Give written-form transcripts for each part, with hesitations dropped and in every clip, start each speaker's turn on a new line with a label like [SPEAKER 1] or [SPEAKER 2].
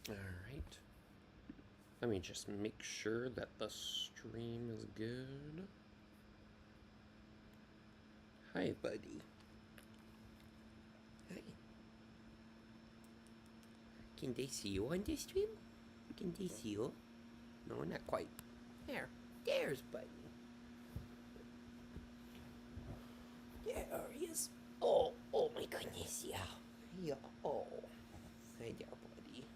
[SPEAKER 1] Alright. Let me just make sure that the stream is good. Hi, buddy. Hi. Can they see you on this stream? Can they see you? No, not quite. There. There's buddy. There he is. Oh my goodness, yeah. Yeah, oh. Hi there, buddy.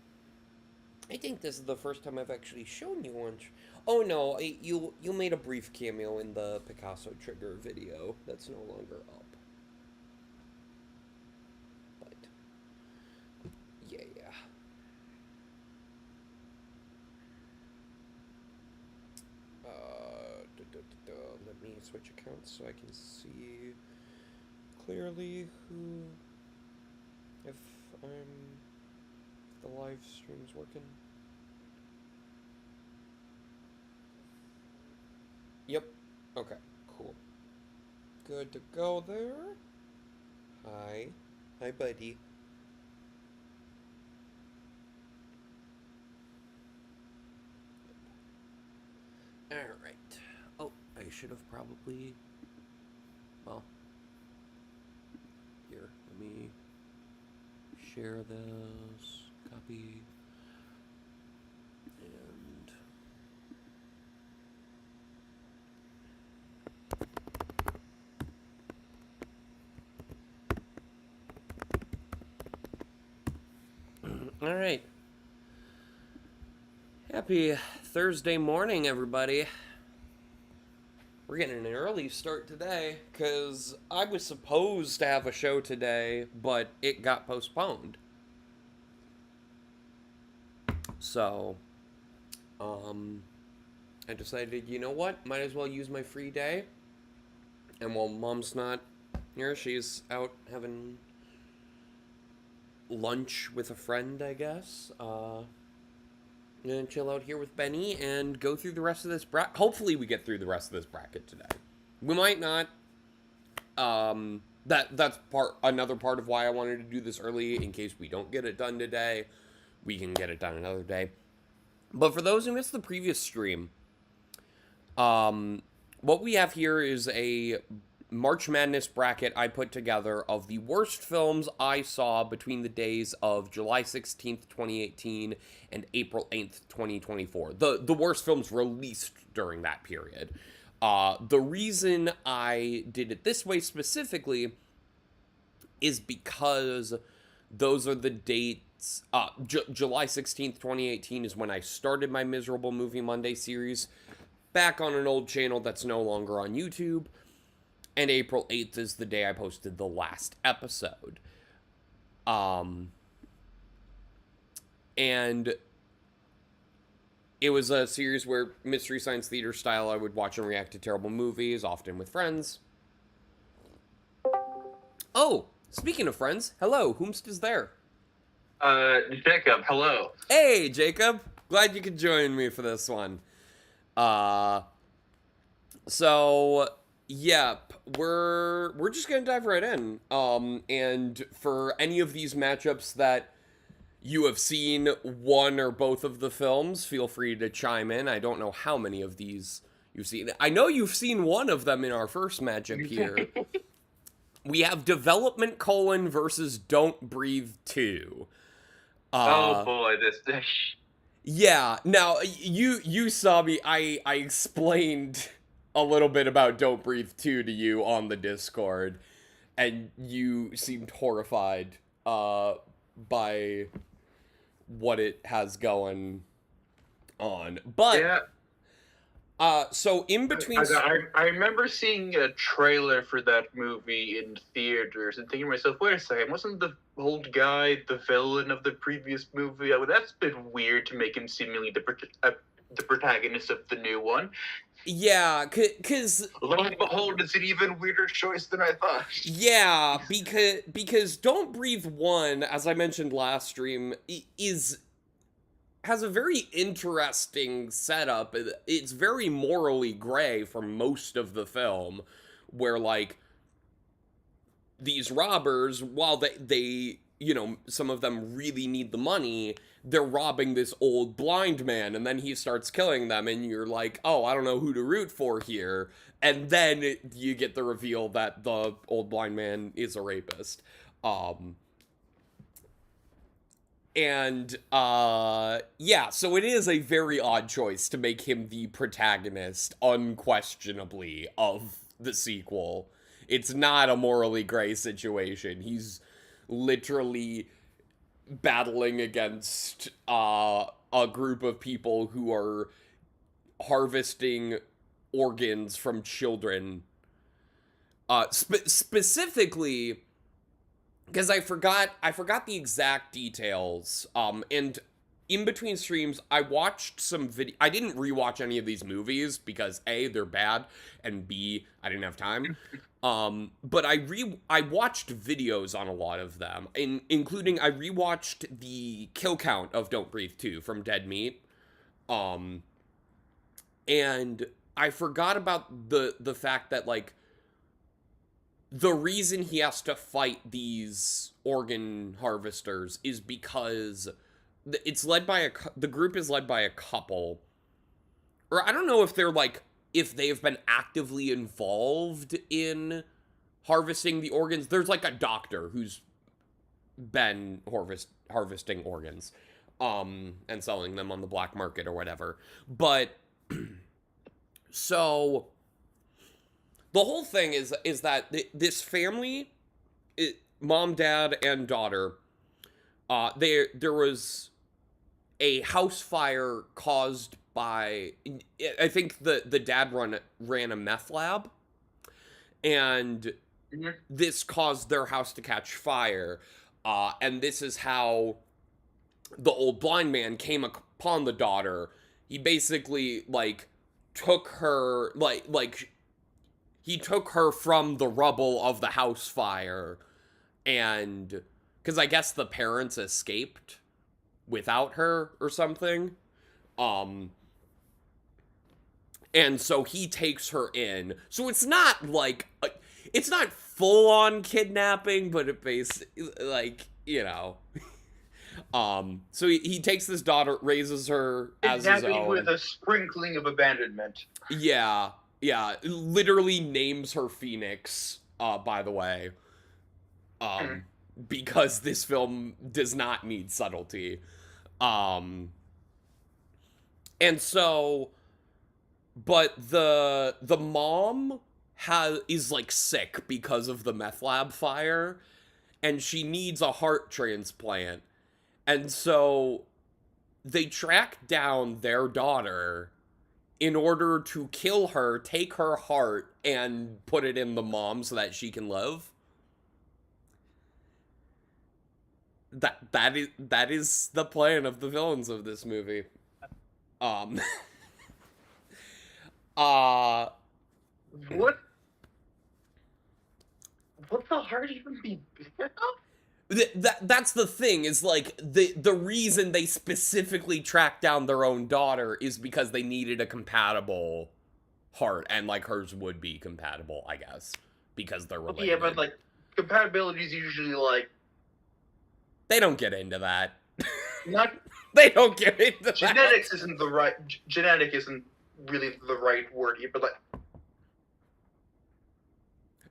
[SPEAKER 1] I think this is the first time I've actually shown you one. Oh no, you made a brief cameo in the Picasso Trigger video that's no longer up. But yeah. Let me switch accounts so I can see clearly if the live stream's working. Yep. Okay, cool. Good to go there. Hi. Hi, buddy. Alright. Oh, I should have probably... Well... Here, let me share this. Copy. And... Alright. Happy Thursday morning, everybody. We're getting an early start today, because I was supposed to have a show today, but it got postponed. So, I decided, you know what, might as well use my free day. And while Mom's not here, she's out having lunch with a friend, I guess. Gonna chill out here with Benny and go through the rest of this bracket. Hopefully we get through the rest of this bracket today. We might not. That's another part of why I wanted to do this early, in case we don't get it done today. We can get it done another day. But for those who missed the previous stream, what we have here is a March Madness bracket I put together of the worst films I saw between the days of July 16th, 2018 and April 8th, 2024. The worst films released during that period. The reason I did it this way specifically is because those are the dates. July 16th, 2018 is when I started my Miserable Movie Monday series back on an old channel that's no longer on YouTube. And April 8th is the day I posted the last episode. And it was a series where Mystery Science Theater style, I would watch and react to terrible movies, often with friends. Oh, speaking of friends, hello, whomst is there?
[SPEAKER 2] Jacob, hello.
[SPEAKER 1] Hey, Jacob. Glad you could join me for this one. So... Yep, we're just gonna dive right in. And for any of these matchups that you have seen one or both of the films, feel free to chime in. I don't know how many of these you've seen. I know you've seen one of them in our first matchup here. We have Development: versus Don't Breathe 2.
[SPEAKER 2] Oh boy, this.
[SPEAKER 1] Yeah. Now you saw me. I explained a little bit about Don't Breathe 2 to you on the Discord, and you seemed horrified by what it has going on. But
[SPEAKER 2] yeah.
[SPEAKER 1] So in between,
[SPEAKER 2] I remember seeing a trailer for that movie in theaters and thinking to myself, wait a second, wasn't the old guy the villain of the previous movie? That's been weird to make him seemingly the protagonist of the new one.
[SPEAKER 1] Yeah, because
[SPEAKER 2] lo and behold, it's an even weirder choice than I thought.
[SPEAKER 1] Yeah, because Don't Breathe 1, as I mentioned last stream, has a very interesting setup. It's very morally gray for most of the film, where like these robbers, while they some of them really need the money, they're robbing this old blind man, and then he starts killing them, and you're like, oh, I don't know who to root for here. And then you get the reveal that the old blind man is a rapist. Yeah, so it is a very odd choice to make him the protagonist, unquestionably, of the sequel. It's not a morally gray situation. He's literally battling against a group of people who are harvesting organs from children. Specifically, because I forgot the exact details. And in between streams, I watched some video. I didn't rewatch any of these movies because A, they're bad, and B, I didn't have time. But I watched videos on a lot of them, including I rewatched the kill count of Don't Breathe 2 from Dead Meat. And I forgot about the fact that, like, the reason he has to fight these organ harvesters is because it's led by the group is led by a couple, or I don't know if they're like, if they've been actively involved in harvesting the organs. There's like a doctor who's been harvesting organs, and selling them on the black market or whatever. But so the whole thing is that this family, mom, dad, and daughter, there was a house fire caused by, I think the dad ran a meth lab, and this caused their house to catch fire, and this is how the old blind man came upon the daughter. He basically, like, took her, he took her from the rubble of the house fire, and because I guess the parents escaped without her or something, and so he takes her in. So it's not like it's not full on kidnapping, but it basically, like, so he takes this daughter, raises her as his own,
[SPEAKER 2] with a sprinkling of abandonment.
[SPEAKER 1] Yeah, literally names her Phoenix, by the way, because this film does not need subtlety. And so, but the mom is like sick because of the meth lab fire, and she needs a heart transplant. And so they track down their daughter in order to kill her, take her heart, and put it in the mom so that she can live. That is the plan of the villains of this movie.
[SPEAKER 2] What the heart even be?
[SPEAKER 1] That's the thing, is like the reason they specifically tracked down their own daughter is because they needed a compatible heart, and like hers would be compatible, I guess, because they're related.
[SPEAKER 2] Yeah, but like compatibility is usually like,
[SPEAKER 1] they don't get into that.
[SPEAKER 2] Not
[SPEAKER 1] they don't get into
[SPEAKER 2] genetics
[SPEAKER 1] that.
[SPEAKER 2] isn't the right genetic isn't really the right word here, but like.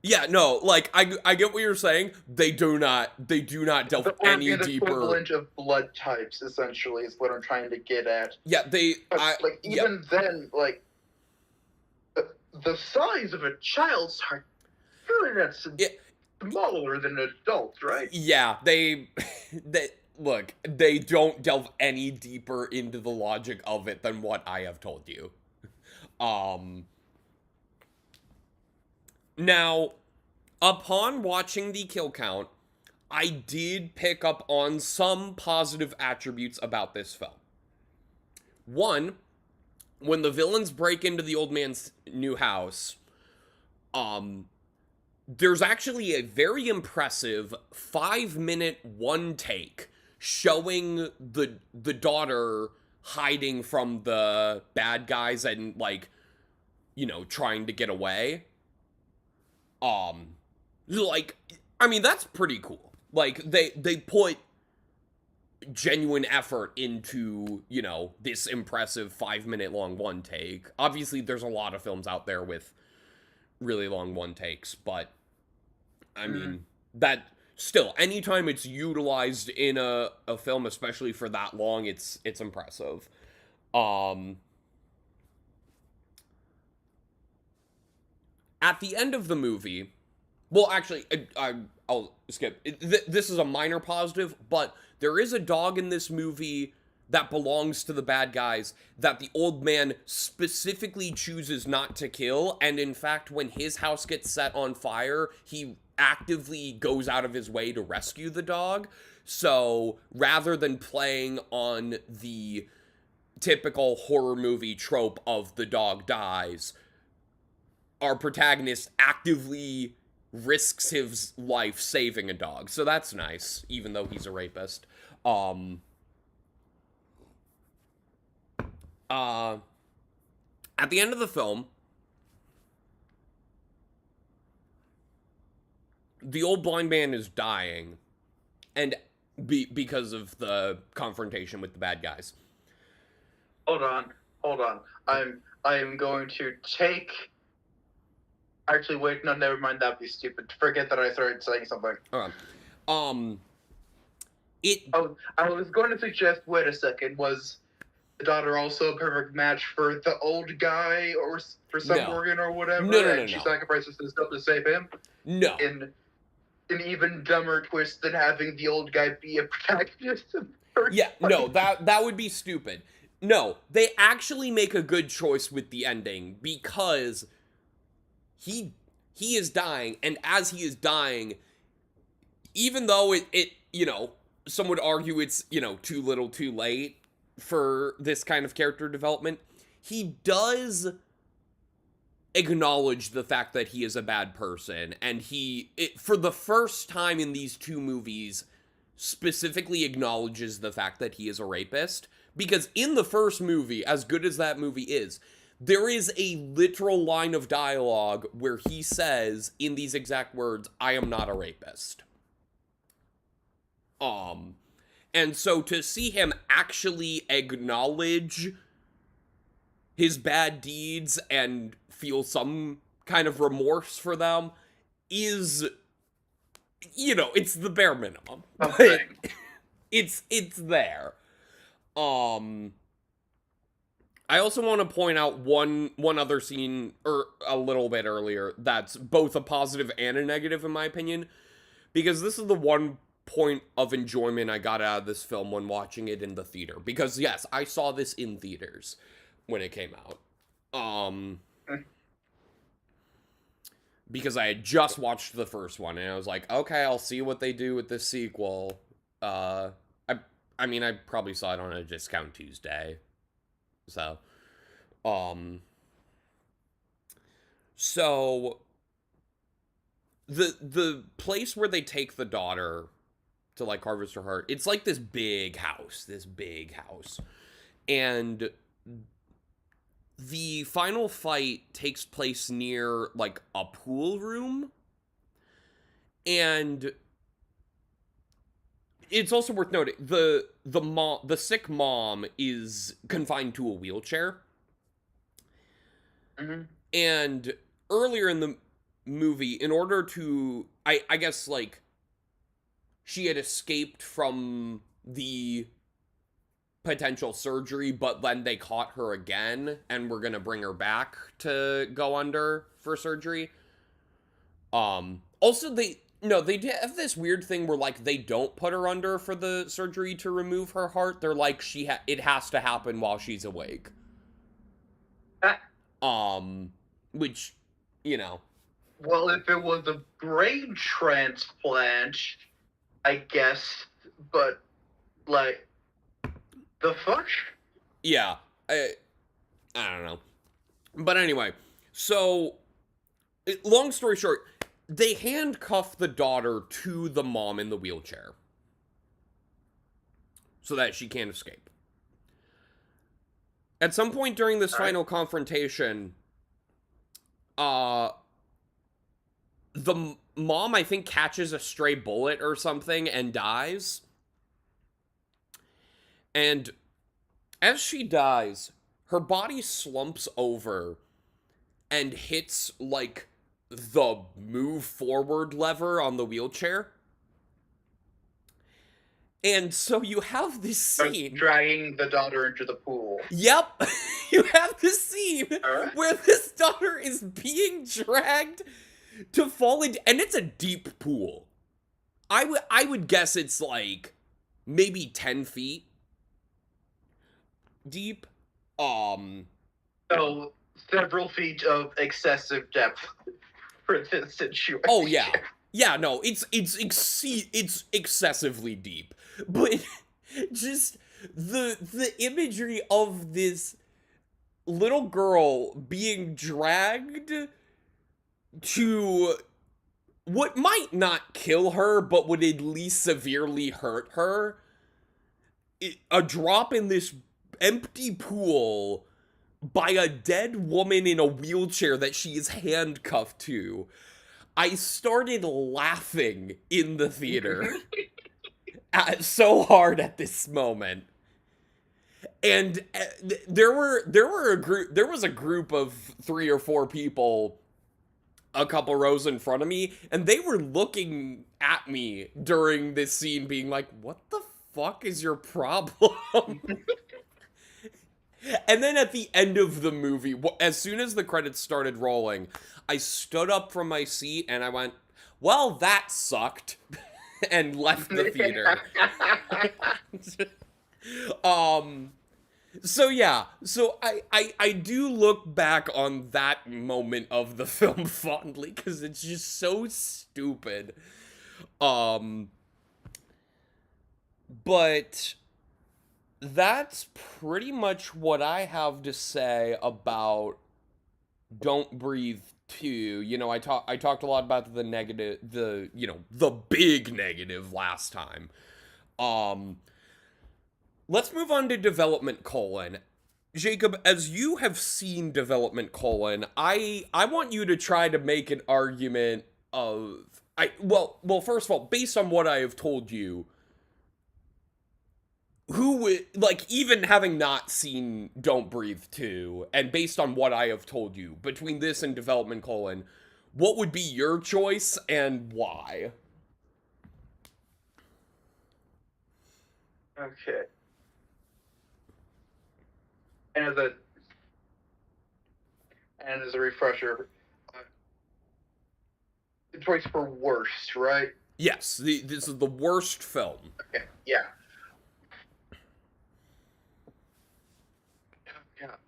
[SPEAKER 1] Yeah, no, like, I get what you're saying. They do not delve any deeper.
[SPEAKER 2] The equivalent of blood types, essentially, is what I'm trying to get at.
[SPEAKER 1] Yeah,
[SPEAKER 2] even then, like, the size of a child's heart, really, that's smaller than an adult, right?
[SPEAKER 1] Yeah, they look, they don't delve any deeper into the logic of it than what I have told you. Now, upon watching the kill count, I did pick up on some positive attributes about this film. One, when the villains break into the old man's new house, there's actually a very impressive 5-minute one take showing the daughter hiding from the bad guys and, like, trying to get away. Like, I mean, that's pretty cool. Like, they put genuine effort into, you know, this impressive 5-minute long one take. Obviously, there's a lot of films out there with really long one takes, but I mean, that still, anytime it's utilized in a film, especially for that long, it's impressive. Um, at the end of the movie, well, actually, I'll skip. This is a minor positive, but there is a dog in this movie that belongs to the bad guys that the old man specifically chooses not to kill. And in fact, when his house gets set on fire, he actively goes out of his way to rescue the dog. So rather than playing on the typical horror movie trope of the dog dies, our protagonist actively risks his life saving a dog. So that's nice, even though he's a rapist. At the end of the film, the old blind man is dying, and because of the confrontation with the bad guys.
[SPEAKER 2] Hold on. I'm going to take. Actually, wait, no, never mind. That'd be stupid. Forget that I started saying something.
[SPEAKER 1] Okay.
[SPEAKER 2] I was going to suggest. Wait a second. Was the daughter also a perfect match for the old guy, or for some organ or whatever?
[SPEAKER 1] No.
[SPEAKER 2] She sacrifices herself to save him.
[SPEAKER 1] No.
[SPEAKER 2] In an even dumber twist than having the old guy be a protagonist.
[SPEAKER 1] Yeah, no, that would be stupid. No, they actually make a good choice with the ending, because he is dying, and as he is dying, even though it you know, some would argue it's, you know, too little too late for this kind of character development, he does acknowledge the fact that he is a bad person, and for the first time in these two movies, specifically acknowledges the fact that he is a rapist. Because in the first movie, as good as that movie is, there is a literal line of dialogue where he says, in these exact words, "I am not a rapist." And so to see him actually acknowledge his bad deeds and feel some kind of remorse for them is, you know, it's the bare minimum.
[SPEAKER 2] Okay.
[SPEAKER 1] It's there. I also want to point out one other scene, or a little bit earlier, that's both a positive and a negative in my opinion, because this is the one point of enjoyment I got out of this film when watching it in the theater. Because yes, I saw this in theaters when it came out. Because I had just watched the first one, and I was like, okay, I'll see what they do with this sequel. I mean, I probably saw it on a discount Tuesday. So, the place where they take the daughter to, like, harvest her heart, it's like this big house. And the final fight takes place near, like, a pool room. And it's also worth noting, the sick mom is confined to a wheelchair.
[SPEAKER 2] Mm-hmm.
[SPEAKER 1] And earlier in the movie, in order to, I guess, like, she had escaped from the potential surgery, but then they caught her again, and were gonna bring her back to go under for surgery. Also, they have this weird thing where, like, they don't put her under for the surgery to remove her heart. They're like, it has to happen while she's awake. Which, you know.
[SPEAKER 2] Well, if it was a brain transplant, I guess, but, like, the fuck?
[SPEAKER 1] Yeah, I don't know. But anyway, so, long story short, they handcuff the daughter to the mom in the wheelchair so that she can't escape. At some point during this final confrontation, the mom, I think, catches a stray bullet or something and dies. And as she dies, her body slumps over and hits, like, the move forward lever on the wheelchair. And so you have this scene.
[SPEAKER 2] Dragging the daughter into the pool.
[SPEAKER 1] Yep. You have this scene
[SPEAKER 2] Alright.
[SPEAKER 1] where this daughter is being dragged to fall into, and it's a deep pool. I would guess it's like maybe 10 feet deep.
[SPEAKER 2] So several feet of excessive depth for this situation.
[SPEAKER 1] Oh yeah. Yeah, no, it's excessively deep. But just the imagery of this little girl being dragged to what might not kill her, but would at least severely hurt her. A drop in this empty pool by a dead woman in a wheelchair that she is handcuffed to. I started laughing in the theater so hard at this moment. And there was a group of 3 or 4 people a couple rows in front of me, and they were looking at me during this scene being like, what the fuck is your problem? And then at the end of the movie, as soon as the credits started rolling, I stood up from my seat and I went, well, that sucked, and left the theater. So yeah, so I do look back on that moment of the film fondly, because it's just so stupid. But that's pretty much what I have to say about Don't Breathe 2. You know, I talked a lot about the negative, the big negative last time. Let's move on to Development: Jacob, as you have seen Development: I want you to try to make an argument of well, first of all, based on what I have told you, who would, like, even having not seen Don't Breathe 2, and based on what I have told you, between this and Development: what would be your choice and why?
[SPEAKER 2] Okay. And as a refresher, the choice for worst, right?
[SPEAKER 1] Yes, this is the worst film.
[SPEAKER 2] Okay, yeah.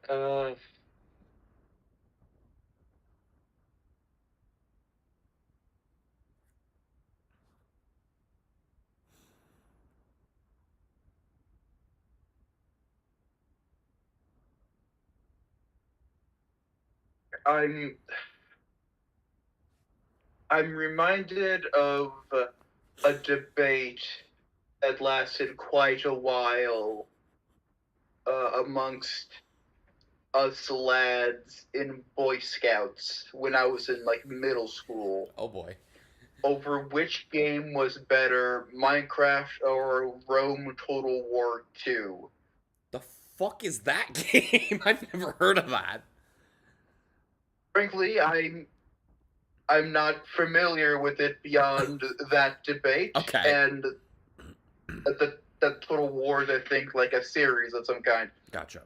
[SPEAKER 2] Yeah. I'm reminded of a debate that lasted quite a while amongst us lads in Boy Scouts when I was in like middle school.
[SPEAKER 1] Oh boy.
[SPEAKER 2] Over which game was better, Minecraft or Rome Total War 2?
[SPEAKER 1] The fuck is that game? I've never heard of that.
[SPEAKER 2] Frankly, I'm not familiar with it beyond that debate.
[SPEAKER 1] Okay.
[SPEAKER 2] And the Total War is, I think, like a series of some kind.
[SPEAKER 1] Gotcha.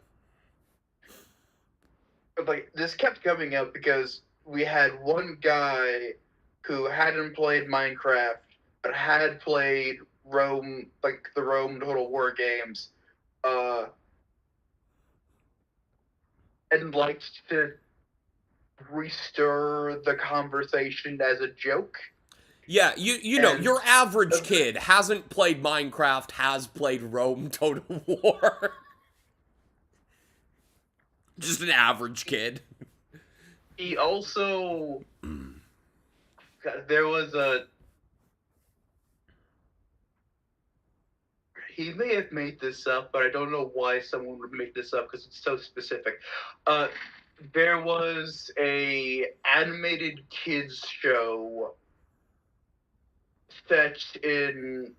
[SPEAKER 2] But like this kept coming up because we had one guy who hadn't played Minecraft but had played Rome, like the Rome Total War games, and liked to restir the conversation as a joke.
[SPEAKER 1] Yeah, you know, your average kid hasn't played Minecraft, has played Rome Total War. Just an average kid.
[SPEAKER 2] He also... there was a... He may have made this up, but I don't know why someone would make this up because it's so specific. there was a animated kids show set in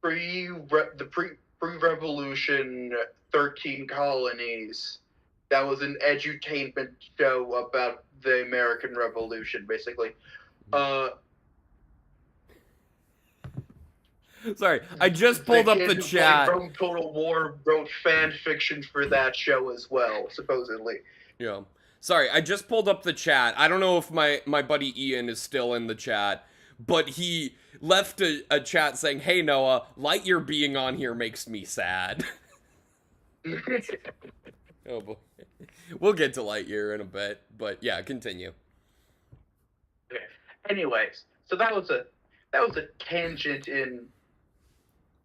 [SPEAKER 2] pre-revolution 13 colonies. That was an edutainment show about the American Revolution, basically.
[SPEAKER 1] Sorry, I just pulled up the
[SPEAKER 2] kid who
[SPEAKER 1] chat.
[SPEAKER 2] played Rome Total War wrote fan fiction for that show as well, supposedly.
[SPEAKER 1] Yeah. Sorry, I just pulled up the chat. I don't know if my buddy Ian is still in the chat, but he left a chat saying, "Hey Noah, Lightyear being on here makes me sad." Oh boy. We'll get to Lightyear in a bit, but yeah, continue.
[SPEAKER 2] Okay. Anyways, so that was a tangent in.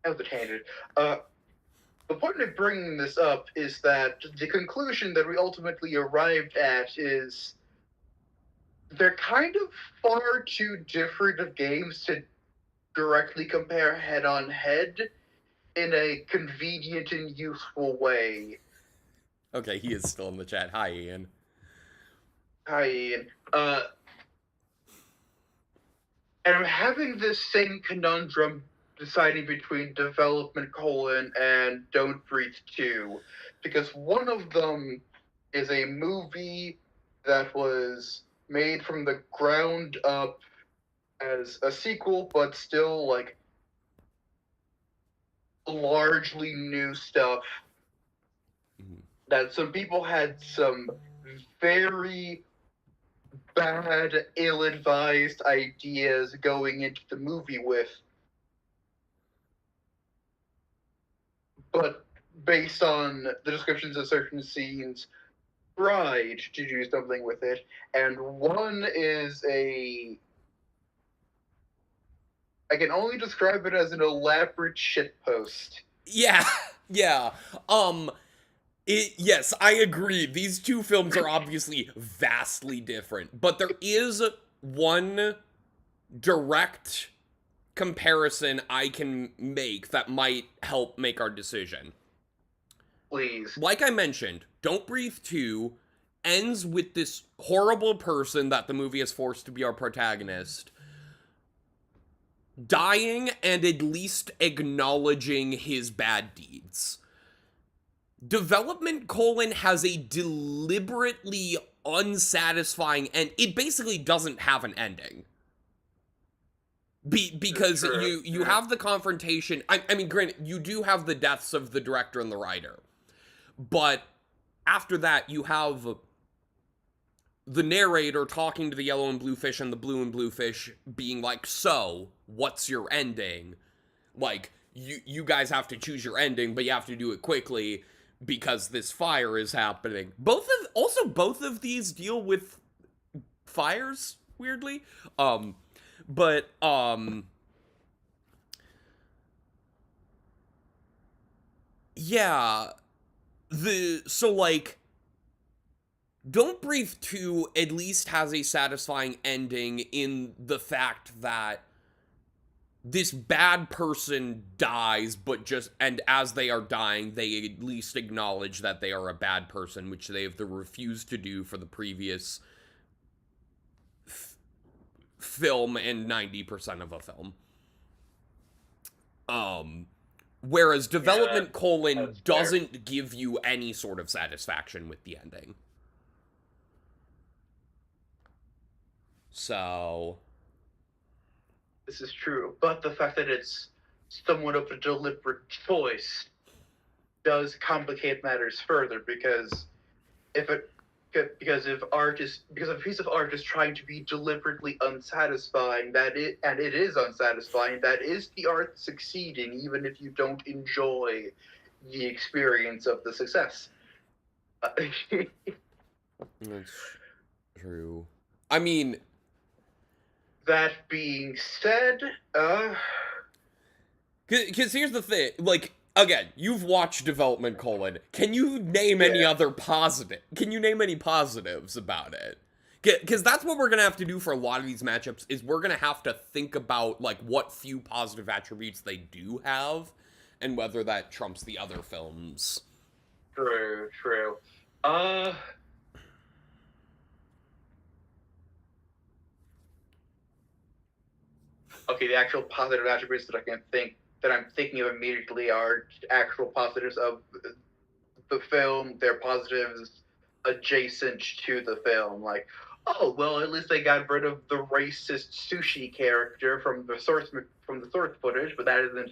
[SPEAKER 2] That was a tangent. The point of bringing this up is that the conclusion that we ultimately arrived at is they're kind of far too different of games to directly compare head-on-head in a convenient and useful way.
[SPEAKER 1] Okay, he is still in the chat. Hi, Ian.
[SPEAKER 2] Hi, Ian. And I'm having this same conundrum deciding between Development: and Don't Breathe 2, because one of them is a movie that was made from the ground up as a sequel, but still, like, largely new stuff. That some people had some very bad, ill-advised ideas going into the movie with, but based on the descriptions of certain scenes, tried to do something with it. And one is I can only describe it as an elaborate shitpost.
[SPEAKER 1] Yeah, yeah. Yes, I agree. These two films are obviously vastly different, but there is one direct comparison I can make that might help make our decision.
[SPEAKER 2] Please.
[SPEAKER 1] Like I mentioned, Don't Breathe 2 ends with this horrible person that the movie is forced to be our protagonist dying and at least acknowledging his bad deeds. Development: has a deliberately unsatisfying and it basically doesn't have an ending. Because you have the confrontation. I mean, granted, you do have the deaths of the director and the writer. But after that, you have the narrator talking to the yellow and blue fish and the blue and blue fish being like, "So, what's your ending? Like, you guys have to choose your ending, but you have to do it quickly because this fire is happening." Both of these deal with fires, weirdly. Yeah. Don't Breathe 2 at least has a satisfying ending in the fact that this bad person dies, and as they are dying, they at least acknowledge that they are a bad person, which they have refused to do for the previous film and 90% of a film. Whereas Development: doesn't give you any sort of satisfaction with the ending. So
[SPEAKER 2] this is true, but the fact that it's somewhat of a deliberate choice does complicate matters further, because if a piece of art is trying to be deliberately unsatisfying, and it is unsatisfying, that is the art succeeding, even if you don't enjoy the experience of the success.
[SPEAKER 1] That's true. I mean,
[SPEAKER 2] that being said,
[SPEAKER 1] because here's the thing, like, again, you've watched Development: Can you name any other positive? Can you name any positives about it? Because that's what we're gonna have to do for a lot of these matchups. Is we're gonna have to think about like what few positive attributes they do have, and whether that trumps the other films.
[SPEAKER 2] True. Uh, okay, the actual positive attributes that I'm thinking of immediately are actual positives of the film. They're positives adjacent to the film, like, oh well, at least they got rid of the racist sushi character from the source footage, but that isn't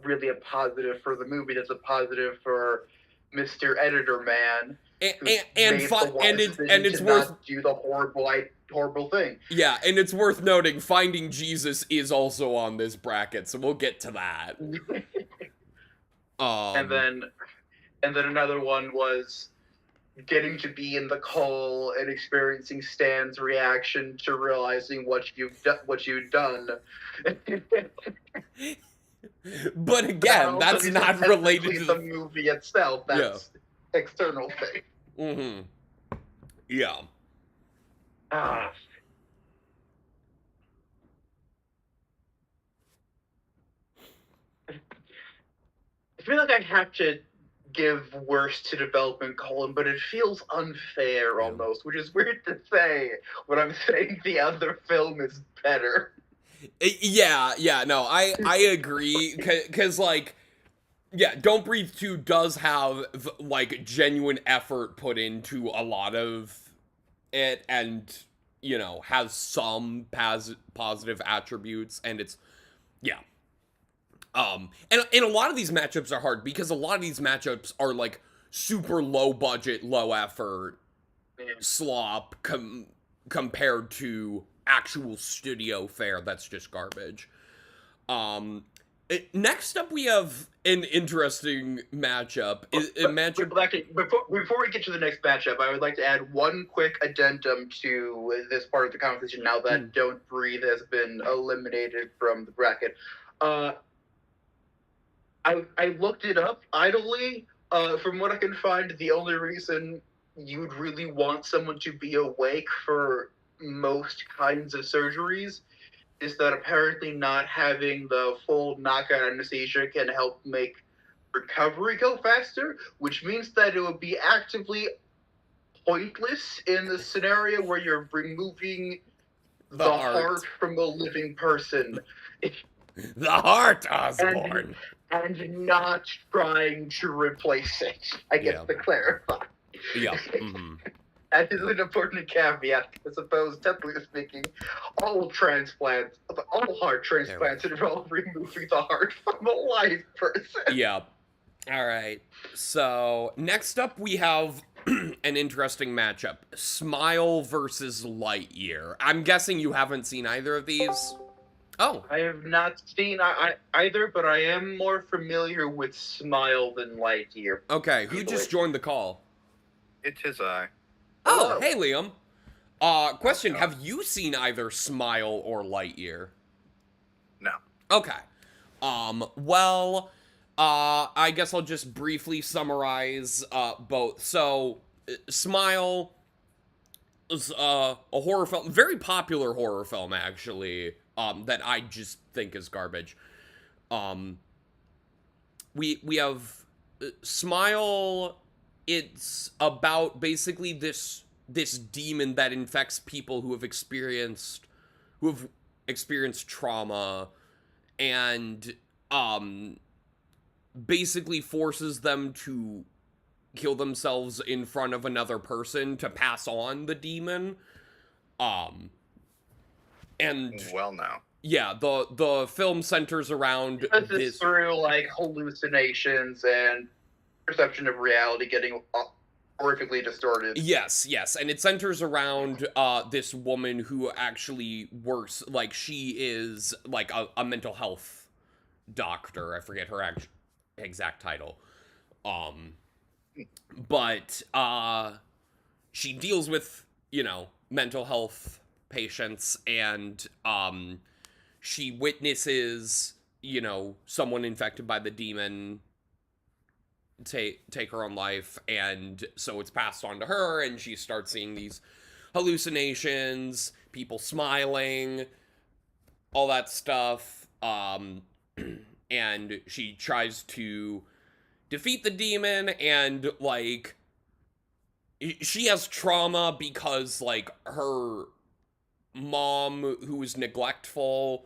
[SPEAKER 2] really a positive for the movie. That's a positive for Mr. Editor Man,
[SPEAKER 1] and
[SPEAKER 2] who's
[SPEAKER 1] and
[SPEAKER 2] made the wise
[SPEAKER 1] and
[SPEAKER 2] decision
[SPEAKER 1] it's
[SPEAKER 2] to
[SPEAKER 1] worth,
[SPEAKER 2] not do the horrible thing.
[SPEAKER 1] yeah, and it's worth noting Finding Jesus is also on this bracket, so we'll get to that.
[SPEAKER 2] and
[SPEAKER 1] Um,
[SPEAKER 2] then and then another one was getting to be in the call and experiencing Stan's reaction to realizing what you've done.
[SPEAKER 1] but again, that's not related to
[SPEAKER 2] the movie itself. That's external thing.
[SPEAKER 1] Mm-hmm. Yeah.
[SPEAKER 2] Ah. I feel like I have to give worst to development column, but it feels unfair almost, which is weird to say when I'm saying the other film is better.
[SPEAKER 1] Yeah, no, I agree, because, like, yeah, Don't Breathe 2 does have, like, genuine effort put into a lot of it, and, you know, has some positive attributes, and it's, yeah. And a lot of these matchups are hard, because a lot of these matchups are, like, super low budget, low effort slop compared to actual studio fare that's just garbage. Next up, we have an interesting matchup.
[SPEAKER 2] Actually, before we get to the next matchup, I would like to add one quick addendum to this part of the conversation now that Don't Breathe has been eliminated from the bracket. I looked it up idly. From what I can find, the only reason you'd really want someone to be awake for most kinds of surgeries is that apparently not having the full knockout anesthesia can help make recovery go faster, which means that it would be actively pointless in the scenario where you're removing the heart from a living person.
[SPEAKER 1] The heart, Osborn.
[SPEAKER 2] And not trying to replace it, I guess, to clarify.
[SPEAKER 1] Yeah. Mm-hmm.
[SPEAKER 2] That is an important caveat. I suppose, technically speaking, all heart transplants involve removing the heart from a live person.
[SPEAKER 1] Yeah. All right. So next up, we have an interesting matchup: Smile versus Lightyear. I'm guessing you haven't seen either of these. Oh.
[SPEAKER 2] I have not seen either, but I am more familiar with Smile than Lightyear.
[SPEAKER 1] Okay, who just joined the call?
[SPEAKER 3] It is I.
[SPEAKER 1] Oh, hey, Liam. Question, have you seen either Smile or Lightyear?
[SPEAKER 3] No.
[SPEAKER 1] Okay. Well, I guess I'll just briefly summarize, both. So, Smile is, a horror film, very popular horror film, actually, that I just think is garbage. We have Smile. It's about basically this demon that infects people who have experienced trauma, and basically forces them to kill themselves in front of another person to pass on the demon. And
[SPEAKER 3] well, now,
[SPEAKER 1] yeah, the film centers around
[SPEAKER 2] this through like hallucinations and perception of reality getting horrifically distorted.
[SPEAKER 1] Yes, and it centers around this woman who actually works, like, she is like a mental health doctor. I forget her exact title. But she deals with, you know, mental health patients, and she witnesses, you know, someone infected by the demon take her own life, and so it's passed on to her, and she starts seeing these hallucinations, people smiling, all that stuff, and she tries to defeat the demon, and, like, she has trauma because, like, her mom, who was neglectful,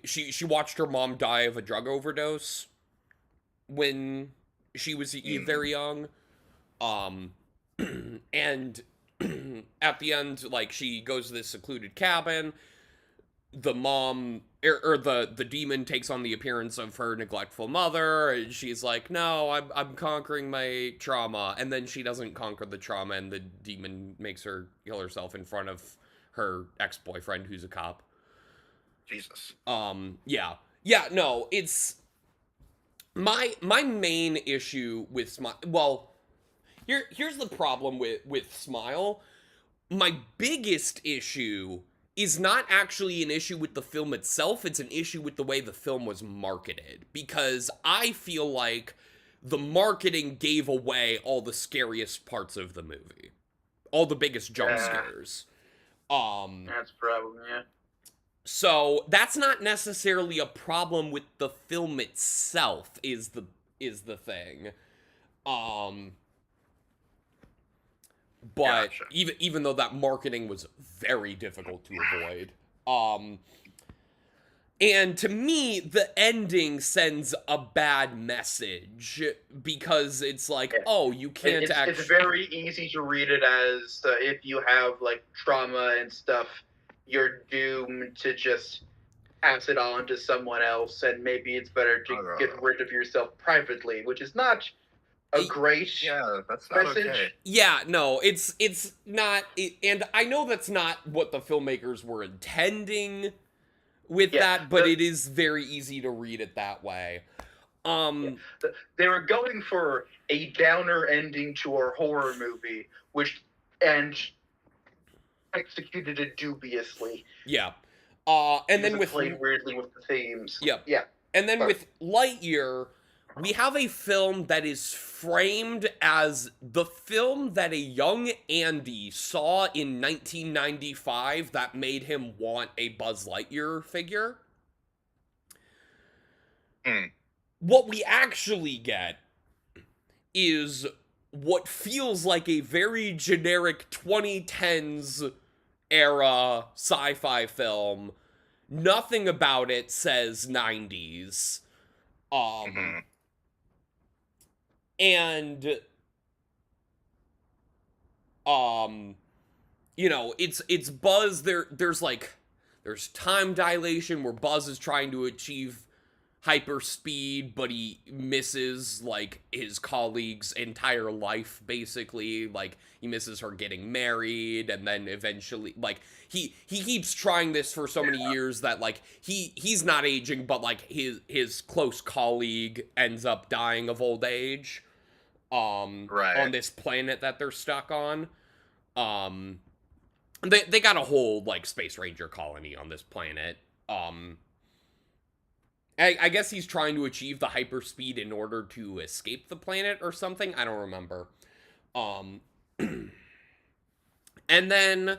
[SPEAKER 1] she watched her mom die of a drug overdose when she was very young. And at the end, like, she goes to this secluded cabin. The mom, or the demon takes on the appearance of her neglectful mother, and she's like, no, I'm conquering my trauma. And then she doesn't conquer the trauma, and the demon makes her kill herself in front of her ex-boyfriend, who's a cop.
[SPEAKER 3] Jesus.
[SPEAKER 1] No, it's my main issue with Smile. Well, here's the problem with Smile. My biggest issue is not actually an issue with the film itself, it's an issue with the way the film was marketed. Because I feel like the marketing gave away all the scariest parts of the movie. All the biggest jump scares.
[SPEAKER 2] That's a problem, yeah.
[SPEAKER 1] So, that's not necessarily a problem with the film itself, is the thing. But
[SPEAKER 3] Gotcha.
[SPEAKER 1] even though that marketing was very difficult to avoid. And to me, the ending sends a bad message because it's like, oh, you can't actually...
[SPEAKER 2] It's very easy to read it as if you have, like, trauma and stuff, you're doomed to just pass it on to someone else, and maybe it's better to get rid of yourself privately, which is not a great
[SPEAKER 3] that's not
[SPEAKER 2] message.
[SPEAKER 3] okay.
[SPEAKER 1] Yeah, no, it's not, and I know that's not what the filmmakers were intending with that, but it is very easy to read it that way.
[SPEAKER 2] They were going for a downer ending to our horror movie, and executed it dubiously.
[SPEAKER 1] Yeah. And then with
[SPEAKER 2] played weirdly with the themes.
[SPEAKER 1] Yeah.
[SPEAKER 2] Yeah.
[SPEAKER 1] And then with Lightyear, we have a film that is framed as the film that a young Andy saw in 1995 that made him want a Buzz Lightyear figure. What we actually get is what feels like a very generic 2010s era sci-fi film. Nothing about it says 90s. And you know, it's Buzz. There's time dilation where Buzz is trying to achieve hyper speed, but he misses, like, his colleague's entire life, basically. Like, he misses her getting married, and then eventually, like, he keeps trying this for so many years that, like, he's not aging, but, like, his close colleague ends up dying of old age on this planet that they're stuck on. They got a whole, like, Space Ranger colony on this planet. I guess he's trying to achieve the hyperspeed in order to escape the planet or something. I don't remember. And then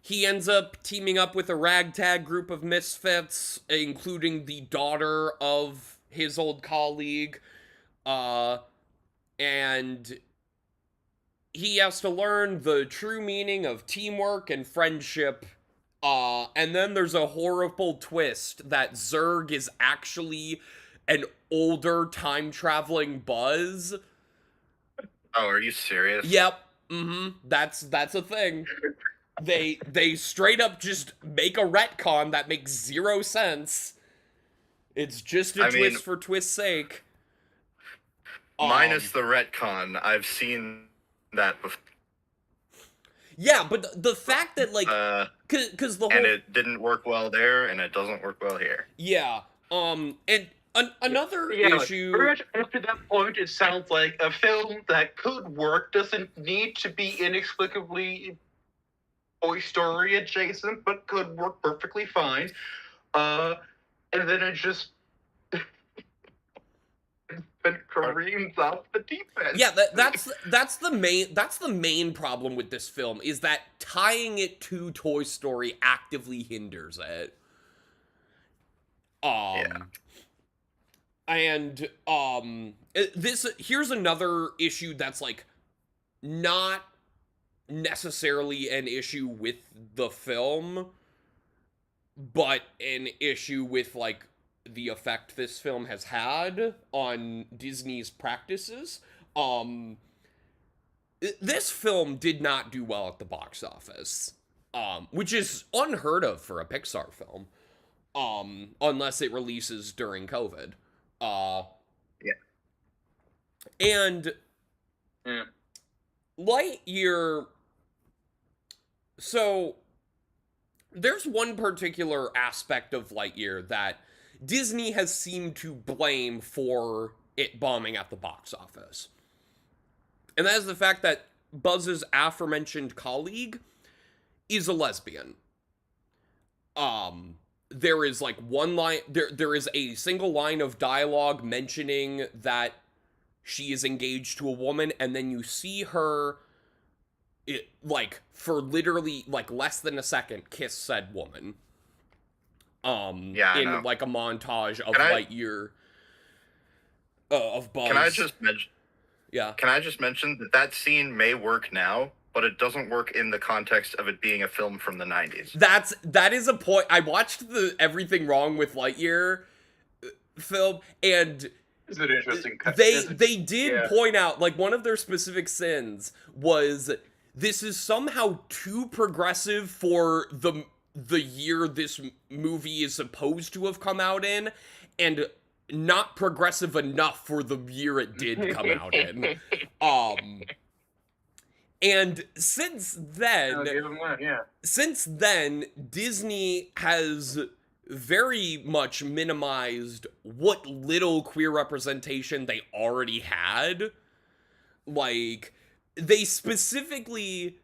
[SPEAKER 1] he ends up teaming up with a ragtag group of misfits, including the daughter of his old colleague. And he has to learn the true meaning of teamwork and friendship. And then there's a horrible twist that Zurg is actually an older time-traveling Buzz.
[SPEAKER 3] Oh, are you serious?
[SPEAKER 1] Yep. That's a thing. They straight up just make a retcon that makes zero sense. It's just a twist for twist's sake.
[SPEAKER 3] Minus the retcon, I've seen that before.
[SPEAKER 1] Yeah, but the fact that, like, because the whole...
[SPEAKER 3] And it didn't work well there, and it doesn't work well here.
[SPEAKER 1] Yeah, and another issue...
[SPEAKER 2] Pretty much after that point, it sounds like a film that could work, doesn't need to be inexplicably Toy Story adjacent, but could work perfectly fine. And then it just... and careens off the deep end.
[SPEAKER 1] Yeah, that's the main problem with this film, is that tying it to Toy Story actively hinders it. And this here's another issue that's like not necessarily an issue with the film, but an issue with like the effect this film has had on Disney's practices. This film did not do well at the box office, which is unheard of for a Pixar film, unless it releases during COVID.
[SPEAKER 3] Yeah.
[SPEAKER 1] And
[SPEAKER 2] Yeah.
[SPEAKER 1] Lightyear. So there's one particular aspect of Lightyear that Disney has seemed to blame for it bombing at the box office. And that is the fact that Buzz's aforementioned colleague is a lesbian. There is like one line, there is a single line of dialogue mentioning that she is engaged to a woman, and then you see her, like, for literally, like, less than a second, kiss said woman.
[SPEAKER 3] Yeah,
[SPEAKER 1] in, like, a montage of
[SPEAKER 3] Can I-
[SPEAKER 1] Lightyear, of Buzz.
[SPEAKER 3] Can I just mention?
[SPEAKER 1] Yeah.
[SPEAKER 3] Can I just mention that that scene may work now, but it doesn't work in the context of it being a film from the 90s.
[SPEAKER 1] That is a point. I watched the Everything Wrong with Lightyear film, and
[SPEAKER 2] It's an interesting cut.
[SPEAKER 1] they did
[SPEAKER 2] yeah.
[SPEAKER 1] point out, like, one of their specific sins was this is somehow too progressive for the year this movie is supposed to have come out in, and not progressive enough for the year it did come out in. And since then,
[SPEAKER 2] I'll give him that, yeah.
[SPEAKER 1] since then, Disney has very much minimized what little queer representation they already had. Like, they specifically,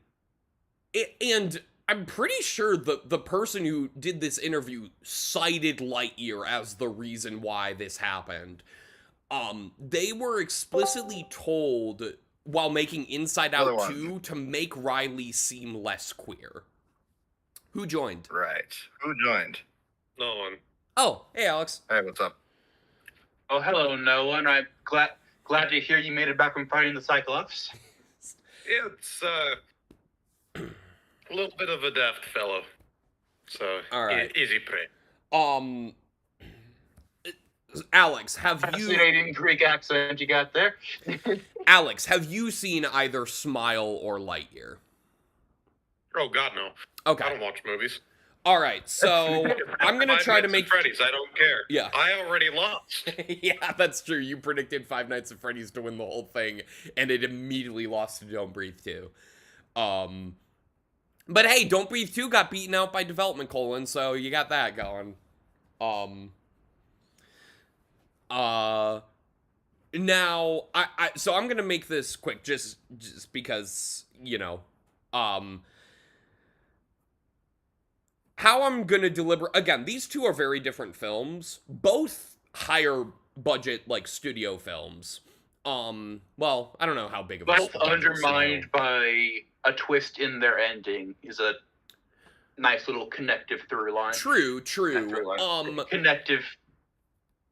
[SPEAKER 1] and I'm pretty sure the person who did this interview cited Lightyear as the reason why this happened. They were explicitly told, while making Inside Out
[SPEAKER 3] Other one.
[SPEAKER 1] 2, to make Riley seem less queer. Who joined?
[SPEAKER 3] Right. Who joined?
[SPEAKER 4] No one.
[SPEAKER 1] Oh, hey, Alex.
[SPEAKER 3] Hey, what's up?
[SPEAKER 2] Oh, hello, Nolan. I'm glad to hear you made it back from fighting the Cyclops.
[SPEAKER 4] It's a little bit of a daft fellow. So,
[SPEAKER 1] All right.
[SPEAKER 4] easy prey.
[SPEAKER 1] Alex, have you
[SPEAKER 2] Fascinating Greek accent you got there.
[SPEAKER 1] seen either Smile or Lightyear?
[SPEAKER 4] Oh, God, no.
[SPEAKER 1] Okay.
[SPEAKER 4] I don't watch movies.
[SPEAKER 1] All right. So I'm gonna
[SPEAKER 4] Five
[SPEAKER 1] try to
[SPEAKER 4] Nights at
[SPEAKER 1] make.
[SPEAKER 4] Freddy's. I don't care.
[SPEAKER 1] Yeah.
[SPEAKER 4] I already lost.
[SPEAKER 1] Yeah, that's true. You predicted Five Nights at Freddy's to win the whole thing, and it immediately lost to Don't Breathe 2. But hey, Don't Breathe 2 got beaten out by Development Colon, so you got that going. Now, so I'm gonna make this quick, just because, you know, how I'm gonna deliver, again, these two are very different films, both higher budget, like, studio films. Well, I don't know how big of a
[SPEAKER 2] Both
[SPEAKER 1] studio.
[SPEAKER 2] undermined by a twist in their ending is a nice little connective through line.
[SPEAKER 1] True.
[SPEAKER 2] Not through line. Connective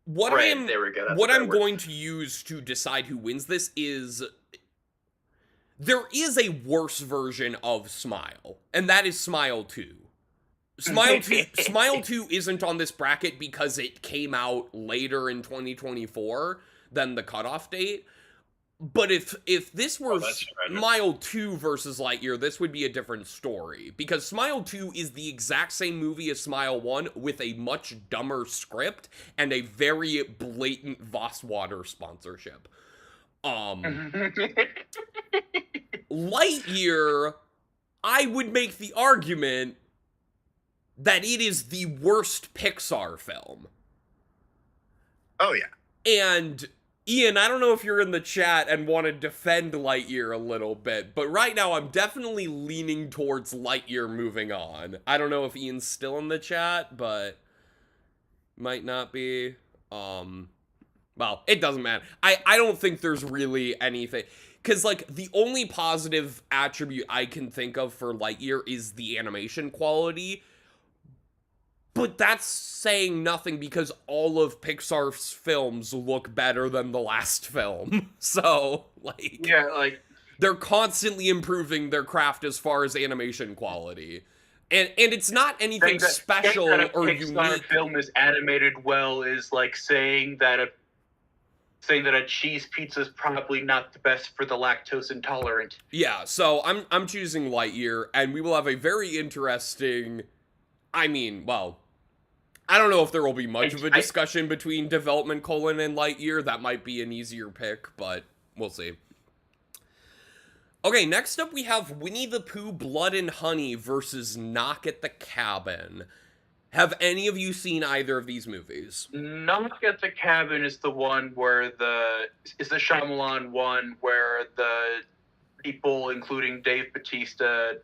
[SPEAKER 1] What
[SPEAKER 2] thread.
[SPEAKER 1] I'm
[SPEAKER 2] There we go. That's
[SPEAKER 1] what
[SPEAKER 2] a better
[SPEAKER 1] I'm
[SPEAKER 2] word.
[SPEAKER 1] going to use to decide who wins this is there is a worse version of Smile, and that is Smile 2. Smile 2 isn't on this bracket because it came out later in 2024 than the cutoff date. But if this were
[SPEAKER 3] that's tragic.
[SPEAKER 1] Smile 2 versus Lightyear, this would be a different story. Because Smile 2 is the exact same movie as Smile 1 with a much dumber script and a very blatant Voss Water sponsorship. Lightyear, I would make the argument that it is the worst Pixar film.
[SPEAKER 3] Oh, yeah.
[SPEAKER 1] And Ian, I don't know if you're in the chat and want to defend Lightyear a little bit, but right now I'm definitely leaning towards Lightyear moving on. I don't know if Ian's still in the chat, but might not be. Well, it doesn't matter. I don't think there's really anything. Because, like, the only positive attribute I can think of for Lightyear is the animation quality. But that's saying nothing because all of Pixar's films look better than the last film. So, like,
[SPEAKER 2] Yeah, like
[SPEAKER 1] they're constantly improving their craft as far as animation quality. And it's not anything special
[SPEAKER 2] saying that a
[SPEAKER 1] or
[SPEAKER 2] Pixar
[SPEAKER 1] unique.
[SPEAKER 2] film is animated well is like saying that a cheese pizza is probably not the best for the lactose intolerant.
[SPEAKER 1] Yeah, so I'm choosing Lightyear, and we will have a very interesting. I mean, well, I don't know if there will be much of a discussion between Development Colon and Lightyear. That might be an easier pick, but we'll see. Okay, next up we have Winnie the Pooh Blood and Honey versus Knock at the Cabin. Have any of you seen either of these movies?
[SPEAKER 2] Knock at the Cabin is the one where the Shyamalan one where the people, including Dave Bautista,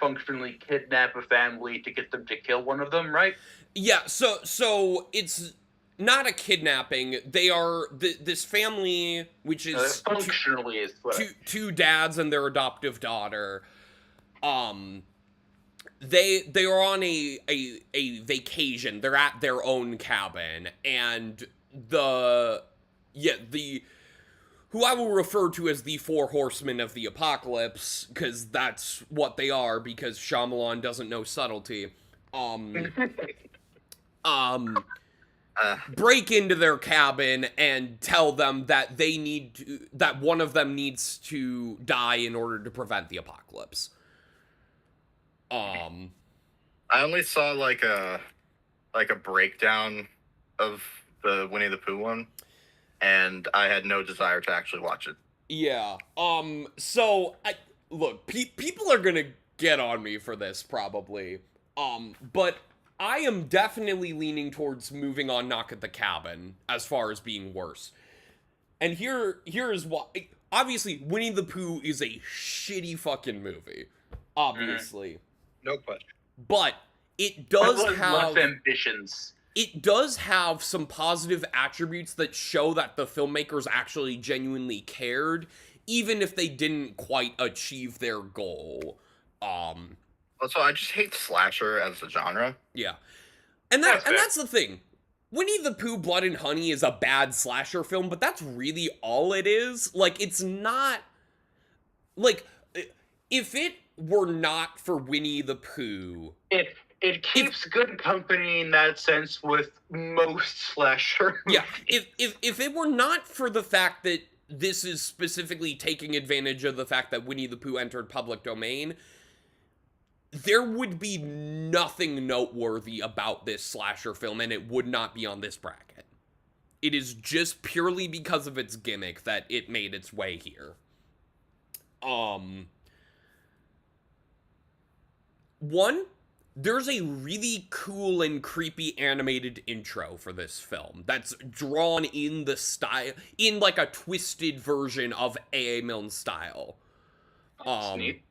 [SPEAKER 2] functionally kidnap a family to get them to kill one of them, right?
[SPEAKER 1] Yeah, so it's not a kidnapping. They are this family, which is
[SPEAKER 2] Functionally is what
[SPEAKER 1] two dads and their adoptive daughter. They are on a vacation. They're at their own cabin, and who I will refer to as the Four Horsemen of the Apocalypse, because that's what they are, because Shyamalan doesn't know subtlety. Break into their cabin and tell them that that one of them needs to die in order to prevent the apocalypse.
[SPEAKER 3] I only saw like a breakdown of the Winnie the Pooh one, and I had no desire to actually watch it.
[SPEAKER 1] Yeah. So look, people are gonna get on me for this probably. But I am definitely leaning towards moving on Knock at the Cabin as far as being worse. And here is why. Obviously, Winnie the Pooh is a shitty fucking movie. Obviously.
[SPEAKER 4] No question.
[SPEAKER 1] But it does have
[SPEAKER 2] less ambitions.
[SPEAKER 1] It does have some positive attributes that show that the filmmakers actually genuinely cared, even if they didn't quite achieve their goal.
[SPEAKER 3] Also, I just hate slasher as a genre.
[SPEAKER 1] Yeah. And that's the thing. Winnie the Pooh Blood and Honey is a bad slasher film, but that's really all it is. Like, it's not like if it were not for Winnie the Pooh,
[SPEAKER 2] it keeps good company in that sense with most slasher movies.
[SPEAKER 1] Yeah, if it were not for the fact that this is specifically taking advantage of the fact that Winnie the Pooh entered public domain, there would be nothing noteworthy about this slasher film, and it would not be on this bracket. It is just purely because of its gimmick that it made its way here. One, there's a really cool and creepy animated intro for this film that's drawn in the style, in like a twisted version of A.A. Milne style.
[SPEAKER 2] That's neat.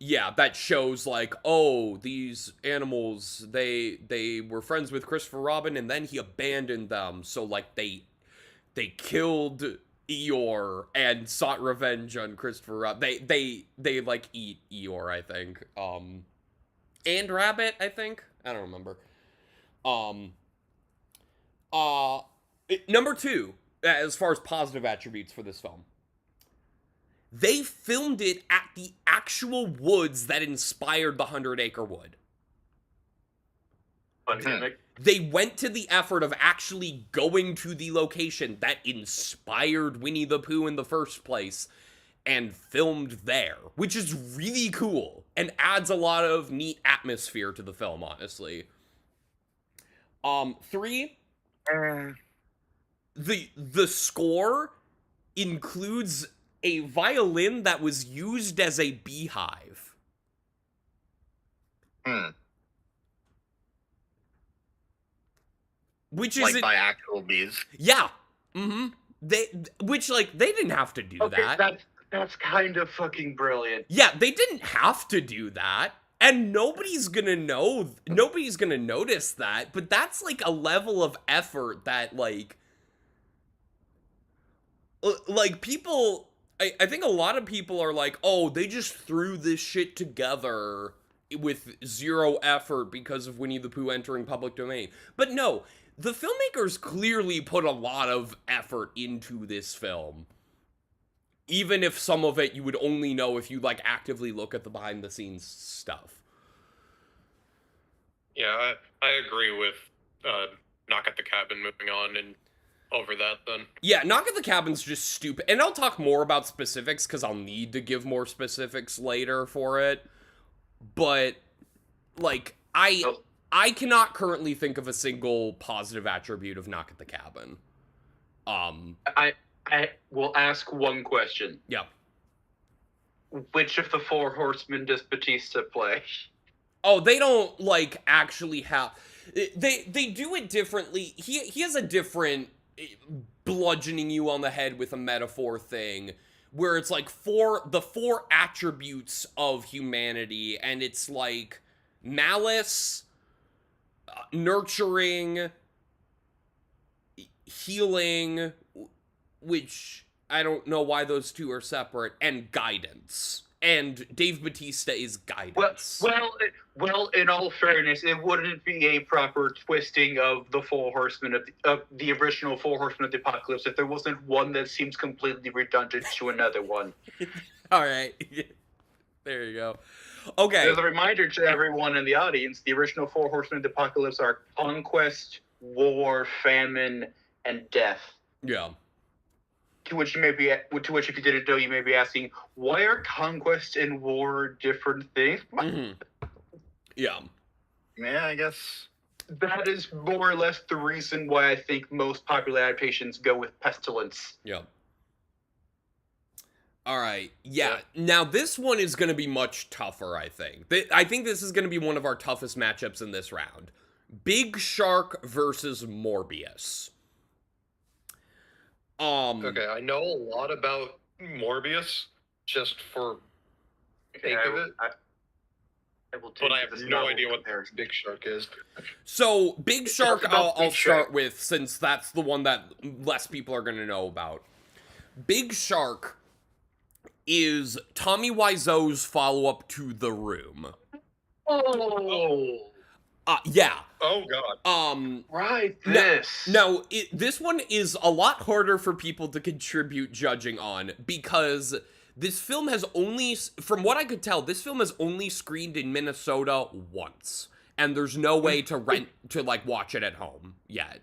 [SPEAKER 1] Yeah, that shows like, oh, these animals, they were friends with Christopher Robin and then he abandoned them, so like they killed Eeyore and sought revenge on Christopher Robin. They like eat Eeyore, I think. And Rabbit, I think. I don't remember. Number two, as far as positive attributes for this film, they filmed it at the actual woods that inspired the 100 Acre Wood.
[SPEAKER 2] Fun gimmick.
[SPEAKER 1] They went to the effort of actually going to the location that inspired Winnie the Pooh in the first place and filmed there, which is really cool and adds a lot of neat atmosphere to the film, honestly. Three, the score includes a violin that was used as a beehive. Which is
[SPEAKER 3] like by actual bees.
[SPEAKER 1] Yeah. Mm-hmm. They didn't have to do that.
[SPEAKER 2] That's kind of fucking brilliant.
[SPEAKER 1] Yeah, they didn't have to do that. And nobody's gonna notice that, but that's like a level of effort that like people, I think a lot of people are like, oh, they just threw this shit together with zero effort because of Winnie the Pooh entering public domain. But no, the filmmakers clearly put a lot of effort into this film. Even if some of it you would only know if you, like, actively look at the behind-the-scenes stuff.
[SPEAKER 4] Yeah, I agree with Knock at the Cabin moving on and over that then.
[SPEAKER 1] Yeah, Knock at the Cabin's just stupid. And I'll talk more about specifics, because I'll need to give more specifics later for it. But, like, I cannot currently think of a single positive attribute of Knock at the Cabin.
[SPEAKER 2] I will ask one question.
[SPEAKER 1] Yeah.
[SPEAKER 2] Which of the four horsemen does Batista play?
[SPEAKER 1] Oh, they don't, like, actually have... They do it differently. He has a different bludgeoning you on the head with a metaphor thing, where it's, like, the four attributes of humanity, and it's, like, malice, nurturing, healing, which I don't know why those two are separate, and guidance. And Dave Bautista is guidance.
[SPEAKER 2] Well. In all fairness, it wouldn't be a proper twisting of the four horsemen of the original four horsemen of the apocalypse if there wasn't one that seems completely redundant to another one.
[SPEAKER 1] All right, there you go. Okay.
[SPEAKER 2] As a reminder to everyone in the audience, the original four horsemen of the apocalypse are conquest, war, famine, and death.
[SPEAKER 1] Yeah.
[SPEAKER 2] To which, if you didn't know, you may be asking, why are conquest and war different things?
[SPEAKER 1] Mm-hmm. Yeah.
[SPEAKER 3] Yeah, I guess.
[SPEAKER 2] That is more or less the reason why I think most popular adaptations go with pestilence.
[SPEAKER 1] Yeah. All right. Yeah. Now this one is going to be much tougher, I think. I think this is going to be one of our toughest matchups in this round. Big Shark versus Morbius.
[SPEAKER 4] Okay, I know a lot about Morbius just for sake of it, but I have no idea what Big Shark is.
[SPEAKER 1] So, Big Shark, I'll
[SPEAKER 2] Big
[SPEAKER 1] start
[SPEAKER 2] Shark.
[SPEAKER 1] with, since that's the one that less people are going to know about. Big Shark is Tommy Wiseau's follow-up to The Room.
[SPEAKER 2] Oh,
[SPEAKER 1] Yeah.
[SPEAKER 4] Oh god.
[SPEAKER 2] right.
[SPEAKER 1] This one is a lot harder for people to contribute judging on, because this film has only, from what I could tell, this film has only screened in Minnesota once, and there's no way to watch it at home yet.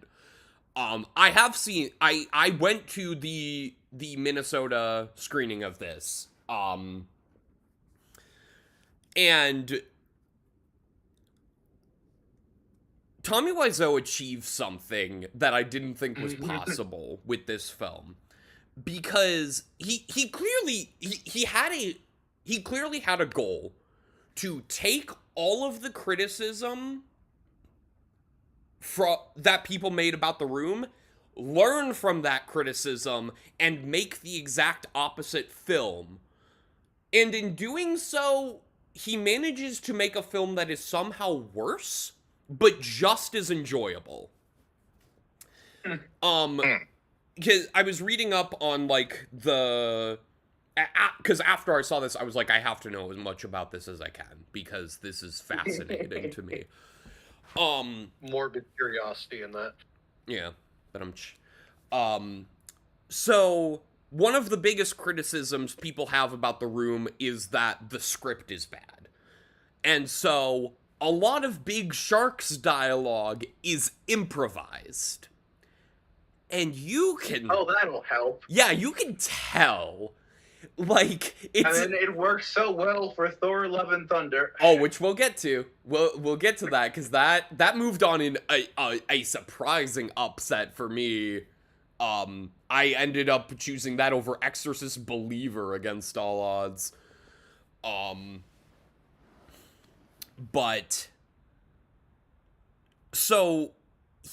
[SPEAKER 1] I have seen, I went to the Minnesota screening of this, and Tommy Wiseau achieved something that I didn't think was possible with this film, because he clearly had a goal to take all of the criticism that people made about The Room, learn from that criticism, and make the exact opposite film. And in doing so, he manages to make a film that is somehow worse, but just as enjoyable. Because I was reading up on, like, because after I saw this, I was like, I have to know as much about this as I can, because this is fascinating to me.
[SPEAKER 4] Morbid curiosity in that.
[SPEAKER 1] Yeah, but so one of the biggest criticisms people have about The Room is that the script is bad. And so a lot of Big Shark's dialogue is improvised. And you can...
[SPEAKER 2] Oh, that'll help.
[SPEAKER 1] Yeah, you can tell. Like, it's...
[SPEAKER 2] And it works so well for Thor: Love and Thunder.
[SPEAKER 1] Oh, which we'll get to. We'll get to that, because that moved on in a surprising upset for me. I ended up choosing that over Exorcist Believer against all odds. But so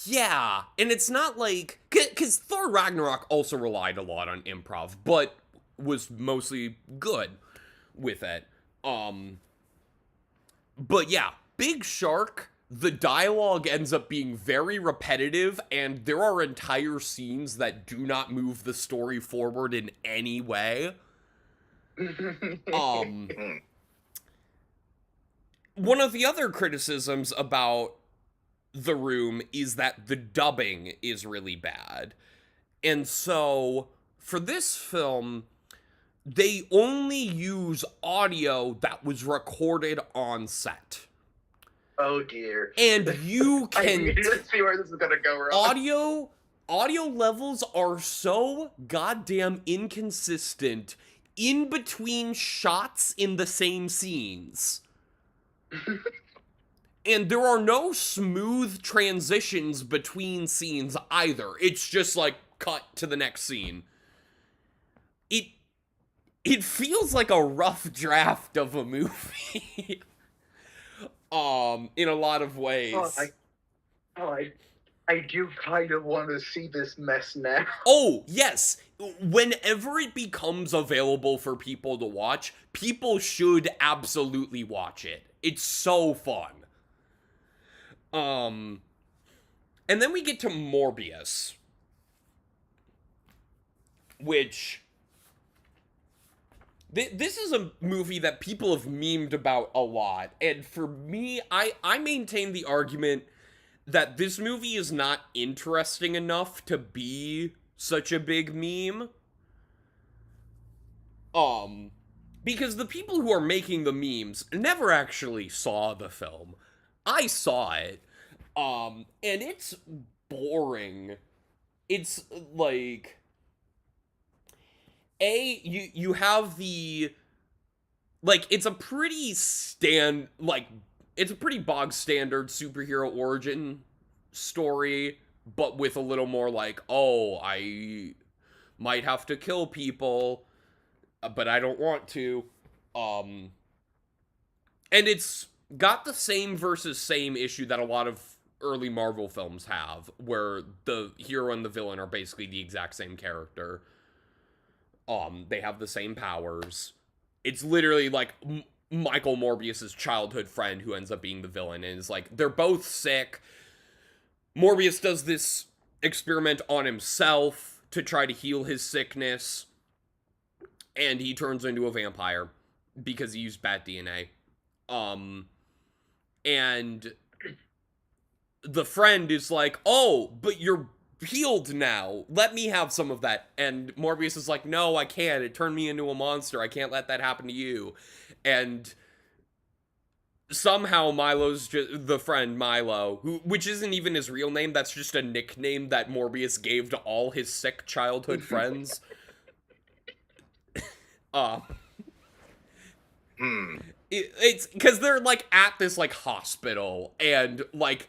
[SPEAKER 1] yeah, and it's not like, because Thor Ragnarok also relied a lot on improv, but was mostly good with it. But yeah, Big Shark, the dialogue ends up being very repetitive, and there are entire scenes that do not move the story forward in any way. one of the other criticisms about The Room is that the dubbing is really bad. And so, for this film, they only use audio that was recorded on set.
[SPEAKER 2] Oh dear.
[SPEAKER 1] And you can
[SPEAKER 2] I need to see where this is gonna go wrong.
[SPEAKER 1] Audio levels are so goddamn inconsistent in between shots in the same scenes. And there are no smooth transitions between scenes either. It's just like cut to the next scene. It feels like a rough draft of a movie. In a lot of ways.
[SPEAKER 2] I do kind of want to see this mess now.
[SPEAKER 1] Oh, yes. Whenever it becomes available for people to watch, people should absolutely watch it. It's so fun. And then we get to Morbius, which this is a movie that people have memed about a lot, and for me, I maintain the argument that this movie is not interesting enough to be such a big meme. Because the people who are making the memes never actually saw the film. I saw it, and it's boring. It's like, you have the, like, it's a pretty it's a pretty bog standard superhero origin story, but with a little more like, oh, I might have to kill people, but I don't want to. And it's got the same versus same issue that a lot of early Marvel films have, where the hero and the villain are basically the exact same character. They have the same powers. It's literally like Michael Morbius's childhood friend who ends up being the villain, and is like, they're both sick. Morbius does this experiment on himself to try to heal his sickness, and he turns into a vampire because he used bat DNA. And the friend is like, oh, but you're healed now. Let me have some of that. And Morbius is like, no, I can't. It turned me into a monster. I can't let that happen to you. And somehow Milo's just the friend Milo, which isn't even his real name. That's just a nickname that Morbius gave to all his sick childhood friends. It's because they're like at this like hospital, and like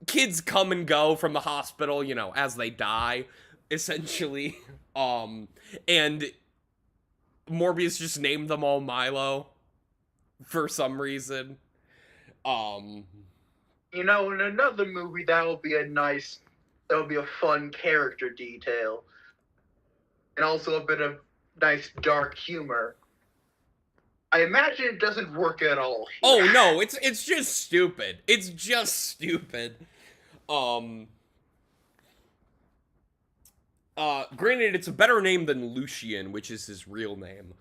[SPEAKER 1] kids come and go from the hospital, you know, as they die, essentially. And Morbius just named them all Milo for some reason.
[SPEAKER 2] You know, in another movie that would be a fun character detail. And also a bit of nice dark humor. I imagine it doesn't work at all here.
[SPEAKER 1] Oh no, it's just stupid. It's just stupid. Granted, it's a better name than Lucian, which is his real name.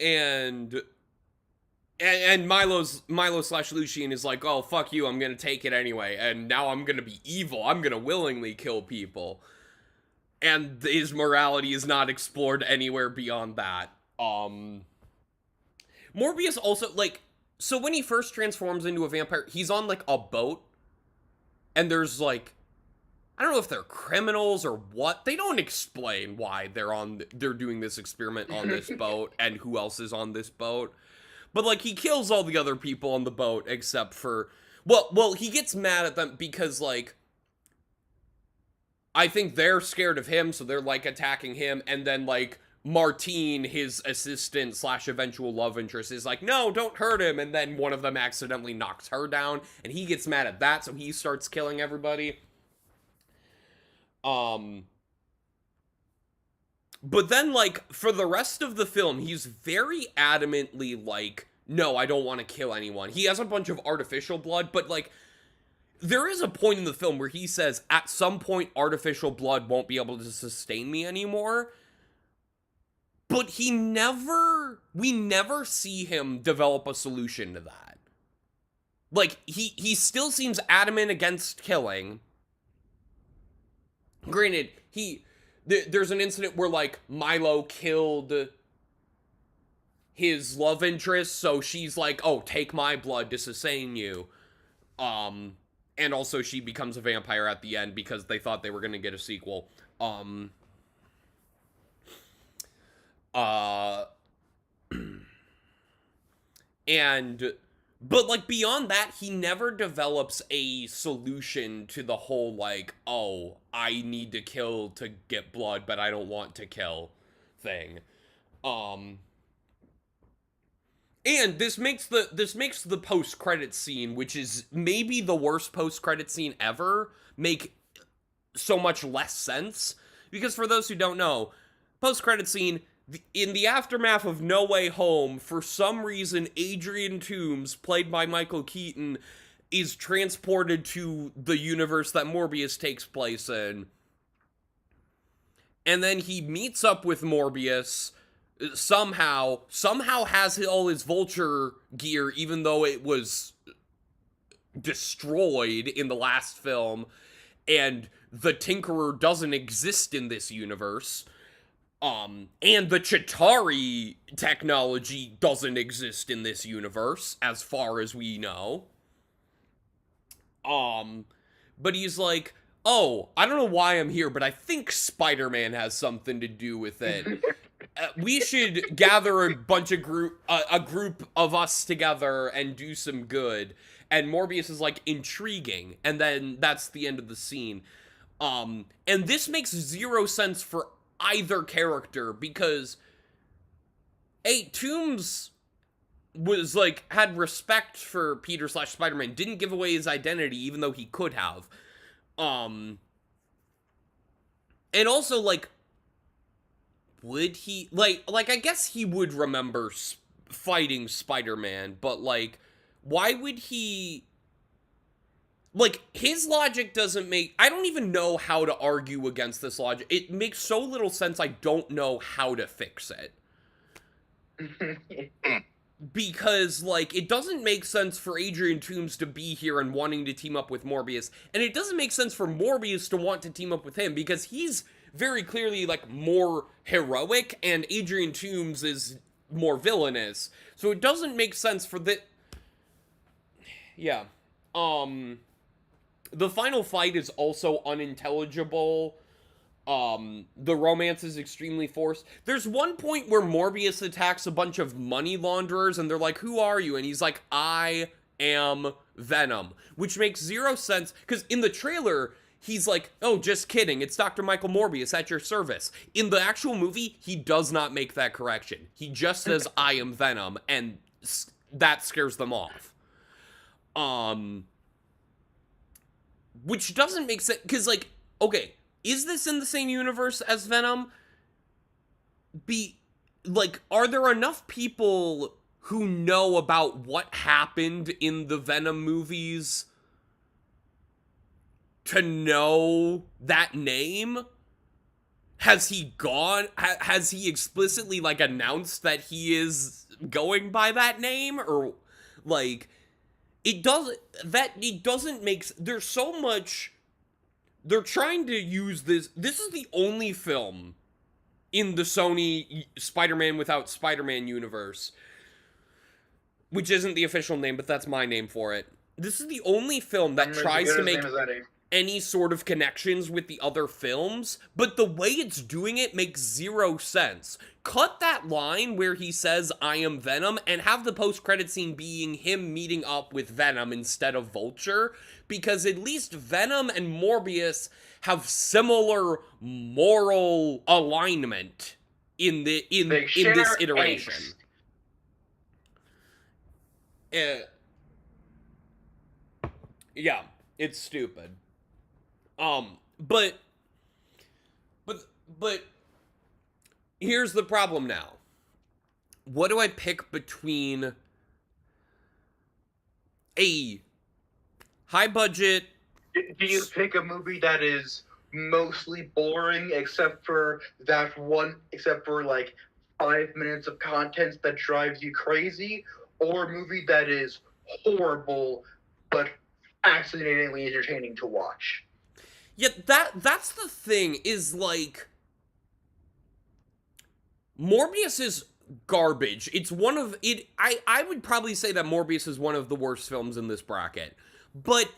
[SPEAKER 1] And Milo / Lucian is like, oh, fuck you, I'm gonna take it anyway, and now I'm gonna be evil, I'm gonna willingly kill people. And his morality is not explored anywhere beyond that. Morbius also, like, so when he first transforms into a vampire, he's on, like, a boat, and there's, like, I don't know if they're criminals or what. They don't explain why they're doing this experiment on this boat and who else is on this boat. But, like, he kills all the other people on the boat except for, well, he gets mad at them because, like, I think they're scared of him, so they're, like, attacking him, and then, like, Martine, his assistant / eventual love interest, is like, no, don't hurt him, and then one of them accidentally knocks her down, and he gets mad at that, so he starts killing everybody. But then, like, for the rest of the film, he's very adamantly like, no, I don't want to kill anyone. He has a bunch of artificial blood, but, like, there is a point in the film where he says, at some point, artificial blood won't be able to sustain me anymore. But we never see him develop a solution to that. Like, he still seems adamant against killing. Granted, there's an incident where, like, Milo killed his love interest, so she's like, oh, take my blood to sustain you. And also she becomes a vampire at the end because they thought they were gonna get a sequel. But, like, beyond that, he never develops a solution to the whole, like, oh, I need to kill to get blood, but I don't want to kill thing. And this makes the post-credit scene, which is maybe the worst post-credit scene ever, make so much less sense. Because for those who don't know, post-credit scene, in the aftermath of No Way Home, for some reason, Adrian Toomes, played by Michael Keaton, is transported to the universe that Morbius takes place in. And then he meets up with Morbius, somehow has all his Vulture gear, even though it was destroyed in the last film, and the Tinkerer doesn't exist in this universe. And the Chitauri technology doesn't exist in this universe, as far as we know. But he's like, oh, I don't know why I'm here, but I think Spider-Man has something to do with it. We should gather a group of us together and do some good. And Morbius is like, intriguing. And then that's the end of the scene. And this makes zero sense for either character, because Toomes was like, had respect for Peter / Spider-Man, didn't give away his identity even though he could have. And also, like, would he, like I guess he would remember fighting Spider-Man, but, like, why would he, like, his logic doesn't make, I don't even know how to argue against this logic. It makes so little sense, I don't know how to fix it. Because, like, it doesn't make sense for Adrian Toomes to be here and wanting to team up with Morbius, and it doesn't make sense for Morbius to want to team up with him, because he's very clearly, like, more heroic, and Adrian Toomes is more villainous. So it doesn't make sense for the... Yeah. The final fight is also unintelligible. The romance is extremely forced. There's one point where Morbius attacks a bunch of money launderers, and they're like, who are you? And he's like, I am Venom. Which makes zero sense, because in the trailer, he's like, oh, just kidding, it's Dr. Michael Morbius at your service. In the actual movie, he does not make that correction. He just says, I am Venom, and that scares them off. Which doesn't make sense, because, like, okay, is this in the same universe as Venom? Are there enough people who know about what happened in the Venom movies to know that name? Has he gone? Has he explicitly, like, announced that he is going by that name? Or, like... It doesn't make... There's so much... They're trying to use this... This is the only film in the Sony Spider-Man Without Spider-Man universe, which isn't the official name, but that's my name for it. This is the only film that tries to make any sort of connections with the other films, but the way it's doing it makes zero sense. Cut that line where he says, I am Venom, and have the post-credit scene being him meeting up with Venom instead of Vulture, because at least Venom and Morbius have similar moral alignment in this iteration. Yeah, it's stupid. But here's the problem now. What do I pick between a high budget...
[SPEAKER 2] Do you pick a movie that is mostly boring except for like 5 minutes of content that drives you crazy, or a movie that is horrible but fascinatingly entertaining to watch.
[SPEAKER 1] Yeah, that's the thing, is, like, Morbius is garbage. It's one of it. I would probably say that Morbius is one of the worst films in this bracket, but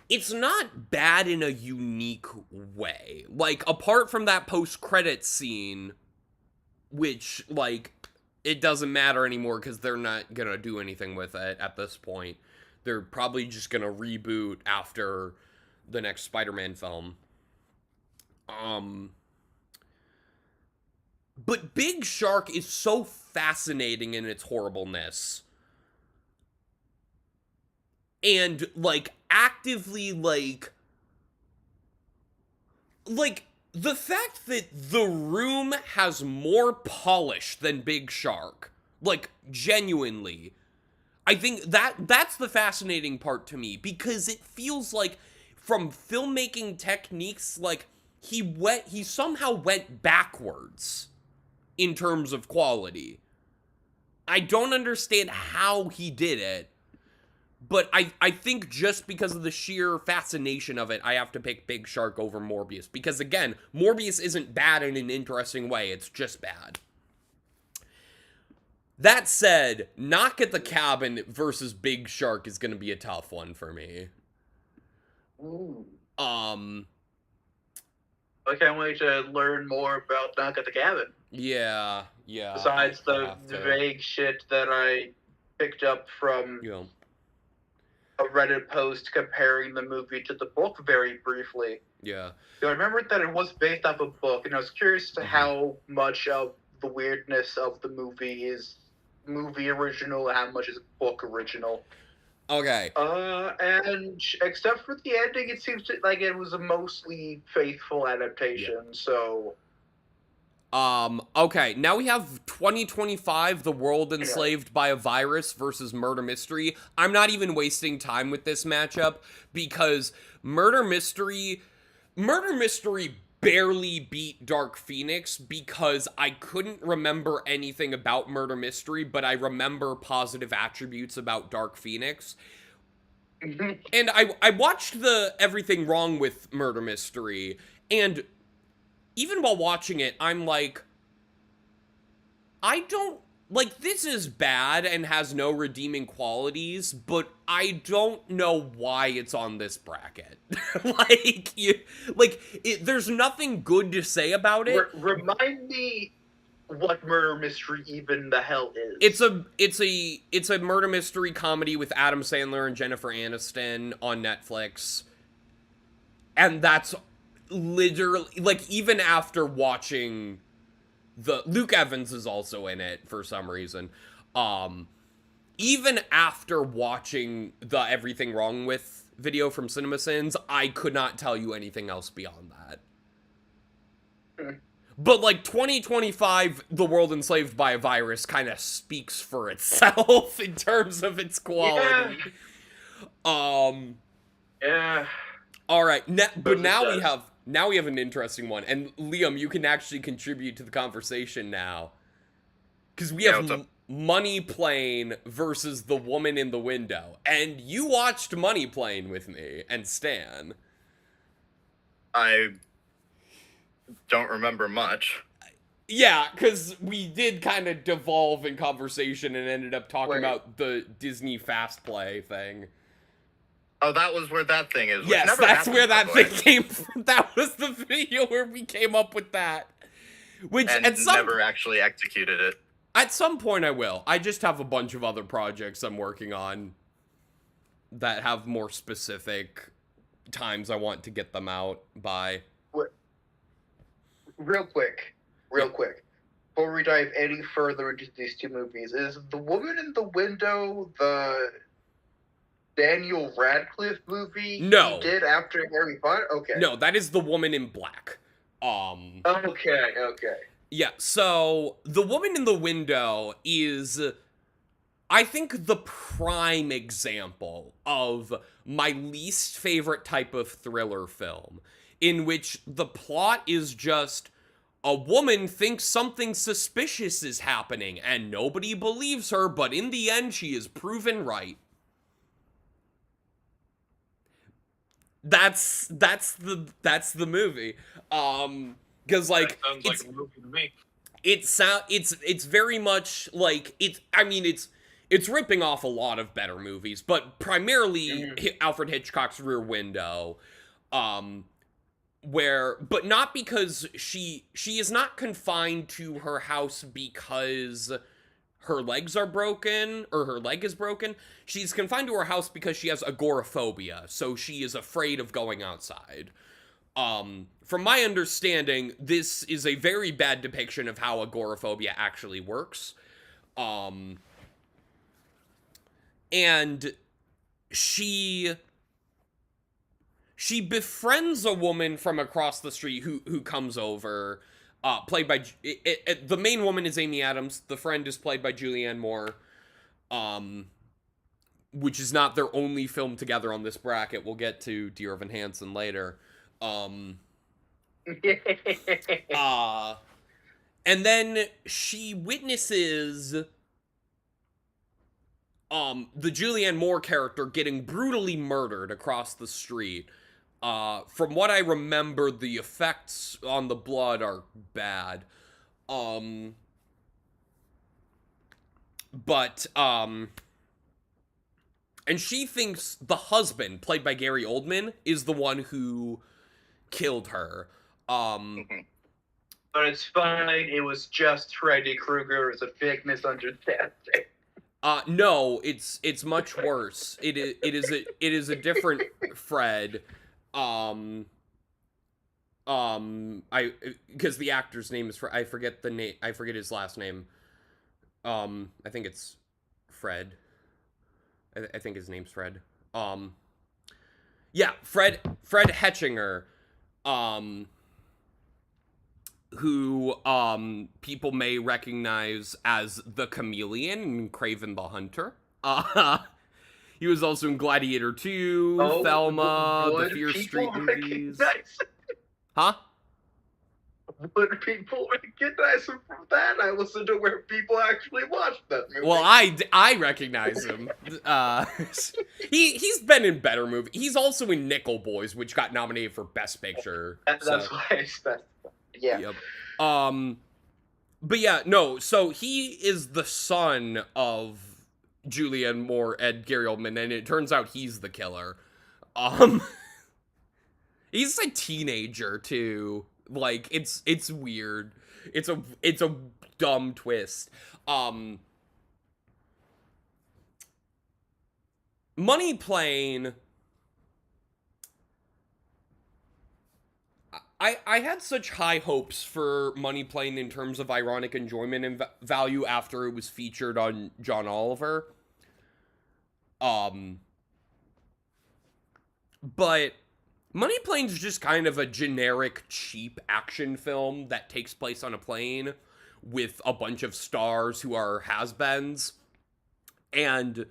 [SPEAKER 1] it's not bad in a unique way. Like, apart from that post-credit scene, which, like, it doesn't matter anymore because they're not gonna do anything with it at this point. They're probably just gonna reboot after the next Spider-Man film. But Big Shark is so fascinating in its horribleness. And, like, actively, like, the fact that The Room has more polish than Big Shark, like, genuinely, I think that's the fascinating part to me, because it feels like, from filmmaking techniques, like, he somehow went backwards in terms of quality. I don't understand how he did it, but I think just because of the sheer fascination of it, I have to pick Big Shark over Morbius. Because, again, Morbius isn't bad in an interesting way. It's just bad. That said, Knock at the Cabin versus Big Shark is going to be a tough one for me.
[SPEAKER 2] Ooh.
[SPEAKER 1] I
[SPEAKER 2] can't wait to learn more about Knock at the Cabin.
[SPEAKER 1] Yeah.
[SPEAKER 2] Besides the vague shit that I picked up from a Reddit post comparing the movie to the book very briefly.
[SPEAKER 1] Yeah.
[SPEAKER 2] I remembered that it was based off a book, and I was curious to how much of the weirdness of the movie is movie original and how much is book original.
[SPEAKER 1] Okay.
[SPEAKER 2] And except for the ending, it seems like it was a mostly faithful adaptation, so...
[SPEAKER 1] Okay, now we have 2025, The World Enslaved by a Virus versus Murder Mystery. I'm not even wasting time with this matchup, because Murder Mystery barely beat Dark Phoenix, because I couldn't remember anything about Murder Mystery, but I remember positive attributes about Dark Phoenix. And I watched the Everything Wrong with Murder Mystery, and even while watching it, I'm like, I don't, like, this is bad and has no redeeming qualities, but I don't know why it's on this bracket. There's nothing good to say about it.
[SPEAKER 2] Remind me what Murder Mystery even the hell is.
[SPEAKER 1] It's a murder mystery comedy with Adam Sandler and Jennifer Aniston on Netflix. And that's literally, like, even after watching Luke Evans is also in it for some reason. Even after watching the Everything Wrong With video from CinemaSins, I could not tell you anything else beyond that. But, like, 2025, The World Enslaved by a Virus kind of speaks for itself in terms of its quality.
[SPEAKER 2] Yeah.
[SPEAKER 1] All right, but now we have an interesting one, and Liam, you can actually contribute to the conversation now, because we have Money Plane versus The Woman in the Window, and you watched Money Plane with me and Stan.
[SPEAKER 3] I don't remember much.
[SPEAKER 1] Yeah, because we did kind of devolve in conversation and ended up talking about the Disney Fast Play thing.
[SPEAKER 3] Oh, that was where that thing is.
[SPEAKER 1] Yes, that's where that thing came from. That was the video where we came up with that. Which,
[SPEAKER 3] and never actually executed it.
[SPEAKER 1] At some point I will. I just have a bunch of other projects I'm working on that have more specific times I want to get them out by.
[SPEAKER 2] Real quick. Before we dive any further into these two movies, is The Woman in the Window the Daniel Radcliffe movie
[SPEAKER 1] he
[SPEAKER 2] did after Harry Potter? Okay.
[SPEAKER 1] No, that is The Woman in Black.
[SPEAKER 2] Okay.
[SPEAKER 1] Yeah, so The Woman in the Window is, I think, the prime example of my least favorite type of thriller film, in which the plot is just A woman thinks something suspicious is happening, and nobody believes her, but in the end, she is proven right. That's the movie. Because like,
[SPEAKER 4] that sounds like a movie to me.
[SPEAKER 1] It's very much like it's ripping off a lot of better movies, but primarily Alfred Hitchcock's Rear Window, but not because she is not confined to her house because her legs are broken or her leg is broken. She's confined to her house because she has agoraphobia, so she is afraid of going outside. From my understanding, this is a very bad depiction of how agoraphobia actually works. And she befriends a woman from across the street who comes over, played by the main woman is Amy Adams. The friend is played by Julianne Moore, which is not their only film together on this bracket. We'll get to Dear Evan Hansen later. And then she witnesses the Julianne Moore character getting brutally murdered across the street. From what I remember, the effects on the blood are bad. And she thinks the husband, played by Gary Oldman, is the one who killed her.
[SPEAKER 2] But it's fine. It was just Freddy Krueger. It's a big misunderstanding.
[SPEAKER 1] No, it's much worse. It is a different Fred. Because the actor's name is I forget the name. I forget his last name. I think it's Fred. I think his name's Fred. Yeah, Fred Hetchinger. Who people may recognize as the Chameleon in Kraven the Hunter. He was also in Gladiator 2, Thelma, the Fear Street movies. Huh?
[SPEAKER 2] Would people recognize him from that? I listened to where people actually watched that movie.
[SPEAKER 1] Well, I recognize him. He's been in better movies. He's also in Nickel Boys, which got nominated for Best Picture.
[SPEAKER 2] That's why I said. Yeah.
[SPEAKER 1] Yep. But yeah, no, so he is the son of Julianne Moore and Gary Oldman, and it turns out he's the killer. He's a teenager too. Like, it's weird. It's a dumb twist. Money Plane. I had such high hopes for Money Plane in terms of ironic enjoyment and value after it was featured on John Oliver. But Money Plane's just kind of a generic, cheap action film that takes place on a plane with a bunch of stars who are has-beens. And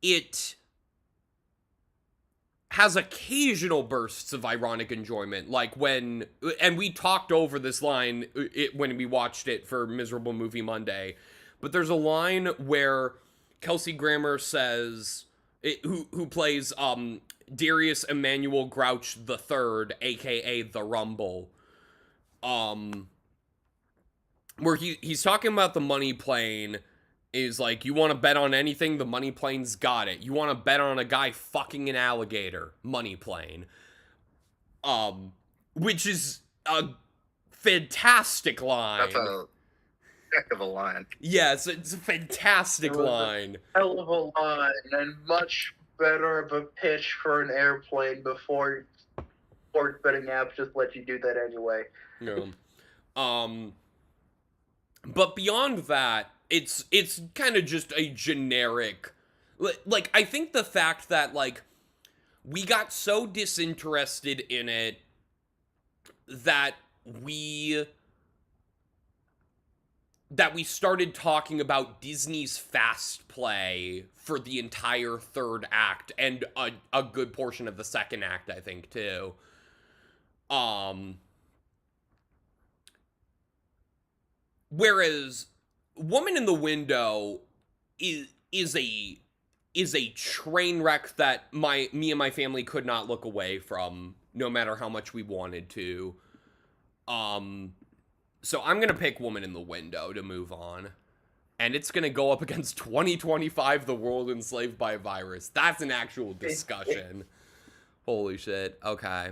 [SPEAKER 1] it has occasional bursts of ironic enjoyment, like and we talked over this line when we watched it for Miserable Movie Monday, but there's a line where Kelsey Grammer says, who plays Darius Emmanuel Grouch III, aka The Rumble, where he's talking about the Money Plane. Is like, you want to bet on anything, the Money Plane's got it. You want to bet on a guy fucking an alligator, Money Plane. Which is a fantastic line.
[SPEAKER 3] That's a heck of a line.
[SPEAKER 1] Yes, it's a fantastic line.
[SPEAKER 2] Hell of a line, and much better of a pitch for an airplane before sports betting apps just let you do that anyway.
[SPEAKER 1] Yeah. But beyond that, it's kind of just a generic, like, I think the fact that, like, we got so disinterested in it that we started talking about Disney's fast play for the entire third act and a good portion of the second act, I think, too. Whereas Woman in the Window is a train wreck that me and my family could not look away from, no matter how much we wanted to. So I'm gonna pick Woman in the Window to move on. And it's gonna go up against 2025, The World Enslaved by a Virus. That's an actual discussion. Holy shit. Okay.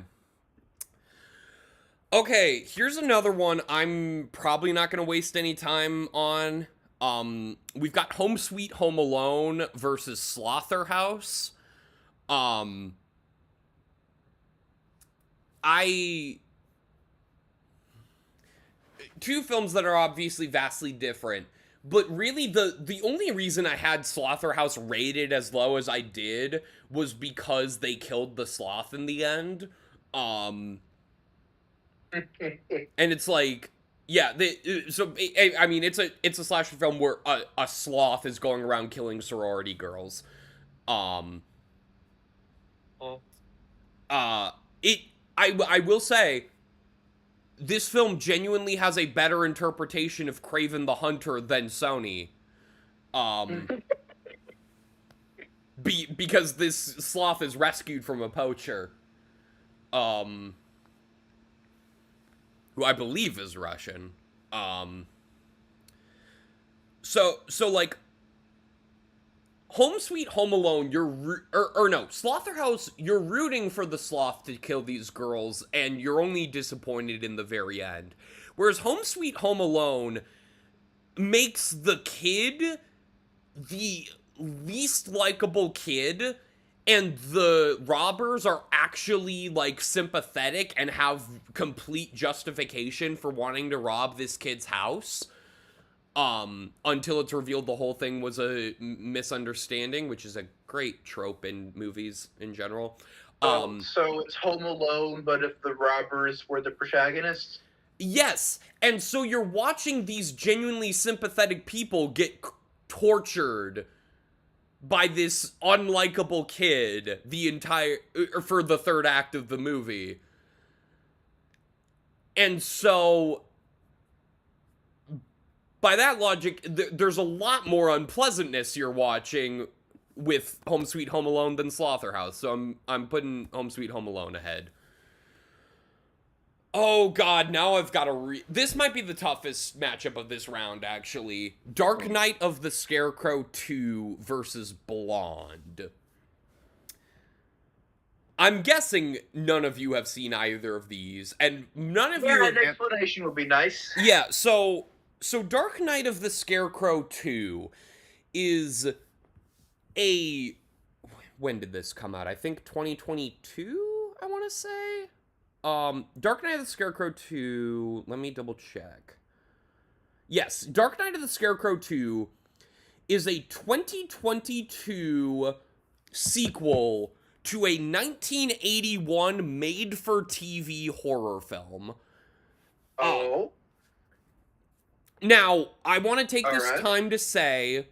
[SPEAKER 1] Okay, here's another one I'm probably not gonna waste any time on. We've got Home Sweet Home Alone versus Slaughterhouse. Two films that are obviously vastly different, but really the only reason I had Slaughterhouse rated as low as I did was because they killed the sloth in the end. And it's like, yeah, I mean, it's a slasher film where a sloth is going around killing sorority girls. I will say, this film genuinely has a better interpretation of Kraven the Hunter than Sony. Because this sloth is rescued from a poacher. Who I believe is Russian. So like, Home Sweet Home Alone, Slaughterhouse, you're rooting for the sloth to kill these girls, and you're only disappointed in the very end. Whereas Home Sweet Home Alone makes the kid the least likable kid, and the robbers are actually, like, sympathetic and have complete justification for wanting to rob this kid's house. Until it's revealed the whole thing was a misunderstanding, which is a great trope in movies in general.
[SPEAKER 2] So it's Home Alone, but if the robbers were the protagonists?
[SPEAKER 1] Yes, and so you're watching these genuinely sympathetic people get tortured by this unlikable kid for the third act of the movie. And so, by that logic, there's a lot more unpleasantness you're watching with Home Sweet Home Alone than Slaughterhouse. So I'm putting Home Sweet Home Alone ahead. Oh god, now I've got to this might be the toughest matchup of this round, actually. Dark Knight of the Scarecrow 2 versus Blonde. I'm guessing none of you have seen either of these, and none of you...
[SPEAKER 2] Yeah, an explanation would be nice.
[SPEAKER 1] Yeah, so Dark Knight of the Scarecrow 2 is a... When did this come out? I think 2022, I want to say? Dark Knight of the Scarecrow 2, let me double check. Yes, Dark Knight of the Scarecrow 2 is a 2022 sequel to a 1981 made-for-TV horror film.
[SPEAKER 2] Oh.
[SPEAKER 1] Now, I want to take this time to say,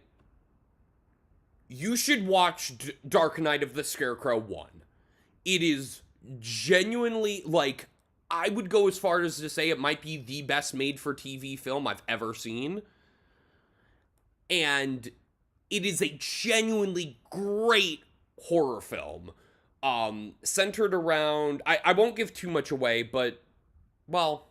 [SPEAKER 1] you should watch Dark Knight of the Scarecrow 1. It is genuinely, like, I would go as far as to say it might be the best made-for-TV film I've ever seen. And it is a genuinely great horror film. Centered around... I won't give too much away, but, well...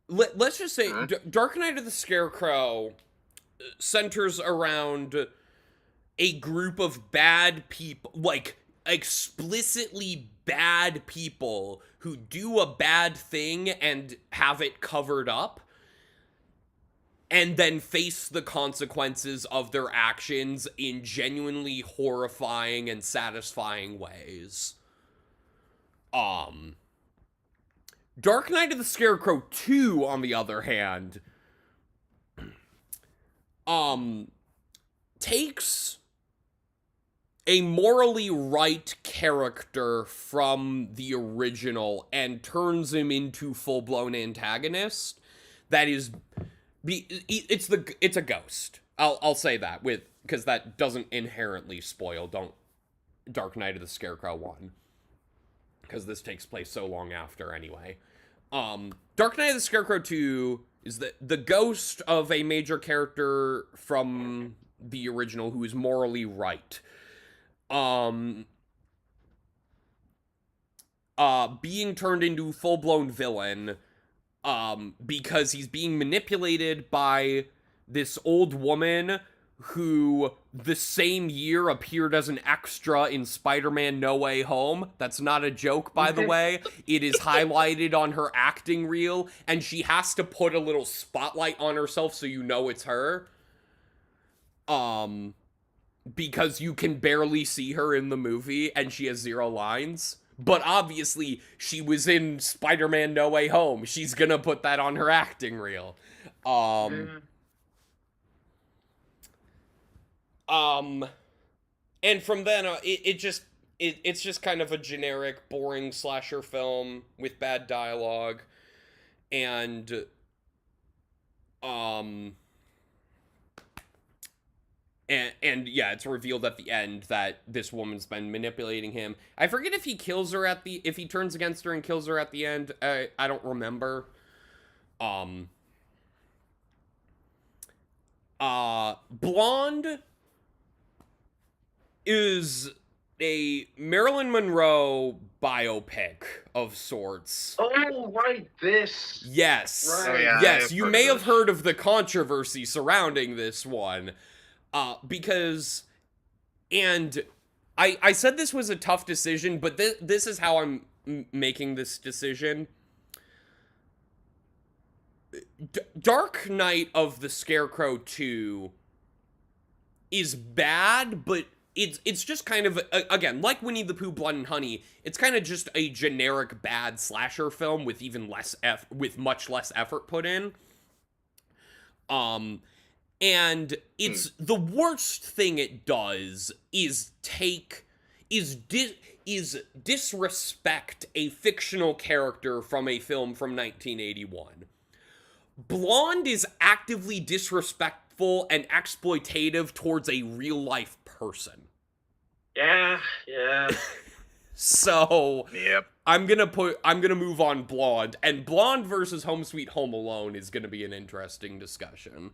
[SPEAKER 1] Let's just say Dark Knight of the Scarecrow centers around a group of bad people, like, explicitly bad people who do a bad thing and have it covered up, and then face the consequences of their actions in genuinely horrifying and satisfying ways. Dark Knight of the Scarecrow 2, on the other hand, takes a morally right character from the original and turns him into full-blown antagonist. That is, it's a ghost. I'll say that, because that doesn't inherently spoil Dark Knight of the Scarecrow 1. because this takes place so long after anyway. Dark Knight of the Scarecrow 2 is the ghost of a major character from the original who is morally right. Being turned into full-blown villain, because he's being manipulated by this old woman who the same year appeared as an extra in Spider-Man No Way Home. That's not a joke, by the way. It is highlighted on her acting reel, and she has to put a little spotlight on herself so you know it's her. Because you can barely see her in the movie, and she has 0 lines. But obviously, she was in Spider-Man No Way Home. She's gonna put that on her acting reel. And from then, it's just kind of a generic, boring slasher film with bad dialogue, and yeah, it's revealed at the end that this woman's been manipulating him. I forget if he kills her if he turns against her and kills her at the end. I don't remember. Blonde is a Marilyn Monroe biopic of sorts.
[SPEAKER 2] Oh, right, this.
[SPEAKER 1] Yes.
[SPEAKER 2] Right.
[SPEAKER 3] Oh, yeah,
[SPEAKER 1] Yes, you may have heard of the controversy surrounding this one. Because, and I said this was a tough decision, but this is how I'm making this decision. Dark Knight of the Scarecrow 2 is bad, but it's just kind of, again, like Winnie the Pooh, Blood and Honey, it's kind of just a generic bad slasher film with with much less effort put in. And it's the worst thing it does is disrespect a fictional character from a film from 1981. Blonde is actively disrespectful and exploitative towards a real-life person.
[SPEAKER 2] Yeah.
[SPEAKER 1] So,
[SPEAKER 3] Yep.
[SPEAKER 1] I'm gonna move on Blonde, and Blonde versus Home Sweet Home Alone is gonna be an interesting discussion.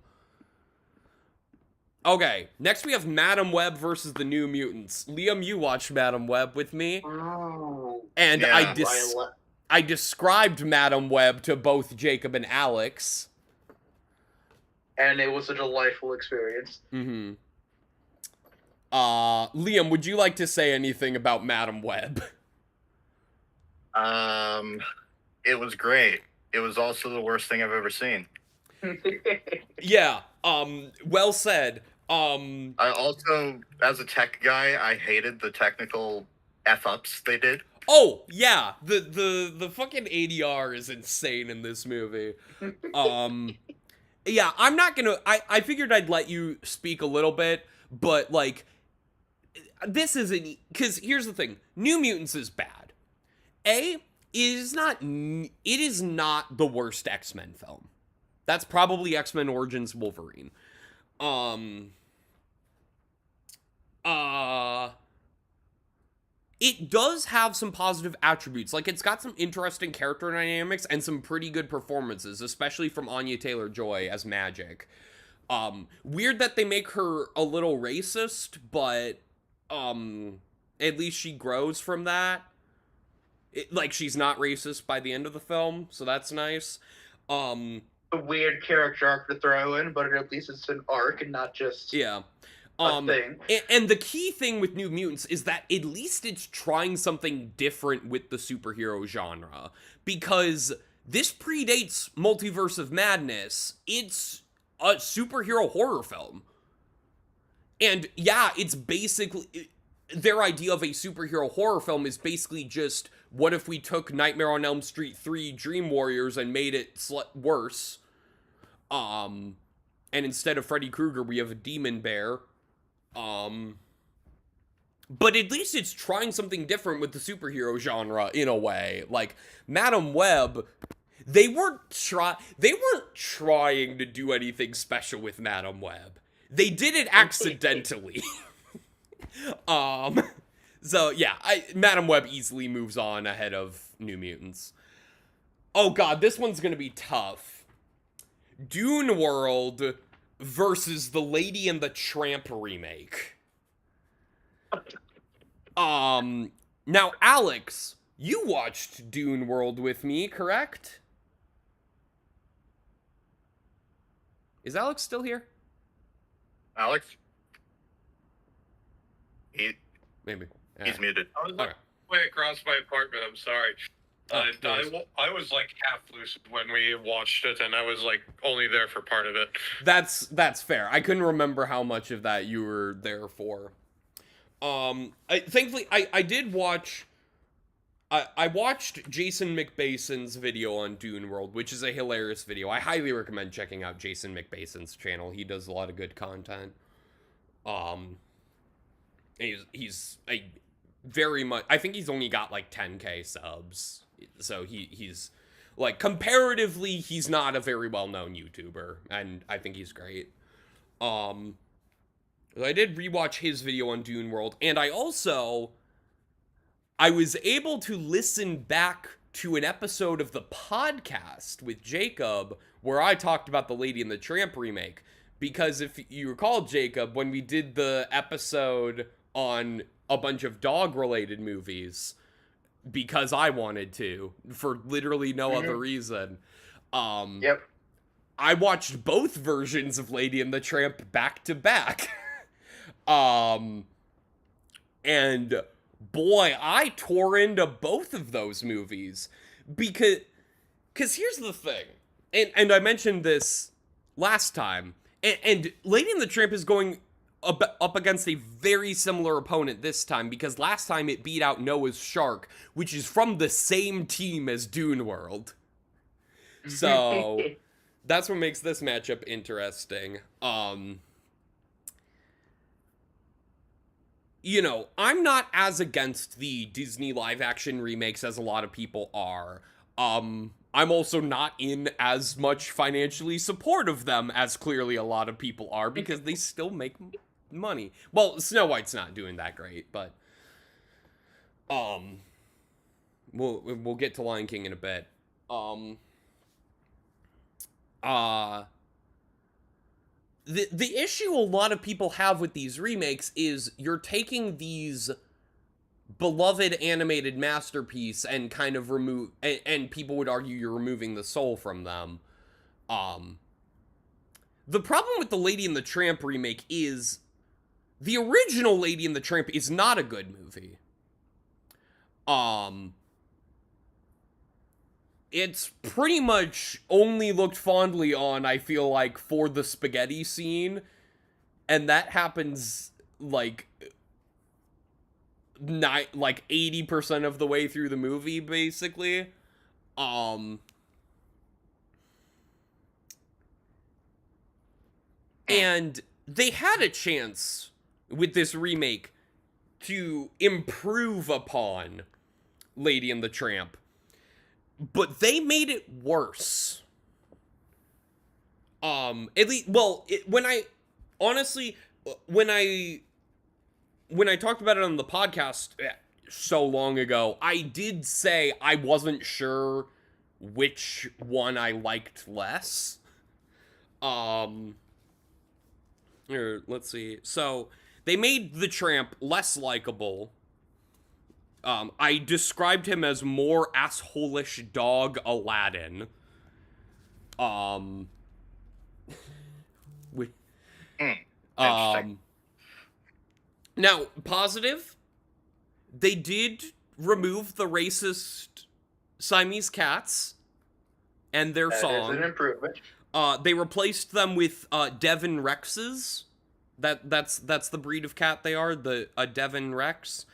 [SPEAKER 1] Okay, next we have Madam Web versus the New Mutants. Liam, you watched Madam Web with me.
[SPEAKER 2] Oh.
[SPEAKER 1] And
[SPEAKER 3] Yeah.
[SPEAKER 1] I described Madam Web to both Jacob and Alex.
[SPEAKER 2] And it was a delightful experience.
[SPEAKER 1] Mm-hmm. Liam, would you like to say anything about Madam Web?
[SPEAKER 3] It was great. It was also the worst thing I've ever seen.
[SPEAKER 1] Yeah, well said.
[SPEAKER 3] I also, as a tech guy, I hated the technical F-ups they did.
[SPEAKER 1] Oh, yeah, the fucking ADR is insane in this movie. Yeah, I'm not gonna, I figured I'd let you speak a little bit, but, like, this isn't, because here's the thing, New Mutants is bad. It is not the worst X-Men film. That's probably X-Men Origins Wolverine. It does have some positive attributes. Like, it's got some interesting character dynamics and some pretty good performances, especially from Anya Taylor-Joy as Magic. Weird that they make her a little racist, but, at least she grows from that. Like, she's not racist by the end of the film, so that's nice.
[SPEAKER 2] A weird character arc to throw in, but at least it's an arc and not just
[SPEAKER 1] Yeah.
[SPEAKER 2] a thing.
[SPEAKER 1] And the key thing with New Mutants is that at least it's trying something different with the superhero genre. Because this predates Multiverse of Madness. It's a superhero horror film. And yeah, it's basically... Their idea of a superhero horror film is basically just, what if we took Nightmare on Elm Street 3 Dream Warriors and made it worse? And instead of Freddy Krueger, we have a demon bear. But at least it's trying something different with the superhero genre, in a way. Like, Madam Web, they weren't trying to do anything special with Madam Web. They did it accidentally. So, yeah, Madam Web easily moves on ahead of New Mutants. Oh god, this one's gonna be tough. Dune World versus the Lady and the Tramp remake. Now, Alex, you watched Dune World with me, correct? Is Alex still here?
[SPEAKER 3] Alex?
[SPEAKER 1] Maybe.
[SPEAKER 3] He's muted.
[SPEAKER 4] I was way across my apartment. I'm sorry. I was like half lucid when we watched it, and I was like only there for part of it.
[SPEAKER 1] That's fair. I couldn't remember how much of that you were there for. Thankfully, I did watch. I watched Jason McBason's video on Dune World, which is a hilarious video. I highly recommend checking out Jason McBason's channel. He does a lot of good content. He's a very much. I think he's only got like 10K subs. So he's like, comparatively, he's not a very well-known YouTuber, and I think he's great. I did rewatch his video on Dune World, and I was able to listen back to an episode of the podcast with Jacob where I talked about the Lady and the Tramp remake, because if you recall, Jacob, when we did the episode on a bunch of dog-related movies, because I wanted to, for literally no other reason.
[SPEAKER 2] Yep.
[SPEAKER 1] I watched both versions of Lady and the Tramp back to back. And boy, I tore into both of those movies because here's the thing. And I mentioned this last time, and Lady and the Tramp is going up against a very similar opponent this time, because last time it beat out Noah's Shark, which is from the same team as Dune World. So that's what makes this matchup interesting. You know, I'm not as against the Disney live-action remakes as a lot of people are. I'm also not in as much financially support of them as clearly a lot of people are, because they still make money. Well, Snow White's not doing that great, but we'll get to Lion King in a bit. The issue a lot of people have with these remakes is you're taking these beloved animated masterpiece and kind of and people would argue you're removing the soul from them. The problem with the Lady and the Tramp remake is the original Lady and the Tramp is not a good movie. It's pretty much only looked fondly on, I feel like, for the spaghetti scene, and that happens like 80% of the way through the movie, basically. And they had a chance with this remake to improve upon Lady and the Tramp, but they made it worse. At least, well, when I talked about it on the podcast so long ago, I did say I wasn't sure which one I liked less. Here, let's see. So, they made the Tramp less likable. I described him as more asshole-ish dog Aladdin. Now, positive, they did remove the racist Siamese cats and their song.
[SPEAKER 2] That is an improvement.
[SPEAKER 1] They replaced them with Devon Rexes. That's the breed of cat they are, a Devon Rex.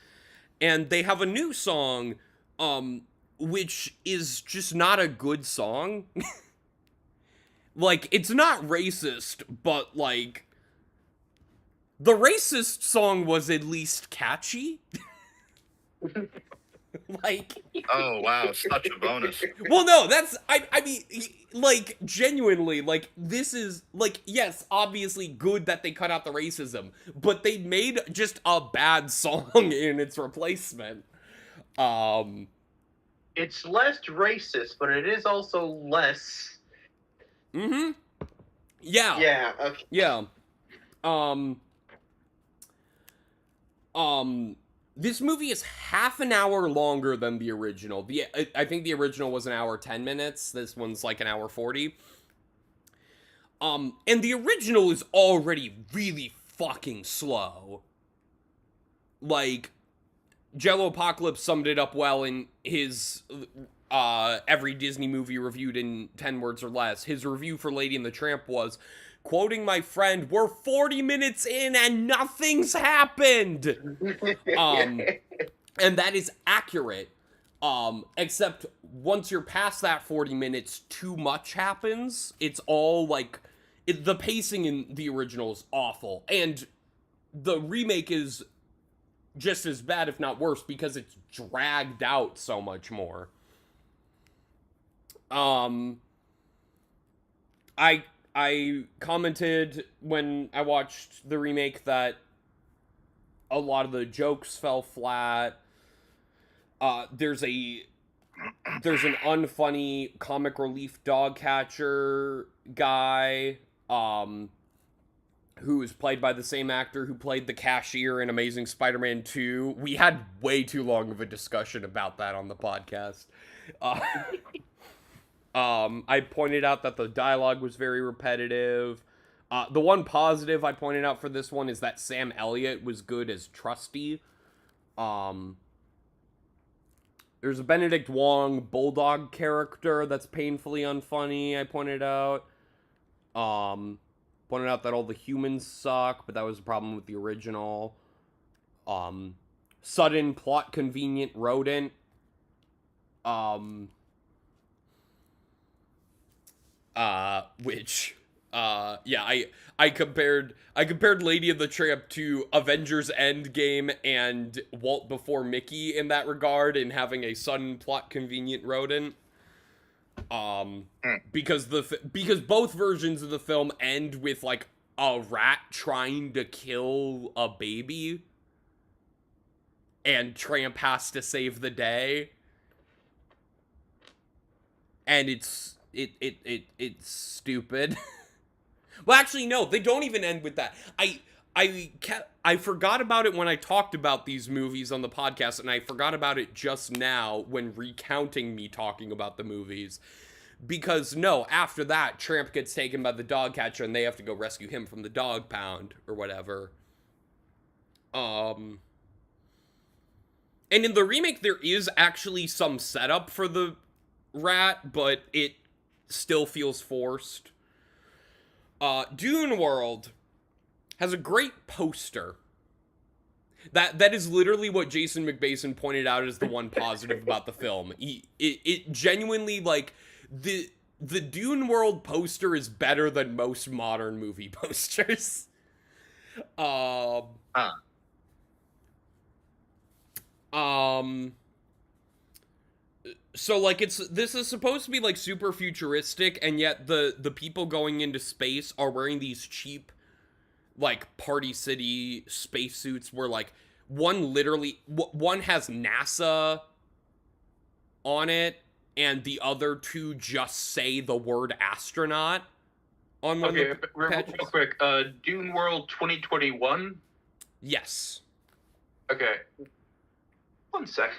[SPEAKER 1] And they have a new song, which is just not a good song. Like, it's not racist, but, like, the racist song was at least catchy. Like,
[SPEAKER 3] Oh wow, such a bonus.
[SPEAKER 1] well, no, that's I mean, like, genuinely, like, this is like, yes, obviously good that they cut out the racism, but they made just a bad song in its replacement.
[SPEAKER 2] It's less racist, but it is also less.
[SPEAKER 1] Mm-hmm. Yeah.
[SPEAKER 2] Yeah. Okay.
[SPEAKER 1] Yeah. This movie is half an hour longer than the original. I think the original was an hour 10 minutes. This one's like an hour 40. And the original is already really fucking slow. Like, Jello Apocalypse summed it up well in his every Disney movie reviewed in 10 words or less. His review for Lady and the Tramp was, quoting my friend, "We're 40 minutes in and nothing's happened." And that is accurate. Except once you're past that 40 minutes, too much happens. It's all like, the pacing in the original is awful. And the remake is just as bad, if not worse, because it's dragged out so much more. I commented when I watched the remake that a lot of the jokes fell flat. There's an unfunny comic relief dog catcher guy, who is played by the same actor who played the cashier in Amazing Spider-Man 2. We had way too long of a discussion about that on the podcast. I pointed out that the dialogue was very repetitive. The one positive I pointed out for this one is that Sam Elliott was good as Trusty. There's a Benedict Wong bulldog character that's painfully unfunny, I pointed out. Pointed out that all the humans suck, but that was a problem with the original. Sudden plot convenient rodent. I compared Lady of the Tramp to Avengers Endgame and Walt Before Mickey in that regard, in having a sudden plot convenient rodent. Because both versions of the film end with like a rat trying to kill a baby, and Tramp has to save the day. And it's stupid. Well, actually, no, they don't even end with that. I forgot about it when I talked about these movies on the podcast, and I forgot about it just now when recounting me talking about the movies. Because, no, after that, Tramp gets taken by the dog catcher, and they have to go rescue him from the dog pound, or whatever. And in the remake, there is actually some setup for the rat, but it still feels forced. Dune World has a great poster. That is literally what Jason McBason pointed out as the one positive about the film. It genuinely, like, the Dune World poster is better than most modern movie posters. So, like, this is supposed to be, like, super futuristic, and yet the people going into space are wearing these cheap, like, Party City spacesuits where, like, one has NASA on it, and the other two just say the word astronaut on one.
[SPEAKER 2] Okay, real quick. Dune World 2021?
[SPEAKER 1] Yes.
[SPEAKER 2] Okay. 1 sec.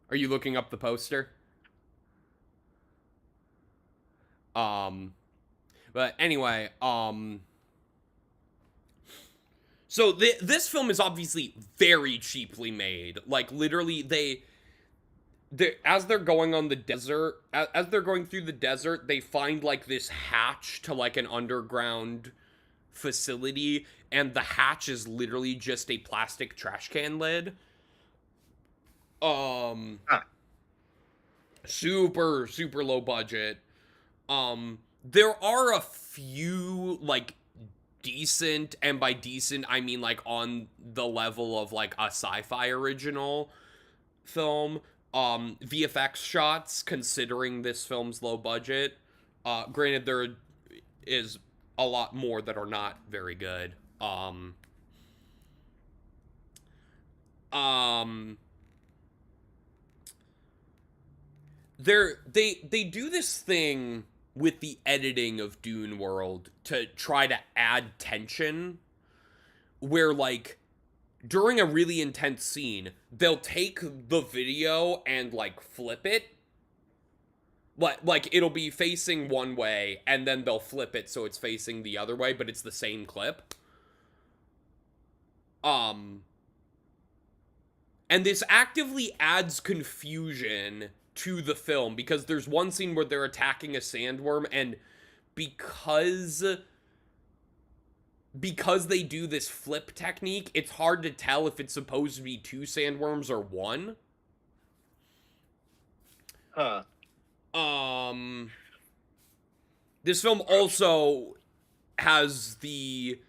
[SPEAKER 1] Are you looking up the poster? But anyway, so this film is obviously very cheaply made. Like, literally, they as they're going on the desert, as they're going through the desert, they find, like, this hatch to, like, an underground facility, and the hatch is literally just a plastic trash can lid. Super low budget. There are a few, like, decent, and by decent I mean, like, on the level of, like, a sci-fi original, film. VFX shots, considering this film's low budget. Granted, there is a lot more that are not very good. They do this thing with the editing of Dune World to try to add tension, where, like, during a really intense scene, they'll take the video and, like, flip it. Like, it'll be facing one way, and then they'll flip it so it's facing the other way, but it's the same clip. And this actively adds confusion to the film, because there's one scene where they're attacking a sandworm, and because they do this flip technique, it's hard to tell if it's supposed to be 2 sandworms or 1.
[SPEAKER 3] Huh.
[SPEAKER 1] This film also has the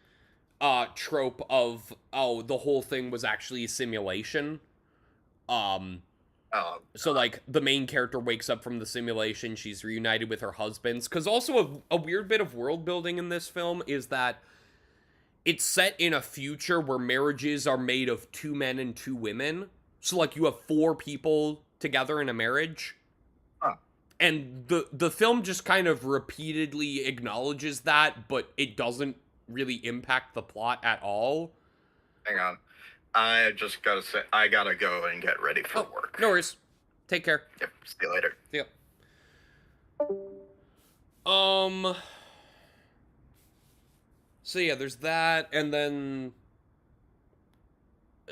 [SPEAKER 1] trope of, oh, the whole thing was actually a simulation. So, like, the main character wakes up from the simulation, she's reunited with her husbands. Because also a weird bit of world building in this film is that it's set in a future where marriages are made of 2 men and 2 women. So, like, you have 4 people together in a marriage.
[SPEAKER 3] Huh.
[SPEAKER 1] And the film just kind of repeatedly acknowledges that, but it doesn't really impact the plot at all.
[SPEAKER 3] Hang on. I just gotta say, I gotta go and get ready for work.
[SPEAKER 1] No worries. Take care.
[SPEAKER 3] Yep, see you later.
[SPEAKER 1] Yep. So yeah, there's that, and then...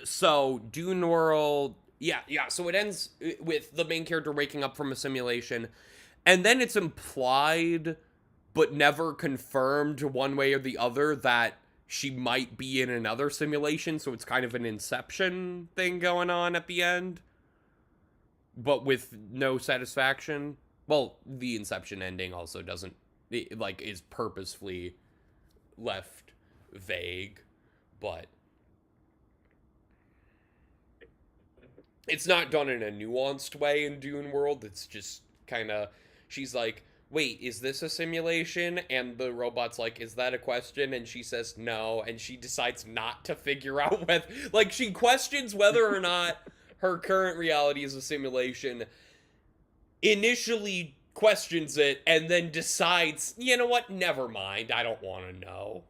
[SPEAKER 1] So, Dune World... Yeah, so it ends with the main character waking up from a simulation, and then it's implied, but never confirmed one way or the other, that she might be in another simulation, so it's kind of an Inception thing going on at the end, but with no satisfaction. Well, the Inception ending also doesn't, like, is purposefully left vague, but it's not done in a nuanced way in Dune World. It's just kind of, she's like, wait, is this a simulation? And the robot's like, is that a question? And she says no, and she decides not to figure out whether, like, she questions whether or not her current reality is a simulation, initially questions it, and then decides, you know what, never mind, I don't want to know.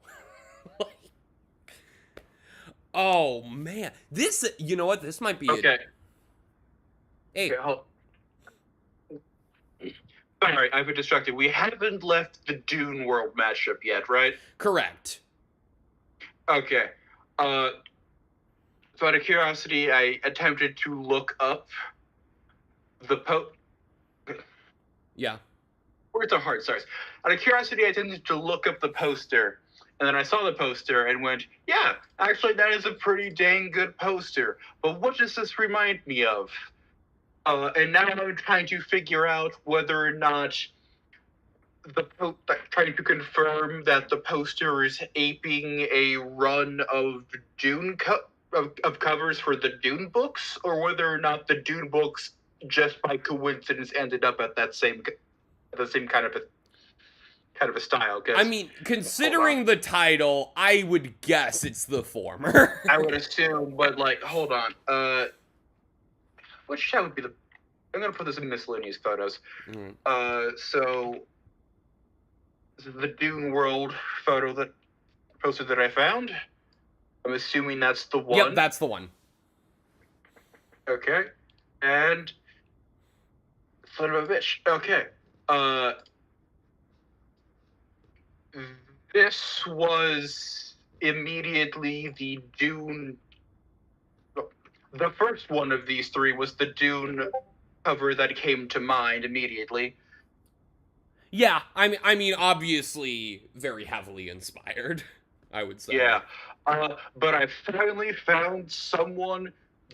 [SPEAKER 1] Oh, man. This, you know what, this might be
[SPEAKER 2] Okay.
[SPEAKER 1] Hey.
[SPEAKER 2] Okay, sorry, I've been distracted. We haven't left the Dune World matchup yet, right?
[SPEAKER 1] Correct.
[SPEAKER 2] Okay. So out of curiosity, I attempted to look up the
[SPEAKER 1] Yeah.
[SPEAKER 2] Words are hard, sorry. Out of curiosity, I attempted to look up the poster, and then I saw the poster and went, yeah, actually that is a pretty dang good poster. But what does this remind me of? And now I'm trying to figure out whether or not trying to confirm that the poster is aping a run of Dune of covers for the Dune books, or whether or not the Dune books just by coincidence ended up at the same kind of a style.
[SPEAKER 1] I mean, considering the title, I would guess it's the former.
[SPEAKER 2] I would assume, but like, hold on. Which tab would be the? I'm gonna put this in miscellaneous photos.
[SPEAKER 1] Mm-hmm.
[SPEAKER 2] So this is the Dune World poster that I found. I'm assuming that's the one.
[SPEAKER 1] Yep, that's the one.
[SPEAKER 2] Okay, and son of a bitch. Okay, this was immediately the Dune. The first one of these 3 was the Dune cover that came to mind immediately.
[SPEAKER 1] Yeah, I mean, obviously very heavily inspired, I would say.
[SPEAKER 2] Yeah, but I finally found someone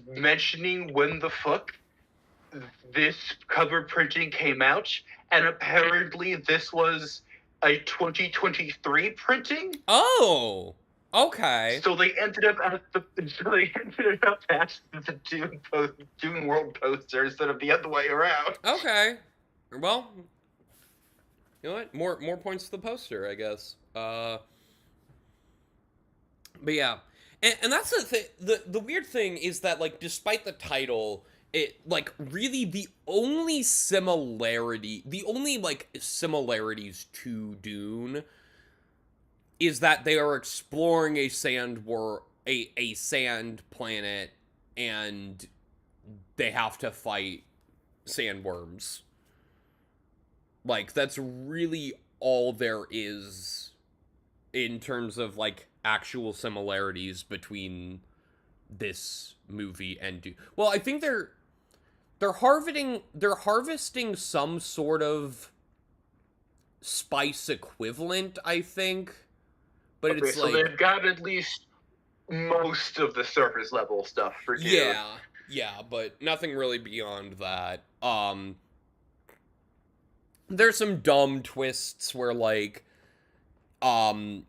[SPEAKER 2] mentioning when the fuck this cover printing came out, and apparently this was a 2023 printing.
[SPEAKER 1] Oh! Okay.
[SPEAKER 2] So they ended up at the Dune World poster instead of the other way around.
[SPEAKER 1] Okay. Well, you know what? More points to the poster, I guess. But yeah. And that's the thing. The weird thing is that, like, despite the title, it, like, really the only like similarities to Dune is that they are exploring a sand planet, and they have to fight sandworms. Like, that's really all there is in terms of, like, actual similarities between this movie and Dune. Well, I think they're harvesting some sort of spice equivalent, I think. But
[SPEAKER 2] okay,
[SPEAKER 1] it's
[SPEAKER 2] so
[SPEAKER 1] like,
[SPEAKER 2] they've got at least most of the surface level stuff for Dune.
[SPEAKER 1] Yeah, but nothing really beyond that. There's some dumb twists where, like, one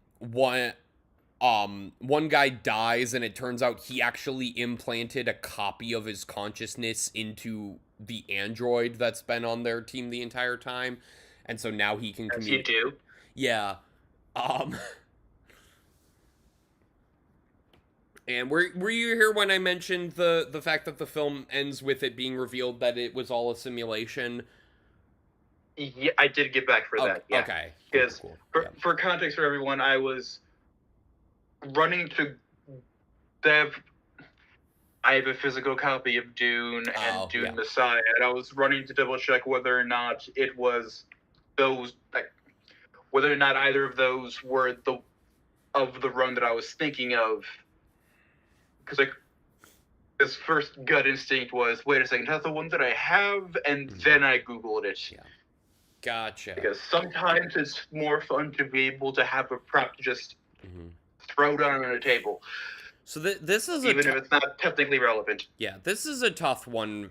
[SPEAKER 1] guy dies and it turns out he actually implanted a copy of his consciousness into the android that's been on their team the entire time, and so now he can communicate.
[SPEAKER 2] You do?
[SPEAKER 1] Yeah. And were you here when I mentioned the fact that the film ends with it being revealed that it was all a simulation?
[SPEAKER 2] Yeah, I did get back for that. Yeah.
[SPEAKER 1] Okay.
[SPEAKER 2] Because
[SPEAKER 1] Cool.
[SPEAKER 2] for context for everyone, I was running to dev. I have a physical copy of Dune and Dune Messiah, and I was running to double check whether or not it was those, like, whether or not either of those were the run that I was thinking of. Because, like, his first gut instinct was, wait a second, that's the one that I have, and then I Googled it.
[SPEAKER 1] Yeah. Gotcha.
[SPEAKER 2] Because sometimes it's more fun to be able to have a prop to just throw down on a table.
[SPEAKER 1] So this is
[SPEAKER 2] even if it's not technically relevant.
[SPEAKER 1] Yeah, this is a tough one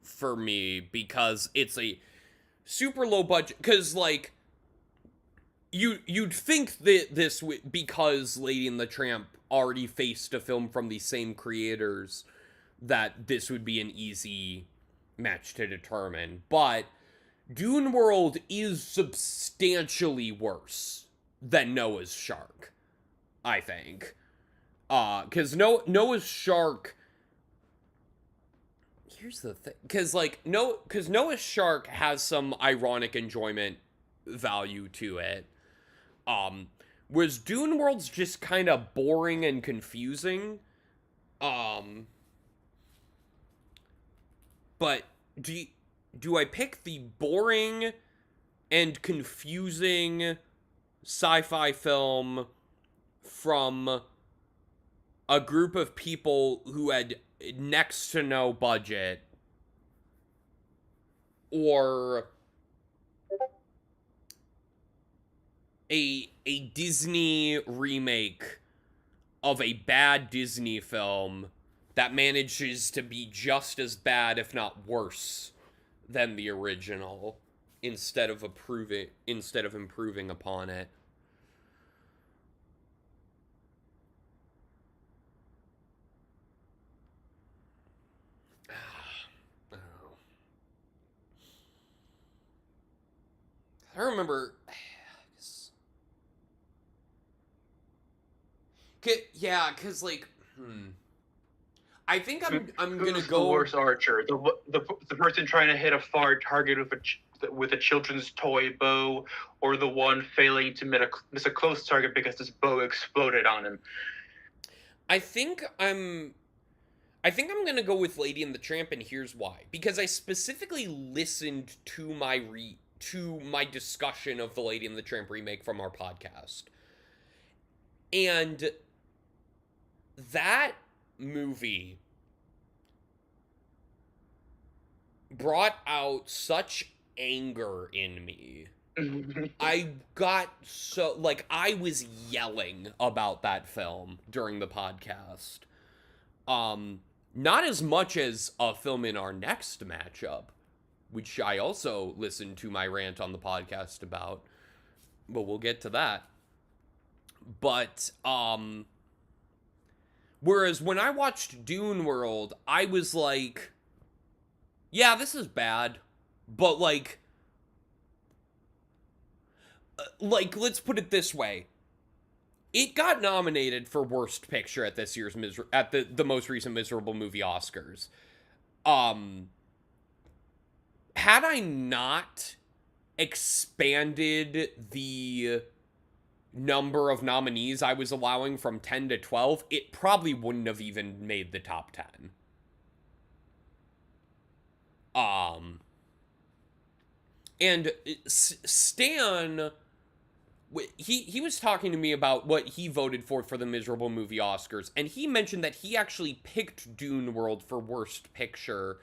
[SPEAKER 1] for me because it's a super low budget. Because, like, you'd think that this because Lady and the Tramp already faced a film from the same creators, that this would be an easy match to determine. But Dune World is substantially worse than Noah's Shark, I think. Because Noah's Shark... Here's the thing. Because Noah's Shark has some ironic enjoyment value to it. Whereas Dune World's just kind of boring and confusing. But do I pick the boring and confusing sci-fi film from a group of people who had next to no budget, or a Disney remake of a bad Disney film that manages to be just as bad, if not worse, than the original, instead of improving upon it? I remember. Yeah, because, like, I think I'm gonna go.
[SPEAKER 2] The worst archer, the person trying to hit a far target with a children's toy bow, or the one failing to miss a close target because his bow exploded on him.
[SPEAKER 1] I think I'm gonna go with Lady and the Tramp, and here's why. Because I specifically listened to my discussion of the Lady and the Tramp remake from our podcast. And that movie brought out such anger in me. I got so, like, I was yelling about that film during the podcast. Not as much as a film in our next matchup, which I also listened to my rant on the podcast about, but we'll get to that. But, whereas when I watched Dune World, I was like, yeah, this is bad, but, like, let's put it this way. It got nominated for Worst Picture at this year's at the most recent Miserable Movie Oscars. Had I not expanded the number of nominees I was allowing from 10 to 12, it probably wouldn't have even made the top 10. And Stan, he was talking to me about what he voted for the Miserable Movie Oscars, and he mentioned that he actually picked Dune World for Worst Picture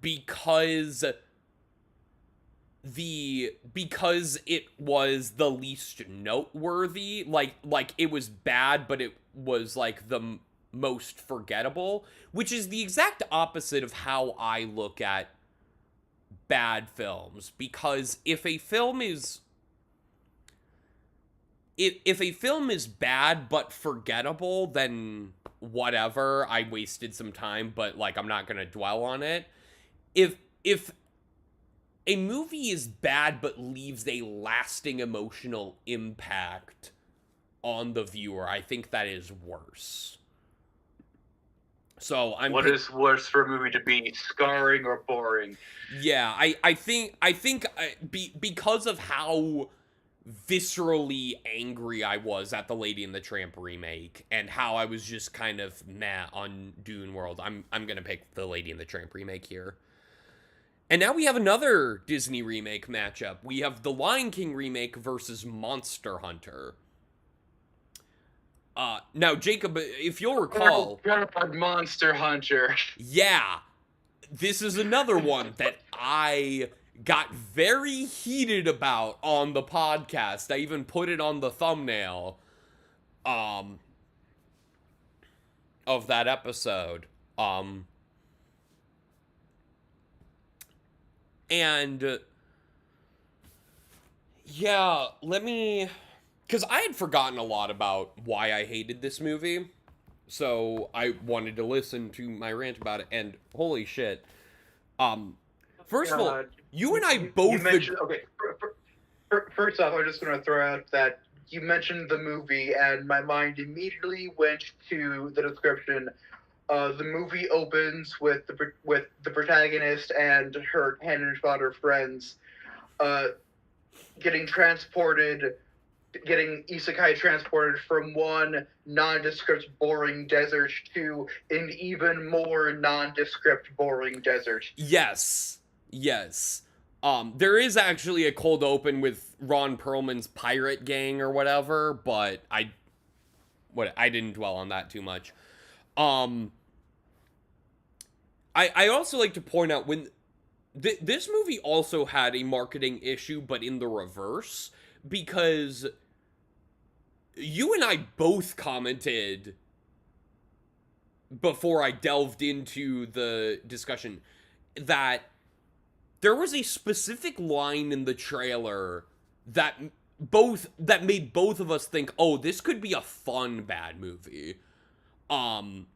[SPEAKER 1] because it was the least noteworthy, like it was bad, but it was like the most forgettable, which is the exact opposite of how I look at bad films. Because if a film is bad but forgettable, then whatever, I wasted some time, but like I'm not gonna dwell on it. If a movie is bad but leaves a lasting emotional impact on the viewer, I think that is worse. So
[SPEAKER 2] what is worse for a movie to be, scarring or boring?
[SPEAKER 1] Yeah, I think because of how viscerally angry I was at the Lady and the Tramp remake, and how I was just kind of meh on Dune World, I'm gonna pick the Lady and the Tramp remake here. And now we have another Disney remake matchup. We have the Lion King remake versus Monster Hunter. Now, Jacob, if you'll recall...
[SPEAKER 2] Monster Hunter.
[SPEAKER 1] Yeah. This is another one that I got very heated about on the podcast. I even put it on the thumbnail of that episode. And yeah, because I had forgotten a lot about why I hated this movie, so I wanted to listen to my rant about it, and holy shit. First of all, you and I both...
[SPEAKER 2] Okay, first off, I'm just going to throw out that you mentioned the movie, and my mind immediately went to the description. The movie opens with the protagonist and her cannon fodder friends getting isekai transported from one nondescript boring desert to an even more nondescript boring desert.
[SPEAKER 1] Yes. There is actually a cold open with Ron Perlman's pirate gang or whatever, but I didn't dwell on that too much. I also like to point out when this movie also had a marketing issue, but in the reverse, because you and I both commented before I delved into the discussion that there was a specific line in the trailer that made both of us think, oh, this could be a fun bad movie. And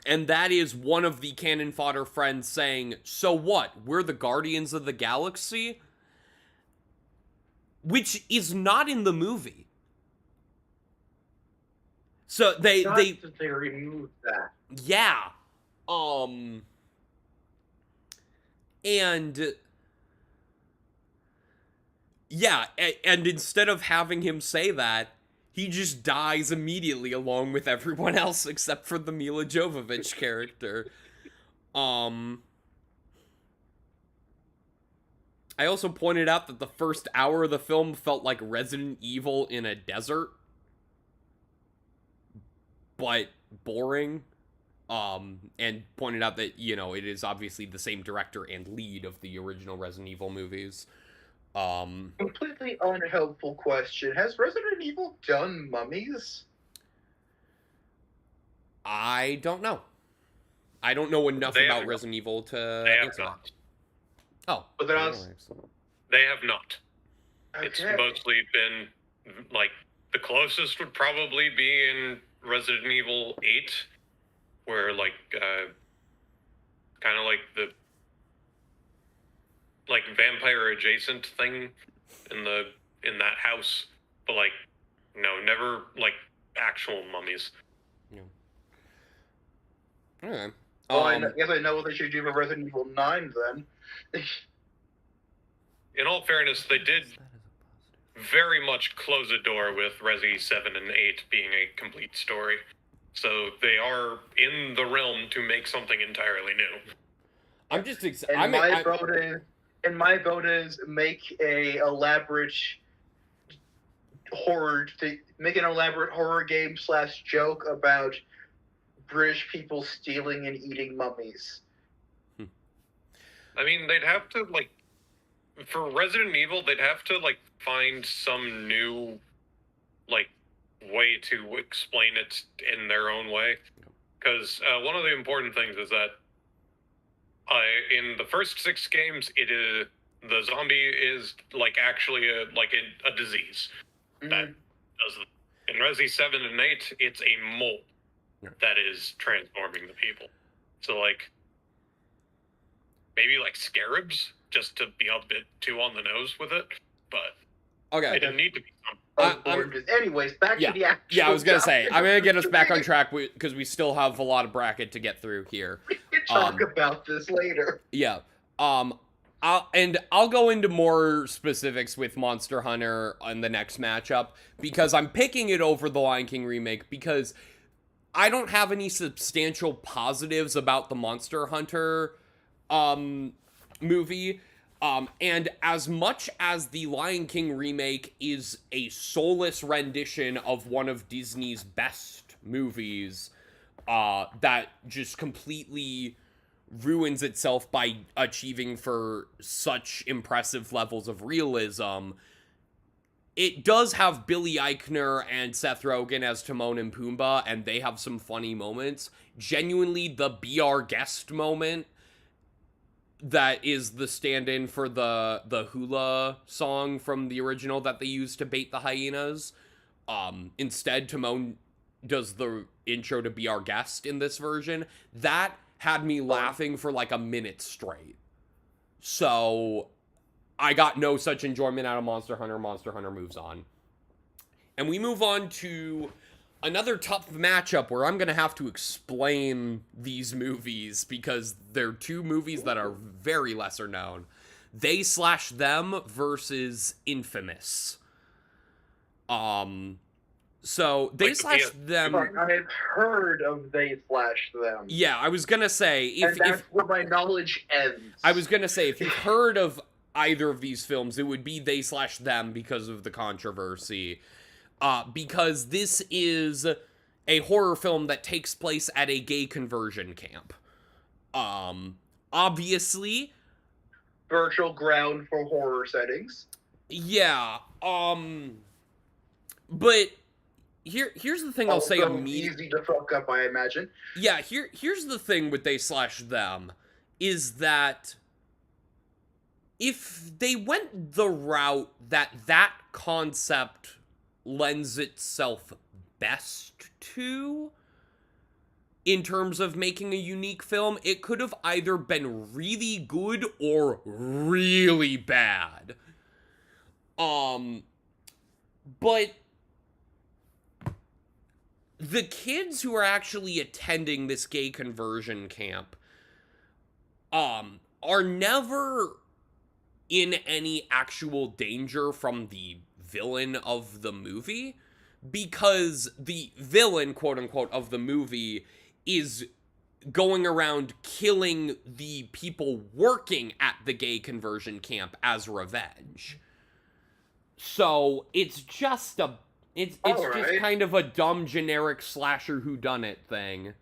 [SPEAKER 1] that is one of the cannon fodder friends saying, so what? We're the Guardians of the Galaxy? Which is not in the movie. So they
[SPEAKER 2] removed that.
[SPEAKER 1] Yeah. And yeah, and instead of having him say that, he just dies immediately along with everyone else except for the Mila Jovovich character. I also pointed out that the first hour of the film felt like Resident Evil in a desert, but boring. And pointed out that, it is obviously the same director and lead of the original Resident Evil movies.
[SPEAKER 2] Completely unhelpful question. Has Resident Evil done mummies?
[SPEAKER 1] I don't know. I don't know enough about Resident Evil to answer that. Oh.
[SPEAKER 2] But
[SPEAKER 4] they have not. Okay. It's mostly been, like, The closest would probably be in Resident Evil 8, where like kind of like the like vampire adjacent thing in that house, but like no, never like actual mummies.
[SPEAKER 1] Yeah. Okay.
[SPEAKER 2] Well, I guess I know what they should do for Resident Evil 9 then.
[SPEAKER 4] In all fairness, they did very much close a door with Resi 7 and 8 being a complete story. So they are in the realm to make something entirely new.
[SPEAKER 1] I'm just
[SPEAKER 2] my vote is make a elaborate horror game / joke about British people stealing and eating mummies.
[SPEAKER 4] I mean, they'd have to, like, for Resident Evil, they'd have to, like, find some new, like, way to explain it in their own way. Because one of the important things is that in the first 6 games, the zombie is, like, actually a disease.
[SPEAKER 2] Mm-hmm.
[SPEAKER 4] That does in Resi 7 and 8, it's a mold that is transforming the people. So, like, maybe, like, scarabs, just to be a bit too on the nose with it, but
[SPEAKER 1] okay.
[SPEAKER 4] It didn't need to be something.
[SPEAKER 2] Anyways, back to the actual
[SPEAKER 1] Yeah, I was gonna say, I'm gonna get us back on
[SPEAKER 2] topic.
[SPEAKER 1] track, because we still have a lot of bracket to get through here.
[SPEAKER 2] We can talk about this later.
[SPEAKER 1] Yeah. I'll go into more specifics with Monster Hunter on the next matchup, because I'm picking it over the Lion King remake, because I don't have any substantial positives about the Monster Hunter movie. And as much as the Lion King remake is a soulless rendition of one of Disney's best movies, that just completely ruins itself by achieving for such impressive levels of realism, it does have Billy Eichner and Seth Rogen as Timon and Pumbaa, and they have some funny moments. Genuinely, the Be Our Guest moment that is the stand-in for the hula song from the original that they used to bait the hyenas. Instead, Timon does the intro to Be Our Guest in this version. That had me laughing for like a minute straight. So I got no such enjoyment out of Monster Hunter. Monster Hunter moves on. And we move on to another tough matchup where I'm going to have to explain these movies because they're two movies that are very lesser known. They / Them versus Infamous. So They / Them.
[SPEAKER 2] I've heard of They / Them.
[SPEAKER 1] Yeah, I was gonna say
[SPEAKER 2] and that's where my knowledge ends.
[SPEAKER 1] I was gonna say if you've heard of either of these films, it would be They / Them because of the controversy. Because this is a horror film that takes place at a gay conversion camp. Obviously,
[SPEAKER 2] fertile ground for horror settings.
[SPEAKER 1] Yeah. But here's the thing I'll say immediately.
[SPEAKER 2] Easy to fuck up, I imagine.
[SPEAKER 1] Yeah, here's the thing with They / Them is that if they went the route that concept lends itself best to in terms of making a unique film, it could have either been really good or really bad. But the kids who are actually attending this gay conversion camp are never in any actual danger from the villain of the movie, because the villain, quote-unquote, of the movie is going around killing the people working at the gay conversion camp as revenge. So it's just it's just kind of a dumb generic slasher whodunit thing,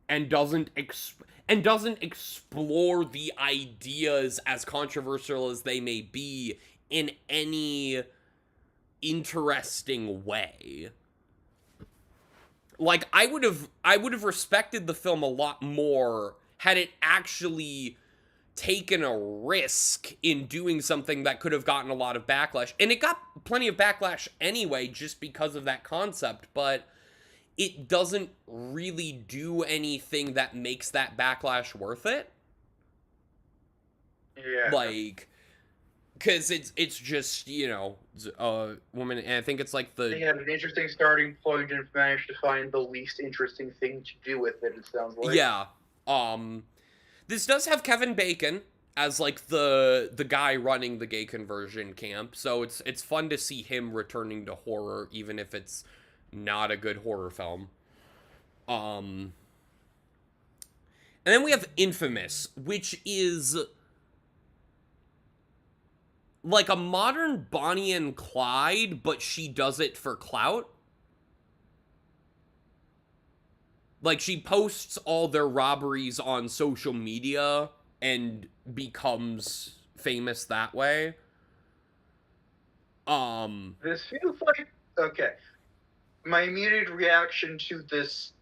[SPEAKER 1] and doesn't explore the ideas, as controversial as they may be, in any interesting way. Like, I would have respected the film a lot more had it actually taken a risk in doing something that could have gotten a lot of backlash. And it got plenty of backlash anyway, just because of that concept, but it doesn't really do anything that makes that backlash worth it.
[SPEAKER 2] Yeah.
[SPEAKER 1] Like, because it's just, you know, a woman, and I think it's like
[SPEAKER 2] They had an interesting starting point and managed to find the least interesting thing to do with it, it sounds like.
[SPEAKER 1] Yeah. This does have Kevin Bacon as like the guy running the gay conversion camp, so it's fun to see him returning to horror, even if it's not a good horror film. And then we have Infamous, which is like a modern Bonnie and Clyde, but she does it for clout. Like, she posts all their robberies on social media and becomes famous that way.
[SPEAKER 2] This feels like... Okay. My immediate reaction to this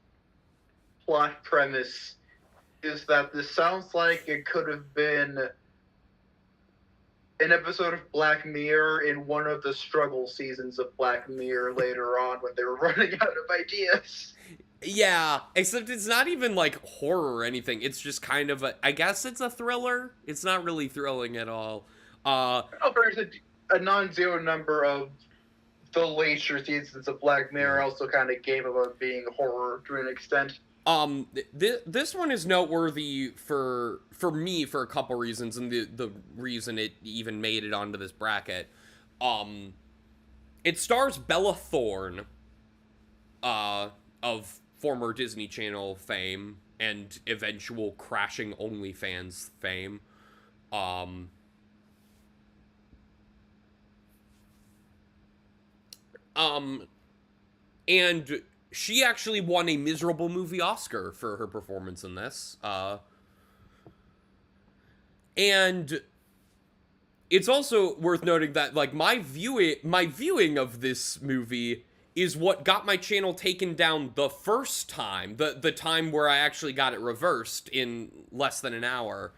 [SPEAKER 2] plot premise is that this sounds like it could have been an episode of Black Mirror in one of the struggle seasons of Black Mirror later on when they were running out of ideas.
[SPEAKER 1] Yeah, except it's not even like horror or anything. It's just kind of I guess it's a thriller. It's not really thrilling at all.
[SPEAKER 2] There's a non-zero number of the later seasons of Black Mirror also kind of gave about being horror to an extent.
[SPEAKER 1] This one is noteworthy for me for a couple reasons, and the reason it even made it onto this bracket. It stars Bella Thorne, of former Disney Channel fame and eventual crashing OnlyFans fame. And she actually won a Miserable Movie Oscar for her performance in this. And it's also worth noting that, like, my viewing of this movie is what got my channel taken down the first time, the time where I actually got it reversed in less than an hour.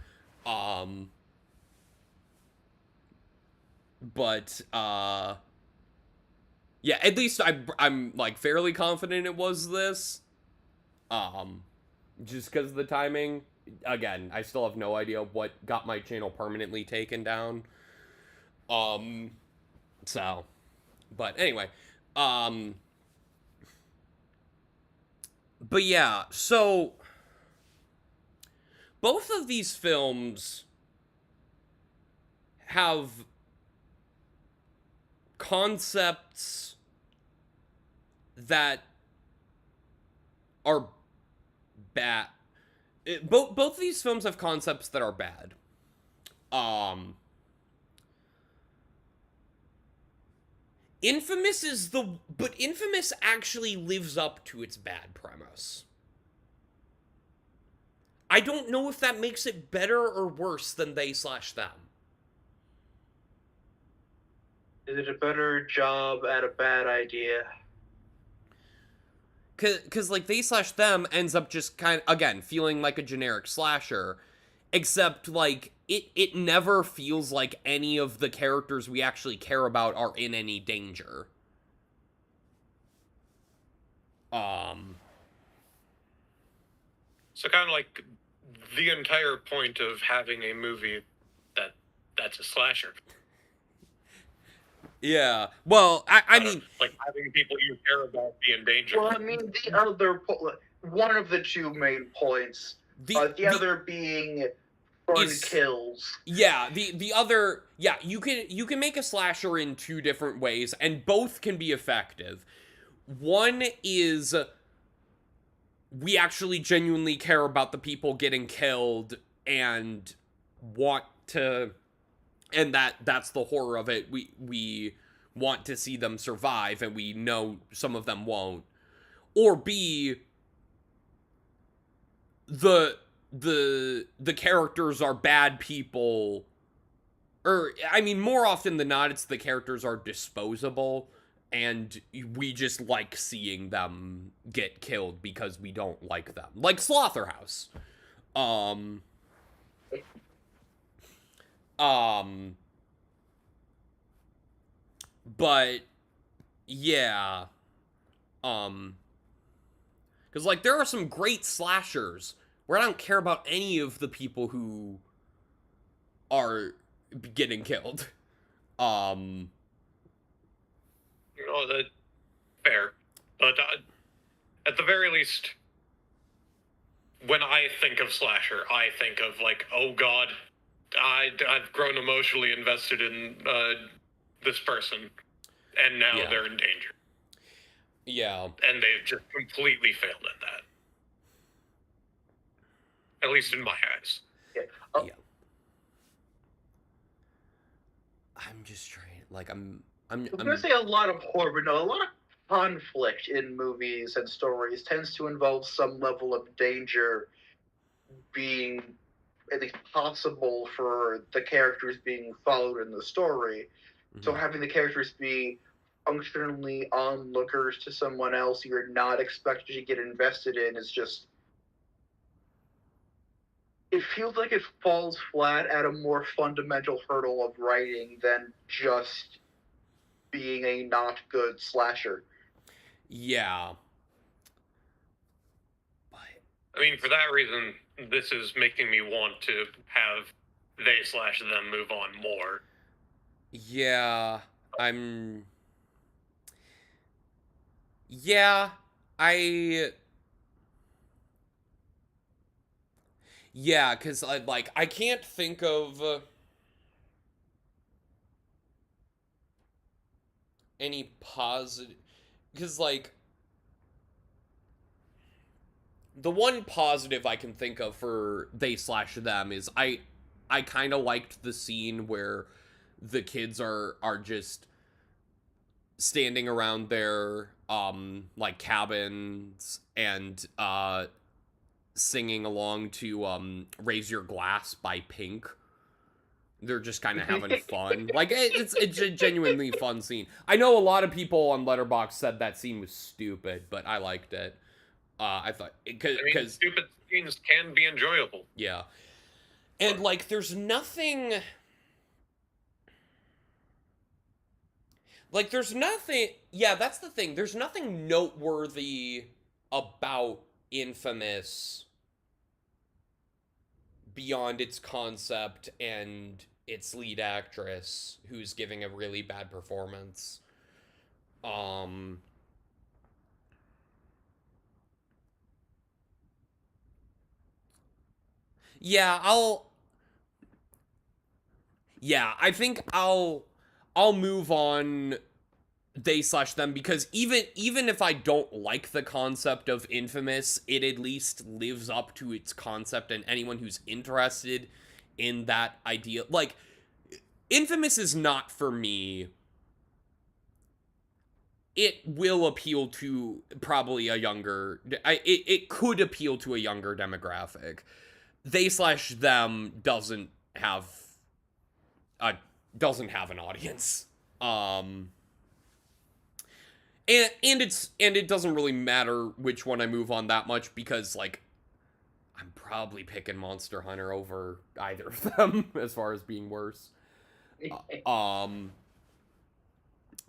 [SPEAKER 1] Yeah, at least I'm like fairly confident it was this. Just because of the timing. Again, I still have no idea what got my channel permanently taken down. So, but anyway, but yeah, so both of these films have concepts that are bad. Both these films have concepts that are bad. But Infamous actually lives up to its bad premise. I don't know if that makes it better or worse than They/Them.
[SPEAKER 2] Is it a better job at a bad idea?
[SPEAKER 1] Because like, They/Them ends up just kind of, again, feeling like a generic slasher, except, like, it never feels like any of the characters we actually care about are in any danger.
[SPEAKER 4] So kind of like the entire point of having a movie that's a slasher.
[SPEAKER 1] Yeah. Well, I mean,
[SPEAKER 4] like having people you care about be in danger.
[SPEAKER 2] Well, I mean, the other one of the two main points, the other being fun kills.
[SPEAKER 1] Yeah, the other, yeah, you can make a slasher in two different ways, and both can be effective. One is we actually genuinely care about the people getting killed and want to, and that's the horror of it. We want to see them survive, and we know some of them won't. Or B, the characters are bad people, or, I mean, more often than not, it's the characters are disposable, and we just like seeing them get killed because we don't like them. Like Slaughterhouse. Um, but yeah, because like there are some great slashers where I don't care about any of the people who are getting killed.
[SPEAKER 4] That fair, but at the very least, when I think of slasher, I think of like, oh god, I've grown emotionally invested in this person, and now
[SPEAKER 1] Yeah.
[SPEAKER 4] they're in danger,
[SPEAKER 1] Yeah.
[SPEAKER 4] and they've just completely failed at that. At least in my eyes.
[SPEAKER 1] Yeah. I'm just trying. Like I'm
[SPEAKER 2] gonna say a lot of horror, but no, a lot of conflict in movies and stories tends to involve some level of danger being at least possible for the characters being followed in the story. So having the characters be functionally onlookers to someone else you're not expected to get invested in is just, it feels like it falls flat at a more fundamental hurdle of writing than just being a not good slasher.
[SPEAKER 1] Yeah. But
[SPEAKER 4] I mean, for that reason, this is making me want to have they/them move on more.
[SPEAKER 1] yeah, I'm. Yeah, I. Yeah, because I can't think of any positive. Because like the one positive I can think of for they/them is I kind of liked the scene where the kids are just standing around their like cabins and singing along to Raise Your Glass by Pink. They're just kind of having fun. Like it's a genuinely fun scene. I know a lot of people on Letterboxd said that scene was stupid, but I liked it. I thought because
[SPEAKER 4] stupid scenes can be enjoyable.
[SPEAKER 1] Yeah. And like there's nothing yeah, that's the thing. There's nothing noteworthy about Infamous beyond its concept and its lead actress who's giving a really bad performance. Yeah, I think I'll move on they/them because even if I don't like the concept of Infamous, it at least lives up to its concept, and anyone who's interested in that idea, like Infamous is not for me. It will appeal to probably a younger it could appeal to a younger demographic. They/them doesn't have an audience. And it doesn't really matter which one I move on that much because like I'm probably picking Monster Hunter over either of them as far as being worse.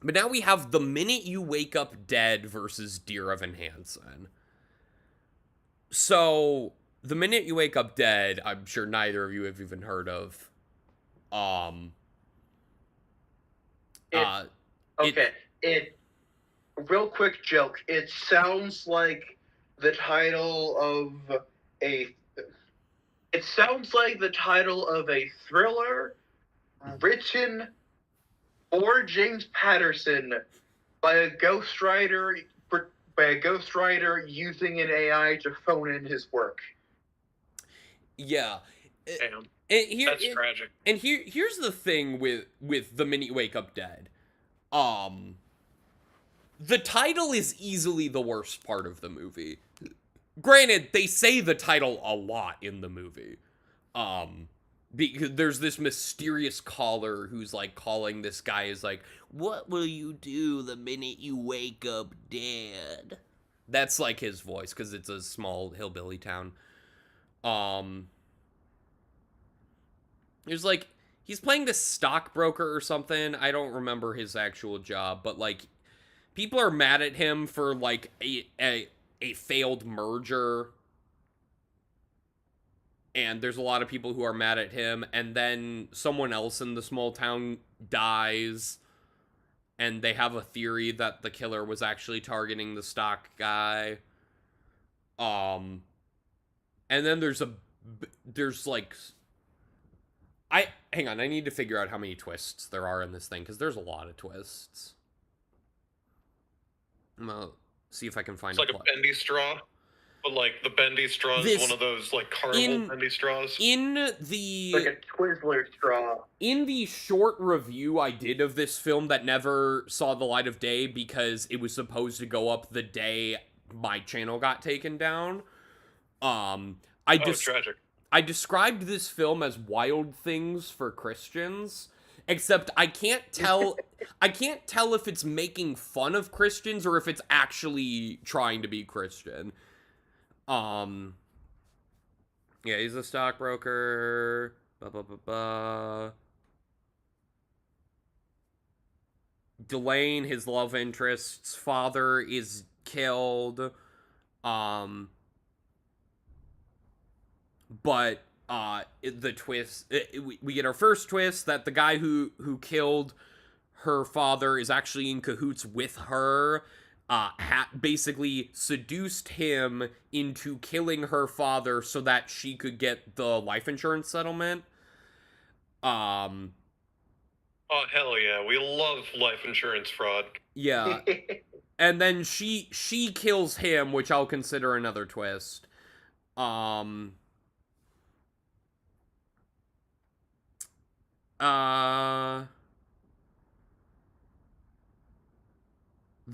[SPEAKER 1] But now we have The Minute You Wake Up Dead versus Dear Evan Hansen. So, The Minute You Wake Up Dead, I'm sure neither of you have even heard of.
[SPEAKER 2] Real quick joke. It sounds like the title of a. It sounds like the title of a thriller written for James Patterson by a ghostwriter using an AI to phone in his work.
[SPEAKER 1] Yeah.
[SPEAKER 4] Damn.
[SPEAKER 1] And
[SPEAKER 4] That's tragic.
[SPEAKER 1] And here's the thing with The Minute You Wake Up Dead. The title is easily the worst part of the movie. Granted, they say the title a lot in the movie. Because there's this mysterious caller who's like calling this guy is like, what will you do the minute you wake up dead? That's like his voice because it's a small hillbilly town. There's like, he's playing this stockbroker or something. I don't remember his actual job, but like people are mad at him for like a failed merger. And there's a lot of people who are mad at him, and then someone else in the small town dies, and they have a theory that the killer was actually targeting the stock guy. And then there's like, hang on, I need to figure out how many twists there are in this thing, because there's a lot of twists. I'm gonna see if I can find
[SPEAKER 4] It's like a bendy straw. But, like, the bendy straw is one of those, like, carnival bendy straws.
[SPEAKER 1] In the...
[SPEAKER 2] Like a Twizzler straw.
[SPEAKER 1] In the short review I did of this film that never saw the light of day because it was supposed to go up the day my channel got taken down,
[SPEAKER 4] Tragic.
[SPEAKER 1] I described this film as Wild Things for Christians, except I can't tell if it's making fun of Christians or if it's actually trying to be Christian. Yeah, he's a stockbroker. Delane, his love interest's father, is killed. But the twist, we get our first twist that the guy who killed her father is actually in cahoots with her. Basically seduced him into killing her father so that she could get the life insurance settlement.
[SPEAKER 4] Oh, hell yeah. We love life insurance fraud.
[SPEAKER 1] Yeah. And then she kills him, which I'll consider another twist.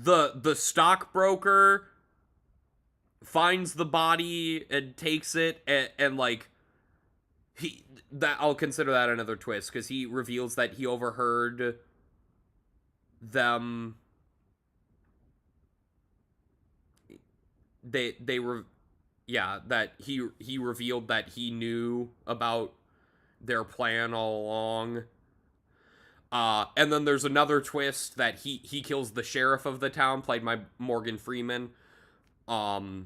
[SPEAKER 1] The stockbroker finds the body and takes it, and like I'll consider that another twist because he reveals that he overheard them. That he revealed that he knew about their plan all along. And then there's another twist that he kills the sheriff of the town, played by Morgan Freeman.
[SPEAKER 4] There's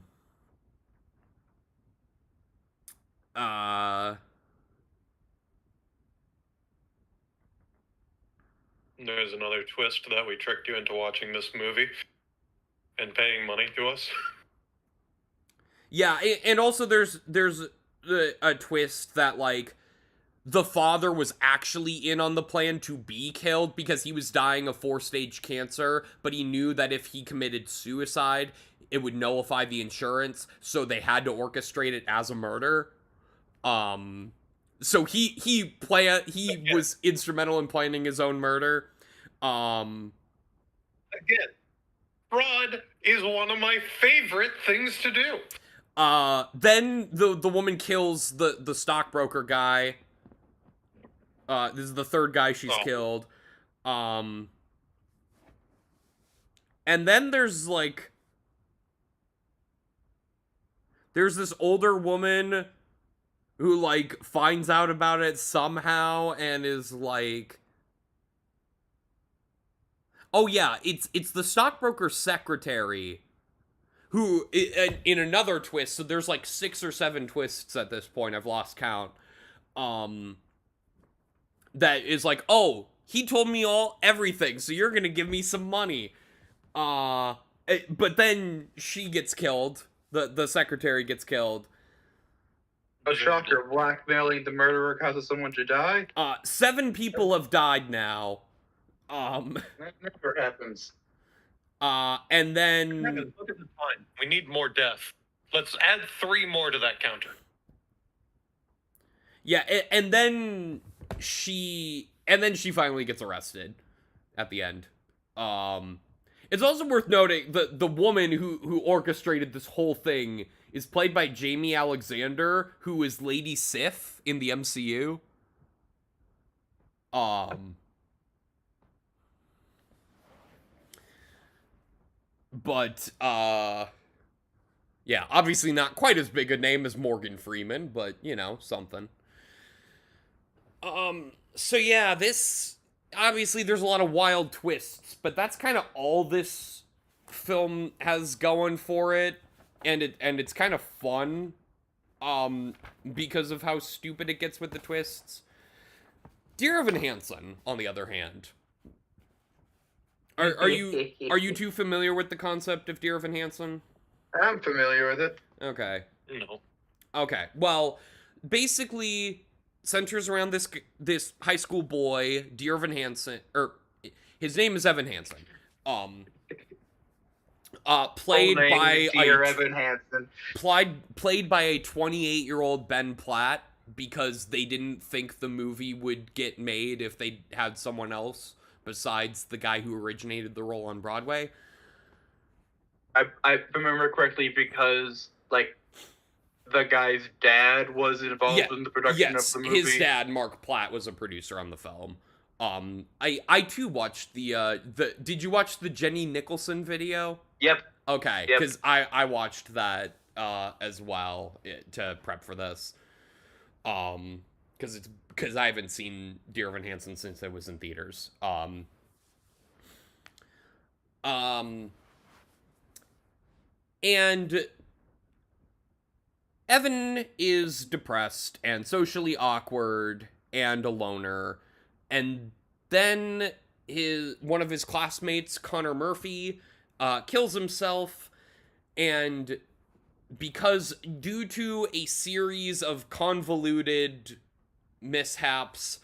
[SPEAKER 4] another twist that we tricked you into watching this movie and paying money to us.
[SPEAKER 1] Yeah, and also there's a twist that, like, the father was actually in on the plan to be killed because he was dying of 4-stage cancer, but he knew that if he committed suicide, it would nullify the insurance, so they had to orchestrate it as a murder. So he was instrumental in planning his own murder.
[SPEAKER 4] Again, fraud is one of my favorite things to do.
[SPEAKER 1] Then the woman kills the stockbroker guy. This is the third guy she's killed. And then there's this older woman who, like, finds out about it somehow and is like, oh yeah, it's the stockbroker's secretary who, in another twist, so there's like 6 or 7 twists at this point, I've lost count, that is like, oh, he told me everything, so you're gonna give me some money. But then she gets killed. The secretary gets killed.
[SPEAKER 2] A shocker, blackmailing the murderer causes someone to die?
[SPEAKER 1] 7 people have died now.
[SPEAKER 2] That never happens.
[SPEAKER 1] And then...
[SPEAKER 4] Look at the time. We need more death. Let's add 3 more to that counter.
[SPEAKER 1] Yeah, and then she finally gets arrested at the end. It's also worth noting the woman who orchestrated this whole thing is played by Jamie Alexander, who is Lady Sif in the MCU. But yeah, obviously not quite as big a name as Morgan Freeman, but, you know, something. So yeah, this obviously there's a lot of wild twists, but that's kind of all this film has going for it, and it's kind of fun, because of how stupid it gets with the twists. Dear Evan Hansen, on the other hand, are you too familiar with the concept of Dear Evan Hansen?
[SPEAKER 3] I'm familiar with it.
[SPEAKER 1] Okay.
[SPEAKER 4] No.
[SPEAKER 1] Okay. Well, basically centers around this high school boy, Dear Evan Hansen, or his name is Evan Hansen. Played
[SPEAKER 2] Full name,
[SPEAKER 1] by
[SPEAKER 2] Dear Evan Hansen.
[SPEAKER 1] played by a 28-year-old Ben Platt, because they didn't think the movie would get made if they had someone else besides the guy who originated the role on Broadway.
[SPEAKER 2] I remember correctly because like the guy's dad was involved in the production of the movie.
[SPEAKER 1] His dad, Mark Platt, was a producer on the film. I too watched the did you watch the Jenny Nicholson video?
[SPEAKER 2] Yep.
[SPEAKER 1] Okay,
[SPEAKER 2] Yep.
[SPEAKER 1] because I watched that as well to prep for this. Because I haven't seen Dear Evan Hansen since it was in theaters. And Evan is depressed and socially awkward and a loner, and then one of his classmates, Connor Murphy, kills himself, and because due to a series of convoluted mishaps,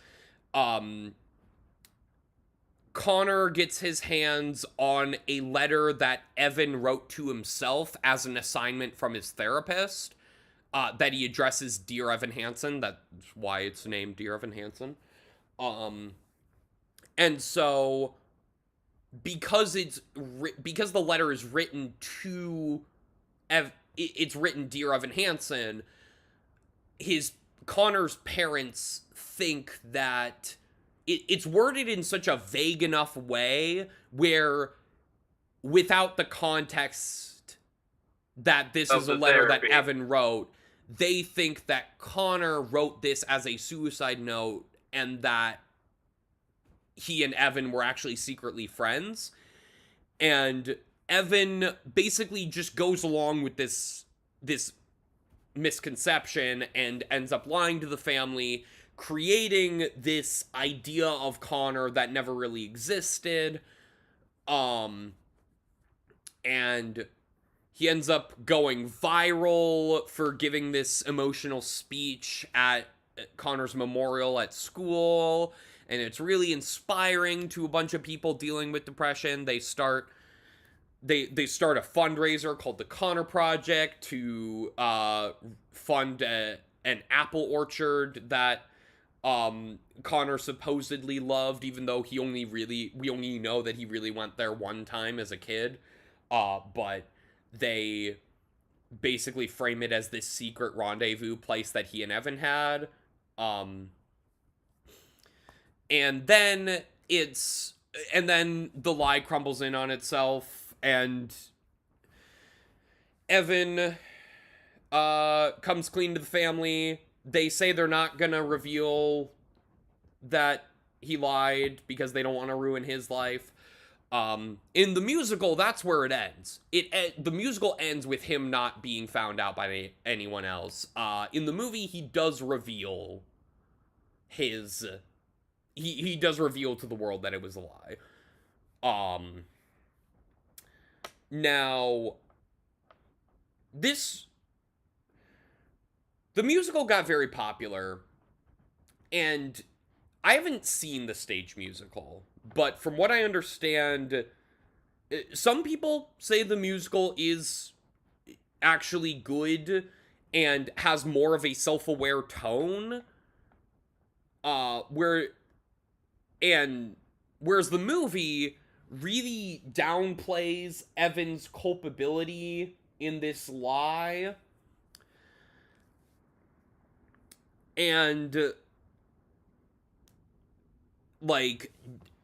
[SPEAKER 1] Connor gets his hands on a letter that Evan wrote to himself as an assignment from his therapist, that he addresses Dear Evan Hansen. That's why it's named Dear Evan Hansen. And so because because the letter is written to it's written Dear Evan Hansen, Connor's parents think that it's worded in such a vague enough way where, without the context that this is a letter that Evan wrote, they think that Connor wrote this as a suicide note and that he and Evan were actually secretly friends. And Evan basically just goes along with this misconception and ends up lying to the family, creating this idea of Connor that never really existed. And he ends up going viral for giving this emotional speech at Connor's memorial at school, and it's really inspiring to a bunch of people dealing with depression. They start a fundraiser called the Connor Project to fund an apple orchard that Connor supposedly loved, even though we only know that he really went there one time as a kid. But they basically frame it as this secret rendezvous place that he and Evan had. And then the lie crumbles in on itself, and Evan comes clean to the family. They say they're not gonna reveal that he lied because they don't want to ruin his life. In the musical, that's where it ends. The musical ends with him not being found out by anyone else. In the movie, he does reveal he does reveal to the world that it was a lie. Now, the musical got very popular, and I haven't seen the stage musical, but from what I understand, some people say the musical is actually good and has more of a self-aware tone, whereas the movie really downplays Evan's culpability in this lie, and like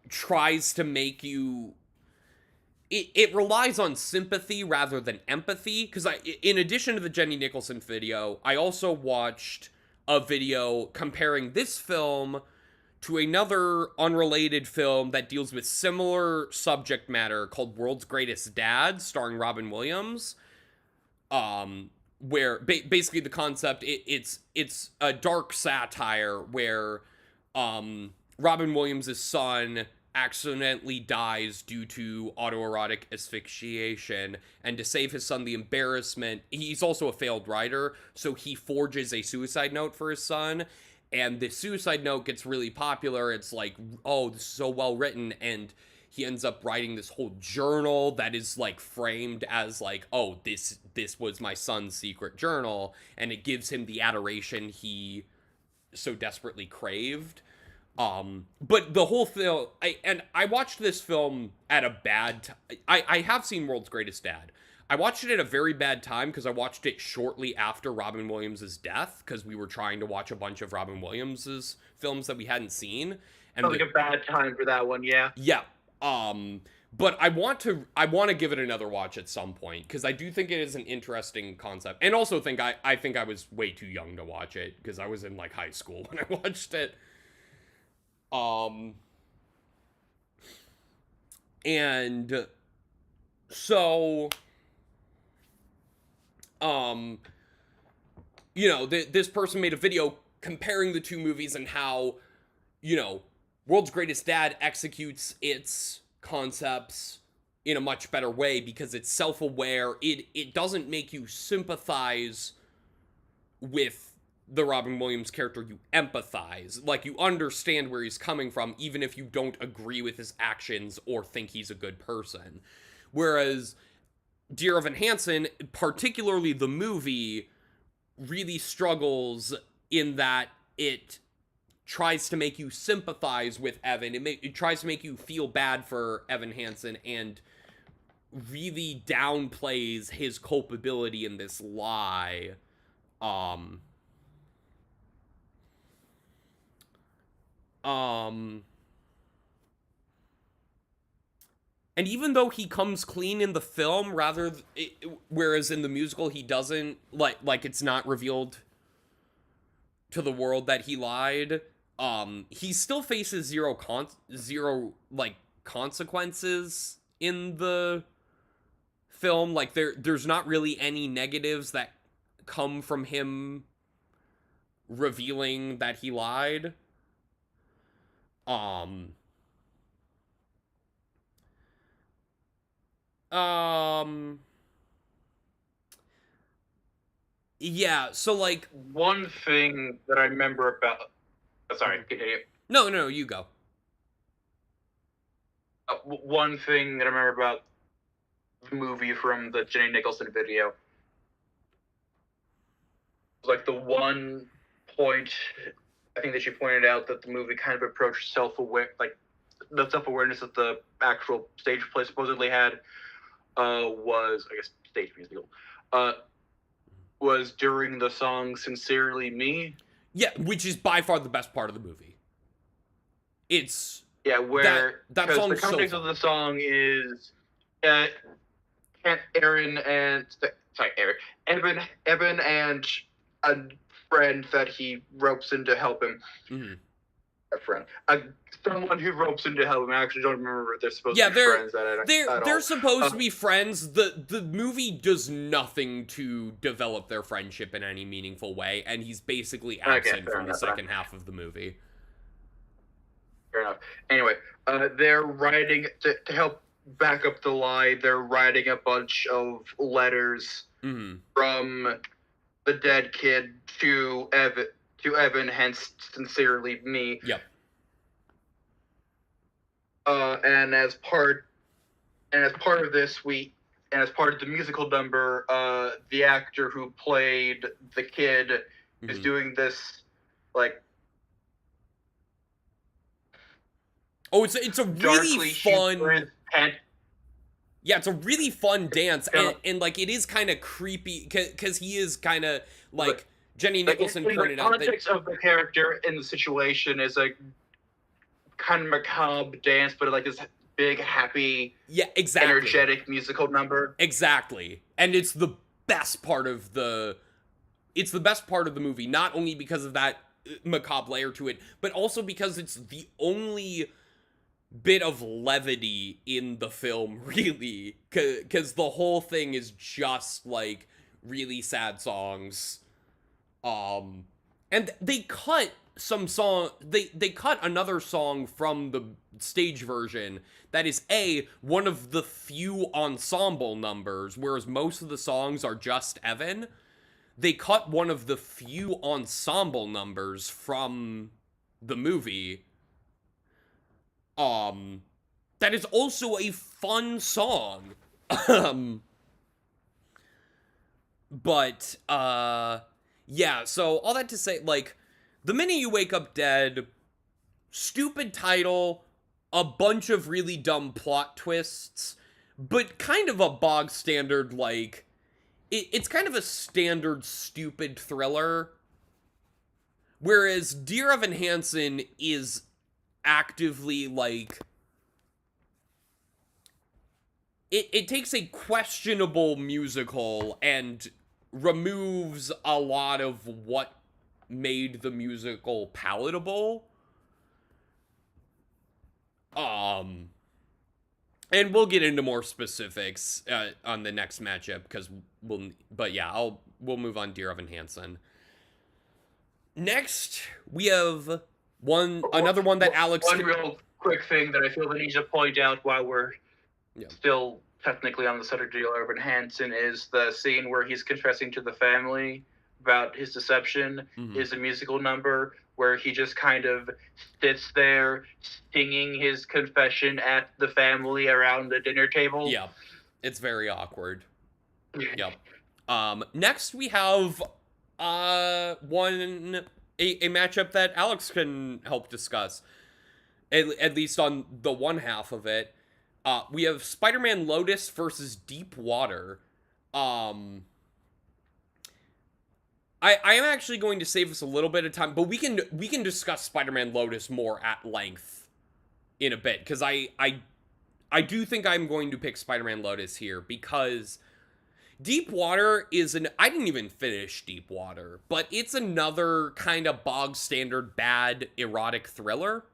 [SPEAKER 1] tries to make you it relies on sympathy rather than empathy, because in addition to the Jenny Nicholson video, I also watched a video comparing this film to another unrelated film that deals with similar subject matter called World's Greatest Dad, starring Robin Williams. Where basically the concept, it's a dark satire where Robin Williams' son accidentally dies due to autoerotic asphyxiation, and to save his son the embarrassment, he's also a failed writer, so he forges a suicide note for his son, and the suicide note gets really popular. It's like, oh, this is so well written, and he ends up writing this whole journal that is like framed as like, oh, this was my son's secret journal, and it gives him the adoration he so desperately craved. But the whole film, I watched this film at a bad time. I have seen World's Greatest Dad. I watched it at a very bad time because I watched it shortly after Robin Williams' death, because we were trying to watch a bunch of Robin Williams' films that we hadn't seen. And
[SPEAKER 2] Sounds like a bad time for that one, yeah.
[SPEAKER 1] Yeah. But I want to give it another watch at some point, because I do think it is an interesting concept, and also I think I was way too young to watch it, because I was in like high school when I watched it. And so, you know, this person made a video comparing the two movies and how, you know, World's Greatest Dad executes its concepts in a much better way because it's self-aware. It doesn't make you sympathize with the Robin Williams character. You empathize. Like, you understand where he's coming from, even if you don't agree with his actions or think he's a good person. Whereas Dear Evan Hansen, particularly the movie, really struggles in that it tries to make you sympathize with Evan. It tries to make you feel bad for Evan Hansen and really downplays his culpability in this lie. And even though he comes clean in the film, whereas in the musical he doesn't, like it's not revealed to the world that he lied, he still faces zero consequences in the film. Like, there's not really any negatives that come from him revealing that he lied. Yeah, so, like...
[SPEAKER 2] One thing that I remember about... Oh, sorry, continue.
[SPEAKER 1] No, you go.
[SPEAKER 2] One thing that I remember about the movie from the Jenny Nicholson video, like, the one point I think that she pointed out that the movie kind of approached the self-awareness that the actual stage play supposedly had, was, I guess, stage musical, was during the song Sincerely Me.
[SPEAKER 1] Yeah, which is by far the best part of the movie. It's...
[SPEAKER 2] Yeah, where...
[SPEAKER 1] That song
[SPEAKER 2] the context of the song is... Evan and a friend that he ropes in to help him.
[SPEAKER 1] Mm-hmm.
[SPEAKER 2] A friend. Someone who ropes in to help him. I actually don't remember if they're supposed to be friends.
[SPEAKER 1] They're supposed to be friends. The movie does nothing to develop their friendship in any meaningful way, and he's basically absent from the second half of the movie.
[SPEAKER 2] Fair enough. Anyway, they're writing, to help back up the lie, they're writing a bunch of letters from the dead kid to Evan, hence Sincerely Me.
[SPEAKER 1] Yep.
[SPEAKER 2] And as part of this, as part of the musical number, the actor who played the kid is doing this, like...
[SPEAKER 1] Oh, it's a really fun... Yeah, it's a really fun dance, and like, it is kind of creepy, because he is kind of, like, Jenny Nicholson pointed out that...
[SPEAKER 2] The context of the character in the situation is a kind of macabre dance, but like this big, happy, energetic musical number.
[SPEAKER 1] Exactly. And it's the best part of the movie, not only because of that macabre layer to it, but also because it's the only bit of levity in the film, really, because the whole thing is just like really sad songs. And they cut some song, they cut another song from the stage version that is one of the few ensemble numbers, whereas most of the songs are just Evan. They cut one of the few ensemble numbers from the movie. That is also a fun song. But, yeah, so all that to say, like, The Minute You Wake Up Dead, stupid title, a bunch of really dumb plot twists, but kind of a bog standard, like, it's kind of a standard stupid thriller, whereas Dear Evan Hansen is actively, like, it takes a questionable musical and removes a lot of what made the musical palatable. And we'll get into more specifics on the next matchup, because we'll move on Dear Evan Hansen. Next, we have another one that Alex...
[SPEAKER 2] One real quick thing that I feel the need to point out while we're still technically on the subject of Dear Evan Hansen is the scene where he's confessing to the family about his deception is a musical number where he just kind of sits there singing his confession at the family around the dinner table.
[SPEAKER 1] Yeah, it's very awkward. Yep. Next we have a matchup that Alex can help discuss, at least on the one half of it. We have Spider-Man Lotus versus Deep Water. I am actually going to save us a little bit of time, but we can discuss Spider-Man Lotus more at length in a bit, because I do think I'm going to pick Spider-Man Lotus here, because Deep Water is I didn't even finish Deep Water, but it's another kind of bog standard bad erotic thriller.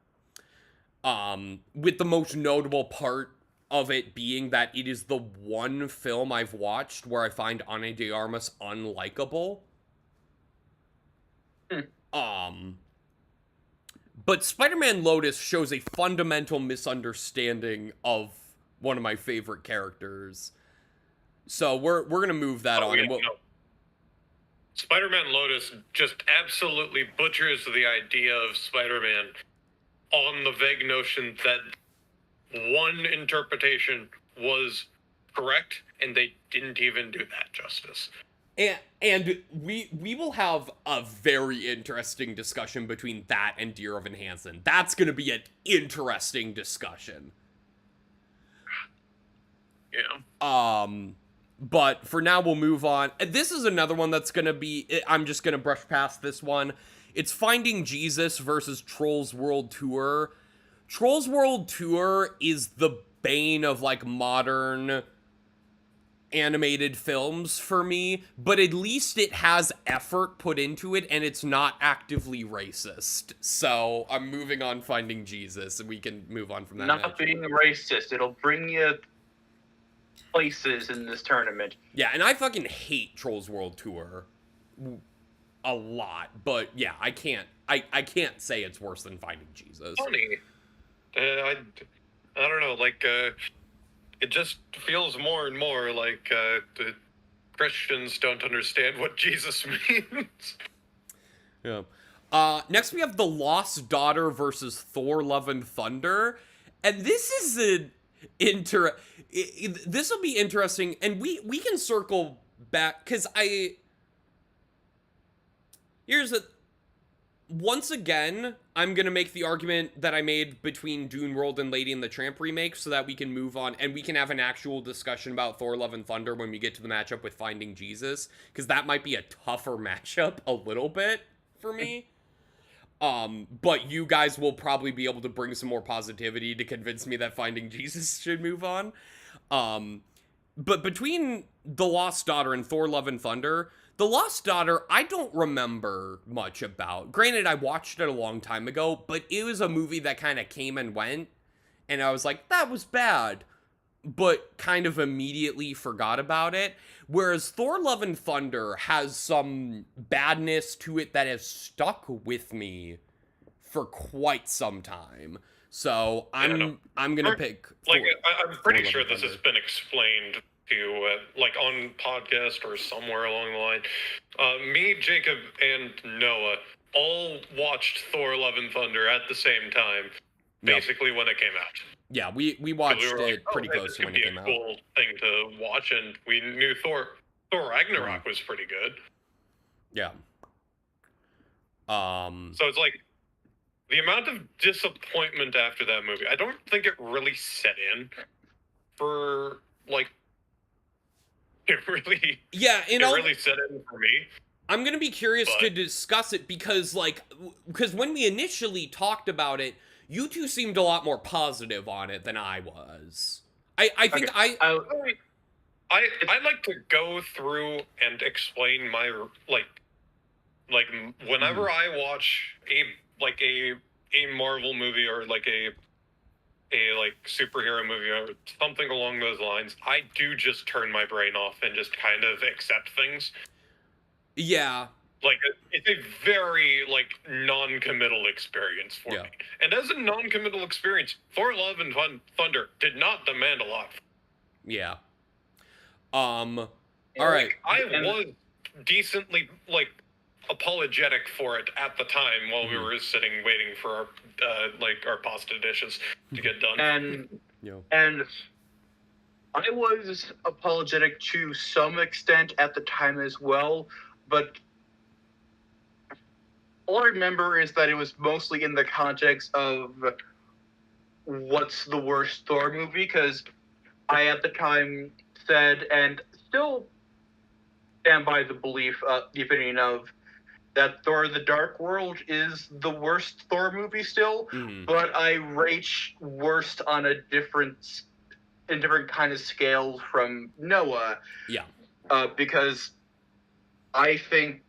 [SPEAKER 1] With the most notable part of it being that it is the one film I've watched where I find Ana de Armas unlikable. But Spider-Man Lotus shows a fundamental misunderstanding of one of my favorite characters. So we're gonna move that on.
[SPEAKER 4] Yeah, no. Spider-Man Lotus just absolutely butchers the idea of Spider-Man on the vague notion that one interpretation was correct, and they didn't even do that justice.
[SPEAKER 1] And we will have a very interesting discussion between that and Dear Evan Hansen. That's going to be an interesting discussion.
[SPEAKER 4] Yeah.
[SPEAKER 1] But for now, we'll move on. This is another one that's going to be... I'm just going to brush past this one. It's Finding Jesus versus Trolls World Tour. Trolls World Tour is the bane of, like, modern animated films for me, but at least it has effort put into it, and it's not actively racist. So I'm moving on Finding Jesus, and we can move on from that.
[SPEAKER 2] Not being racist. It'll bring you places in this tournament.
[SPEAKER 1] Yeah, and I fucking hate Trolls World Tour a lot, but yeah, I can't say it's worse than Finding Jesus.
[SPEAKER 4] Funny. I don't know, like, it just feels more and more like the Christians don't understand what Jesus means.
[SPEAKER 1] Yeah. Next we have The Lost Daughter versus Thor: Love and Thunder. And this is this will be interesting, and we can circle back, because once again, I'm going to make the argument that I made between Dune World and Lady and the Tramp remake, so that we can move on, and we can have an actual discussion about Thor: Love and Thunder when we get to the matchup with Finding Jesus, because that might be a tougher matchup a little bit for me. But you guys will probably be able to bring some more positivity to convince me that Finding Jesus should move on. But between The Lost Daughter and Thor: Love and Thunder The Lost Daughter, I don't remember much about. Granted, I watched it a long time ago, but it was a movie that kind of came and went, and I was like, that was bad, but kind of immediately forgot about it. Whereas Thor Love and Thunder has some badness to it that has stuck with me for quite some time. So I'm gonna pick
[SPEAKER 4] Like,
[SPEAKER 1] Thor,
[SPEAKER 4] I'm pretty
[SPEAKER 1] Thor
[SPEAKER 4] sure
[SPEAKER 1] Love and
[SPEAKER 4] this has
[SPEAKER 1] Thunder.
[SPEAKER 4] been explained to, like, on podcast or somewhere along the line. Me, Jacob, and Noah all watched Thor: Love and Thunder at the same time,
[SPEAKER 1] Yep.
[SPEAKER 4] basically when it came out.
[SPEAKER 1] Yeah, we
[SPEAKER 4] 'Cause
[SPEAKER 1] watched
[SPEAKER 4] we were like,
[SPEAKER 1] it pretty
[SPEAKER 4] hey,
[SPEAKER 1] close
[SPEAKER 4] this
[SPEAKER 1] to when
[SPEAKER 4] could
[SPEAKER 1] it
[SPEAKER 4] be
[SPEAKER 1] came
[SPEAKER 4] a
[SPEAKER 1] out.
[SPEAKER 4] cool thing to watch, and we knew Thor Ragnarok was pretty good.
[SPEAKER 1] Yeah.
[SPEAKER 4] So it's like the amount of disappointment after that movie. I don't think it really set in for like it really
[SPEAKER 1] Yeah,
[SPEAKER 4] it really set in for me.
[SPEAKER 1] I'm gonna be curious
[SPEAKER 4] But-
[SPEAKER 1] to discuss it because when we initially talked about it, you two seemed a lot more positive on it than I was. I think
[SPEAKER 2] Okay.
[SPEAKER 4] I like to go through and explain my like whenever I watch a Marvel movie or like a like superhero movie or something along those lines, I do just turn my brain off and just kind of accept things.
[SPEAKER 1] yeah,
[SPEAKER 4] Like it's a very like non-committal experience for
[SPEAKER 1] Yeah.
[SPEAKER 4] me. And as a non-committal experience, Thor: Love and Thunder did not demand a lot.
[SPEAKER 1] yeah. All right.
[SPEAKER 4] I was decently like apologetic for it at the time while we
[SPEAKER 1] Mhm.
[SPEAKER 4] were sitting waiting for our our pasta dishes to get done.
[SPEAKER 1] Yeah.
[SPEAKER 2] And I was apologetic to some extent at the time as well, but all I remember is that it was mostly in the context of what's the worst Thor movie, because I at the time said, and still stand by the belief, the opinion of, that Thor: The Dark World is the worst Thor movie still,
[SPEAKER 1] Mhm.
[SPEAKER 2] but I rate worst on a different kind of scale from Noah.
[SPEAKER 1] Yeah.
[SPEAKER 2] Because I think,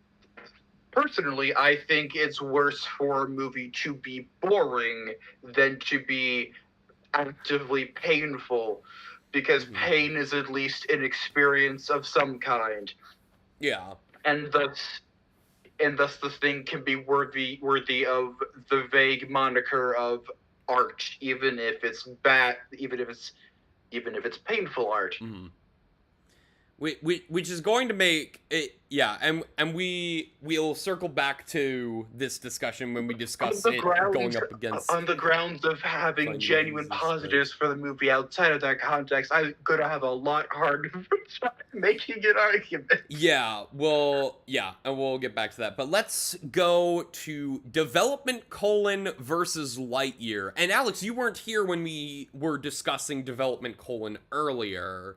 [SPEAKER 2] personally, I think it's worse for a movie to be boring than to be actively painful, because
[SPEAKER 1] Mhm.
[SPEAKER 2] pain is at least an experience of some kind,
[SPEAKER 1] Yeah.
[SPEAKER 2] and thus the thing can be worthy of the vague moniker of art, even if it's bad, even if it's painful art.
[SPEAKER 1] Mhm. Which is going to make it, yeah, and we'll circle back to this discussion when we discuss it going up against.
[SPEAKER 2] On the grounds of having
[SPEAKER 1] Finding
[SPEAKER 2] genuine
[SPEAKER 1] Jesus, but-
[SPEAKER 2] positives for the movie outside of that context, I'm gonna have a lot harder making an argument.
[SPEAKER 1] Yeah, and we'll get back to that. But let's go to Development: versus Lightyear. And Alex, you weren't here when we were discussing Development: earlier.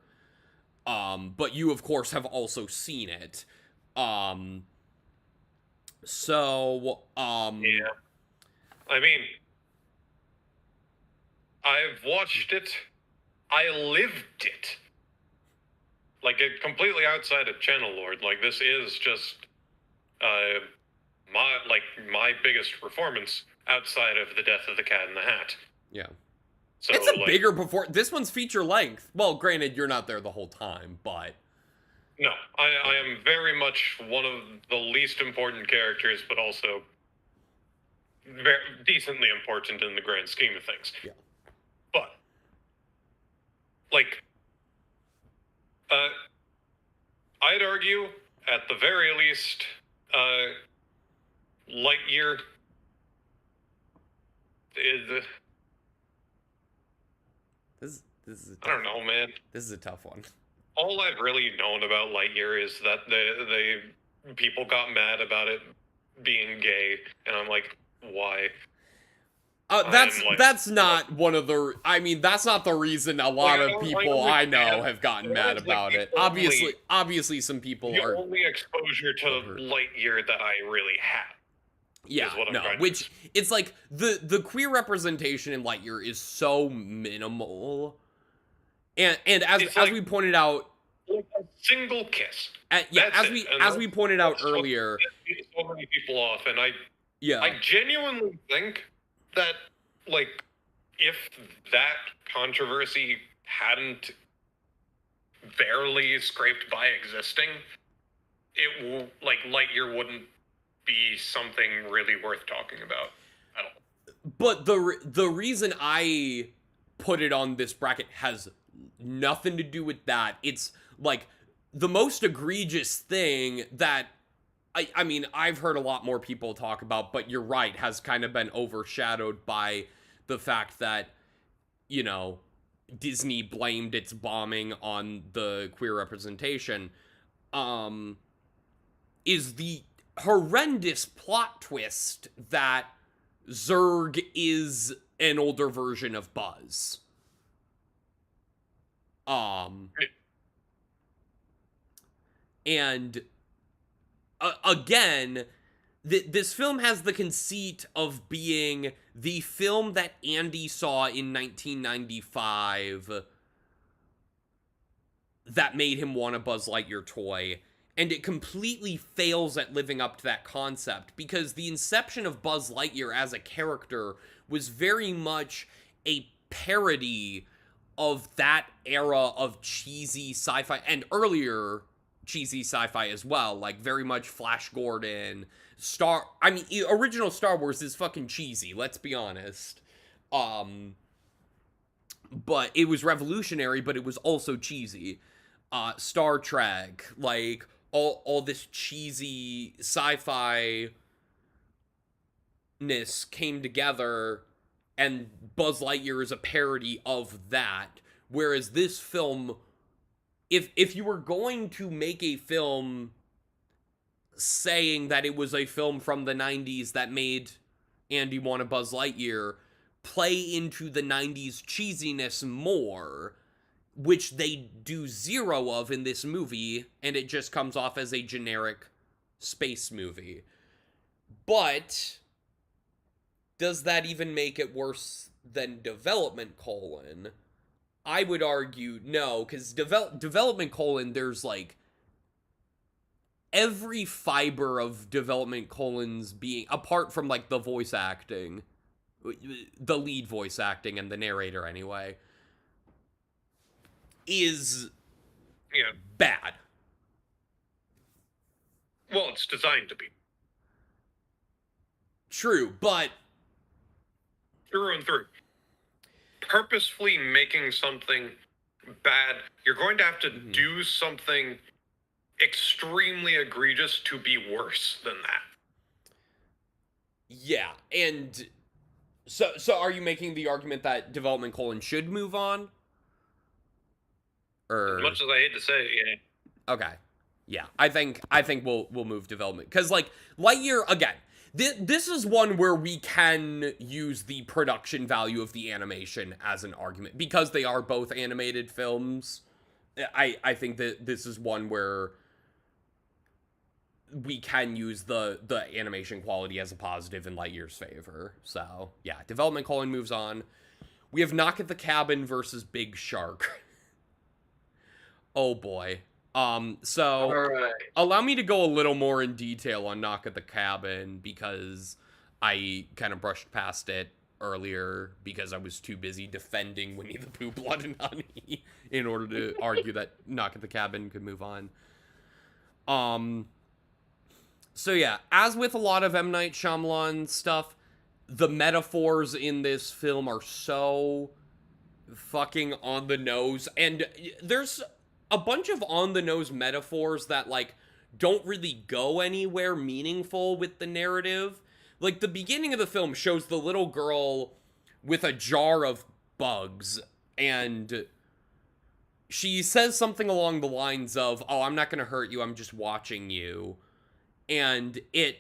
[SPEAKER 1] But you of course have also seen it.
[SPEAKER 4] Yeah. I mean, I've watched it. I lived it. Like, it completely outside of Channel Lord. Like, this is just my biggest performance outside of The Death of the Cat in the Hat.
[SPEAKER 1] Yeah.
[SPEAKER 4] So
[SPEAKER 1] It's a
[SPEAKER 4] like,
[SPEAKER 1] bigger this one's feature length. Well, granted, you're not there the whole time, but
[SPEAKER 4] No, I am very much one of the least important characters, but also very decently important in the grand scheme of things.
[SPEAKER 1] Yeah.
[SPEAKER 4] But, like, I'd argue, at the very least, Lightyear is...
[SPEAKER 1] this is
[SPEAKER 4] I don't know, man.
[SPEAKER 1] This is a tough one.
[SPEAKER 4] All I've really known about Lightyear is that the people got mad about it being gay, and I'm like, why?
[SPEAKER 1] That's not one of the. I mean, that's not the reason a lot
[SPEAKER 4] Like,
[SPEAKER 1] of
[SPEAKER 4] I
[SPEAKER 1] people I know
[SPEAKER 4] understand.
[SPEAKER 1] have gotten
[SPEAKER 4] It
[SPEAKER 1] mad
[SPEAKER 4] was, like,
[SPEAKER 1] about
[SPEAKER 4] the
[SPEAKER 1] it.
[SPEAKER 4] only-
[SPEAKER 1] Obviously, some people
[SPEAKER 4] The
[SPEAKER 1] are.
[SPEAKER 4] only exposure to
[SPEAKER 1] Over.
[SPEAKER 4] Lightyear that I really had.
[SPEAKER 1] Yeah,
[SPEAKER 4] what I'm
[SPEAKER 1] no.
[SPEAKER 4] trying to
[SPEAKER 1] Which it's like the queer representation in Lightyear is so minimal, and as
[SPEAKER 4] It's
[SPEAKER 1] as
[SPEAKER 4] like-
[SPEAKER 1] we pointed out,
[SPEAKER 4] Like, as single kiss.
[SPEAKER 1] Yeah,
[SPEAKER 4] That's
[SPEAKER 1] as we pointed out
[SPEAKER 4] that's what
[SPEAKER 1] earlier.
[SPEAKER 4] pisses so many people off, and I
[SPEAKER 1] Yeah.
[SPEAKER 4] genuinely think that, like, if that controversy hadn't barely scraped by existing, Lightyear wouldn't be something really worth talking about at all.
[SPEAKER 1] But the reason I put it on this bracket has nothing to do with that. It's like the most egregious thing that I mean, I've heard a lot more people talk about, but you're right, has kind of been overshadowed by the fact that, you know, Disney blamed its bombing on the queer representation, is the horrendous plot twist that Zurg is an older version of Buzz. And again, this film has the conceit of being the film that Andy saw in 1995 that made him want a Buzz Lightyear toy, and it completely fails at living up to that concept, because the inception of Buzz Lightyear as a character was very much a parody of that era of cheesy sci-fi, and earlier cheesy sci-fi as well, like very much Flash Gordon, original Star Wars is fucking cheesy, let's be honest. But it was revolutionary, but it was also cheesy. Star Trek, like all this cheesy sci-fi-ness came together, and Buzz Lightyear is a parody of that. Whereas this film, if you were going to make a film saying that it was a film from the 90s that made Andy want a Buzz Lightyear, play into the 90s cheesiness more, which they do zero of in this movie, and it just comes off as a generic space movie. But does that even make it worse than Development: I would argue no, because Development: there's like every fiber of Development: being, apart from like the voice acting, the lead voice acting and the narrator anyway, is bad.
[SPEAKER 4] Well, it's designed to be.
[SPEAKER 1] True, but
[SPEAKER 4] Through and through. Purposefully making something bad, you're going to have to do something extremely egregious to be worse than that.
[SPEAKER 1] Yeah, and so are you making the argument that Development: should move on? Or
[SPEAKER 4] As much as I hate to say it, yeah.
[SPEAKER 1] Okay. Yeah, I think we'll move Development, because like Lightyear, again, this is one where we can use the production value of the animation as an argument, because they are both animated films. I think that this is one where we can use the animation quality as a positive in Lightyear's favor. So yeah, Development: moves on. We have Knock at the Cabin versus Big Shark. Oh boy. So
[SPEAKER 2] Alright.
[SPEAKER 1] allow me to go a little more in detail on Knock at the Cabin, because I kind of brushed past it earlier because I was too busy defending Winnie the Pooh Blood and Honey in order to argue that Knock at the Cabin could move on. So yeah, as with a lot of M. Night Shyamalan stuff, the metaphors in this film are so fucking on the nose, and there's a bunch of on-the-nose metaphors that, like, don't really go anywhere meaningful with the narrative. Like, the beginning of the film shows the little girl with a jar of bugs, and she says something along the lines of, "Oh, I'm not gonna hurt you, I'm just watching you." And it,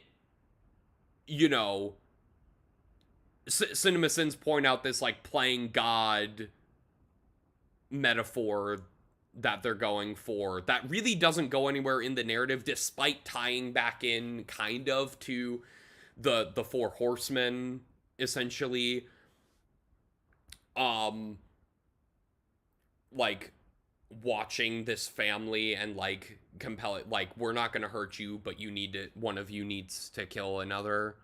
[SPEAKER 1] you know, CinemaSins point out this, like, playing God metaphor that they're going for that really doesn't go anywhere in the narrative, despite tying back in kind of to the Four Horsemen, essentially. Like, watching this family and like compel it, like, we're not gonna hurt you, but one of you needs to kill another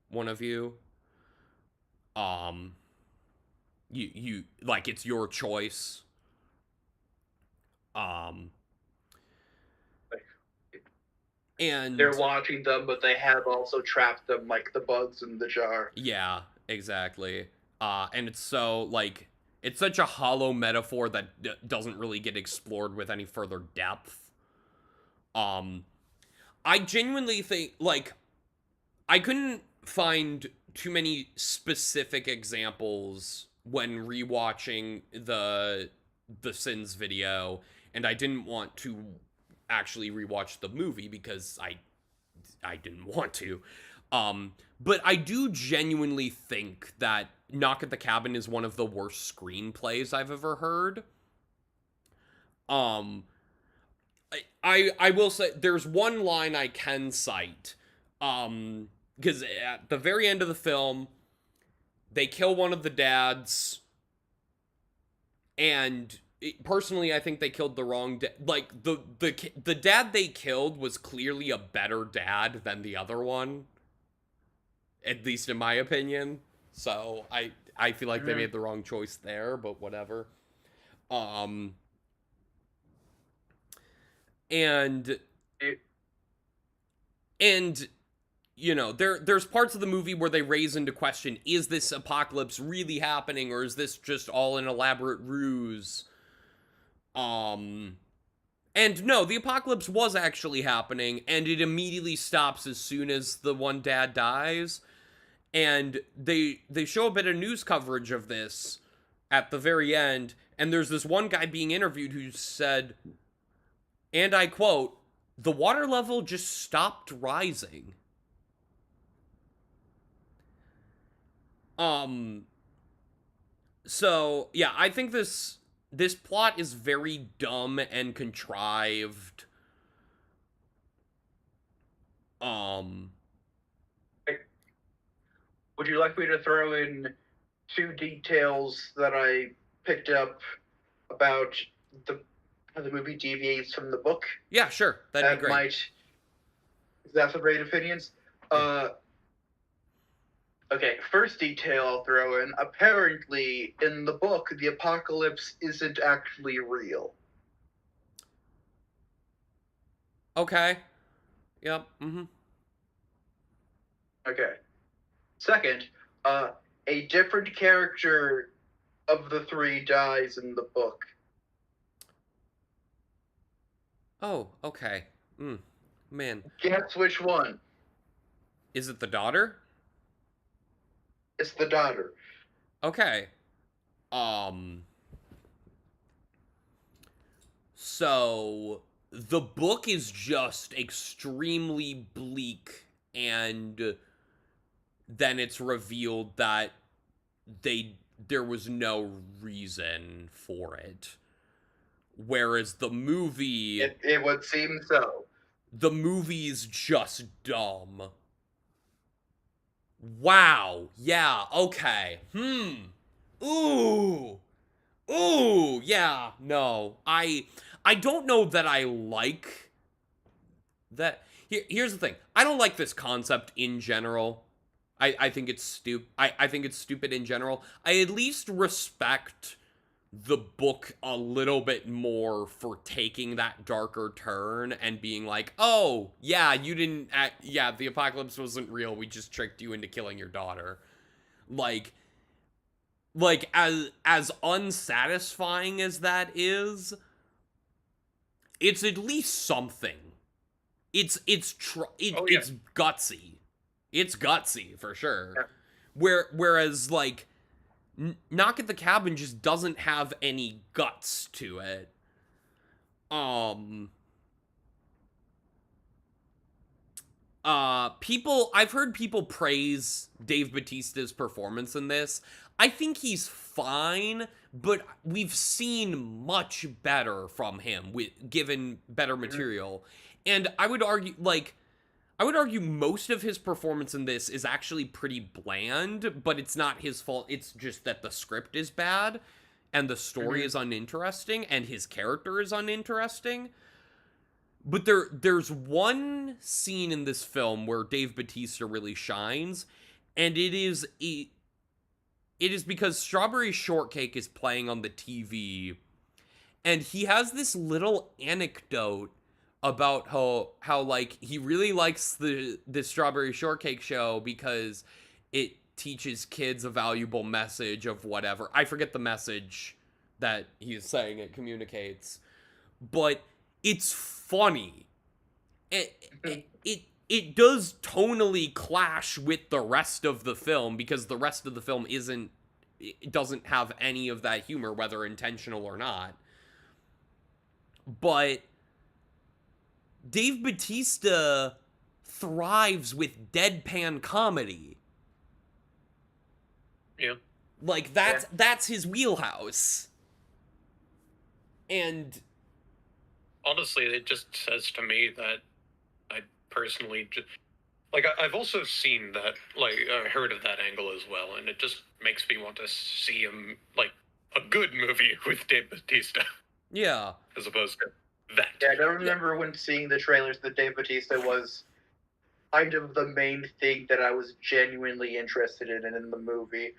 [SPEAKER 1] one of you. You like, it's your choice. And
[SPEAKER 2] They're watching them, but they have also trapped them like the bugs in the jar.
[SPEAKER 1] yeah, exactly. And it's so like, it's such a hollow metaphor that doesn't really get explored with any further depth. I genuinely think, like, I couldn't find too many specific examples when rewatching the Sins video, and I didn't want to actually rewatch the movie because I didn't want to. But I do genuinely think that Knock at the Cabin is one of the worst screenplays I've ever heard. I will say there's one line I can cite. Because at the very end of the film, they kill one of the dads, and personally, I think they killed the wrong like, the dad they killed was clearly a better dad than the other one, at least in my opinion. So I feel like they made the wrong choice there, but whatever. And you know, there's parts of the movie where they raise into question, is this apocalypse really happening, or is this just all an elaborate ruse? And no, the apocalypse was actually happening, and it immediately stops as soon as the one dad dies. And they show a bit of news coverage of this at the very end, and there's this one guy being interviewed who said, and I quote, "The water level just stopped rising." So yeah, I think this plot is very dumb and contrived.
[SPEAKER 2] Would you like me to throw in 2 details that I picked up about how the movie deviates from the book?
[SPEAKER 1] Yeah, sure. That'd be great.
[SPEAKER 2] Might exacerbate opinions. Okay, first detail I'll throw in. Apparently, in the book, the apocalypse isn't actually real.
[SPEAKER 1] Okay. Yep.
[SPEAKER 2] Okay. Second, a different character of the 3 dies in the book.
[SPEAKER 1] Oh, okay. Man.
[SPEAKER 2] Guess which one?
[SPEAKER 1] Is it the daughter?
[SPEAKER 2] It's the daughter.
[SPEAKER 1] Okay. So the book is just extremely bleak, and then it's revealed that there was no reason for it. Whereas the movie,
[SPEAKER 2] it would seem so.
[SPEAKER 1] The movie's just dumb. Wow. Yeah. Okay. Ooh. Yeah. No. I don't know that I like that. Here's the thing. I don't like this concept in general. I think it's stupid. I think it's stupid in general. I at least respect the book a little bit more for taking that darker turn and being like, oh, yeah, you didn't yeah, the apocalypse wasn't real, we just tricked you into killing your daughter. Like as unsatisfying as that is, it's at least something. It's gutsy. It's gutsy for sure. Yeah. Whereas like Knock at the Cabin just doesn't have any guts to it. I've heard people praise Dave Bautista's performance in this. I think he's fine, but we've seen much better from him given better material. And I would argue most of his performance in this is actually pretty bland, but it's not his fault. It's just that the script is bad. and the story
[SPEAKER 2] Mhm.
[SPEAKER 1] is uninteresting and his character is uninteresting. But there's one scene in this film where Dave Bautista really shines, and it is because Strawberry Shortcake is playing on the TV, and he has this little anecdote about how like he really likes the Strawberry Shortcake show because it teaches kids a valuable message of whatever. I forget the message that he's saying it communicates, but it's funny. It does tonally clash with the rest of the film because the rest of the film it doesn't have any of that humor, whether intentional or not. But Dave Bautista thrives with deadpan comedy.
[SPEAKER 4] Yeah.
[SPEAKER 1] Like that's his wheelhouse. And
[SPEAKER 4] Honestly, it just says to me that I personally just like I've also seen that, like I heard of that angle as well, and it just makes me want to see him like a good movie with Dave Bautista
[SPEAKER 1] yeah.
[SPEAKER 4] as opposed to that.
[SPEAKER 2] Yeah, I don't remember when seeing the trailers that Dave Bautista was kind of the main thing that I was genuinely interested in the movie.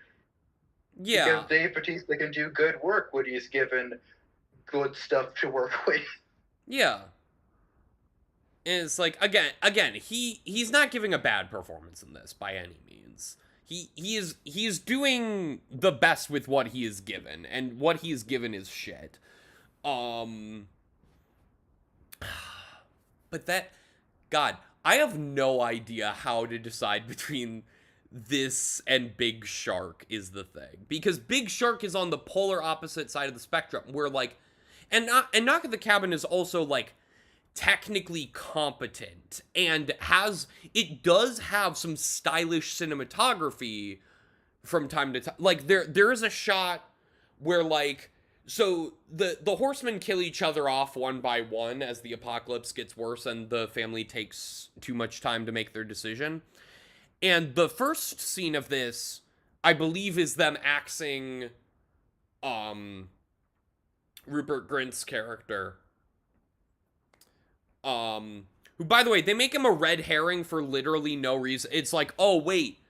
[SPEAKER 1] Yeah.
[SPEAKER 2] Because Dave Bautista can do good work when he's given good stuff to work with.
[SPEAKER 1] Yeah. And it's like again, he's not giving a bad performance in this by any means. He is doing the best with what he is given, and what he is given is shit. But God, I have no idea how to decide between this and Big Shark is the thing. Because Big Shark is on the polar opposite side of the spectrum, where like and Knock at the Cabin is also like technically competent and it does have some stylish cinematography from time to time. Like there is a shot where like so the horsemen kill each other off one by one as the apocalypse gets worse and the family takes too much time to make their decision. And the first scene of this, I believe, is them axing Rupert Grint's character. Who, by the way, they make him a red herring for literally no reason. It's like, oh wait,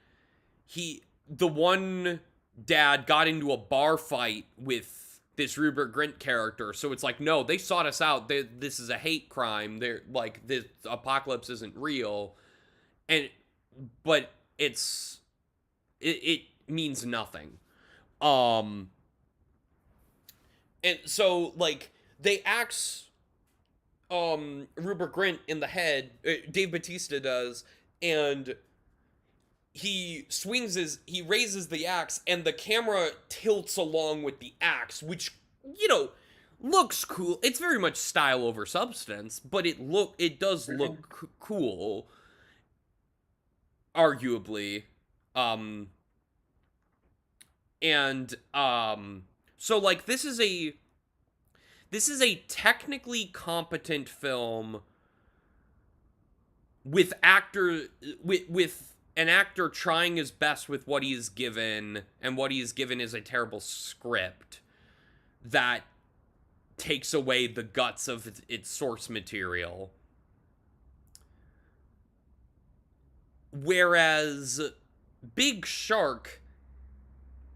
[SPEAKER 1] the one dad got into a bar fight with this Rupert Grint character, so it's like, no, they sought us out. This is a hate crime. They're like, this apocalypse isn't real, but it means nothing. And so like they axe Rupert Grint in the head, Dave Bautista does, and he raises the axe, and the camera tilts along with the axe, which, looks cool. It's very much style over substance, but it does look cool, arguably. So like this is a technically competent film with an actor trying his best with what he is given, and what he is given is a terrible script that takes away the guts of its source material. Whereas Big Shark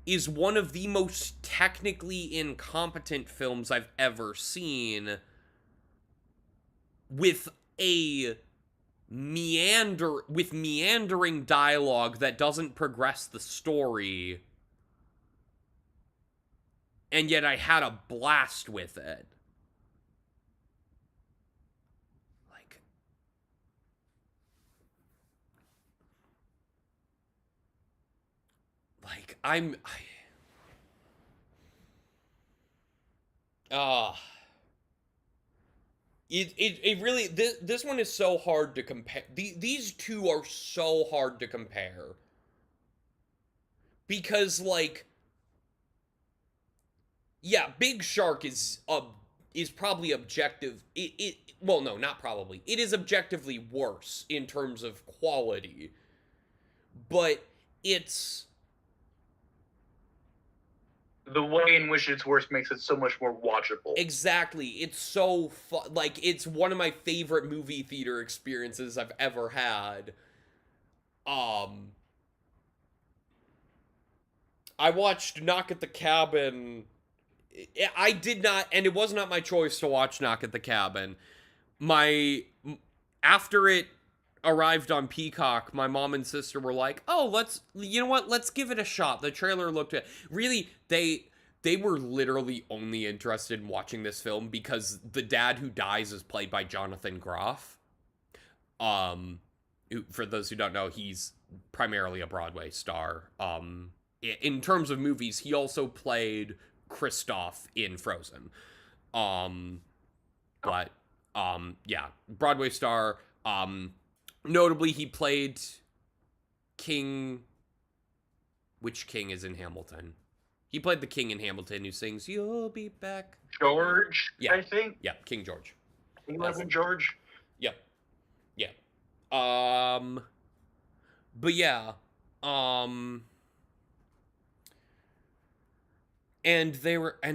[SPEAKER 1] is one of the most technically incompetent films I've ever seen, with meandering dialogue that doesn't progress the story, and yet I had a blast with it. It really, this one is so hard to compare. These two are so hard to compare, because like, yeah, Big Shark is probably well, no, not probably. It is objectively worse in terms of quality, but
[SPEAKER 2] the way in which it's worse makes it so much more watchable.
[SPEAKER 1] Exactly. It's so fun. Like, it's one of my favorite movie theater experiences I've ever had. I watched Knock at the Cabin. I did not, and it was not my choice to watch Knock at the Cabin. After it arrived on Peacock, my mom and sister were like, "Oh, you know what? Let's give it a shot." The trailer looked at really they were literally only interested in watching this film because the dad who dies is played by Jonathan Groff. For those who don't know, he's primarily a Broadway star. In terms of movies, he also played Kristoff in Frozen. But yeah, Broadway star. Notably, he played King. Which king is in Hamilton? He played the king in Hamilton who sings "You'll Be Back."
[SPEAKER 2] George,
[SPEAKER 1] Yeah.
[SPEAKER 2] I think.
[SPEAKER 1] Yeah, King George.
[SPEAKER 2] King Eleven George.
[SPEAKER 1] Yep. Yeah. But yeah. And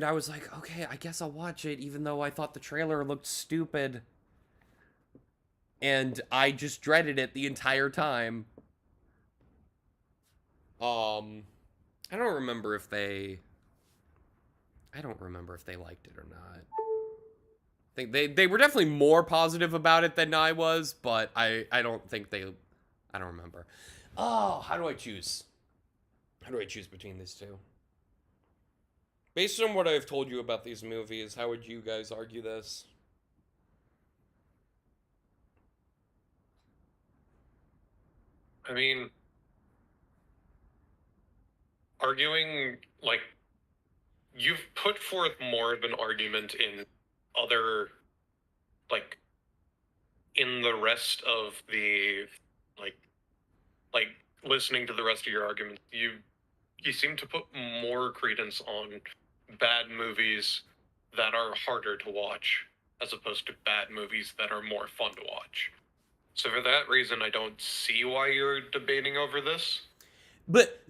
[SPEAKER 1] I was like, okay, I guess I'll watch it, even though I thought the trailer looked stupid. And I just dreaded it the entire time. I don't remember if they liked it or not. I think they were definitely more positive about it than I was, but I don't remember. Oh, how do I choose? How do I choose between these two? Based on what I've told you about these movies, how would you guys argue this?
[SPEAKER 4] I mean, arguing, like, you've put forth more of an argument in other, like, in the rest of the, like, listening to the rest of your arguments, you seem to put more credence on bad movies that are harder to watch as opposed to bad movies that are more fun to watch. So for that reason, I don't see why you're debating over this.
[SPEAKER 1] But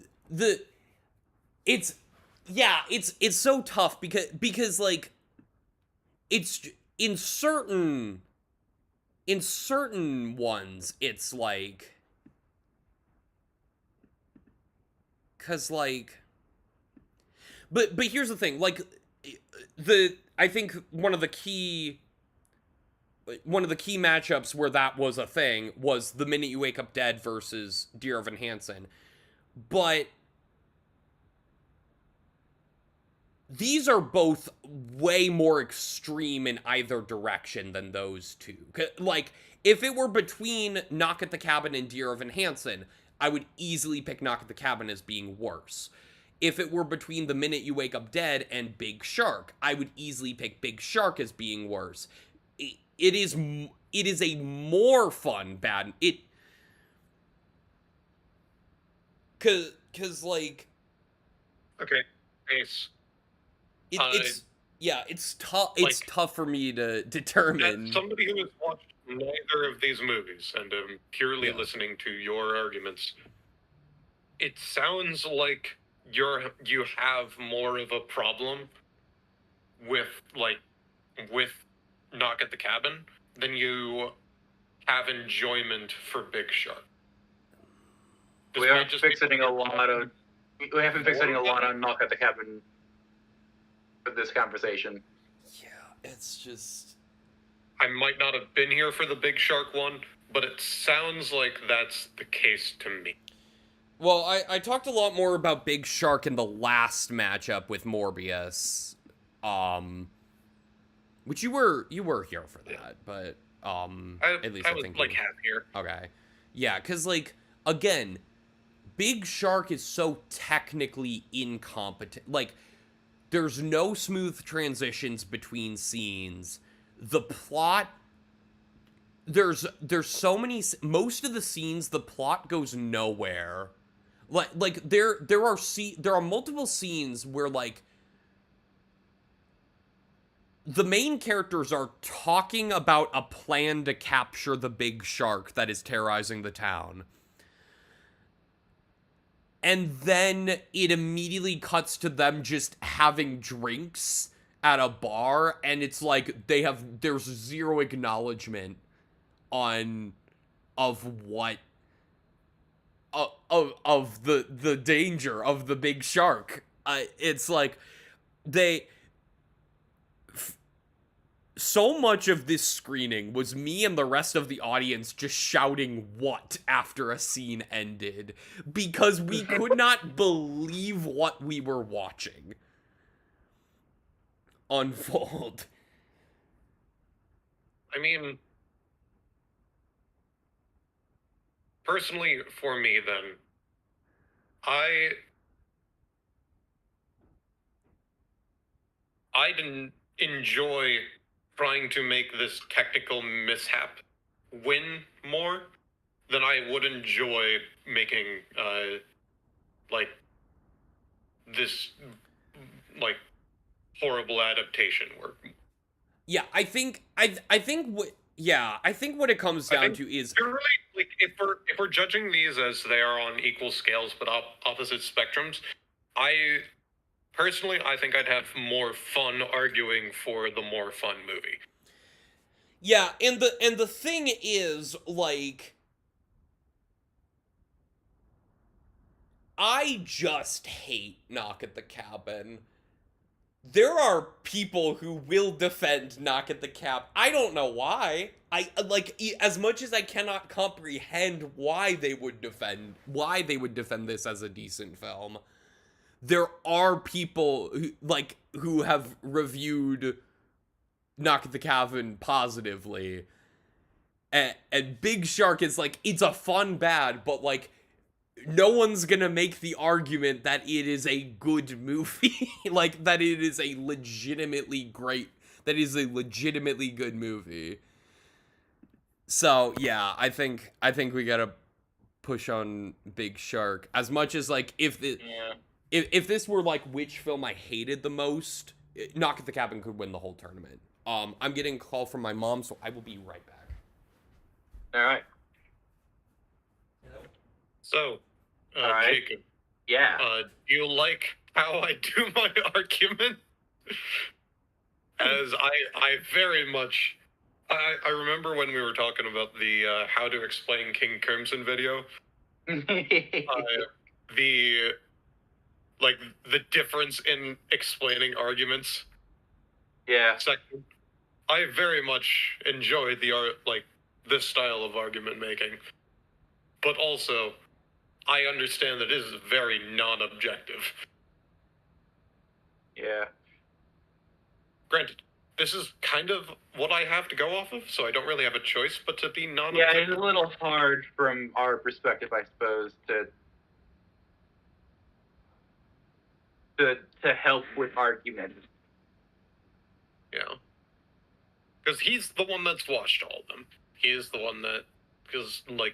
[SPEAKER 1] it's so tough because like it's in certain ones it's like, cuz like but here's the thing, like I think one of the key matchups where that was a thing was The Minute You Wake Up Dead versus Dear Evan Hansen. But these are both way more extreme in either direction than those two. Like, if it were between Knock at the Cabin and Dear Evan Hansen, I would easily pick Knock at the Cabin as being worse. If it were between The Minute You Wake Up Dead and Big Shark, I would easily pick Big Shark as being worse. It is a more fun bad cause like,
[SPEAKER 4] Okay, Ace.
[SPEAKER 1] it's tough. It's tough for me to determine.
[SPEAKER 4] As somebody who has watched neither of these movies and am purely listening to your arguments, it sounds like you have more of a problem with Knock at the Cabin than you have enjoyment for Big Shark.
[SPEAKER 2] We are fixating a lot on Knock at the Cabin for this conversation.
[SPEAKER 1] Yeah, it's just,
[SPEAKER 4] I might not have been here for the Big Shark one, but it sounds like that's the case to me.
[SPEAKER 1] well, I talked a lot more about Big Shark in the last matchup with Morbius, which you were here for that, but at least I
[SPEAKER 4] was
[SPEAKER 1] think
[SPEAKER 4] like half here.
[SPEAKER 1] Okay, yeah, because like again, Big Shark is so technically incompetent. Like, there's no smooth transitions between scenes. The plot, there's so many, most of the scenes, the plot goes nowhere. Like there are multiple scenes where like the main characters are talking about a plan to capture the big shark that is terrorizing the town. and then it immediately cuts to them just having drinks at a bar, and it's like there's zero acknowledgement on of what of the danger of the big shark. It's like they so much of this screening was me and the rest of the audience just shouting "what" after a scene ended, because we could not believe what we were watching unfold.
[SPEAKER 4] I mean, personally, for me, then, I didn't enjoy trying to make this technical mishap win more than I would enjoy making like this like horrible adaptation work.
[SPEAKER 1] Yeah, I think what it comes down to is
[SPEAKER 4] You're really, like, if we're judging these as they are on equal scales but opposite spectrums, I personally think I'd have more fun arguing for the more fun movie.
[SPEAKER 1] yeah, and the thing is, like, I just hate Knock at the Cabin. There are people who will defend Knock at the Cabin. I don't know why. I like, as much as I cannot comprehend why they would defend this as a decent film. There are people who have reviewed Knock at the Cabin positively. And Big Shark is like, it's a fun bad, but like, no one's gonna make the argument that it is a good movie. Like, that it is a legitimately good movie. So yeah, I think we gotta push on Big Shark. As much as, like, if this were like which film I hated the most, Knock at the Cabin could win the whole tournament. I'm getting a call from my mom, so I will be right back.
[SPEAKER 2] All right.
[SPEAKER 4] So,
[SPEAKER 2] All right.
[SPEAKER 4] Jacob,
[SPEAKER 2] Yeah.
[SPEAKER 4] do you like how I do my argument? As I very much, I remember when we were talking about the how to explain King Crimson video. The difference in explaining arguments
[SPEAKER 2] Yeah.
[SPEAKER 4] section. I very much enjoy this style of argument making, but also I understand that it is very non-objective.
[SPEAKER 2] Yeah.
[SPEAKER 4] Granted, this is kind of what I have to go off of, so I don't really have a choice but to be
[SPEAKER 2] Yeah,
[SPEAKER 4] non-objective.
[SPEAKER 2] it's a little hard from our perspective, I suppose, to help with arguments.
[SPEAKER 4] Yeah. Because he's the one that's watched all of them. He is the one that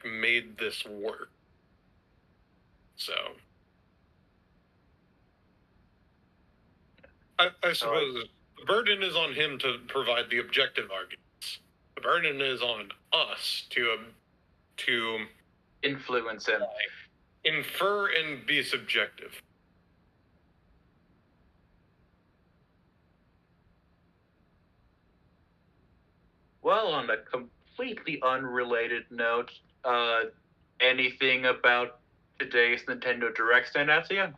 [SPEAKER 4] made this work. So I suppose the burden is on him to provide the objective arguments. The burden is on us to
[SPEAKER 2] Influence him.
[SPEAKER 4] infer and be subjective.
[SPEAKER 2] Well, on a completely unrelated note, anything about today's Nintendo Direct stand out to you?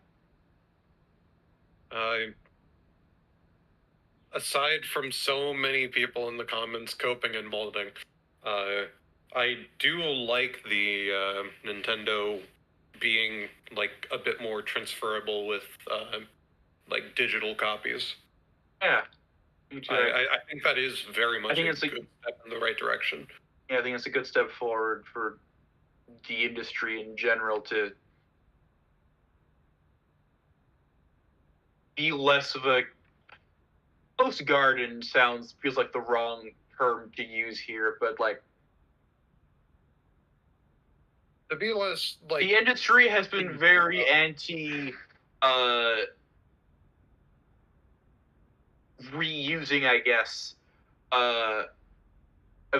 [SPEAKER 4] Aside from so many people in the comments coping and molding, I do like the Nintendo being like a bit more transferable with digital copies.
[SPEAKER 2] Yeah. Me too.
[SPEAKER 4] I think that is very much a good step in the right direction.
[SPEAKER 2] Yeah, I think it's a good step forward for the industry in general to be less of a post-garden feels like the wrong term to use here, but like
[SPEAKER 4] To be less like
[SPEAKER 2] the industry has been very anti reusing, I guess, of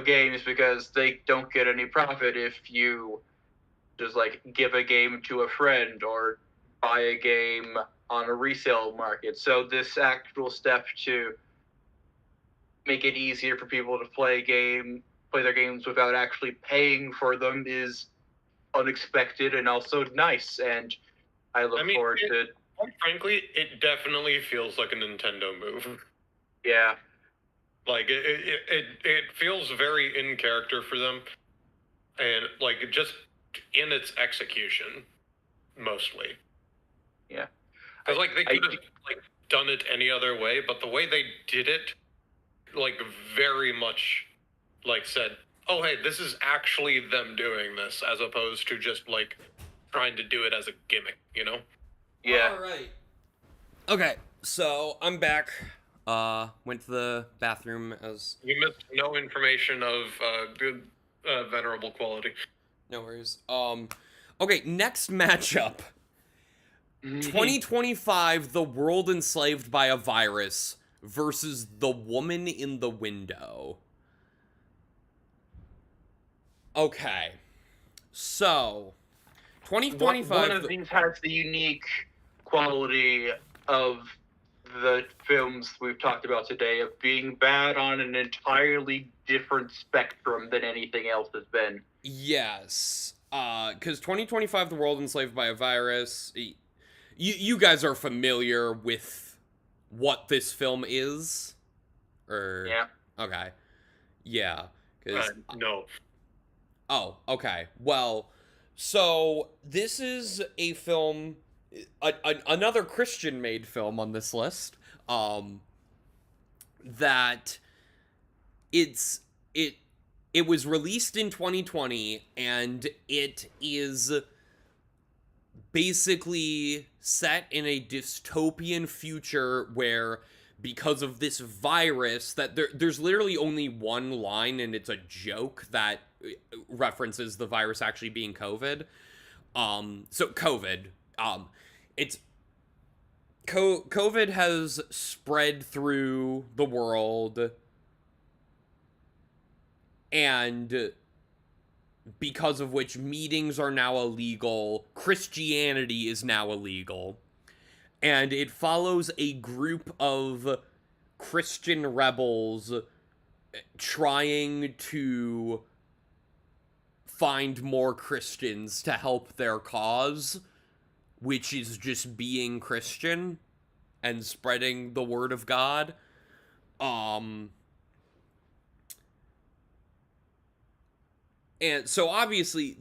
[SPEAKER 2] games because they don't get any profit if you just like give a game to a friend or buy a game on a resale market. So this actual step to make it easier for people to play their games without actually paying for them is unexpected and also nice. And I look forward to.
[SPEAKER 4] Quite frankly, it definitely feels like a Nintendo move.
[SPEAKER 2] Yeah.
[SPEAKER 4] Like it feels very in character for them, and like just in its execution, mostly.
[SPEAKER 2] Yeah.
[SPEAKER 4] Because like they could have like done it any other way, but the way they did it, like very much, like said, "Oh hey, this is actually them doing this," as opposed to just like trying to do it as a gimmick, you know?
[SPEAKER 2] Yeah.
[SPEAKER 1] All right. Okay, so I'm back. Went to the bathroom as.
[SPEAKER 4] You missed no information of good, venerable quality.
[SPEAKER 1] No worries. Okay, next matchup. 2025, The World Enslaved by a Virus versus The Woman in the Window. Okay. So, 2025...
[SPEAKER 2] One of these has the unique quality of the films we've talked about today of being bad on an entirely different spectrum than anything else has been.
[SPEAKER 1] Yes. Because 2025, The World Enslaved by a Virus... You guys are familiar with what this film is? Or...
[SPEAKER 2] Yeah.
[SPEAKER 1] Okay. Yeah. 'Cause...
[SPEAKER 4] No.
[SPEAKER 1] Oh, okay. Well, so this is a film, another Christian-made film on this list. That it was released in 2020, and it is basically set in a dystopian future where, because of this virus, that there's literally only one line, and it's a joke that references the virus actually being COVID. So COVID, it's COVID has spread through the world, and because of which meetings are now illegal, Christianity is now illegal, and it follows a group of Christian rebels trying to find more Christians to help their cause, which is just being Christian and spreading the word of God. And so obviously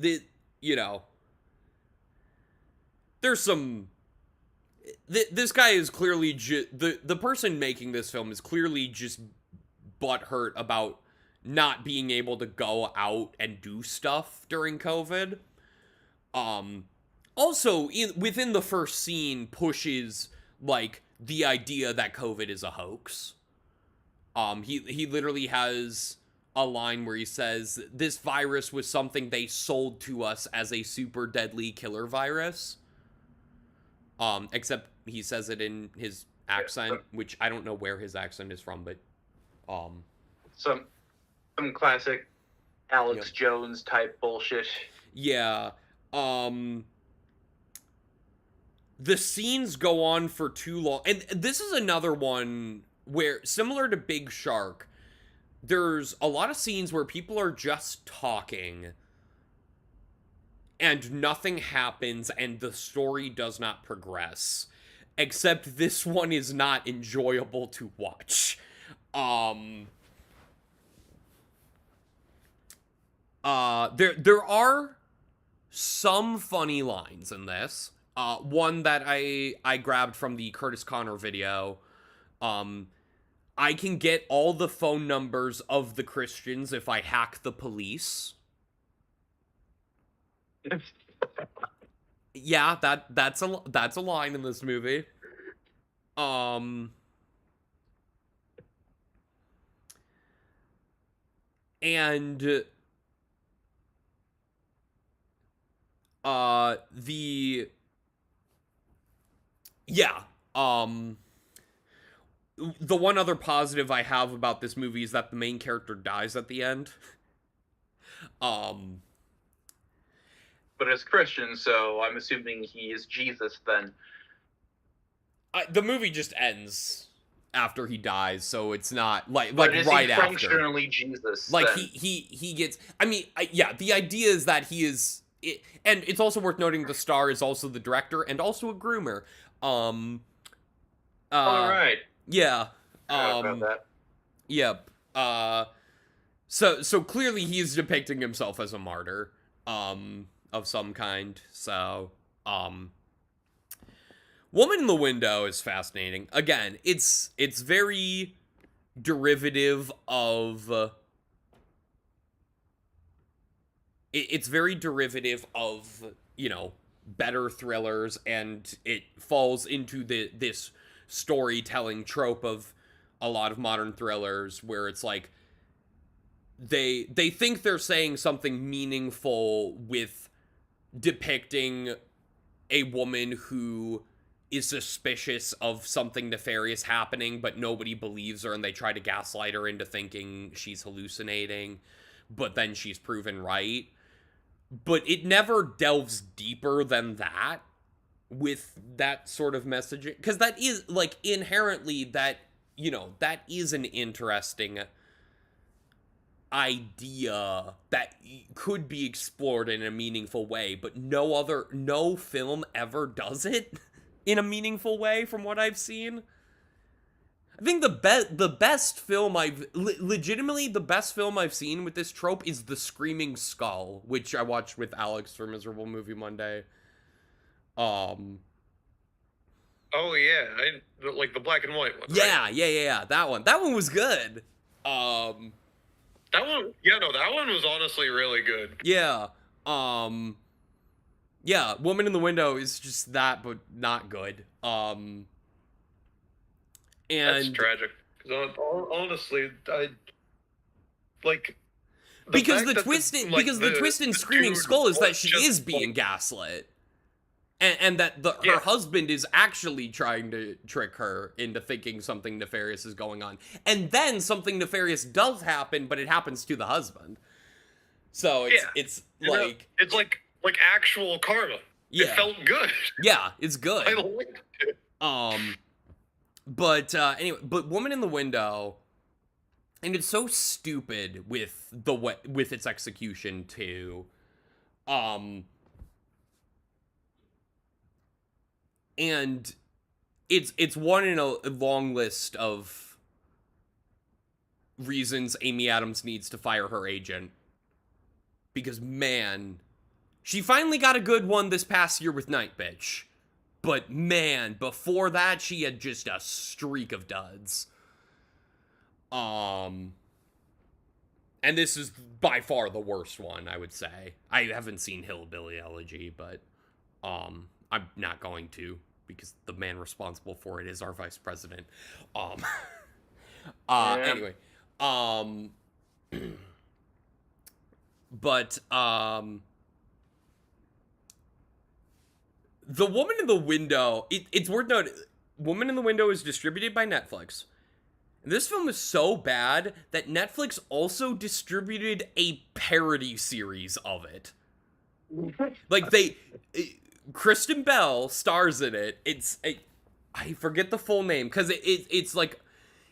[SPEAKER 1] there's some this guy is clearly the person making this film is clearly just butthurt about not being able to go out and do stuff during COVID. Also, within the first scene, pushes like the idea that COVID is a hoax. He literally has a line where he says, "This virus was something they sold to us as a super deadly killer virus." Except he says it in his accent, which I don't know where his accent is from, but
[SPEAKER 2] some classic Alex Jones type bullshit.
[SPEAKER 1] Yeah. The scenes go on for too long. And this is another one where, similar to Big Shark, there's a lot of scenes where people are just talking and nothing happens and the story does not progress. Except this one is not enjoyable to watch. There are some funny lines in this. One that I grabbed from the Curtis Connor video. I can get all the phone numbers of the Christians if I hack the police. Yeah, that's a line in this movie. And the one other positive I have about this movie is that the main character dies at the end.
[SPEAKER 2] but it's Christian, so I'm assuming he is Jesus then.
[SPEAKER 1] The movie just ends after he dies, so it's not
[SPEAKER 2] But is
[SPEAKER 1] right
[SPEAKER 2] he
[SPEAKER 1] after.
[SPEAKER 2] functionally Jesus?
[SPEAKER 1] Like
[SPEAKER 2] then?
[SPEAKER 1] he gets. I mean, yeah. The idea is that he is, and it's also worth noting the star is also the director and also a groomer.
[SPEAKER 2] All right.
[SPEAKER 1] Yeah.
[SPEAKER 2] About that.
[SPEAKER 1] Yep. So clearly he's depicting himself as a martyr, of some kind. So, Woman in the Window is fascinating. Again, it's very derivative of. It's very derivative of, you know, better thrillers, and it falls into this storytelling trope of a lot of modern thrillers where it's like they think they're saying something meaningful with depicting a woman who is suspicious of something nefarious happening, but nobody believes her, and they try to gaslight her into thinking she's hallucinating, but then she's proven right. But it never delves deeper than that with that sort of messaging, because that is, like, inherently, that, you know, that is an interesting idea that could be explored in a meaningful way, but no film ever does it in a meaningful way from what I've seen. I think the best film legitimately the best film I've seen with this trope is The Screaming Skull, which I watched with Alex for Miserable Movie Monday.
[SPEAKER 4] Oh yeah, like the black and white one.
[SPEAKER 1] Yeah,
[SPEAKER 4] right?
[SPEAKER 1] yeah. That one was good.
[SPEAKER 4] That one, yeah, no, that one was honestly really good.
[SPEAKER 1] Yeah. Yeah, Woman in the Window is just that, but not good. And
[SPEAKER 4] That's tragic. Because honestly, I like
[SPEAKER 1] because the twist in Screaming Skull is that she is being gaslit, and that her husband is actually trying to trick her into thinking something nefarious is going on, and then something nefarious does happen, but it happens to the husband. So it's like
[SPEAKER 4] it's like actual karma.
[SPEAKER 1] Yeah.
[SPEAKER 4] It felt good.
[SPEAKER 1] Yeah, it's good.
[SPEAKER 4] I liked it.
[SPEAKER 1] But anyway, but Woman in the Window, and it's so stupid with its execution too. And it's one in a long list of reasons Amy Adams needs to fire her agent. Because, man, she finally got a good one this past year with Night Bitch. But, man, before that, she had just a streak of duds. And this is by far the worst one, I would say. I haven't seen Hillbilly Elegy, but I'm not going to, because the man responsible for it is our vice president. Anyway, but The Woman in the Window, it's worth noting, Woman in the Window is distributed by Netflix. This film is so bad that Netflix also distributed a parody series of it. Like, Kristen Bell stars in it. I forget the full name, because it's like,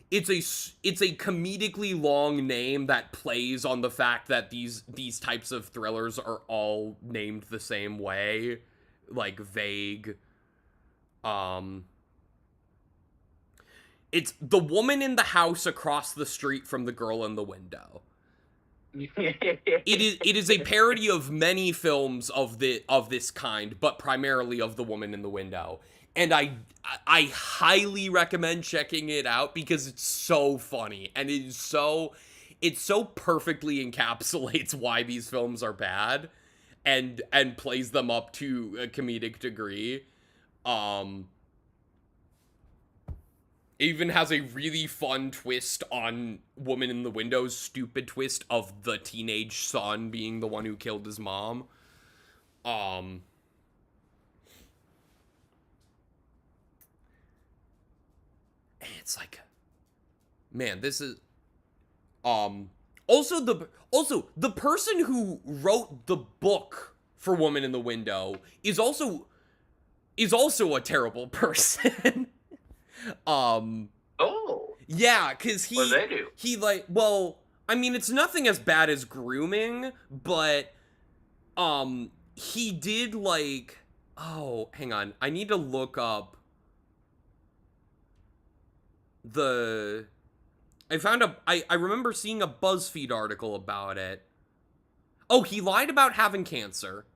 [SPEAKER 1] it's a comedically long name that plays on the fact that these types of thrillers are all named the same way. Like, vague. It's The Woman in the House Across the Street from the Girl in the Window. It is a parody of many films of this kind, but primarily of The Woman in the Window. And I highly recommend checking it out because it's so funny, and it so perfectly encapsulates why these films are bad, and plays them up to a comedic degree. Even has a really fun twist on Woman in the Window's stupid twist of the teenage son being the one who killed his mom. It's like, man, this is also the person who wrote the book for Woman in the Window is also a terrible person.
[SPEAKER 2] Oh,
[SPEAKER 1] Yeah, cuz
[SPEAKER 2] what do they do?
[SPEAKER 1] he like, well, I mean, it's nothing as bad as grooming, but he did like, oh, hang on. I need to look up the I remember seeing a BuzzFeed article about it. Oh, he lied about having cancer.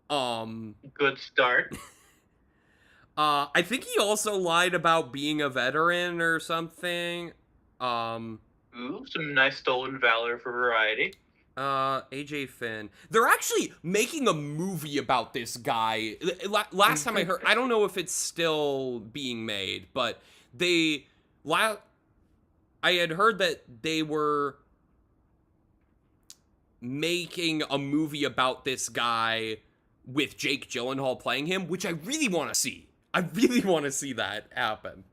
[SPEAKER 2] Good start.
[SPEAKER 1] I think he also lied about being a veteran or something.
[SPEAKER 2] Ooh, some nice stolen valor for variety.
[SPEAKER 1] AJ Finn. They're actually making a movie about this guy. Last time I heard, I don't know if it's still being made, but I had heard that they were making a movie about this guy with Jake Gyllenhaal playing him, which I really want to see. I really want to see that happen.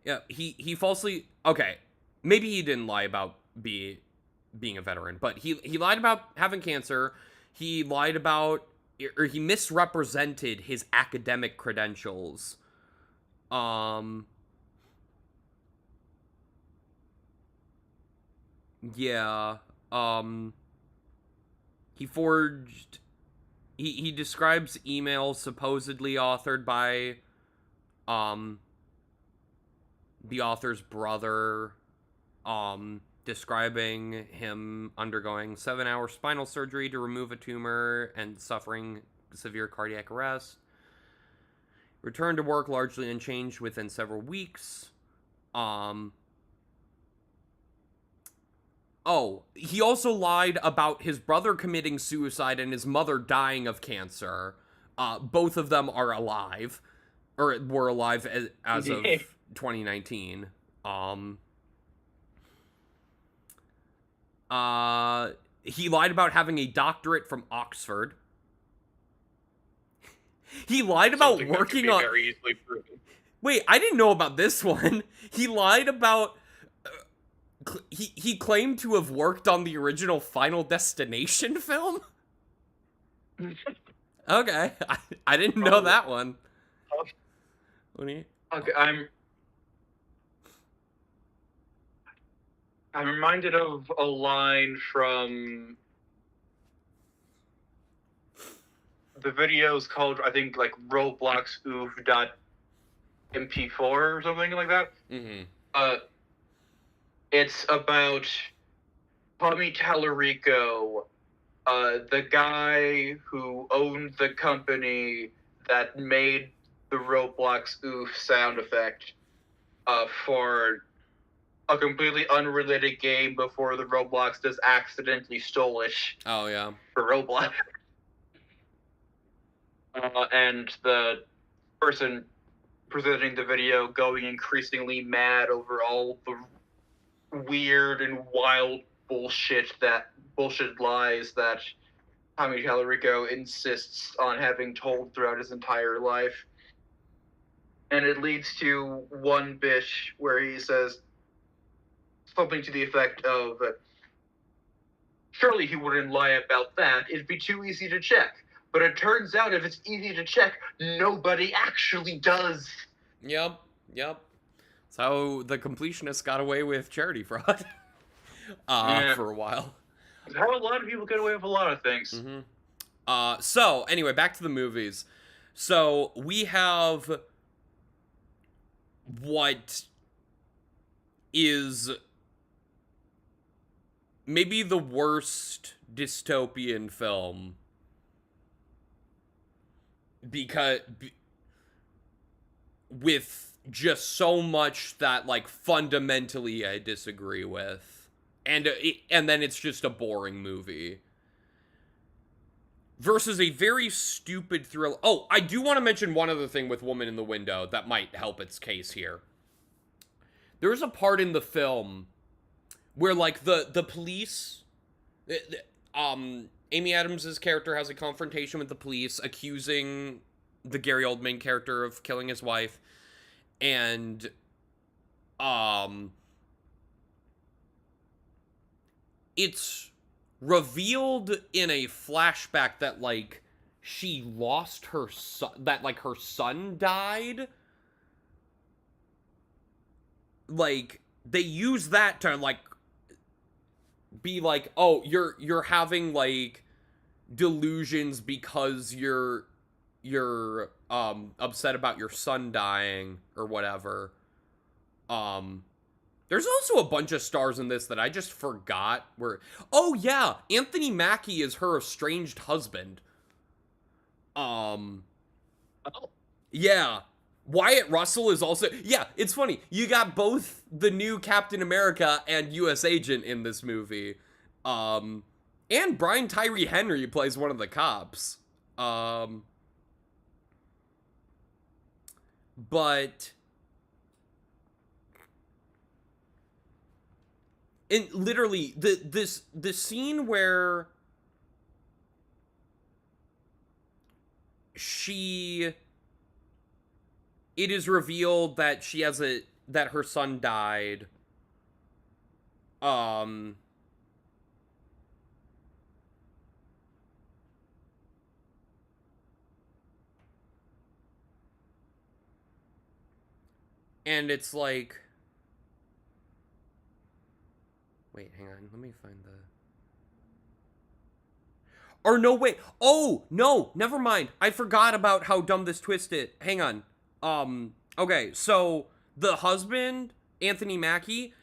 [SPEAKER 1] Yeah, he falsely, okay, maybe he didn't lie about being a veteran, but he lied about having cancer. He lied about, or he misrepresented his academic credentials. Yeah. He forged. He describes emails supposedly authored by, the author's brother, describing him undergoing 7-hour spinal surgery to remove a tumor and suffering severe cardiac arrest. Returned to work largely unchanged within several weeks. Oh, he also lied about his brother committing suicide and his mother dying of cancer. Both of them are alive, or were alive as of 2019. He lied about having a doctorate from Oxford. He lied about
[SPEAKER 4] Something that could
[SPEAKER 1] working
[SPEAKER 4] be
[SPEAKER 1] on.
[SPEAKER 4] very easily proven.
[SPEAKER 1] Wait, I didn't know about this one. He lied about. He claimed to have worked on the original Final Destination film. Okay, I didn't know that one. What do you?
[SPEAKER 2] Okay, I'm reminded of a line from the videos called, I think, like Roblox Oof .mp4 or something like that.
[SPEAKER 1] Mm-hmm.
[SPEAKER 2] It's about Tommy Tallarico, the guy who owned the company that made the Roblox Oof sound effect for a completely unrelated game before the Roblox just accidentally stole it
[SPEAKER 1] Oh yeah.
[SPEAKER 2] for Roblox. And the person presenting the video going increasingly mad over all the weird and wild bullshit lies that Tommy Tallarico insists on having told throughout his entire life. And it leads to one bit where he says something to the effect of, surely he wouldn't lie about that. It'd be too easy to check. But it turns out if it's easy to check, nobody actually does.
[SPEAKER 1] Yep. That's how the completionists got away with charity fraud. For a while.
[SPEAKER 2] It's how a lot of people get away with a lot of things.
[SPEAKER 1] Mm-hmm. So anyway, back to the movies. So we have what is maybe the worst dystopian film because with just so much that like fundamentally I disagree with, and then it's just a boring movie versus a very stupid thriller. Oh, I do want to mention one other thing with Woman in the Window that might help its case here. There's a part in the film where like the police, Amy Adams' character has a confrontation with the police accusing the Gary Oldman character of killing his wife, and it's revealed in a flashback that, like, she lost her son, that, like, her son died. Like, they use that to, like, be like, oh, you're having, like, delusions because you're upset about your son dying or whatever. There's also a bunch of stars in this that I just forgot were. Oh yeah, Anthony Mackie is her estranged husband.
[SPEAKER 2] Oh.
[SPEAKER 1] Yeah. Wyatt Russell is also. Yeah, it's funny. You got both the new Captain America and US Agent in this movie. And Brian Tyree Henry plays one of the cops. But and literally the scene where it is revealed that she has that her son died. And it's like, wait, hang on, let me find the. Or no, wait. Oh, no, never mind. I forgot about how dumb this twist is. Hang on. Okay, so the husband, Anthony Mackie,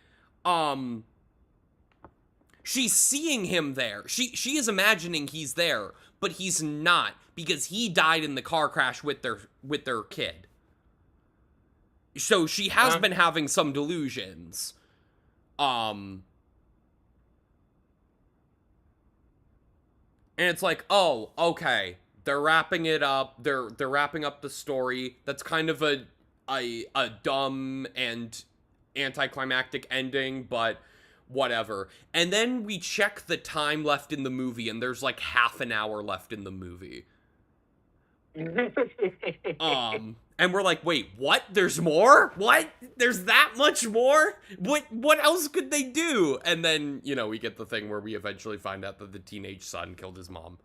[SPEAKER 1] she's seeing him there. She is imagining he's there, but he's not because he died in the car crash with their kid. So she has been having some delusions. And it's like, oh, okay. They're wrapping it up. They're wrapping up the story. That's kind of a dumb and anticlimactic ending, but whatever. And then we check the time left in the movie, and there's like half an hour left in the movie. And we're like, wait, what? There's more? What? There's that much more? What else could they do? And then, you know, we get the thing where we eventually find out that the teenage son killed his mom.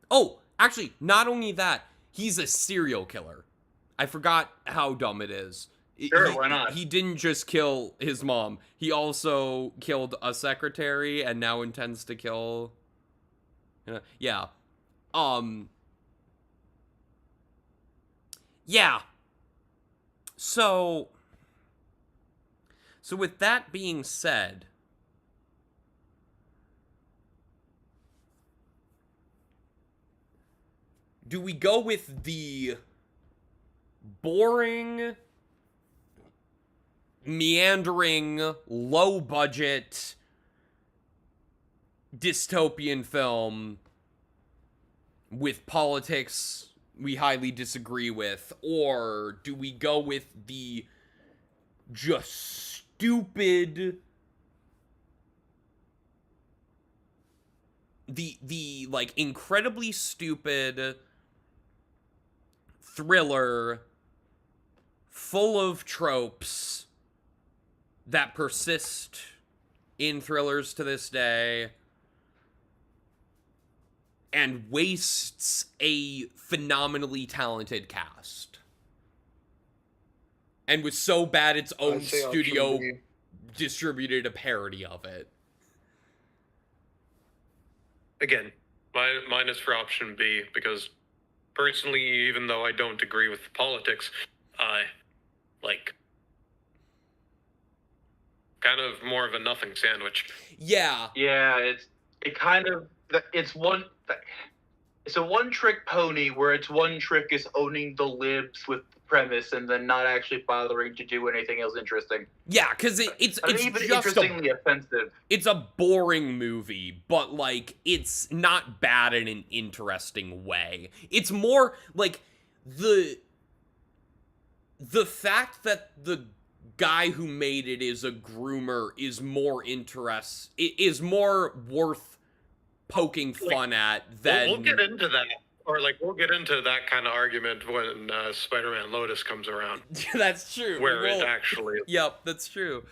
[SPEAKER 1] Oh, actually, not only that, he's a serial killer. I forgot how dumb it is.
[SPEAKER 2] Sure, why not?
[SPEAKER 1] He didn't just kill his mom. He also killed a secretary and now intends to kill... Yeah. Yeah. So with that being said, do we go with the boring, meandering, low-budget dystopian film with politics we highly disagree with, or do we go with the just stupid, the like incredibly stupid thriller full of tropes that persist in thrillers to this day and wastes a phenomenally talented cast. And was so bad its own studio distributed a parody of it.
[SPEAKER 4] Again, mine is for option B, because personally, even though I don't agree with the politics, I like kind of more of a nothing sandwich.
[SPEAKER 1] Yeah.
[SPEAKER 2] Yeah, it's a one-trick pony where its one trick is owning the libs with the premise and then not actually bothering to do anything else interesting.
[SPEAKER 1] Yeah, because it's
[SPEAKER 2] even
[SPEAKER 1] just
[SPEAKER 2] interestingly offensive.
[SPEAKER 1] It's a boring movie, but like it's not bad in an interesting way. It's more like the fact that the guy who made it is a groomer is more worth poking fun at than...
[SPEAKER 4] We'll get into that. Or like we'll get into that kind of argument when Spider-Man Lotus comes around,
[SPEAKER 1] That's true.
[SPEAKER 4] where
[SPEAKER 1] Well,
[SPEAKER 4] it actually.
[SPEAKER 1] Yep, that's true.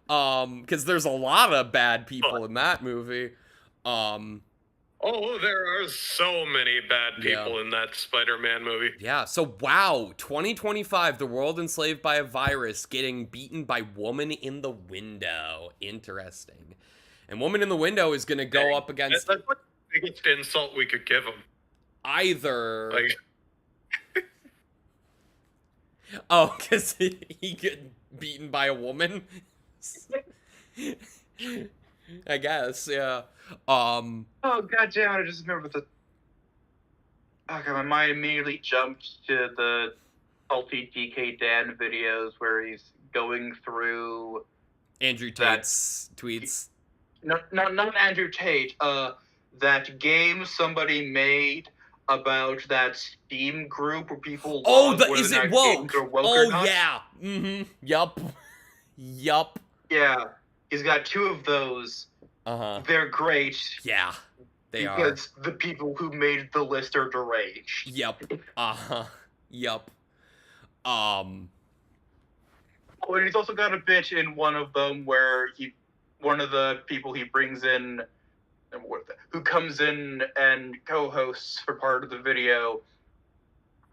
[SPEAKER 1] Because there's a lot of bad people
[SPEAKER 4] But-
[SPEAKER 1] in that movie.
[SPEAKER 4] Oh, there are so many bad
[SPEAKER 1] Yeah.
[SPEAKER 4] people in that Spider-Man movie.
[SPEAKER 1] Yeah, so wow, 2025, the world enslaved by a virus getting beaten by Woman in the Window. Interesting. And Woman in the Window is going to go up against
[SPEAKER 4] That's like the biggest insult we could give him.
[SPEAKER 1] either...
[SPEAKER 4] Like,
[SPEAKER 1] Oh, because he get beaten by a woman? I guess, yeah.
[SPEAKER 2] Oh goddamn! I just remember the. Oh god, my mind immediately jumped to the salty DK Dan videos where he's going through.
[SPEAKER 1] Andrew Tate's tweets.
[SPEAKER 2] Not Andrew Tate. That game somebody made about that Steam group where people.
[SPEAKER 1] Oh,
[SPEAKER 2] log
[SPEAKER 1] the
[SPEAKER 2] whether
[SPEAKER 1] is
[SPEAKER 2] or
[SPEAKER 1] it
[SPEAKER 2] not
[SPEAKER 1] woke?
[SPEAKER 2] games are woke or
[SPEAKER 1] Oh,
[SPEAKER 2] not.
[SPEAKER 1] yeah. Mm-hmm. Yup. Yup.
[SPEAKER 2] Yeah, he's got 2 of those.
[SPEAKER 1] Uh-huh.
[SPEAKER 2] They're great
[SPEAKER 1] Yeah, they are.
[SPEAKER 2] because the people who made the list are deranged.
[SPEAKER 1] Yup. Uh-huh. Yup.
[SPEAKER 2] Oh, and he's also got a bit in one of them where one of the people he brings in, who comes in and co-hosts for part of the video,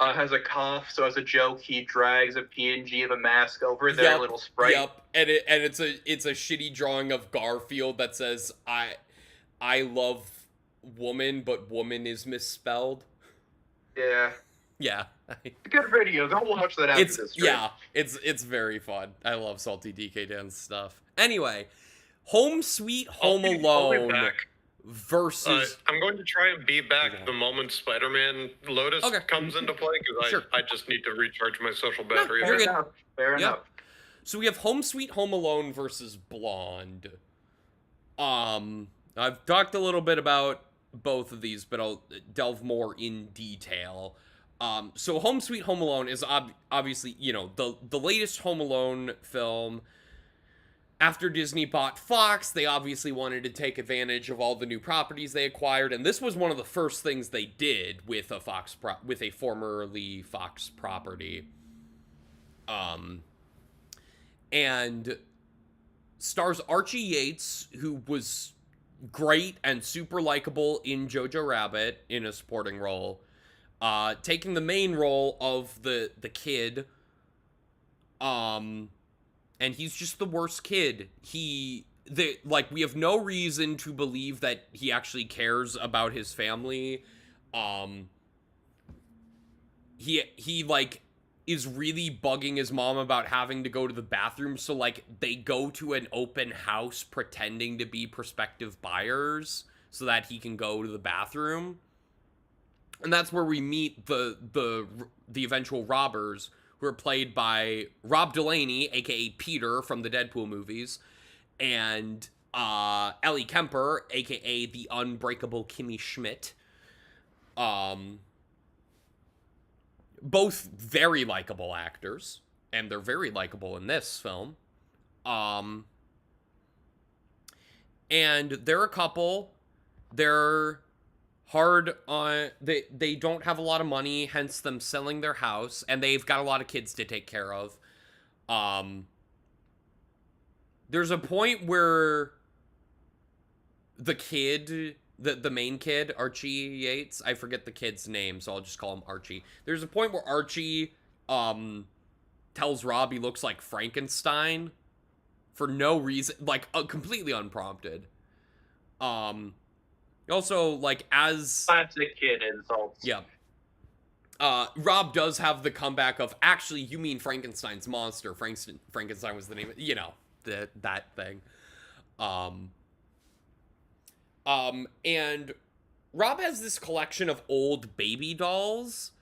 [SPEAKER 2] has a cough. So as a joke, he drags a PNG of a mask over their
[SPEAKER 1] Yup,
[SPEAKER 2] little sprite.
[SPEAKER 1] Yup. And it's a shitty drawing of Garfield that says I love woman, but woman is misspelled.
[SPEAKER 2] Yeah,
[SPEAKER 1] Yeah.
[SPEAKER 2] it's a good video. Go watch that after
[SPEAKER 1] It's
[SPEAKER 2] this. Stream.
[SPEAKER 1] yeah, it's very fun. I love Salty DK Dan's stuff. Anyway, Home Sweet Home
[SPEAKER 4] I'll be
[SPEAKER 1] Alone
[SPEAKER 4] back.
[SPEAKER 1] versus
[SPEAKER 4] I'm going to try and be back the moment Spider-Man Lotus
[SPEAKER 1] Okay.
[SPEAKER 4] comes into play because
[SPEAKER 1] Sure.
[SPEAKER 4] I just need to recharge my social battery.
[SPEAKER 1] you're
[SPEAKER 2] Fair
[SPEAKER 1] good.
[SPEAKER 2] enough. Fair
[SPEAKER 1] Yeah.
[SPEAKER 2] enough.
[SPEAKER 1] So we have Home Sweet Home Alone versus Blonde. I've talked a little bit about both of these, but I'll delve more in detail. So Home Sweet Home Alone is obviously, you know, the latest Home Alone film. After Disney bought Fox, they obviously wanted to take advantage of all the new properties they acquired, and this was one of the first things they did with a with a formerly Fox property. And stars Archie Yates, who was great and super likable in Jojo Rabbit in a supporting role, taking the main role of the kid. And he's just the worst kid. We have no reason to believe that he actually cares about his family. He like is really bugging his mom about having to go to the bathroom, so like they go to an open house pretending to be prospective buyers so that he can go to the bathroom. And that's where we meet the eventual robbers, who are played by Rob Delaney, aka Peter from the Deadpool movies, and Ellie Kemper, aka the unbreakable Kimmy Schmidt. Both very likable actors, and they're very likable in this film. And they're a couple. They're hard on they don't have a lot of money, hence them selling their house, and they've got a lot of kids to take care of. There's a point where the kid, the main kid, Archie Yates, I forget the kid's name, so I'll just call him Archie. There's a point where Archie tells Rob he looks like Frankenstein for no reason, like completely unprompted. Also, like, as
[SPEAKER 2] Classic kid insults.
[SPEAKER 1] yeah, Rob does have the comeback of, actually, you mean Frankenstein's monster. Frankenstein was the name of, you know, that thing. And Rob has this collection of old baby dolls,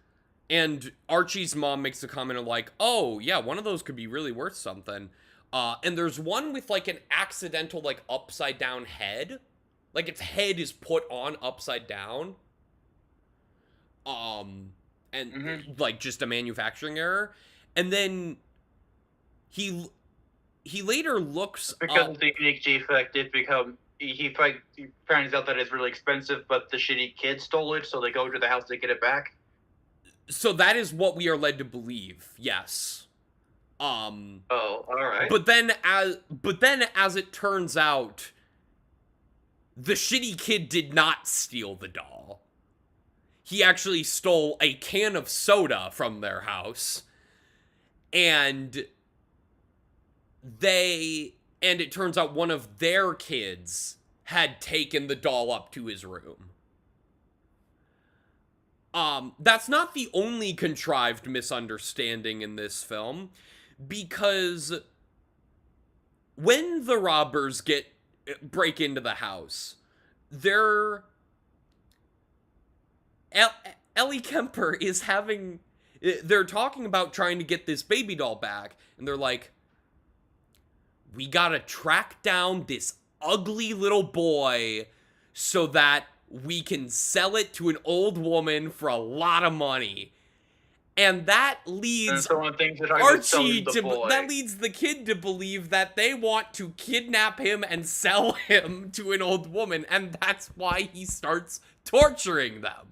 [SPEAKER 1] and Archie's mom makes a comment of like, oh, yeah, one of those could be really worth something. And there's one with like an accidental like upside down head. Like its head is put on upside down. And like just a manufacturing error. And then he later looks
[SPEAKER 2] Because
[SPEAKER 1] up,
[SPEAKER 2] of the unique defect, it he finds out that it's really expensive, but the shitty kid stole it, so they go to the house to get it back.
[SPEAKER 1] So that is what we are led to believe. Yes.
[SPEAKER 2] Oh, all right.
[SPEAKER 1] But then as it turns out, the shitty kid did not steal the doll. He actually stole a can of soda from their house. And it turns out one of their kids had taken the doll up to his room. That's not the only contrived misunderstanding in this film, because when the robbers break into the house, Ellie Kemper is they're talking about trying to get this baby doll back, and they're like, we gotta track down this ugly little boy so that we can sell it to an old woman for a lot of money. And that leads that leads the kid to believe that they want to kidnap him and sell him to an old woman, and that's why he starts torturing them.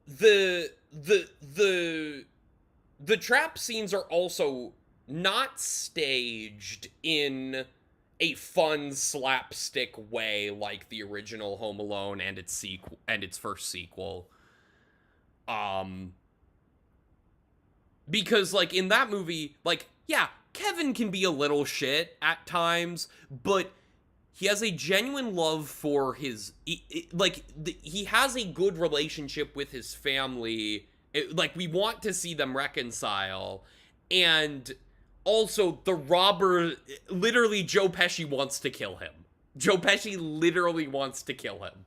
[SPEAKER 1] The trap scenes are also not staged in a fun slapstick way like the original Home Alone and its first sequel. Because like in that movie, like, yeah, Kevin can be a little shit at times, but he has a genuine love for he has a good relationship with his family. We want to see them reconcile. And also, the robber, literally, Joe Pesci wants to kill him. Joe Pesci literally wants to kill him.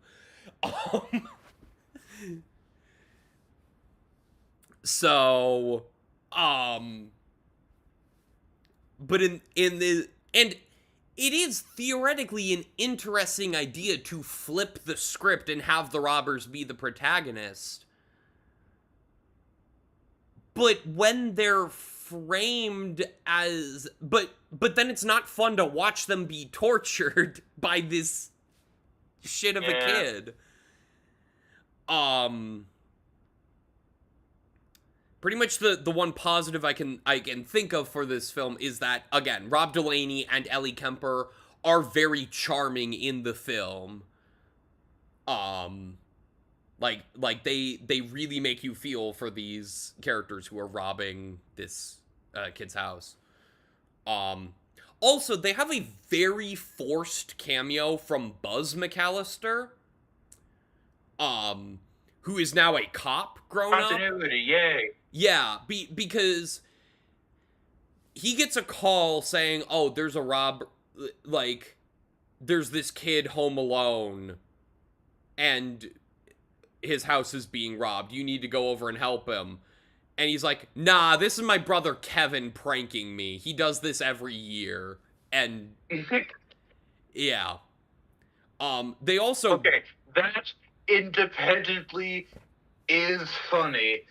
[SPEAKER 1] But and it is theoretically an interesting idea to flip the script and have the robbers be the protagonist. But when they're framed as... But then it's not fun to watch them be tortured by this shit of a kid. Pretty much the one positive I can think of for this film is that, again, Rob Delaney and Ellie Kemper are very charming in the film. They really make you feel for these characters who are robbing this kid's house. Also, they have a very forced cameo from Buzz McAllister, who is now a cop grown up.
[SPEAKER 2] Continuity, yay.
[SPEAKER 1] Yeah, because he gets a call saying, oh, there's this kid home alone, and his house is being robbed. You need to go over and help him. And he's like, nah, this is my brother Kevin pranking me. He does this every year. And yeah. They also...
[SPEAKER 2] Okay, that independently is funny.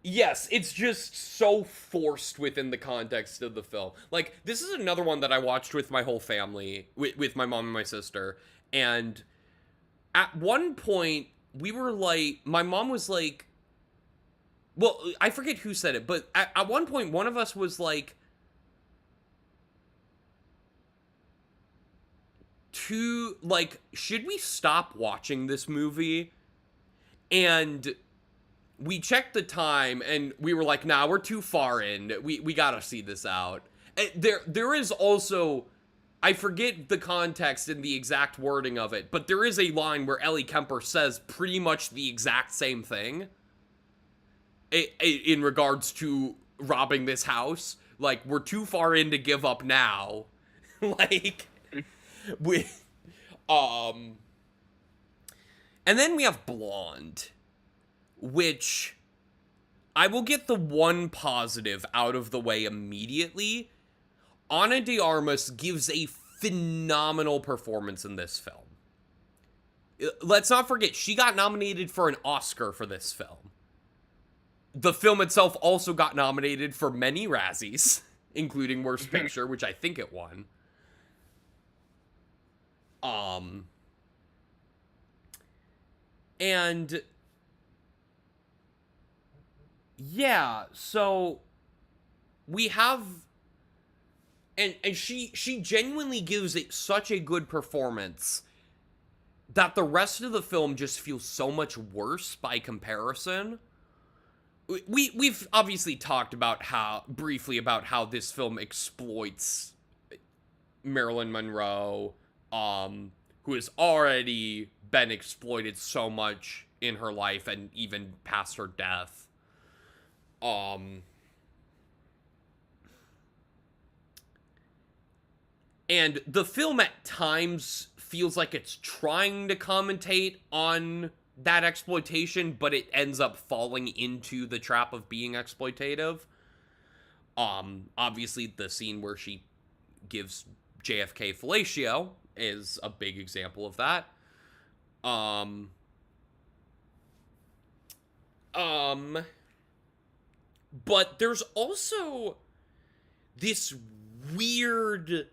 [SPEAKER 1] Yes, it's just so forced within the context of the film. Like, this is another one that I watched with my whole family, with my mom and my sister. And at one point, my mom was like, well, I forget who said it, but at one point, one of us was like, should we stop watching this movie? And we checked the time, and we were like, nah, we're too far in. We gotta see this out. There is also, I forget the context and the exact wording of it, but there is a line where Ellie Kemper says pretty much the exact same thing in regards to robbing this house. Like, we're too far in to give up now. And then we have Blonde, which I will get the one positive out of the way immediately. Ana de Armas gives a phenomenal performance in this film. Let's not forget, she got nominated for an Oscar for this film. the film itself also got nominated for many Razzies, including Worst Picture, which I think it won. And yeah, so we have, and she genuinely gives it such a good performance that the rest of the film just feels so much worse by comparison. We've obviously talked about briefly about how this film exploits Marilyn Monroe, who has already been exploited so much in her life and even past her death. And the film at times feels like it's trying to commentate on that exploitation, but it ends up falling into the trap of being exploitative. Obviously the scene where she gives JFK fellatio is a big example of that. But there's also this weird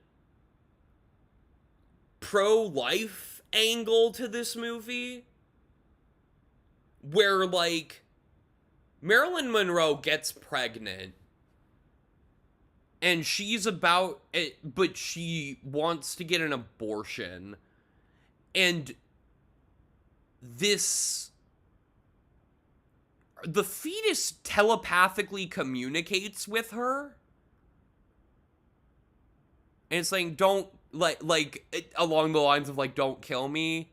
[SPEAKER 1] pro-life angle to this movie where, like, Marilyn Monroe gets pregnant and she's about it, but she wants to get an abortion, and the fetus telepathically communicates with her, and it's saying, don't, along the lines of, like, don't kill me,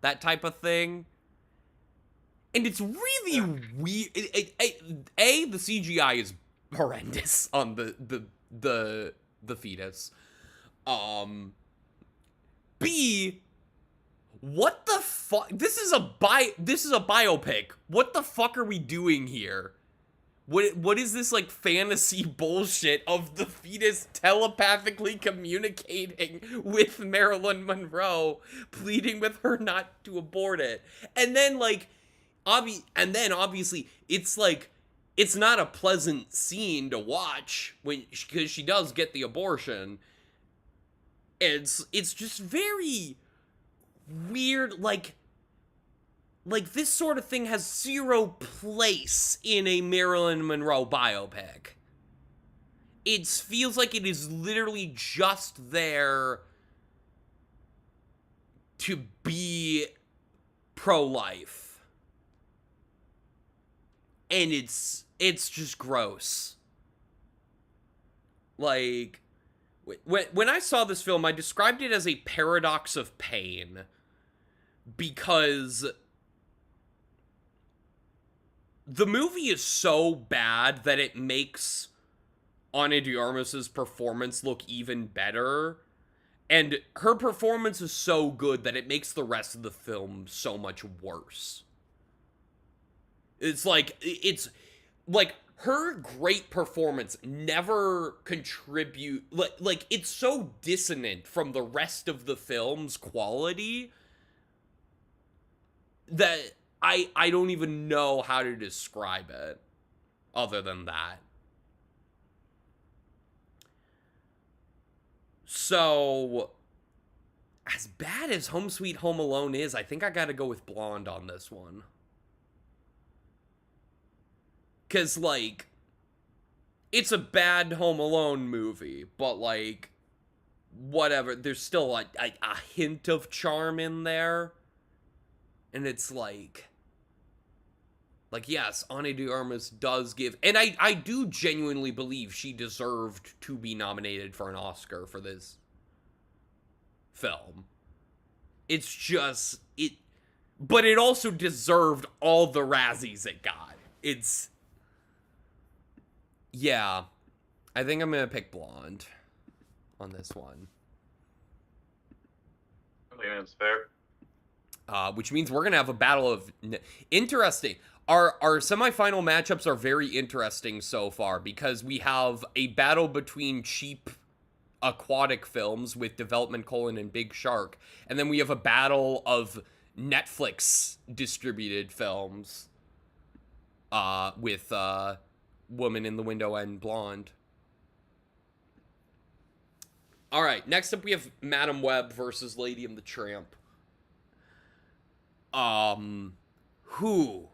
[SPEAKER 1] that type of thing. And it's really weird. The CGI is horrendous on the fetus. B, what the fuck? This is a biopic. What the fuck are we doing here? What is this, like, fantasy bullshit of the fetus telepathically communicating with Marilyn Monroe, pleading with her not to abort it? And then, like, obviously, it's, like, it's not a pleasant scene to watch because she does get the abortion. It's just very weird, like this sort of thing has zero place in a Marilyn Monroe biopic. It feels like it is literally just there to be pro-life. And it's just gross. Like, when I saw this film, I described it as a paradox of pain, because the movie is so bad that it makes Ana de Armas's performance look even better, and her performance is so good that it makes the rest of the film so much worse. It's like her great performance never contribute, like it's so dissonant from the rest of the film's quality that I don't even know how to describe it other than that. So, as bad as Home Sweet Home Alone is, I think I gotta go with Blonde on this one. 'Cause, like, it's a bad Home Alone movie, but, like, whatever, there's still a hint of charm in there. And it's like, yes, Ana de Armas does give, and I do genuinely believe she deserved to be nominated for an Oscar for this film. It's just, but it also deserved all the Razzies it got. Yeah, I think I'm gonna pick Blonde on this one.
[SPEAKER 2] I think that's fair.
[SPEAKER 1] Which means we're gonna have a battle of interesting. Our semifinal matchups are very interesting so far, because we have a battle between cheap aquatic films with Development Colon and Big Shark, and then we have a battle of Netflix distributed films with Woman in the Window and Blonde. All right, next up we have Madam Web versus Lady and the Tramp. Who?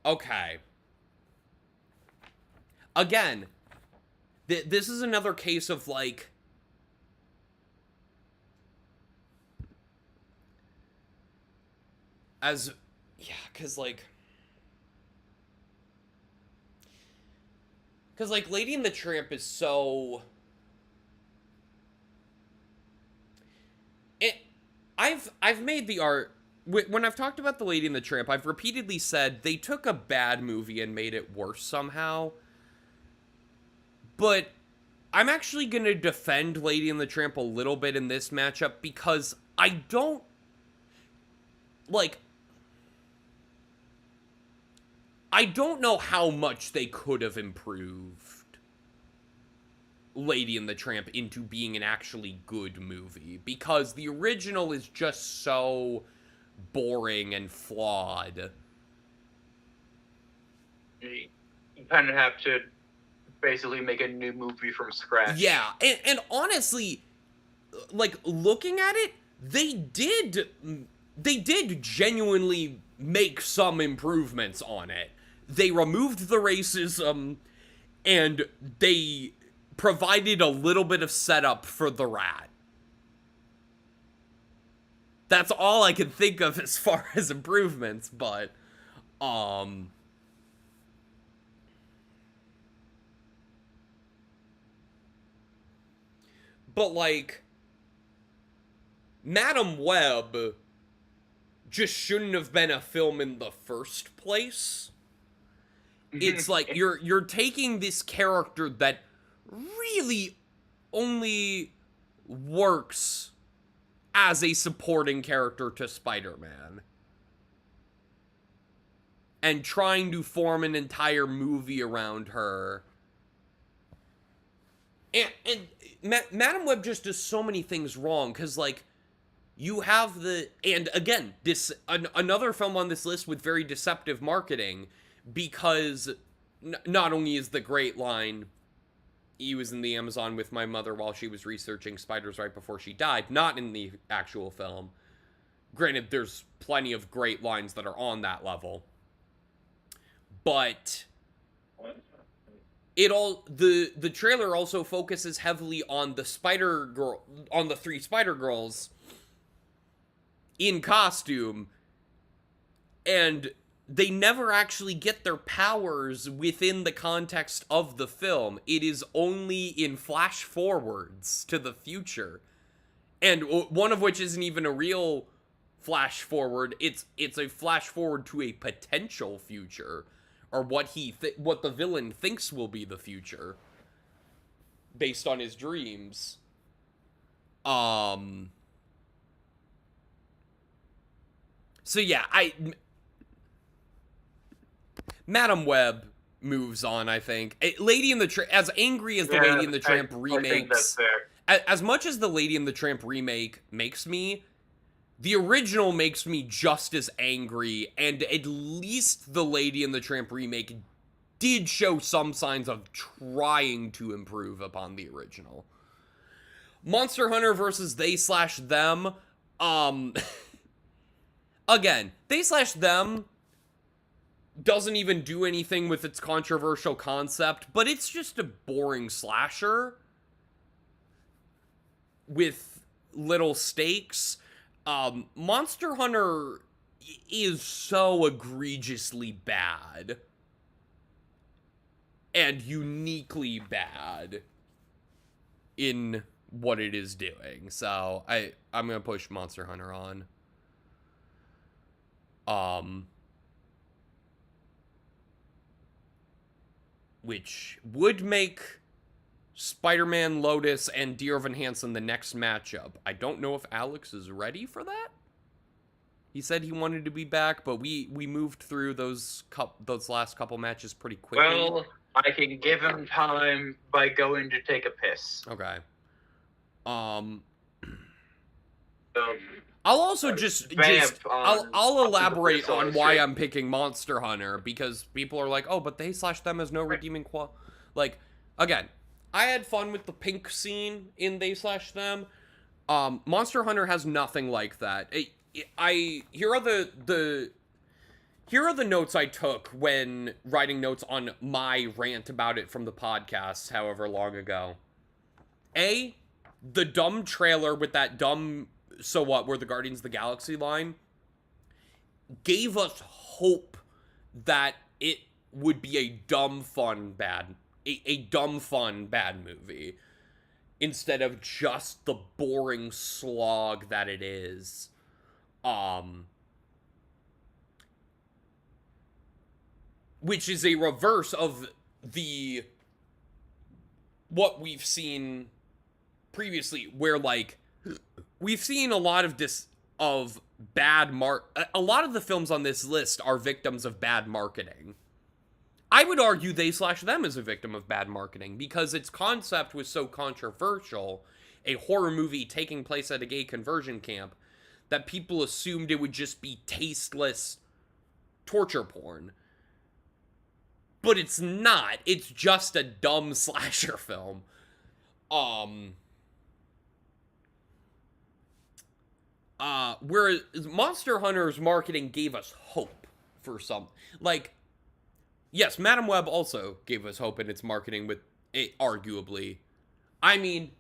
[SPEAKER 1] Okay. Again, this is another case of, like, because Lady and the Tramp is so... I've made the art... When I've talked about The Lady and the Tramp, I've repeatedly said they took a bad movie and made it worse somehow. But I'm actually going to defend Lady and the Tramp a little bit in this matchup because I don't... Like... I don't know how much they could have improved Lady and the Tramp into being an actually good movie, because the original is just so boring and flawed.
[SPEAKER 2] You kind of have to basically make a new movie from scratch.
[SPEAKER 1] Yeah, and honestly, like, looking at it, they did genuinely make some improvements on it. They removed the racism, and they provided a little bit of setup for the rat. That's all I can think of as far as improvements, but, like, Madam Web just shouldn't have been a film in the first place. It's like you're taking this character that really only works as a supporting character to Spider-Man and trying to form an entire movie around her. And Madam Web just does so many things wrong, because, like, you have and again, another film on this list with very deceptive marketing, because not only is the great line, "He was in the Amazon with my mother while she was researching spiders right before she died," not in the actual film. Granted, there's plenty of great lines that are on that level. But the trailer also focuses heavily on the three Spider-Girls in costume, and they never actually get their powers within the context of the film. It is only in flash forwards to the future, and one of which isn't even a real flash forward. It's a flash forward to a potential future, or what the villain thinks will be the future based on his dreams. So yeah, Madam Web moves on, I think. Lady and the Tramp, as angry as the Lady and the Tramp remakes,
[SPEAKER 2] I think that's fair.
[SPEAKER 1] As much as the Lady and the Tramp remake makes me, the original makes me just as angry, and at least the Lady and the Tramp remake did show some signs of trying to improve upon the original. Monster Hunter versus They/Them. Again, They/Them doesn't even do anything with its controversial concept, but it's just a boring slasher with little stakes. Monster Hunter is so egregiously bad and uniquely bad in what it is doing. So I'm gonna push Monster Hunter on. Which would make Spider-Man, Lotus, and Dear Evan Hansen the next matchup. I don't know if Alex is ready for that. He said he wanted to be back, but we moved through those last couple matches pretty quickly.
[SPEAKER 2] Well, I can give him time by going to take a piss.
[SPEAKER 1] Okay.
[SPEAKER 2] So
[SPEAKER 1] I'll also just
[SPEAKER 2] vamp
[SPEAKER 1] I'll
[SPEAKER 2] on
[SPEAKER 1] I'll
[SPEAKER 2] Optical
[SPEAKER 1] elaborate
[SPEAKER 2] Crystal
[SPEAKER 1] on why
[SPEAKER 2] Illustrated.
[SPEAKER 1] I'm picking Monster Hunter, because people are like, oh, but they/them has no redeeming like, again, I had fun with the pink scene in they/them. Monster Hunter has nothing like that. Here are the notes I took when writing notes on my rant about it from the podcast however long ago. The dumb trailer with that dumb "So What, We're the Guardians of the Galaxy" line gave us hope that it would be a dumb fun bad movie instead of just the boring slog that it is. Which is a reverse of what we've seen previously, where, like, we've seen a lot of a lot of the films on this list are victims of bad marketing. I would argue they/them is a victim of bad marketing, because its concept was so controversial, a horror movie taking place at a gay conversion camp, that people assumed it would just be tasteless torture porn. But it's not. It's just a dumb slasher film. Whereas Monster Hunter's marketing gave us hope for some. Like, yes, Madame Web also gave us hope in its marketing with it, arguably. I mean,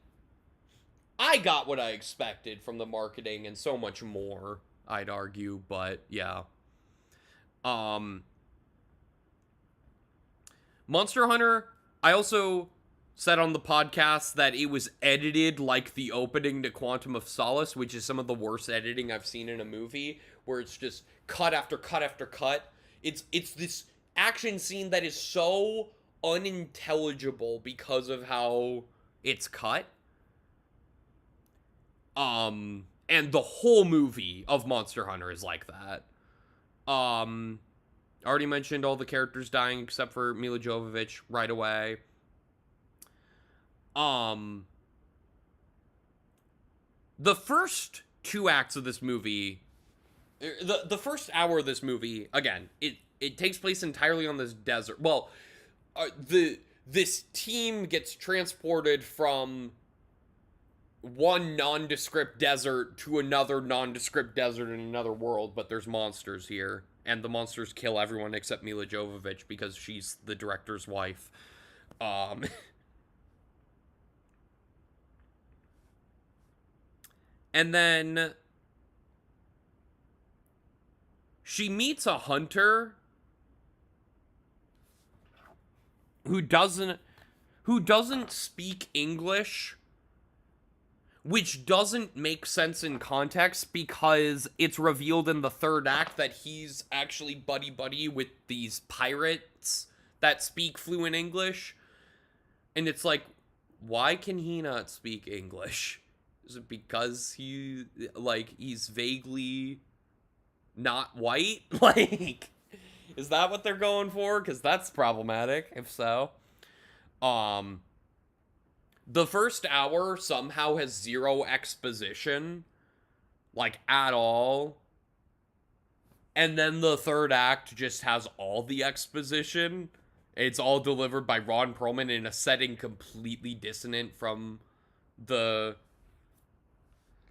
[SPEAKER 1] I got what I expected from the marketing and so much more, I'd argue, but yeah. Monster Hunter, I also said on the podcast that it was edited like the opening to Quantum of Solace, which is some of the worst editing I've seen in a movie, where it's just cut after cut after cut. It's this action scene that is so unintelligible because of how it's cut. And the whole movie of Monster Hunter is like that. I already mentioned all the characters dying except for Mila Jovovich right away. The first 2 acts of this movie, the first hour of this movie, again, it takes place entirely on this desert. Well, this team gets transported from one nondescript desert to another nondescript desert in another world, but there's monsters here, and the monsters kill everyone except Mila Jovovich because she's the director's wife. And then she meets a hunter who doesn't speak English, which doesn't make sense in context because it's revealed in the 3rd act that he's actually buddy with these pirates that speak fluent English. And it's like, why can he not speak English? Is it because he's vaguely not white? Like, is that what they're going for? Because that's problematic, if so. The first hour somehow has 0 exposition, like, at all. And then the 3rd act just has all the exposition. It's all delivered by Ron Perlman in a setting completely dissonant from the...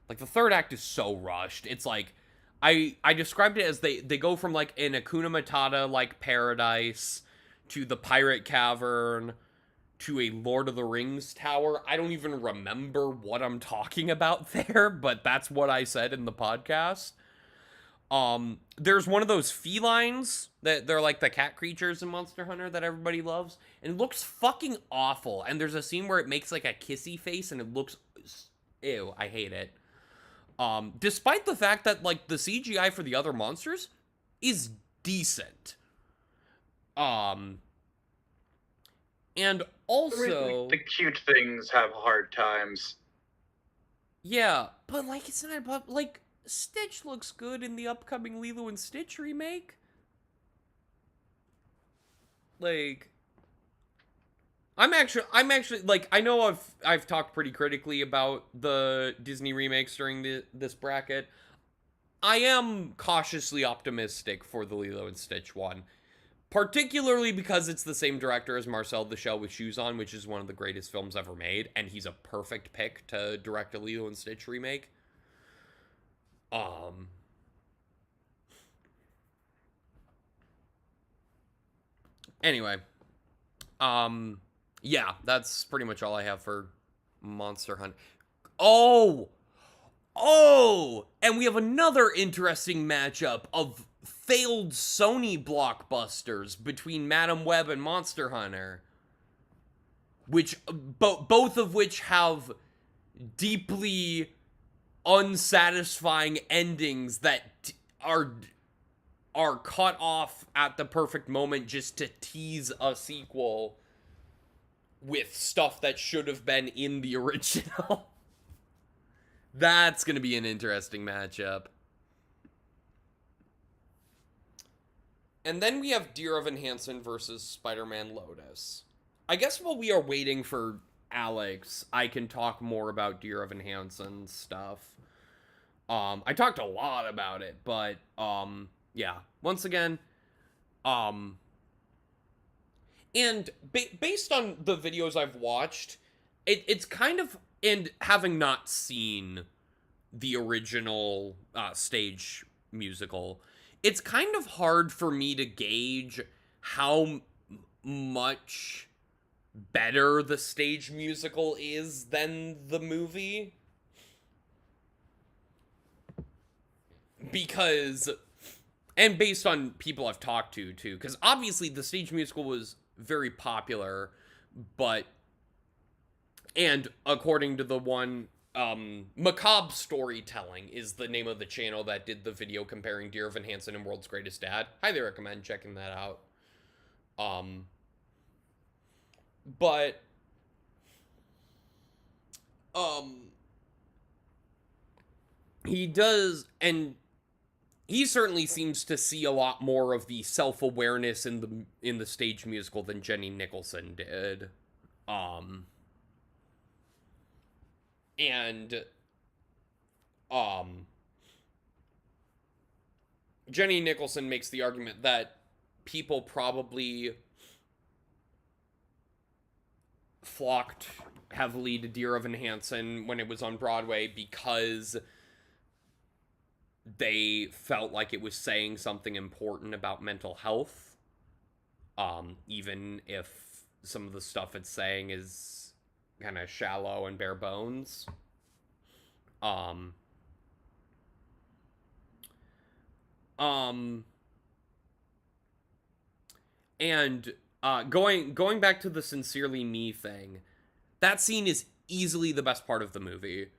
[SPEAKER 1] Like, the 3rd act is so rushed. It's like, I described it as they go from, like, an Hakuna Matata, like, paradise to the Pirate Cavern to a Lord of the Rings tower. I don't even remember what I'm talking about there, but that's what I said in the podcast. There's one of those felines that they're like the cat creatures in Monster Hunter that everybody loves, and it looks fucking awful. And there's a scene where it makes like a kissy face and it looks, ew, I hate it. Despite the fact that like the CGI for the other monsters is decent. And also,
[SPEAKER 2] the cute things have hard times.
[SPEAKER 1] Yeah, but like it's not about like Stitch looks good in the upcoming Lilo and Stitch remake. Like, I'm actually like, I know I've talked pretty critically about the Disney remakes during this bracket. I am cautiously optimistic for the Lilo and Stitch one. Particularly because it's the same director as Marcel the Shell with Shoes On, which is one of the greatest films ever made, and he's a perfect pick to direct a Lilo and Stitch remake. Anyway. Yeah, that's pretty much all I have for Monster Hunt. Oh! Oh! And we have another interesting matchup of failed Sony blockbusters between Madam Web and Monster Hunter, which both of which have deeply unsatisfying endings that are cut off at the perfect moment just to tease a sequel with stuff that should have been in the original. That's going to be an interesting matchup. And then we have Dear Evan Hansen versus Spider-Man Lotus. I guess while we are waiting for Alex, I can talk more about Dear Evan Hansen stuff. I talked a lot about it, but yeah. Once again, and based on the videos I've watched, it's kind of, and having not seen the original stage musical, it's kind of hard for me to gauge how much better the stage musical is than the movie. Because, and based on people I've talked to, too, because obviously the stage musical was very popular, but, and according to the one, Macabre Storytelling is the name of the channel that did the video comparing Dear Evan Hansen and World's Greatest Dad. Highly recommend checking that out. But, he does, and he certainly seems to see a lot more of the self-awareness in the stage musical than Jenny Nicholson did. And Jenny Nicholson makes the argument that people probably flocked heavily to Dear Evan Hansen when it was on Broadway because they felt like it was saying something important about mental health, even if some of the stuff it's saying is kind of shallow and bare bones. And going back to the Sincerely Me thing, that scene is easily the best part of the movie.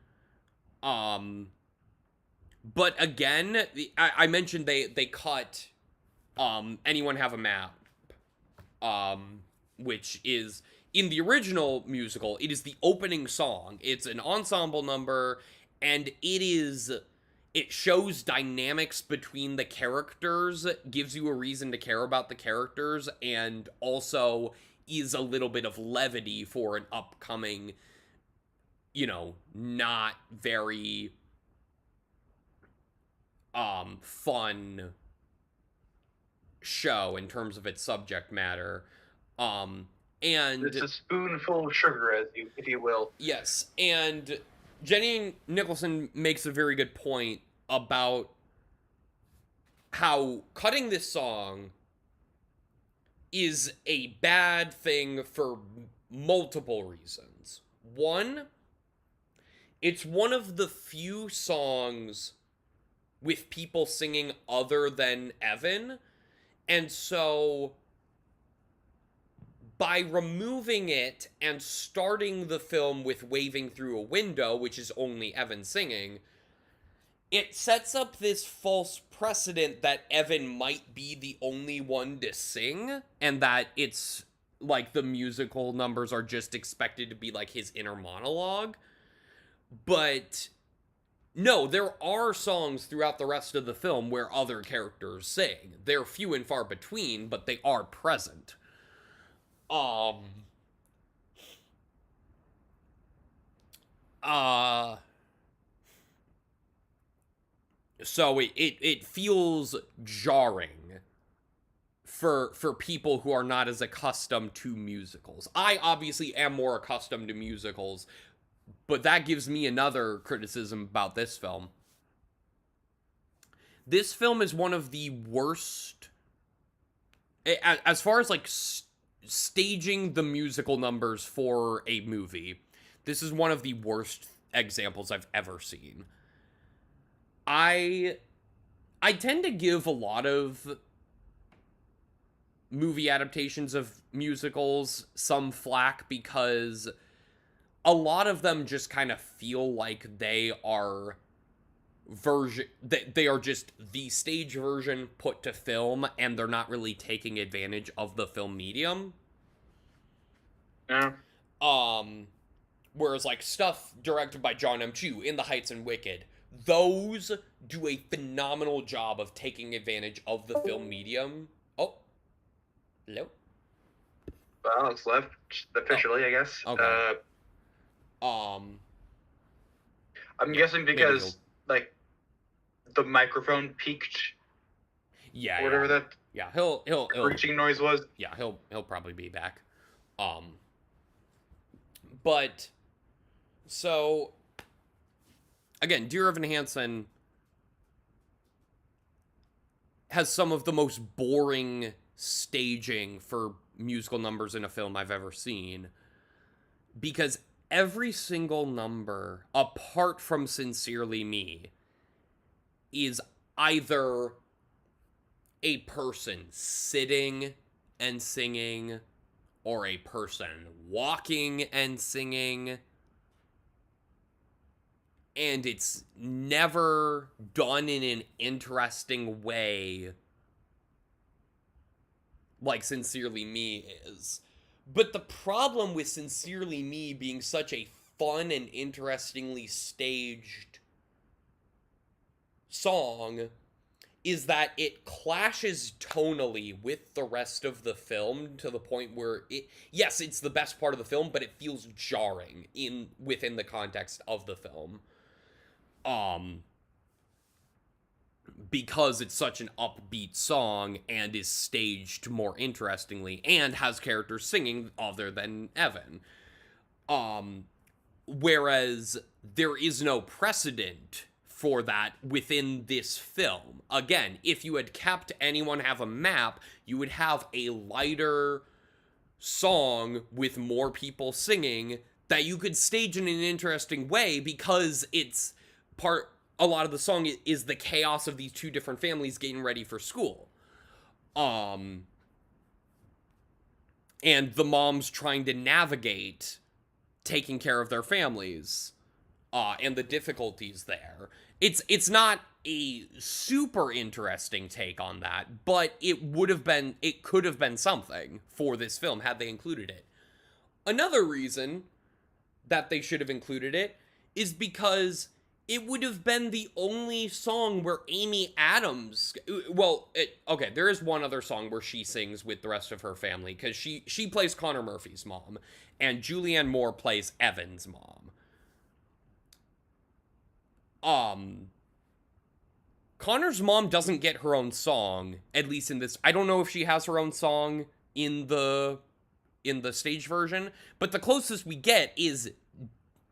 [SPEAKER 1] But again, I mentioned they cut Anyone Have a Map, which is, in the original musical, it is the opening song. It's an ensemble number, and it shows dynamics between the characters, gives you a reason to care about the characters, and also is a little bit of levity for an upcoming, not very fun show in terms of its subject matter. And
[SPEAKER 2] it's a spoonful of sugar, if you will.
[SPEAKER 1] Yes, and Jenny Nicholson makes a very good point about how cutting this song is a bad thing for multiple reasons. One, it's one of the few songs with people singing other than Evan, and so by removing it and starting the film with Waving Through a Window, which is only Evan singing, it sets up this false precedent that Evan might be the only one to sing, and that it's like the musical numbers are just expected to be like his inner monologue. But no, there are songs throughout the rest of the film where other characters sing. They're few and far between, but they are present. So it feels jarring for people who are not as accustomed to musicals. I obviously am more accustomed to musicals, but that gives me another criticism about this film. This film is one of the worst, as far as like staging the musical numbers for a movie. This is one of the worst examples I've ever seen. I tend to give a lot of movie adaptations of musicals some flack because a lot of them just kind of feel like they are they are just the stage version put to film, and they're not really taking advantage of the film medium.
[SPEAKER 2] Yeah.
[SPEAKER 1] Whereas like stuff directed by John M. Chu, In the Heights and Wicked, those do a phenomenal job of taking advantage of the film medium. Oh, hello.
[SPEAKER 2] Well, it's left officially, I guess.
[SPEAKER 1] Okay.
[SPEAKER 2] I'm guessing because like the microphone peaked.
[SPEAKER 1] Yeah.
[SPEAKER 2] Whatever that.
[SPEAKER 1] Yeah, he'll
[SPEAKER 2] Screeching noise was.
[SPEAKER 1] Yeah, he'll probably be back. But so again, Dear Evan Hansen has some of the most boring staging for musical numbers in a film I've ever seen, because every single number, apart from Sincerely Me, is either a person sitting and singing or a person walking and singing. And it's never done in an interesting way like Sincerely Me is. But the problem with Sincerely Me being such a fun and interestingly staged song is that it clashes tonally with the rest of the film to the point where yes, it's the best part of the film, but it feels jarring within the context of the film. Because it's such an upbeat song and is staged more interestingly and has characters singing other than Evan. Whereas there is no precedent for that within this film. Again, if you had kept Anyone Have a Map, you would have a lighter song with more people singing that you could stage in an interesting way, because a lot of the song is the chaos of these two different families getting ready for school. And the moms trying to navigate taking care of their families, and the difficulties there. It's not a super interesting take on that, but it could have been something for this film had they included it. Another reason that they should have included it is because it would have been the only song where Amy Adams... okay, there is one other song where she sings with the rest of her family, because she plays Connor Murphy's mom, and Julianne Moore plays Evan's mom. Connor's mom doesn't get her own song, at least in this... I don't know if she has her own song in the stage version, but the closest we get is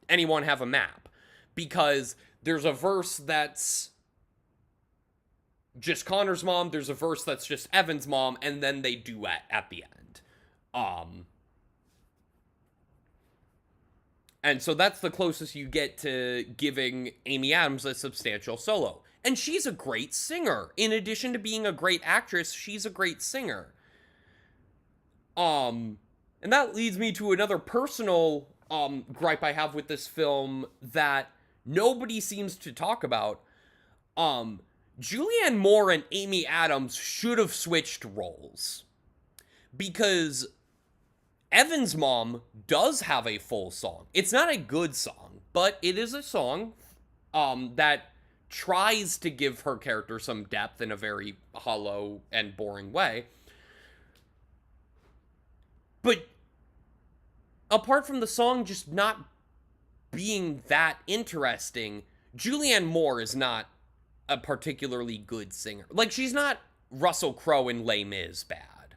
[SPEAKER 1] Anyone Have a Map, because there's a verse that's just Connor's mom, there's a verse that's just Evan's mom, and then they duet at the end. And so that's the closest you get to giving Amy Adams a substantial solo. And she's a great singer. In addition to being a great actress, she's a great singer. And that leads me to another personal gripe I have with this film that nobody seems to talk about. Julianne Moore and Amy Adams should have switched roles, because Evan's mom does have a full song. It's not a good song, but it is a song that tries to give her character some depth in a very hollow and boring way. But apart from the song just not being that interesting, Julianne Moore is not a particularly good singer. Like, she's not Russell Crowe in Les Mis bad,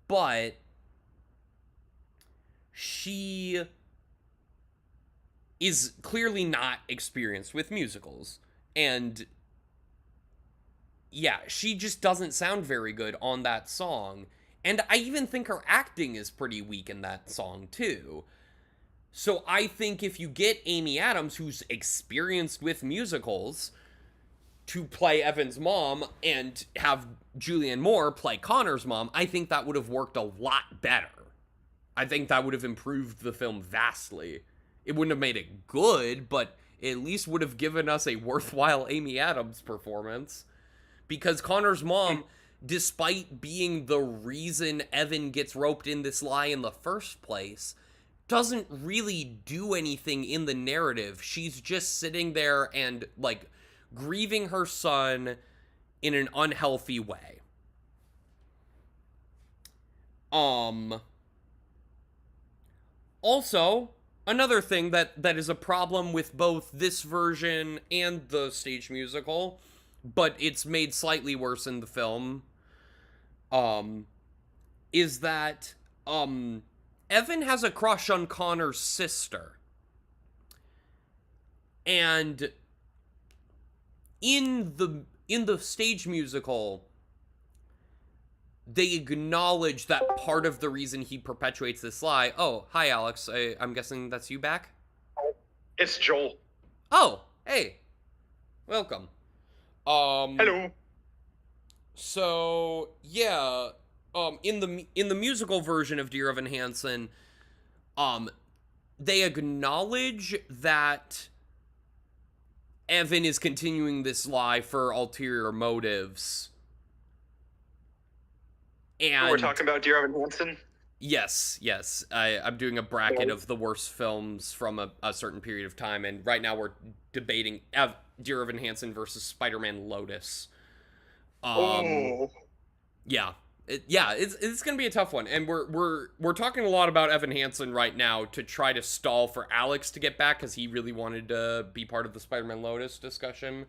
[SPEAKER 1] but she is clearly not experienced with musicals, and yeah, she just doesn't sound very good on that song. And I even think her acting is pretty weak in that song, too. So I think if you get Amy Adams, who's experienced with musicals, to play Evan's mom and have Julianne Moore play Connor's mom, I think that would have worked a lot better. I think that would have improved the film vastly. It wouldn't have made it good, but it at least would have given us a worthwhile Amy Adams performance. Because Connor's mom, despite being the reason Evan gets roped in this lie in the first place, doesn't really do anything in the narrative. She's just sitting there and, like, grieving her son in an unhealthy way. Also, another thing that is a problem with both this version and the stage musical, but it's made slightly worse in the film, is that, Evan has a crush on Connor's sister. And in the stage musical, they acknowledge that part of the reason he perpetuates this lie. Oh, hi, Alex. I'm guessing that's you back?
[SPEAKER 5] It's Joel.
[SPEAKER 1] Oh, hey. Welcome.
[SPEAKER 5] Hello.
[SPEAKER 1] So, yeah, in the musical version of Dear Evan Hansen, they acknowledge that Evan is continuing this lie for ulterior motives. And
[SPEAKER 5] We're talking about Dear Evan Hansen?
[SPEAKER 1] yes. I'm doing a bracket of the worst films from a certain period of time, and right now we're debating Dear Evan Hansen versus Spider-Man Lotus. Yeah. It's gonna be a tough one, and we're talking a lot about Evan Hansen right now to try to stall for Alex to get back, because he really wanted to be part of the Spider-Man Lotus discussion.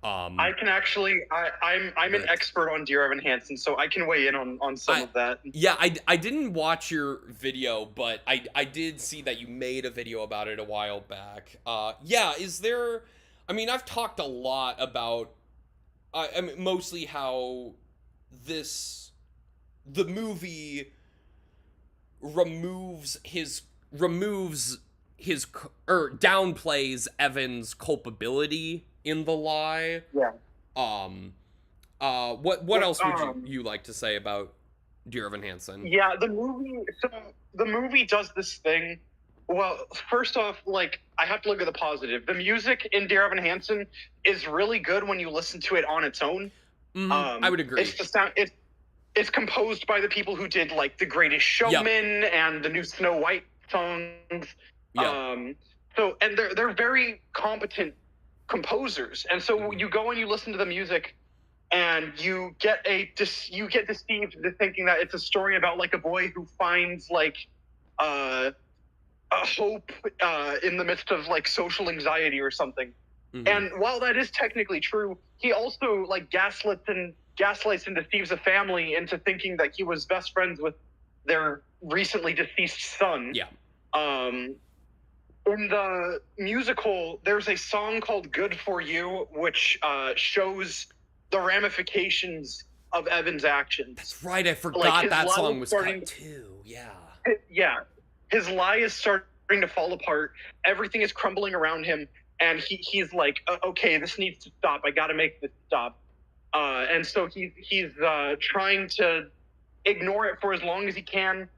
[SPEAKER 5] I can actually, I'm an expert on Dear Evan Hansen, so I can weigh in on some of that.
[SPEAKER 1] Yeah, I didn't watch your video, but I did see that you made a video about it a while back. Yeah, is there? I mean, I've talked a lot about, I mean, mostly how the movie downplays Evan's culpability in the lie.
[SPEAKER 5] Yeah.
[SPEAKER 1] What else would you like to say about Dear Evan Hansen?
[SPEAKER 5] Yeah, the movie does this thing. Well, first off, like, I have to look at the positive. The music in Dear Evan Hansen is really good when you listen to it on its own.
[SPEAKER 1] I would agree.
[SPEAKER 5] It's the sound. It's composed by the people who did, like, The Greatest Showman and the new Snow White songs.
[SPEAKER 1] Yeah.
[SPEAKER 5] And they're very competent composers, and so you go and you listen to the music, and you get deceived into thinking that it's a story about, like, a boy who finds, like, a hope in the midst of, like, social anxiety or something.
[SPEAKER 1] Mm-hmm.
[SPEAKER 5] And while that is technically true, he also, like, gaslights and deceives a family into thinking that he was best friends with their recently deceased son.
[SPEAKER 1] Yeah.
[SPEAKER 5] In the musical, there's a song called Good For You, which shows the ramifications of Evan's actions.
[SPEAKER 1] That's right, I forgot
[SPEAKER 5] Like,
[SPEAKER 1] that
[SPEAKER 5] his
[SPEAKER 1] song
[SPEAKER 5] lie
[SPEAKER 1] was
[SPEAKER 5] starting-
[SPEAKER 1] cut too. Yeah.
[SPEAKER 5] Yeah. His lie is starting to fall apart. Everything is crumbling around him, and he's like, okay, this needs to stop. I gotta make this stop. And so he's trying to ignore it for as long as he can,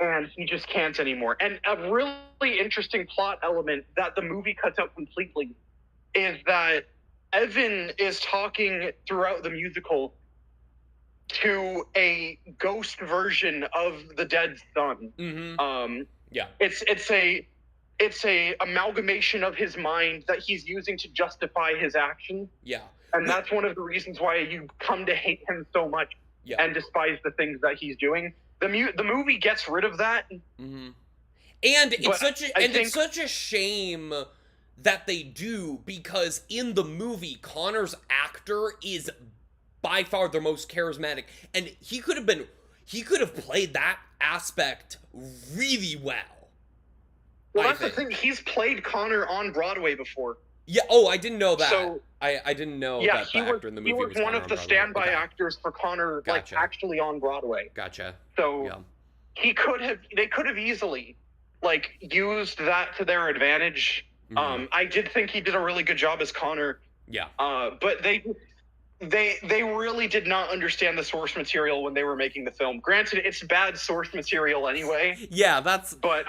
[SPEAKER 5] and he just can't anymore. And a really interesting plot element that the movie cuts out completely is that Evan is talking throughout the musical to a ghost version of the dead son.
[SPEAKER 1] Mm-hmm. Yeah.
[SPEAKER 5] It's a amalgamation of his mind that he's using to justify his actions.
[SPEAKER 1] Yeah.
[SPEAKER 5] And that's one of the reasons why you come to hate him so much and despise the things that he's doing. The movie gets rid of that.
[SPEAKER 1] Mm-hmm. And it's such a shame that they do, because in the movie, Connor's actor is by far the most charismatic, and he could have played that aspect really well.
[SPEAKER 5] Well,
[SPEAKER 1] I
[SPEAKER 5] that's the
[SPEAKER 1] think.
[SPEAKER 5] thing. He's played Connor on Broadway before.
[SPEAKER 1] Yeah. Oh, I didn't know that.
[SPEAKER 5] So
[SPEAKER 1] I didn't know
[SPEAKER 5] yeah,
[SPEAKER 1] that the actor in the movie
[SPEAKER 5] he was one
[SPEAKER 1] Connor
[SPEAKER 5] of
[SPEAKER 1] on
[SPEAKER 5] the
[SPEAKER 1] Broadway.
[SPEAKER 5] standby
[SPEAKER 1] Okay.
[SPEAKER 5] actors for Connor,
[SPEAKER 1] Gotcha.
[SPEAKER 5] like actually on Broadway.
[SPEAKER 1] Gotcha.
[SPEAKER 5] So
[SPEAKER 1] Yeah.
[SPEAKER 5] they could have easily like used that to their advantage.
[SPEAKER 1] Mhm.
[SPEAKER 5] I did think he did a really good job as Connor.
[SPEAKER 1] Yeah.
[SPEAKER 5] But they really did not understand the source material when they were making the film. Granted, it's bad source material anyway,
[SPEAKER 1] Yeah. That's.
[SPEAKER 5] but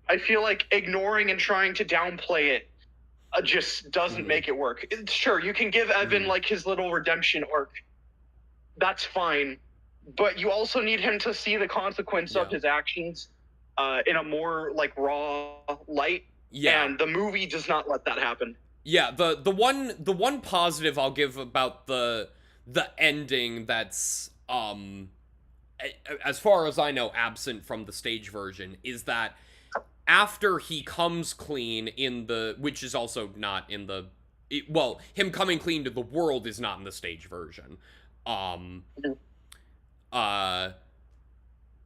[SPEAKER 5] I feel like ignoring and trying to downplay it just doesn't
[SPEAKER 1] Mhm.
[SPEAKER 5] make it work. Sure, you can give Evan
[SPEAKER 1] Mhm.
[SPEAKER 5] like his little redemption arc. That's fine, but you also need him to see the consequence of
[SPEAKER 1] Yeah.
[SPEAKER 5] his actions in a more like raw light.
[SPEAKER 1] Yeah.
[SPEAKER 5] And the movie does not let that happen.
[SPEAKER 1] Yeah, the one positive I'll give about the ending that's as far as I know absent from the stage version is that after he comes clean in the, which is also not in the well, him coming clean to the world is not in the stage version.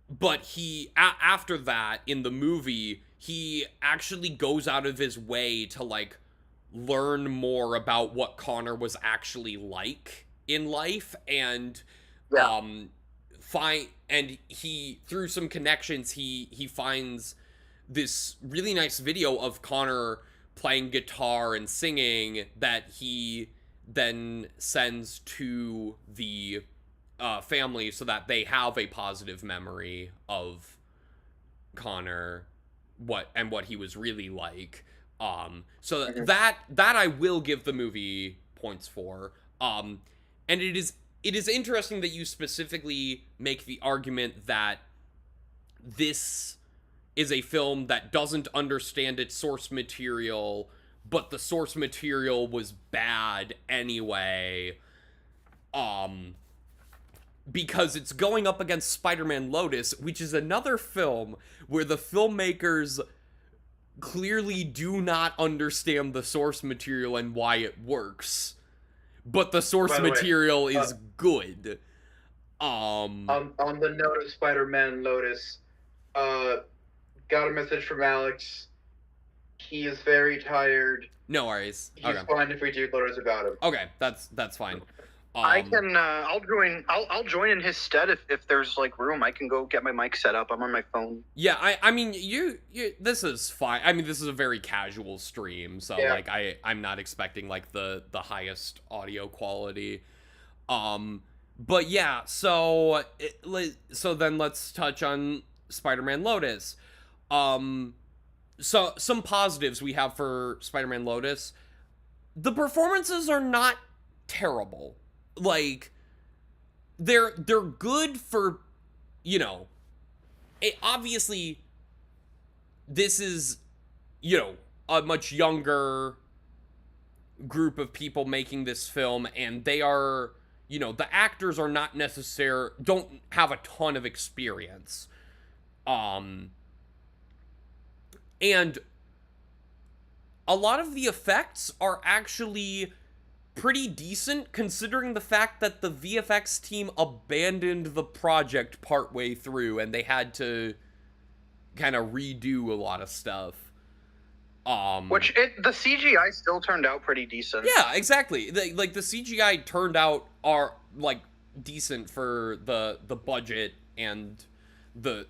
[SPEAKER 1] But he after that in the movie, he actually goes out of his way to like learn more about what Connor was actually like in life, and
[SPEAKER 5] Yeah.
[SPEAKER 1] and he, through some connections, he finds this really nice video of Connor playing guitar and singing that he then sends to the family so that they have a positive memory of Connor, what he was really like. So
[SPEAKER 5] Mhm.
[SPEAKER 1] that I will give the movie points for. And it is interesting that you specifically make the argument that this is a film that doesn't understand its source material, but the source material was bad anyway. Because it's going up against Spider-Man Lotus, which is another film where the filmmakers clearly do not understand the source material and why it works, but the source
[SPEAKER 2] By the way,
[SPEAKER 1] material is good.
[SPEAKER 2] On the note of Spider-Man Lotus, got a message from Alex. He is very tired.
[SPEAKER 1] No worries.
[SPEAKER 2] He's
[SPEAKER 1] Okay.
[SPEAKER 2] fine if we do letters about him.
[SPEAKER 1] Okay, that's fine.
[SPEAKER 5] I can. I'll join in his stead if there's like room. I can go get my mic set up. I'm on my phone.
[SPEAKER 1] Yeah, I mean, you this is fine. I mean, this is a very casual stream, so
[SPEAKER 2] Yeah.
[SPEAKER 1] like I'm not expecting like the highest audio quality. But yeah, so then let's touch on Spider-Man Lotus. So some positives we have for Spider-Man Lotus. The performances are not terrible. Like they're good for, you know, obviously this is, you know, a much younger group of people making this film, and they are, you know, the actors are not don't have a ton of experience. And a lot of the effects are actually pretty decent, considering the fact that the VFX team abandoned the project partway through and they had to kind of redo a lot of stuff.
[SPEAKER 5] The CGI still turned out pretty decent.
[SPEAKER 1] Yeah, exactly. The CGI turned out are like decent for the budget and the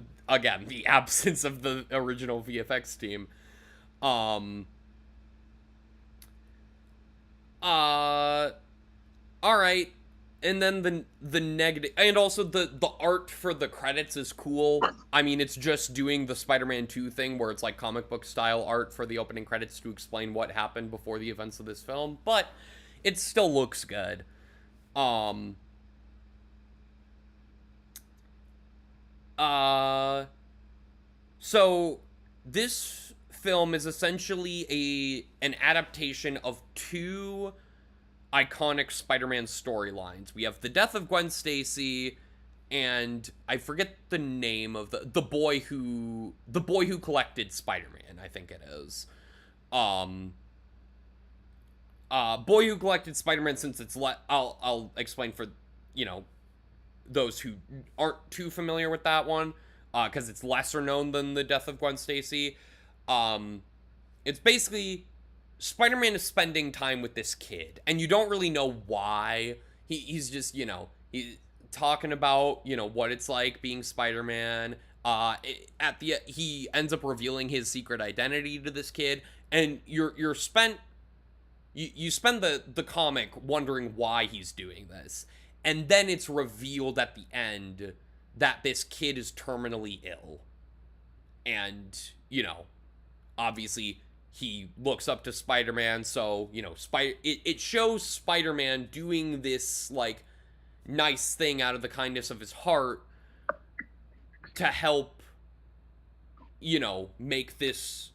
[SPEAKER 1] absence of the original VFX team. All right, and then the negative, and also the art for the credits is cool. I mean, it's just doing the Spider-Man 2 thing where it's like comic book style art for the opening credits to explain what happened before the events of this film, but it still looks good. So this film is essentially an adaptation of two iconic Spider-Man storylines. We have the death of Gwen Stacy, and I forget the name of the boy who collected Spider-Man, I think it is. Boy Who Collected Spider-Man, since it's I'll explain for, you know, those who aren't too familiar with that one, because it's lesser known than the death of Gwen Stacy. It's basically Spider-Man is spending time with this kid, and you don't really know why. He's just, you know, he's talking about, you know, what it's like being Spider-Man. He ends up revealing his secret identity to this kid, and you spend the comic wondering why he's doing this. And then it's revealed at the end that this kid is terminally ill. And, you know, obviously he looks up to Spider-Man, so, you know, it shows Spider-Man doing this, like, nice thing out of the kindness of his heart to help, you know, make this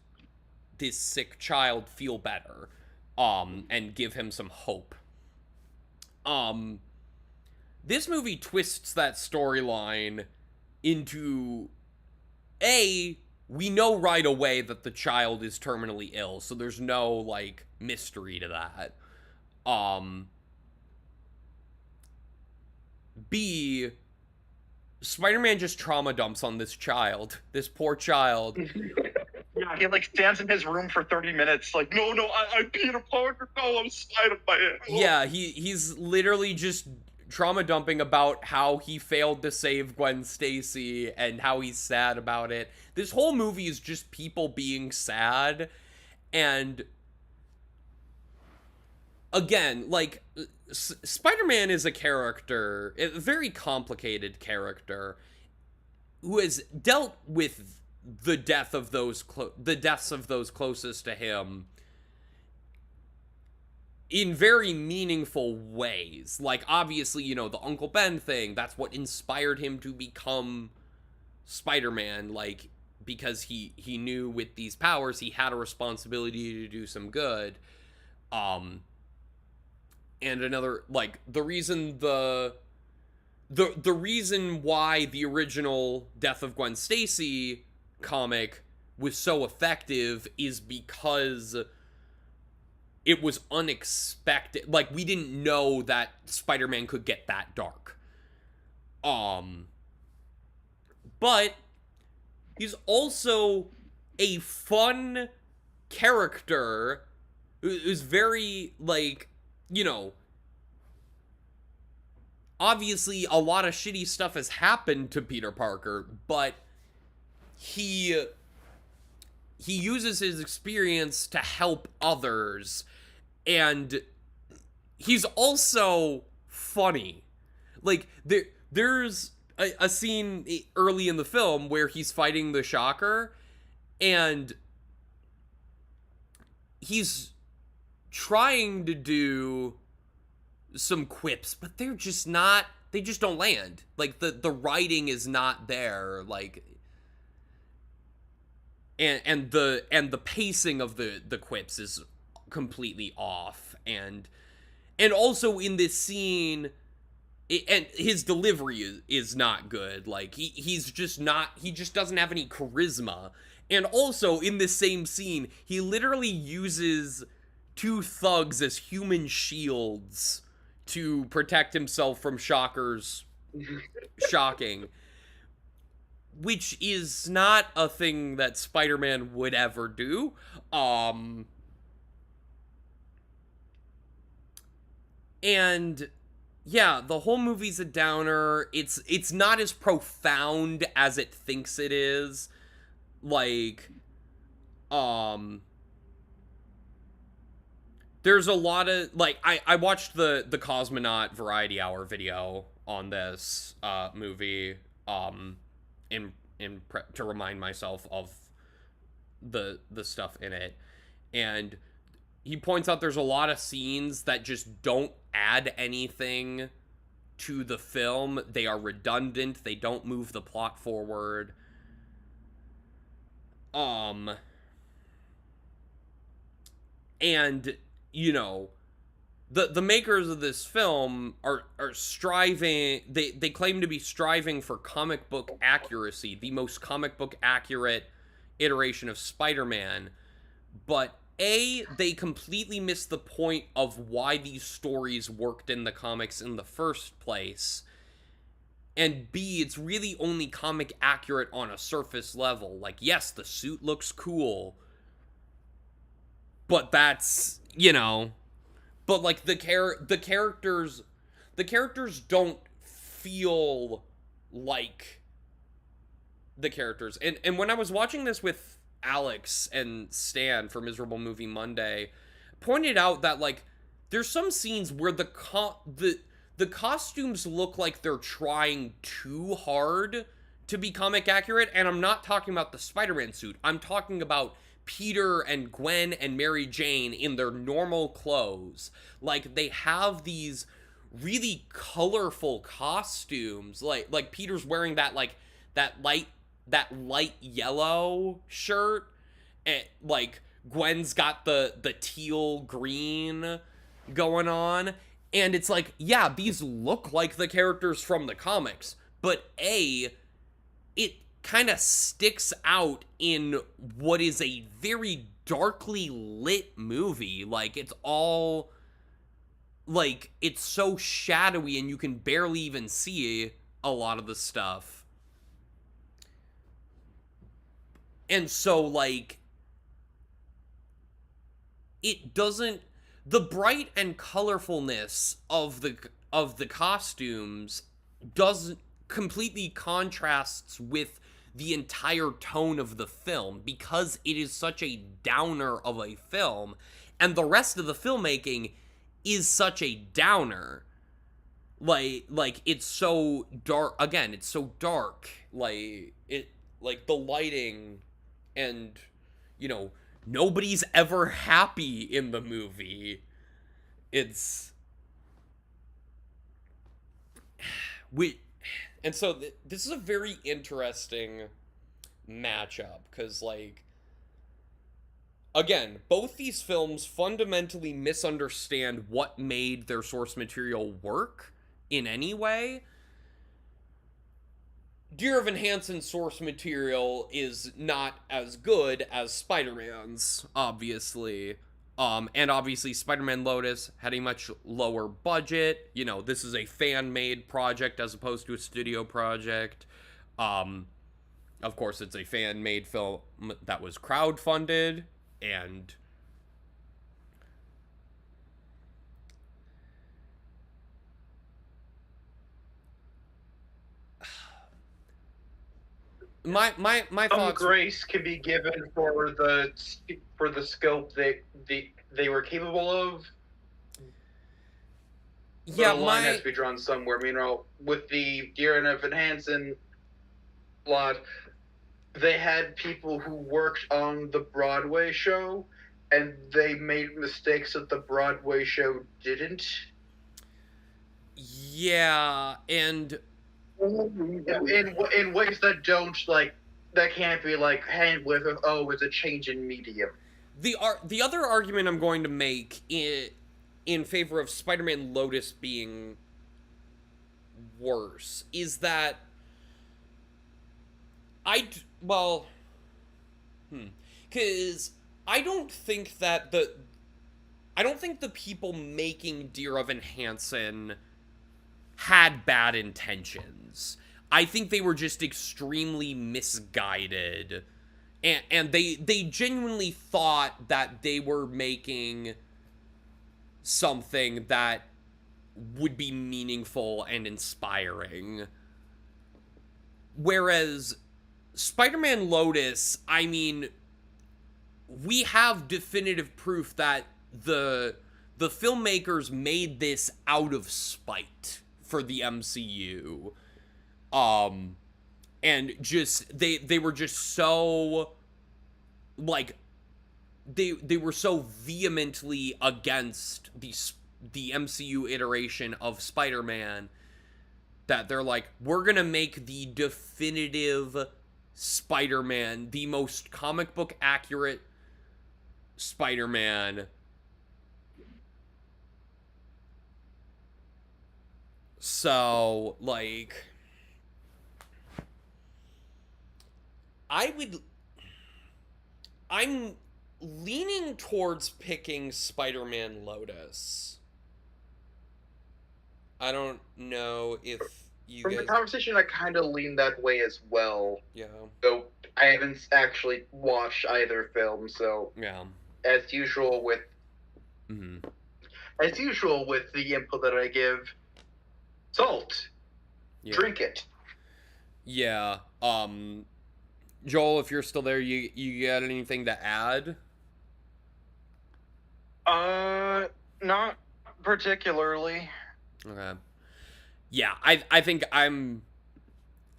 [SPEAKER 1] sick child feel better, and give him some hope. This movie twists that storyline into, we know right away that the child is terminally ill, so there's no, like, mystery to that. B, Spider-Man just trauma dumps on this child, this poor child.
[SPEAKER 5] Yeah, he like stands in his room for 30 minutes, like, no, I'm Peter Parker, no, I'm Spider-Man.
[SPEAKER 1] Yeah, he's literally just trauma dumping about how he failed to save Gwen Stacy and how he's sad about it. This whole movie is just people being sad, and again, like, Spider-Man is a character, a very complicated character, who has dealt with the deaths of those closest to him in very meaningful ways. Like, obviously, you know, the Uncle Ben thing, that's what inspired him to become Spider-Man, like, because he knew with these powers he had a responsibility to do some good. And another, like, the reason why the original Death of Gwen Stacy comic was so effective is because it was unexpected. Like, we didn't know that Spider-Man could get that dark. But he's also a fun character who's very, like, you know, obviously a lot of shitty stuff has happened to Peter Parker, but he uses his experience to help others, and he's also funny. Like, there's a scene early in the film where he's fighting the Shocker, and he's trying to do some quips, but they just don't land. Like, the writing is not there, like, and the pacing of the quips is completely off, and also in this scene, and his delivery is not good. Like, he just doesn't have any charisma. And also in this same scene, he literally uses two thugs as human shields to protect himself from Shocker's shocking, which is not a thing that Spider-Man would ever do. And yeah, the whole movie's a downer. It's not as profound as it thinks it is. Like, there's a lot of, like, I watched the Cosmonaut Variety Hour video on this movie, to remind myself of the stuff in it, and he points out there's a lot of scenes that just don't add anything to the film. They are redundant. They don't move the plot forward. And, you know, the makers of this film are striving, they claim to be striving for comic book accuracy, the most comic book accurate iteration of Spider-Man, but they completely missed the point of why these stories worked in the comics in the first place. And B, it's really only comic accurate on a surface level. Like, yes, the suit looks cool, but that's, but like the characters don't feel like the characters. And when I was watching this with Alex and Stan for Miserable Movie Monday, pointed out that like there's some scenes where the costumes look like they're trying too hard to be comic accurate, and I'm not talking about the Spider-Man suit. I'm talking about Peter and Gwen and Mary Jane in their normal clothes. Like, they have these really colorful costumes. Like Peter's wearing that light yellow shirt, and like Gwen's got the teal green going on. And it's like, yeah, these look like the characters from the comics, but it kind of sticks out in what is a very darkly lit movie. Like, it's all, like, it's so shadowy and you can barely even see a lot of the stuff. And so, like, it doesn't, the bright and colorfulness of the costumes doesn't completely contrasts with the entire tone of the film, because it is such a downer of a film, and the rest of the filmmaking is such a downer. Like it's so dark. Again, it's so dark. Like the lighting, and nobody's ever happy in the movie. And so this is a very interesting matchup, because, like, again, both these films fundamentally misunderstand what made their source material work in any way. Dear Evan Hansen's source material is not as good as Spider-Man's, obviously. And obviously Spider-Man Lotus had a much lower budget. This is a fan-made project as opposed to a studio project. Of course, it's a fan-made film that was crowdfunded, and my
[SPEAKER 2] Some
[SPEAKER 1] thoughts.
[SPEAKER 2] grace can be given for the scope that they were capable of. But
[SPEAKER 1] Yeah,
[SPEAKER 2] a line has to be drawn somewhere. With the Dear Evan Hansen plot, they had people who worked on the Broadway show, and they made mistakes that the Broadway show didn't.
[SPEAKER 1] Yeah, and
[SPEAKER 2] In ways that don't, like, that can't be, like, hand with, it's a change in medium.
[SPEAKER 1] the other argument I'm going to make in favor of Spider-Man Lotus being worse is that because I don't think the people making Dear Evan Hansen had bad intentions. I think they were just extremely misguided. And they genuinely thought that they were making something that would be meaningful and inspiring. Whereas Spider-Man Lotus, I mean, we have definitive proof that the filmmakers made this out of spite for the MCU. And just they were just so, like, they were so vehemently against the MCU iteration of Spider-Man that they're like, we're gonna make the definitive Spider-Man, the most comic book accurate Spider-Man. So, like, leaning towards picking Spider-Man Lotus. I don't know if you
[SPEAKER 2] From
[SPEAKER 1] guys...
[SPEAKER 2] the conversation, I kind of lean that way as well.
[SPEAKER 1] Yeah,
[SPEAKER 2] So I haven't actually watched either film, so
[SPEAKER 1] yeah.
[SPEAKER 2] as usual with
[SPEAKER 1] Mhm.
[SPEAKER 2] the input that I give, salt,
[SPEAKER 1] Yeah.
[SPEAKER 2] drink it.
[SPEAKER 1] Yeah. Joel, if you're still there, you got anything to add?
[SPEAKER 5] Not particularly.
[SPEAKER 1] Okay. Yeah, I think I'm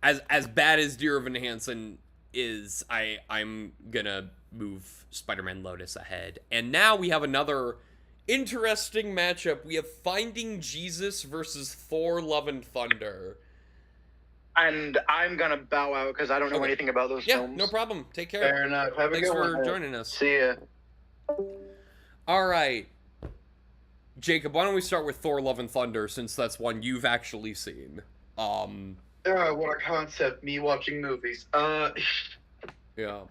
[SPEAKER 1] as bad as Dear Evan Hansen is. I'm gonna move Spider-Man Lotus ahead, and now we have another interesting matchup. We have Finding Jesus versus Thor: Love and Thunder.
[SPEAKER 5] And I'm gonna bow out because I don't know
[SPEAKER 1] Okay.
[SPEAKER 5] anything about those
[SPEAKER 1] Yeah,
[SPEAKER 5] films.
[SPEAKER 1] no problem. Take care.
[SPEAKER 2] Fair enough. Have a
[SPEAKER 1] Thanks
[SPEAKER 2] good
[SPEAKER 1] for
[SPEAKER 2] one.
[SPEAKER 1] joining us.
[SPEAKER 5] See ya.
[SPEAKER 1] All right, Jacob. Why don't we start with Thor: Love and Thunder, since that's one you've actually seen.
[SPEAKER 2] What a concept, me watching movies.
[SPEAKER 1] Yeah.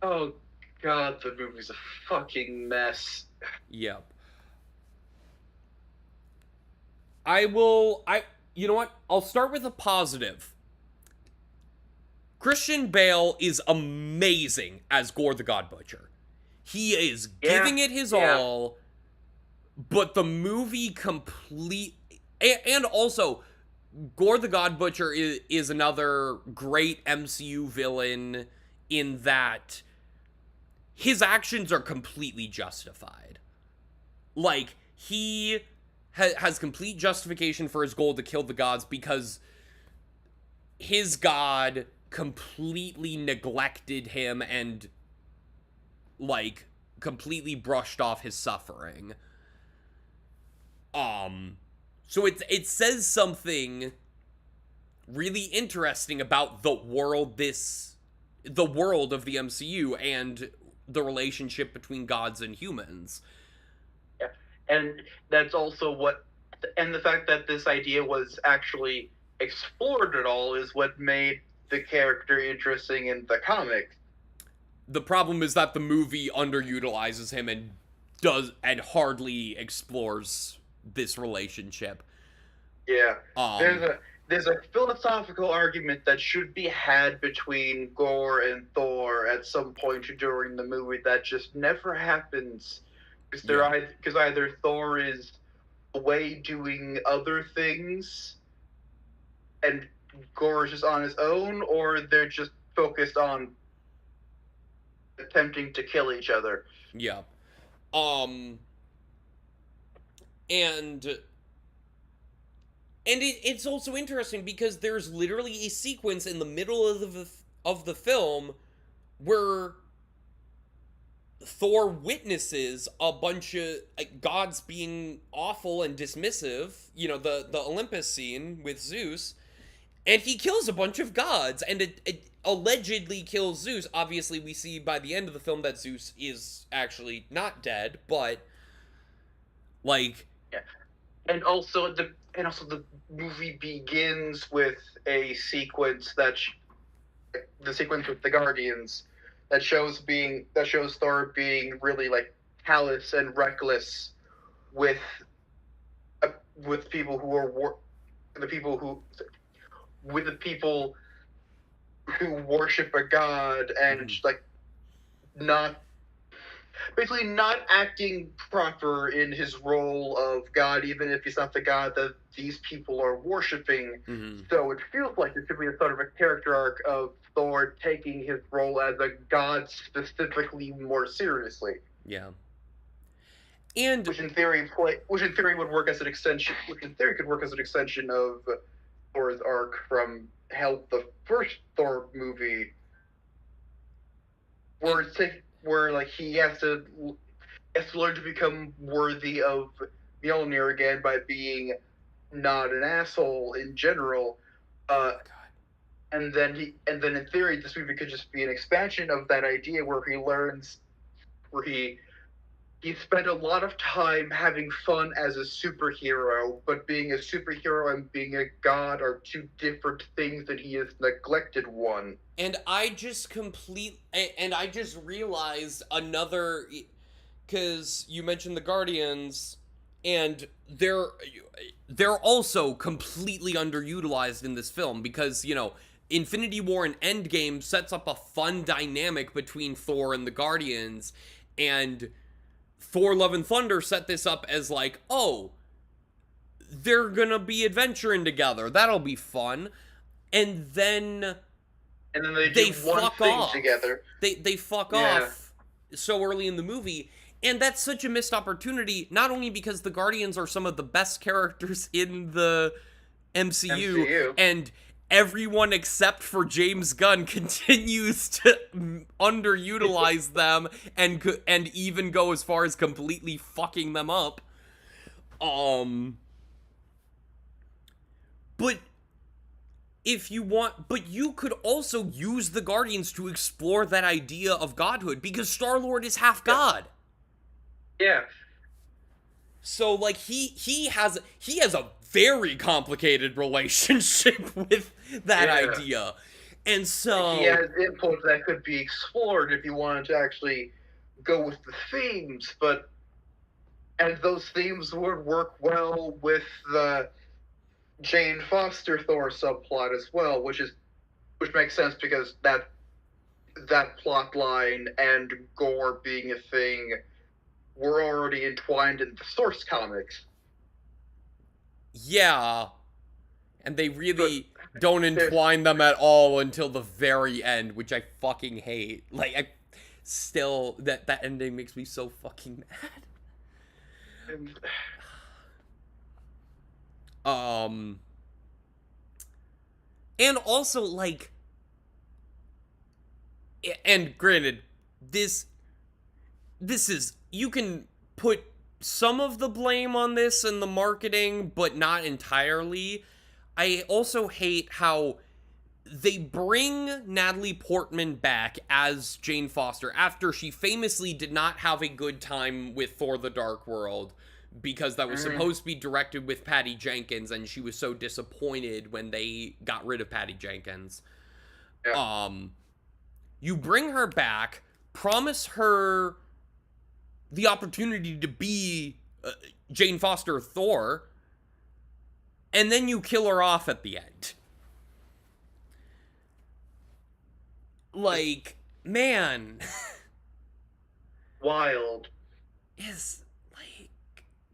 [SPEAKER 2] Oh god, the movie's a fucking mess.
[SPEAKER 1] Yep. You know what? I'll start with a positive. Christian Bale is amazing as Gore the God Butcher. He is giving it his all, but the movie and also Gore the God Butcher is another great MCU villain in that his actions are completely justified. Like, he has complete justification for his goal to kill the gods because his god completely neglected him and, like, completely brushed off his suffering. So it says something really interesting about the world of the MCU and the relationship between gods and humans.
[SPEAKER 2] And that's also and the fact that this idea was actually explored at all is what made the character interesting in the comics.
[SPEAKER 1] The problem is that the movie underutilizes him and hardly explores this relationship.
[SPEAKER 2] Yeah. There's a philosophical argument that should be had between Gore and Thor at some point during the movie that just never happens. Because either Thor is away doing other things and Gore is just on his own, or they're just focused on attempting to kill each other.
[SPEAKER 1] Yeah. And it's also interesting because there's literally a sequence in the middle of the film where Thor witnesses a bunch of gods being awful and dismissive, the Olympus scene with Zeus, and he kills a bunch of gods, and it allegedly kills Zeus. Obviously, we see by the end of the film that Zeus is actually not dead, but, like...
[SPEAKER 2] Yeah. And also the movie begins with a sequence the sequence with the Guardians that shows Thor being really like callous and reckless with people who worship a god and like not acting proper in his role of god, even if he's not the god that these people are worshiping.
[SPEAKER 1] Mm-hmm.
[SPEAKER 2] So it feels like it should be a sort of a character arc of Thor taking his role as a god specifically more seriously.
[SPEAKER 1] Yeah. And
[SPEAKER 2] which in theory would work as an extension. Which in theory could work as an extension of Thor's arc from the first Thor movie, where like he has to learn to become worthy of Mjolnir again by being not an asshole in general. And then in theory, this movie could just be an expansion of that idea where he he spent a lot of time having fun as a superhero, but being a superhero and being a god are two different things that he has neglected one.
[SPEAKER 1] And I just realized another, because you mentioned the Guardians, and they're also completely underutilized in this film, because, you know, Infinity War and Endgame sets up a fun dynamic between Thor and the Guardians, and Thor Love and Thunder set this up as like, oh, they're gonna be adventuring together, that'll be fun. And then
[SPEAKER 2] they
[SPEAKER 1] they
[SPEAKER 2] do one
[SPEAKER 1] fuck
[SPEAKER 2] thing
[SPEAKER 1] off.
[SPEAKER 2] together.
[SPEAKER 1] They fuck
[SPEAKER 2] Yeah.
[SPEAKER 1] off so early in the movie, and that's such a missed opportunity, not only because the Guardians are some of the best characters in the MCU. And everyone except for James Gunn continues to underutilize them and even go as far as completely fucking them up. But if you want, but you could also use the Guardians to explore that idea of godhood, because Star-Lord is half god.
[SPEAKER 2] Yeah.
[SPEAKER 1] So like he has a very complicated relationship with that idea. And so
[SPEAKER 2] he has input that could be explored if you wanted to actually go with the themes, and those themes would work well with the Jane Foster Thor subplot as well, which makes sense because that plot line and gore being a thing were already entwined in the source comics.
[SPEAKER 1] Yeah. And they really don't entwine them at all until the very end, which I fucking hate. Like, I still, that ending makes me so fucking mad. And also, like, and granted, this is, you can put some of the blame on this and the marketing, but not entirely. I also hate how they bring Natalie Portman back as Jane Foster after she famously did not have a good time with Thor: The Dark World, because that was supposed to be directed with Patty Jenkins, and she was so disappointed when they got rid of Patty Jenkins.
[SPEAKER 2] Yeah.
[SPEAKER 1] You bring her back, promise her the opportunity to be Jane Foster Thor, and then you kill her off at the end. Like, man.
[SPEAKER 2] Wild.
[SPEAKER 1] Is, like,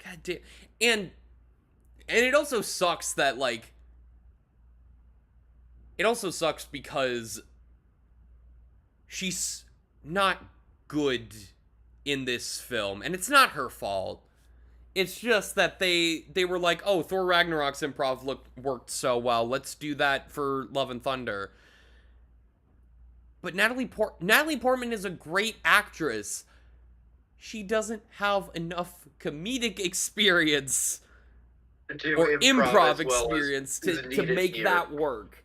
[SPEAKER 1] goddamn. And it also sucks that, like, it also sucks because she's not good in this film, and it's not her fault. It's just that they were like, oh, Thor Ragnarok's improv worked so well, let's do that for Love and Thunder. But Natalie Portman is a great actress. She doesn't have enough comedic experience or improv experience to make that work.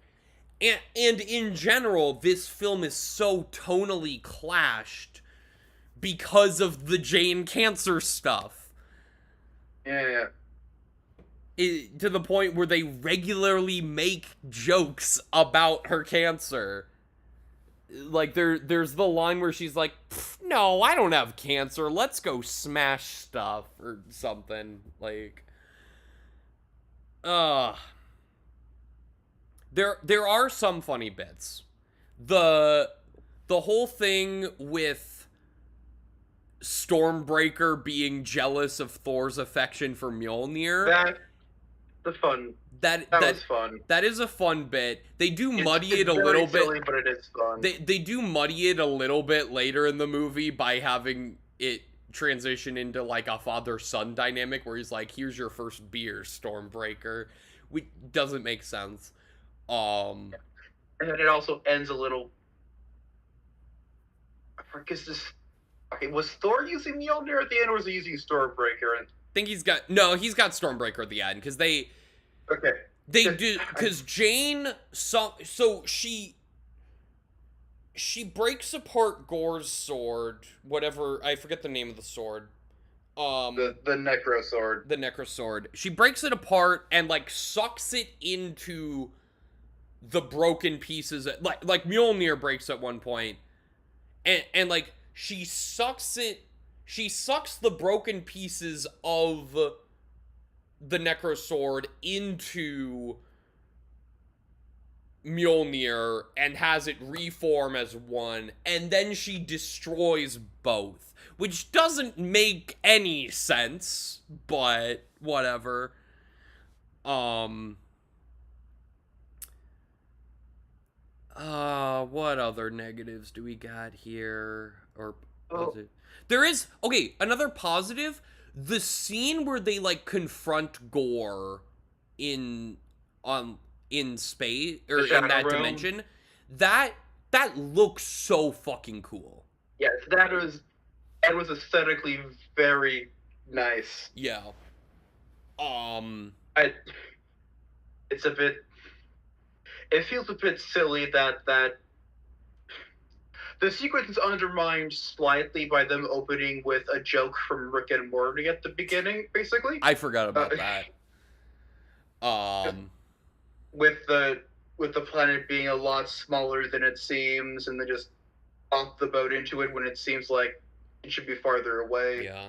[SPEAKER 1] And in general, this film is so tonally clashed because of the Jane cancer stuff.
[SPEAKER 2] Yeah.
[SPEAKER 1] To the point where they regularly make jokes about her cancer. Like, there's the line where she's like, no, I don't have cancer, let's go smash stuff, or something. Like, there are some funny bits. The whole thing with Stormbreaker being jealous of Thor's affection for Mjolnir.
[SPEAKER 2] That was fun.
[SPEAKER 1] That is a fun bit. They do muddy it a little
[SPEAKER 2] silly,
[SPEAKER 1] bit.
[SPEAKER 2] But it is fun.
[SPEAKER 1] They do muddy it a little bit later in the movie by having it transition into like a father-son dynamic where he's like, here's your first beer, Stormbreaker. Which doesn't make sense.
[SPEAKER 2] And then it also ends a little. Okay, was Thor using Mjolnir at the end, or was he using Stormbreaker?
[SPEAKER 1] I think he's got Stormbreaker at the end, because they do, because Jane so she breaks apart Gore's sword, whatever, I forget the name of the sword.
[SPEAKER 2] The Necro Sword.
[SPEAKER 1] The Necro Sword. She breaks it apart and like sucks it into the broken pieces. Like Mjolnir breaks at one point, and like she sucks the broken pieces of the Necro Sword into Mjolnir and has it reform as one, and then she destroys both, which doesn't make any sense, but whatever. What other negatives do we got here? Or positive? There is, okay, another positive, the scene where they like confront Gore in space or
[SPEAKER 2] The Shadow
[SPEAKER 1] in that
[SPEAKER 2] Realm?
[SPEAKER 1] dimension, that looks so fucking cool.
[SPEAKER 2] Yes, that was aesthetically very nice.
[SPEAKER 1] Yeah.
[SPEAKER 2] It's a bit. It feels a bit silly that the sequence is undermined slightly by them opening with a joke from Rick and Morty at the beginning, basically.
[SPEAKER 1] I forgot about
[SPEAKER 2] Uh,
[SPEAKER 1] that.
[SPEAKER 2] With the planet being a lot smaller than it seems, and they just pop the boat into it when it seems like it should be farther away.
[SPEAKER 1] Yeah.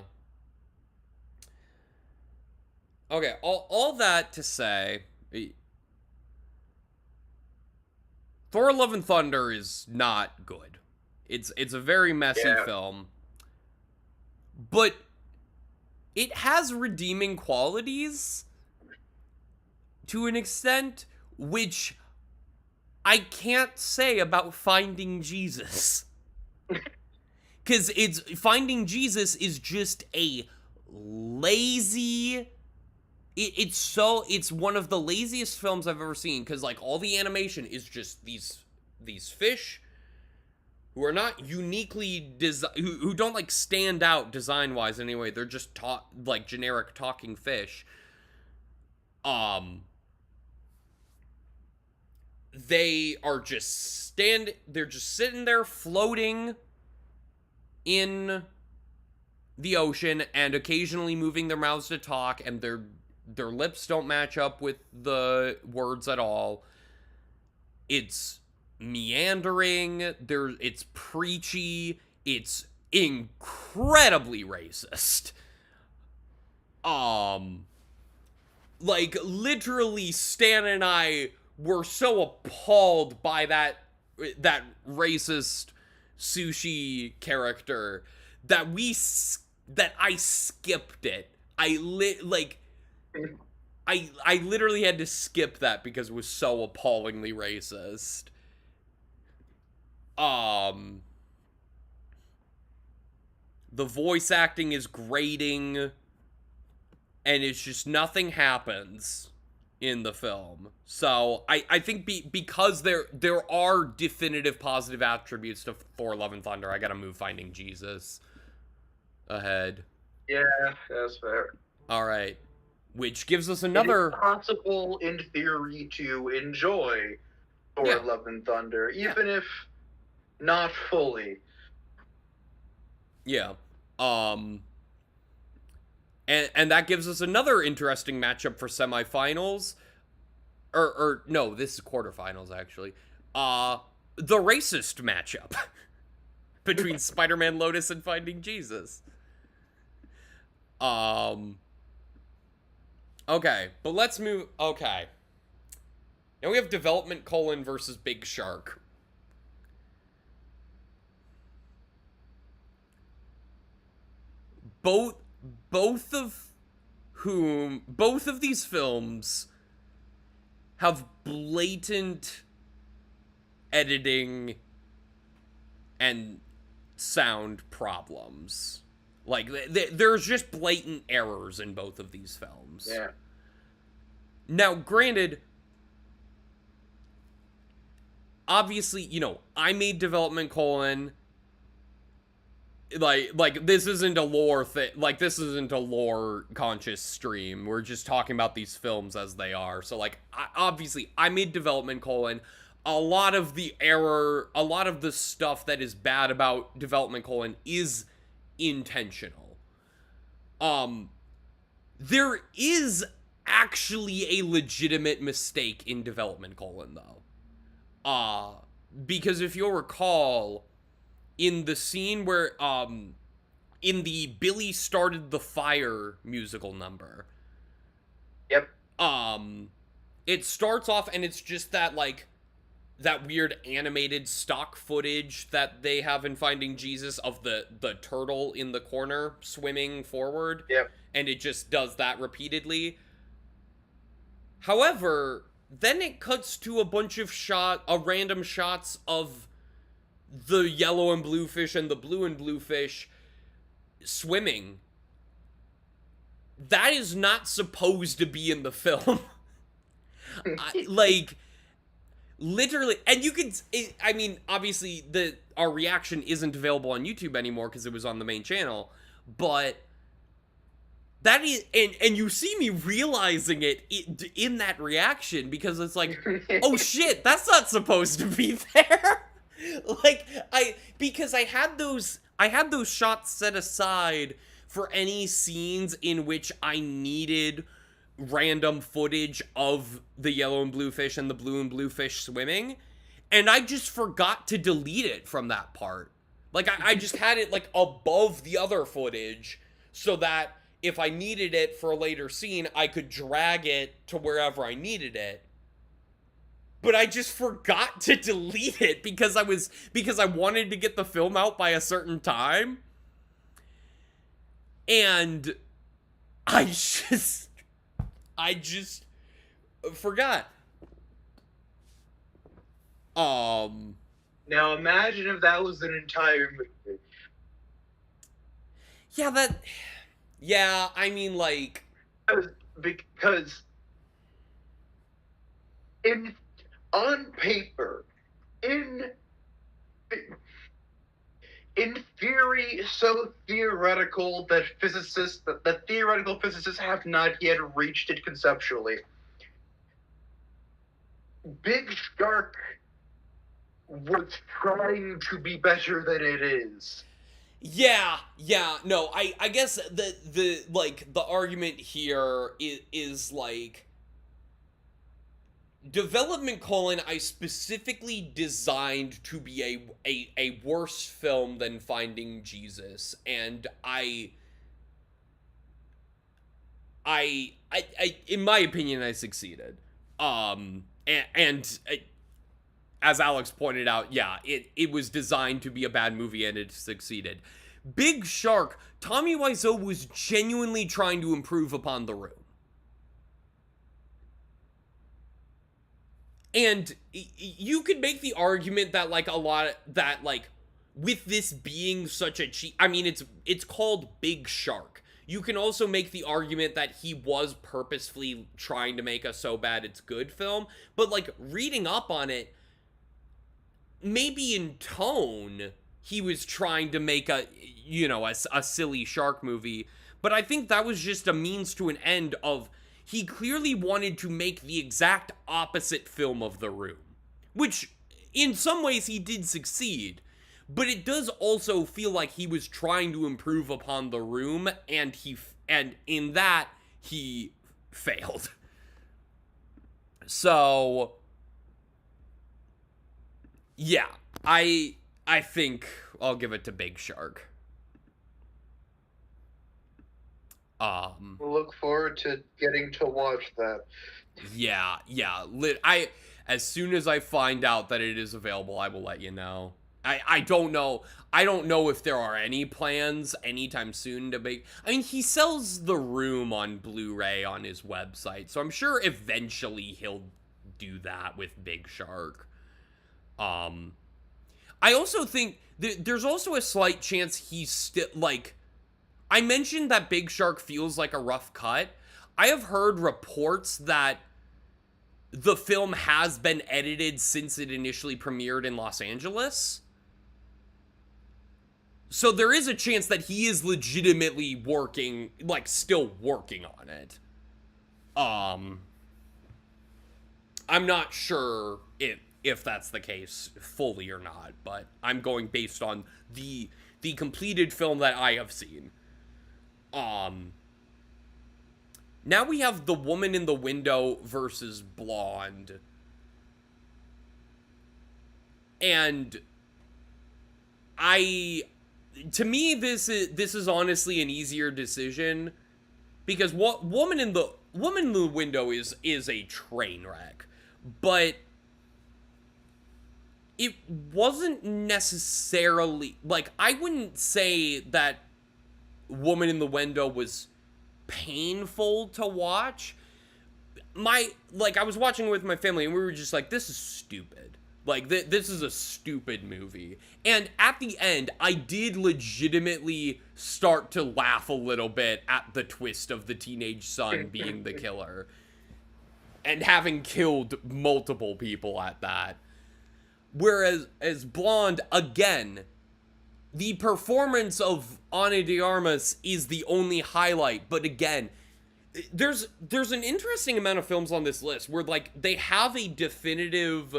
[SPEAKER 1] Okay, all that to say, Thor: Love and Thunder is not good. It's a very messy
[SPEAKER 2] Yeah.
[SPEAKER 1] film, but it has redeeming qualities to an extent, which I can't say about Finding Jesus. Because Finding Jesus is just a lazy... It's one of the laziest films I've ever seen, because like all the animation is just these fish who are not uniquely who don't like stand out design wise anyway. They're just like generic talking fish. They are they're just sitting there floating in the ocean and occasionally moving their mouths to talk, and their lips don't match up with the words at all. It's meandering, it's preachy, it's incredibly racist. Like literally Stan and I were so appalled by that racist sushi character that I skipped it. I literally had to skip that because it was so appallingly racist. The voice acting is grating, and it's just nothing happens in the film. So I think because there are definitive positive attributes to Thor: Love and Thunder, I gotta move Finding Jesus ahead.
[SPEAKER 2] Yeah, that's fair.
[SPEAKER 1] All right, which gives us
[SPEAKER 2] It
[SPEAKER 1] another.
[SPEAKER 2] is possible, in theory, to enjoy Thor:
[SPEAKER 1] Yeah.
[SPEAKER 2] Love and Thunder, even if not fully.
[SPEAKER 1] Yeah. And that gives us another interesting matchup for semifinals. Or no, this is quarterfinals actually. The racist matchup between Spider-Man, Lotus, and Finding Jesus. Okay, but let's move. Okay. Now we have Development: versus Big Shark. Both of these films have blatant editing and sound problems. Like, there's just blatant errors in both of these films.
[SPEAKER 2] Yeah.
[SPEAKER 1] Now, granted, obviously, you know, I made Development: like this isn't a lore thing. Like, this isn't a lore conscious stream. We're just talking about these films as they are. So, like, obviously, I made Development: a lot of the stuff that is bad about Development: is intentional. There is actually a legitimate mistake in development, though. Because if you'll recall, in the scene where, in the Billy Started the Fire musical number.
[SPEAKER 2] Yep.
[SPEAKER 1] It starts off and it's just that, like, that weird animated stock footage that they have in Finding Jesus of the turtle in the corner swimming forward.
[SPEAKER 2] Yep.
[SPEAKER 1] And it just does that repeatedly. However, then it cuts to a bunch of random shots of the yellow and blue fish and the blue and blue fish swimming. That is not supposed to be in the film. Literally, and you can, I mean, obviously, our reaction isn't available on YouTube anymore because it was on the main channel, but that is, and you see me realizing it in that reaction because it's like, oh shit, that's not supposed to be there. Because I had those shots set aside for any scenes in which I needed random footage of the yellow and blue fish and the blue and blue fish swimming, and I just forgot to delete it from that part. Like, I just had it, like, above the other footage so that if I needed it for a later scene, I could drag it to wherever I needed it. But I just forgot to delete it because I wanted to get the film out by a certain time. And I just forgot.
[SPEAKER 2] Now imagine if that was an entire movie.
[SPEAKER 1] Yeah, I mean, like,
[SPEAKER 2] because on paper, in theory, so theoretical that theoretical physicists have not yet reached it conceptually. Big Shark was trying to be better than it is.
[SPEAKER 1] Yeah, no, I guess the argument here is like, Development: I specifically designed to be a worse film than Finding Jesus, and I in my opinion, I succeeded. And as Alex pointed out, yeah, it was designed to be a bad movie and it succeeded. Big Shark, Tommy Wiseau was genuinely trying to improve upon The Room. And you could make the argument that, like, with this being such a cheap, I mean, it's called Big Shark. You can also make the argument that he was purposefully trying to make a so bad it's good film, but, like, reading up on it, maybe in tone, he was trying to make a silly shark movie, but I think that was just a means to an end of, he clearly wanted to make the exact opposite film of The Room, which in some ways he did succeed, but it does also feel like he was trying to improve upon The Room, and in that he failed. So yeah, I think I'll give it to Big Shark.
[SPEAKER 2] We'll look forward to getting to watch that.
[SPEAKER 1] Yeah. As soon as I find out that it is available, I will let you know. I don't know if there are any plans anytime soon to make. I mean, he sells The Room on Blu-ray on his website, so I'm sure eventually he'll do that with Big Shark. I also think there's also a slight chance he's still, like, I mentioned that Big Shark feels like a rough cut. I have heard reports that the film has been edited since it initially premiered in Los Angeles. So there is a chance that he is legitimately working, like, still working on it. I'm not sure if that's the case fully or not, but I'm going based on the completed film that I have seen. Now we have The Woman in the Window versus Blonde. And to me, this is honestly an easier decision, because what Woman in the Window is a train wreck, but it wasn't necessarily, like, I wouldn't say that Woman in the Window was painful to watch. I was watching it with my family, and we were just like, this is stupid. Like, this is a stupid movie. And at the end, I did legitimately start to laugh a little bit at the twist of the teenage son being the killer. And having killed multiple people at that. Whereas, as Blonde, again, the performance of Ana de Armas is the only highlight. But again, there's an interesting amount of films on this list where, like, they have a definitive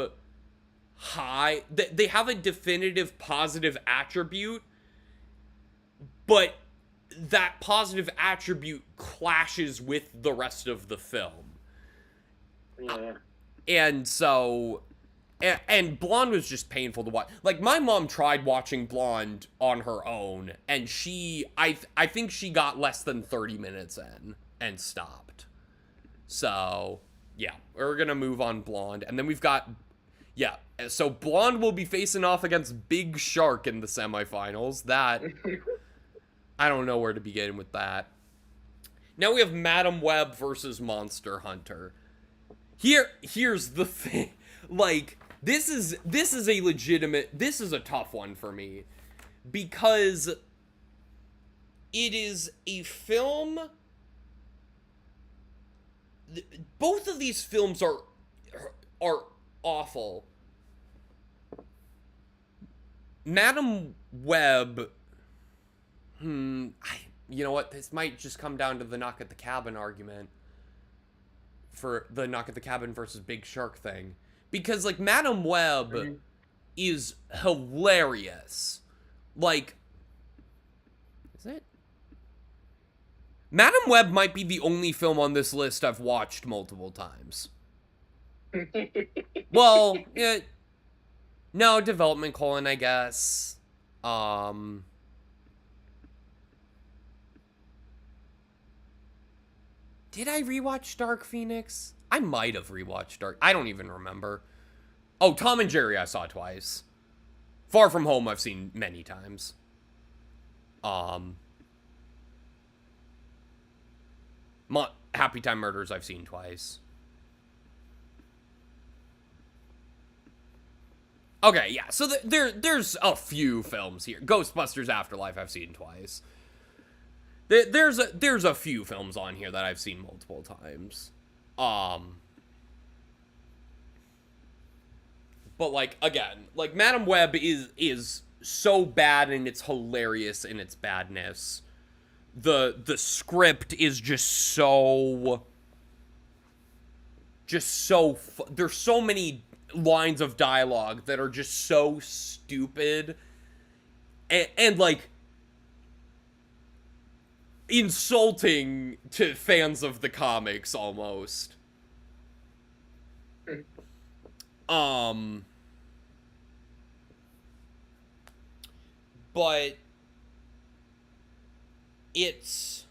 [SPEAKER 1] they have a definitive positive attribute, but that positive attribute clashes with the rest of the film.
[SPEAKER 5] Yeah.
[SPEAKER 1] And so, and Blonde was just painful to watch. Like, my mom tried watching Blonde on her own, and I think she got less than 30 minutes in and stopped. So, yeah, we're gonna move on Blonde, and then we've got, yeah, so Blonde will be facing off against Big Shark in the semifinals. That, I don't know where to begin with that. Now we have Madam Web versus Monster Hunter. Here's the thing. Like, this is a tough one for me, because it is a film. Both of these films are awful. Madam Web, you know what? This might just come down to the Knock at the Cabin argument for the Knock at the Cabin versus Big Shark thing. Because, like, Madam Web is hilarious. Like, is it? Madam Web might be the only film on this list I've watched multiple times. Well, no, Development Colon, I guess. Did I rewatch Dark Phoenix? I might have rewatched Dark. I don't even remember. Oh, Tom and Jerry I saw twice. Far From Home I've seen many times. Happy Time Murders I've seen twice. Okay, yeah, so there's a few films here. Ghostbusters Afterlife I've seen twice. There's a few films on here that I've seen multiple times. But, like, again, like, Madam Web is so bad and it's hilarious in its badness. The script is just so there's so many lines of dialogue that are just so stupid and like insulting to fans of the comics almost. But it's,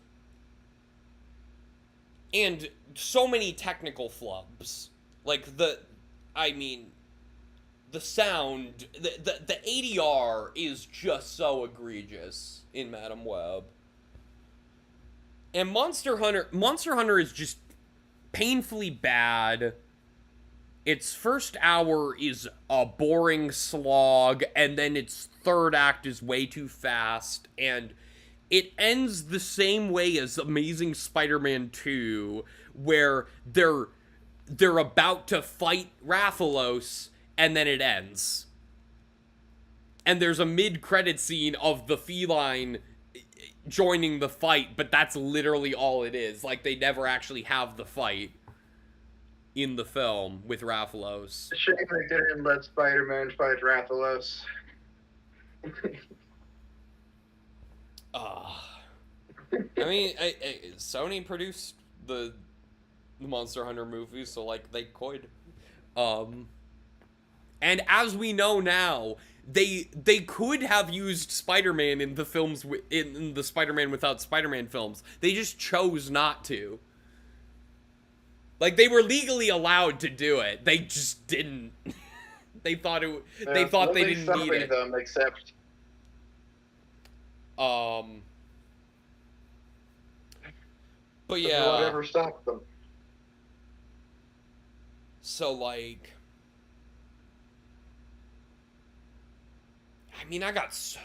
[SPEAKER 1] and so many technical flubs. Like, the sound, the ADR is just so egregious in Madam Web. And Monster Hunter is just painfully bad. Its first hour is a boring slog, and then its third act is way too fast, and it ends the same way as Amazing Spider-Man 2, where they're about to fight Rathalos, and then it ends. And there's a mid-credit scene of the feline joining the fight, but that's literally all it is. Like, they never actually have the fight in the film with Rathalos.
[SPEAKER 2] Shame they didn't let Spider-Man fight Rathalos.
[SPEAKER 1] I mean, Sony produced the Monster Hunter movies, so like they could. And as we know now, they could have used Spider-Man in the films in the Spider-Man without Spider-Man films. They just chose not to. Like they were legally allowed to do it. They just didn't. They thought it. They thought they didn't need it.
[SPEAKER 5] Them except
[SPEAKER 1] But yeah.
[SPEAKER 5] whatever stopped them.
[SPEAKER 1] So like. I mean, I got so.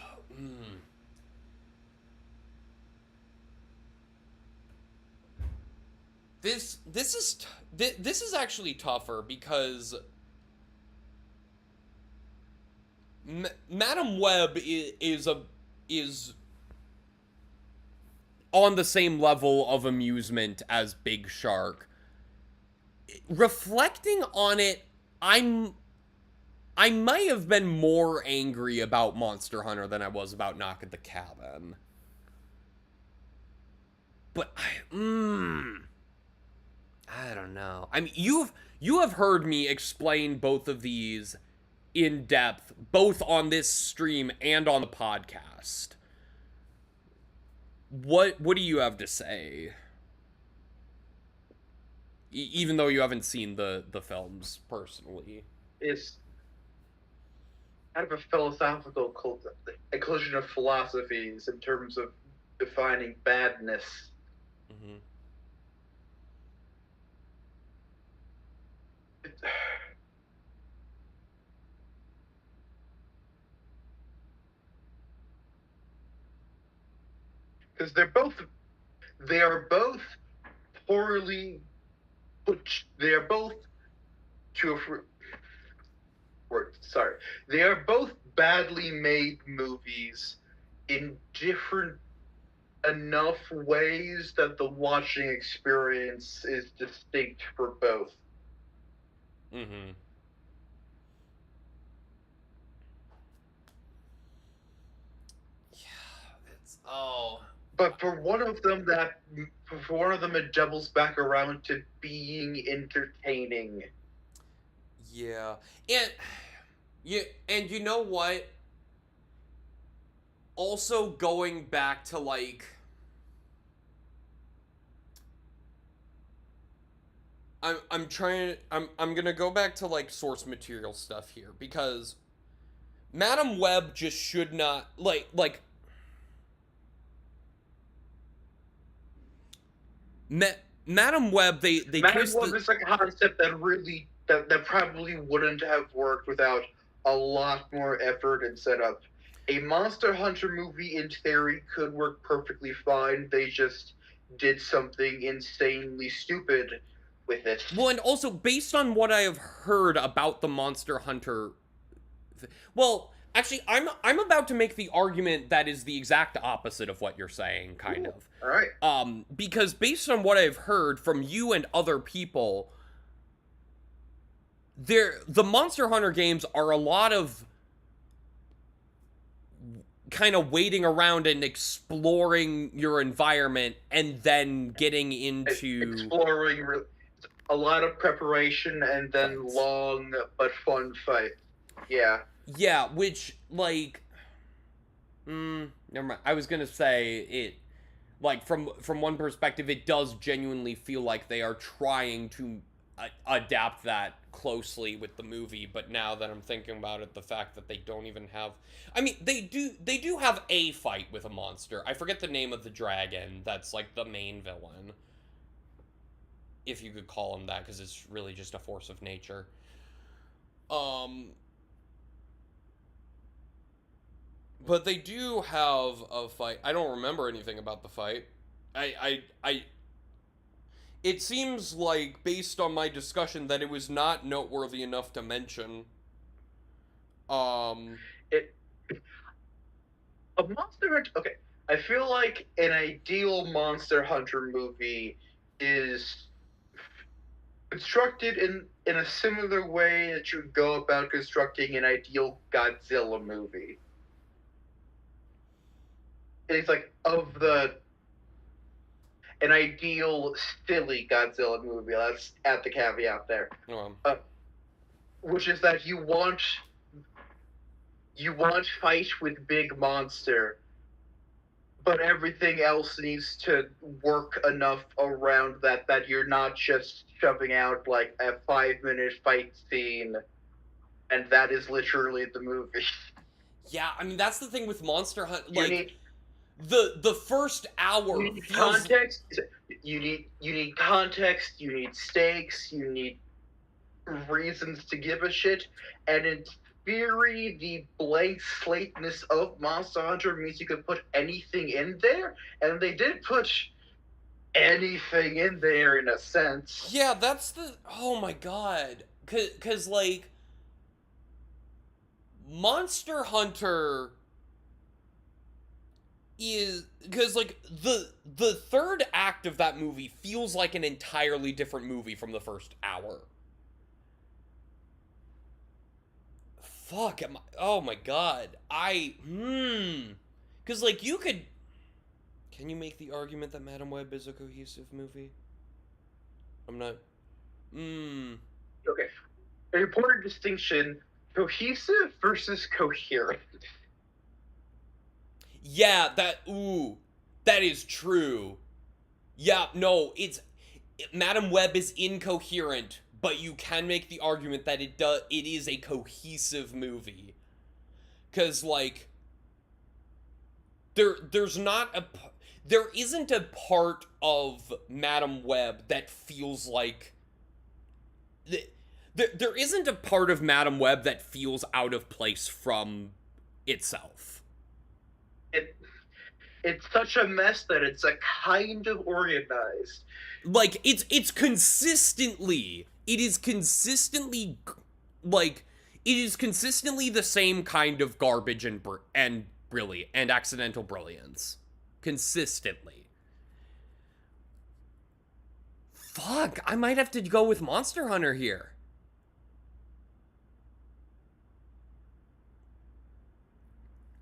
[SPEAKER 1] This is actually tougher because Madam Web is on the same level of amusement as Big Shark. Reflecting on it, I might have been more angry about Monster Hunter than I was about Knock at the Cabin. But I don't know. I mean, you have heard me explain both of these in depth, both on this stream and on the podcast. What do you have to say? Even though you haven't seen the films personally.
[SPEAKER 5] It's kind of a philosophical a collision of philosophies in terms of defining badness.
[SPEAKER 1] Mm-hmm.
[SPEAKER 5] Because they are both poorly put. They are both They are both badly made movies in different enough ways that the watching experience is distinct for both.
[SPEAKER 1] Mm-hmm. Yeah, it's
[SPEAKER 5] But for one of them, it doubles back around to being entertaining.
[SPEAKER 1] Yeah, and you know what? Also going back to like, I'm gonna go back to like source material stuff here because Madam Web just should not like. Madam Web, they
[SPEAKER 5] Madam
[SPEAKER 1] twist
[SPEAKER 5] Web is a concept that probably wouldn't have worked without a lot more effort and setup. A Monster Hunter movie, in theory, could work perfectly fine. They just did something insanely stupid with it.
[SPEAKER 1] Well, and also based on what I have heard about the Monster Hunter, well, actually, I'm about to make the argument that is the exact opposite of what you're saying, kind of.
[SPEAKER 5] All right.
[SPEAKER 1] Because based on what I've heard from you and other people, the Monster Hunter games are a lot of kind of waiting around and exploring your environment and then getting into
[SPEAKER 5] exploring a lot of preparation and then
[SPEAKER 1] fights.
[SPEAKER 5] long but fun fight. Yeah,
[SPEAKER 1] which like never mind. I was gonna say it like from one perspective it does genuinely feel like they are trying to adapt that closely with the movie, but now that I'm thinking about it, the fact that they don't even have, I mean, they do have a fight with a monster. I forget the name of the dragon that's like the main villain, if you could call him that, because it's really just a force of nature. But they do have a fight. I don't remember anything about the fight. It seems like, based on my discussion, that it was not noteworthy enough to mention.
[SPEAKER 5] A Monster Hunter. Okay, I feel like an ideal Monster Hunter movie is constructed in a similar way that you would go about constructing an ideal Godzilla movie. It's like of the
[SPEAKER 2] an ideal silly Godzilla movie. Let's add the caveat there,
[SPEAKER 1] Well,
[SPEAKER 2] which is that you want fight with big monster, but everything else needs to work enough around that you're not just shoving out like a 5-minute fight scene, and that is literally the movie.
[SPEAKER 1] yeah, I mean, that's the thing with Monster Hunter.
[SPEAKER 2] You
[SPEAKER 1] Like,
[SPEAKER 2] need
[SPEAKER 1] the first hour
[SPEAKER 2] You need
[SPEAKER 1] feels...
[SPEAKER 2] context. You need context. You need stakes. You need reasons to give a shit. And in theory, the blank slateness of Monster Hunter means you can put anything in there, and they did put anything in there in a sense.
[SPEAKER 1] Yeah, that's the... Oh my god. Cause like... Monster Hunter is... Because, like, the third act of that movie feels like an entirely different movie from the first hour. Fuck, oh my god. Because, like, you could... Can you make the argument that Madam Web is a cohesive movie? I'm not...
[SPEAKER 2] Okay. An important distinction: cohesive versus coherent.
[SPEAKER 1] Yeah, that is true. Yeah, no, Madam Web is incoherent, but you can make the argument that it is a cohesive movie. 'Cause, like, there isn't a part of Madam Web that feels like... There isn't a part of Madam Web that feels out of place from itself.
[SPEAKER 2] It's such a mess that it's a kind of organized.
[SPEAKER 1] Like, it's consistently... It is consistently... Like, it is consistently the same kind of garbage and brilliant and accidental brilliance. Consistently. Fuck, I might have to go with Monster Hunter here.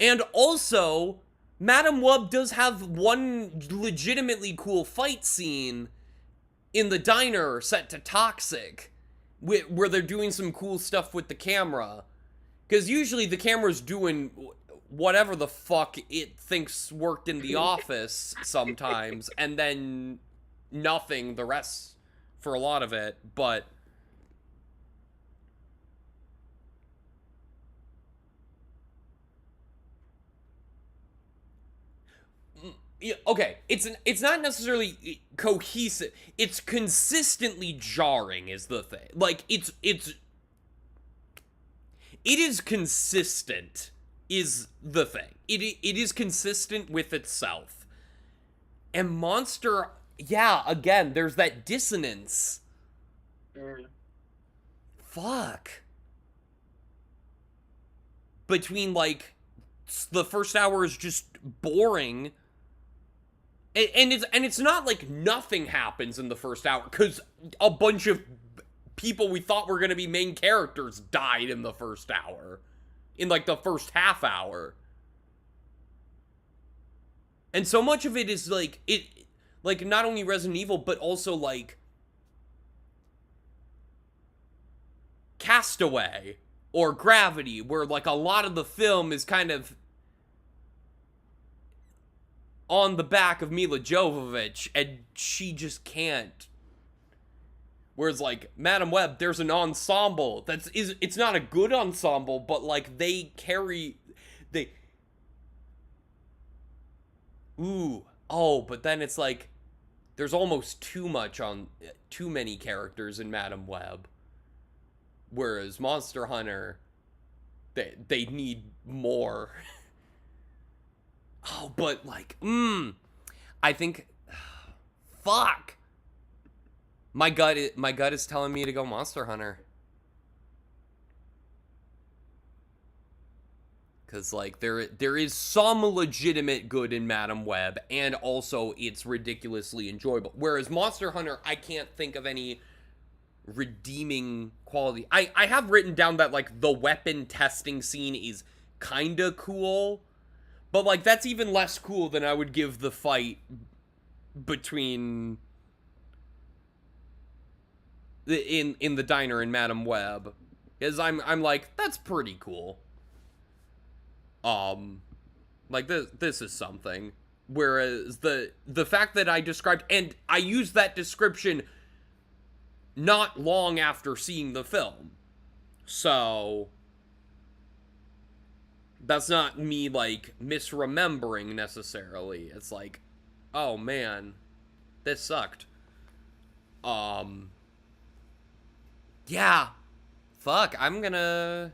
[SPEAKER 1] And also, Madam Web does have one legitimately cool fight scene in the diner set to Toxic, where they're doing some cool stuff with the camera. Because usually the camera's doing whatever the fuck it thinks worked in The Office sometimes, and then nothing the rest for a lot of it, but... Yeah, okay, it's not necessarily cohesive. It's consistently jarring is the thing. Like, it is consistent is the thing. It is consistent with itself. And Monster, yeah, again, there's that dissonance. Fuck. Between, like, the first hour is just boring. And it's not like nothing happens in the first hour, because a bunch of people we thought were going to be main characters died in the first hour. In, like, the first half hour. And so much of it is, like, like, not only Resident Evil, but also, like, Castaway, or Gravity, where, like, a lot of the film is kind of on the back of Mila Jovovich, and she just can't. Whereas, like, Madam Web, there's an ensemble it's not a good ensemble, but, like, they carry, but then it's like, there's almost too many characters in Madam Web. Whereas Monster Hunter, they need more. Oh, but, like, I think, fuck. My gut is telling me to go Monster Hunter. Because, like, there is some legitimate good in Madam Web, and also it's ridiculously enjoyable. Whereas Monster Hunter, I can't think of any redeeming quality. I have written down that, like, the weapon testing scene is kinda cool, but, like, that's even less cool than I would give the fight between in the diner in Madame Web, is I'm like, that's pretty cool. Like this is something. Whereas the fact that I described, and I used that description not long after seeing the film, so that's not me like misremembering necessarily. It's like, oh man, this sucked. Yeah, fuck, I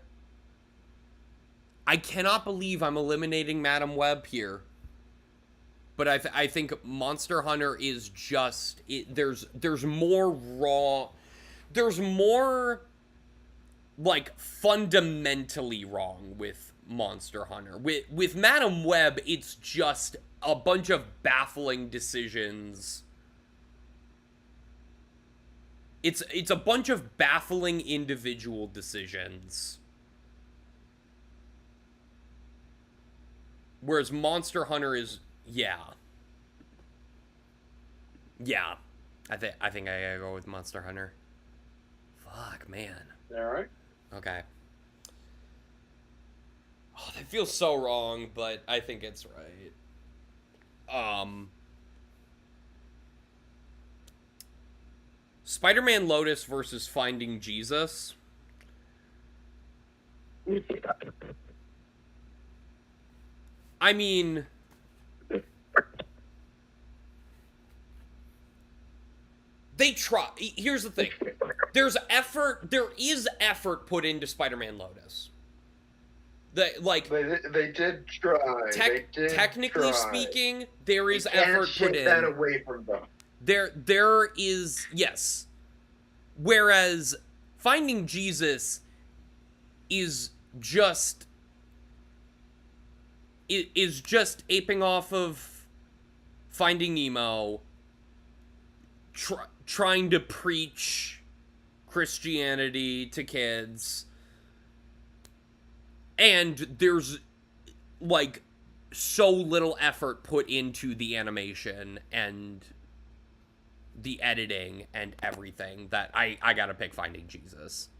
[SPEAKER 1] cannot believe I'm eliminating Madame Web here. But I think Monster Hunter is just there's more raw, there's more like fundamentally wrong with Monster Hunter. With Madame Web, it's just a bunch of baffling decisions. It's a bunch of baffling individual decisions. Whereas Monster Hunter is, yeah. I think I gotta go with Monster Hunter. Fuck, man.
[SPEAKER 5] All right.
[SPEAKER 1] Okay. Oh, that feels so wrong, but I think it's right. Spider-Man Lotus versus Finding Jesus. I mean, they try. Here's the thing. There is effort put into Spider-Man Lotus. They
[SPEAKER 6] did try.
[SPEAKER 1] Technically speaking, there is
[SPEAKER 6] You can't
[SPEAKER 1] effort put
[SPEAKER 6] take
[SPEAKER 1] in.
[SPEAKER 6] that away from them.
[SPEAKER 1] There is, yes. Whereas Finding Jesus is just aping off of Finding Nemo, trying to preach Christianity to kids, and there's like so little effort put into the animation and the editing and everything that I gotta pick Finding Jesus.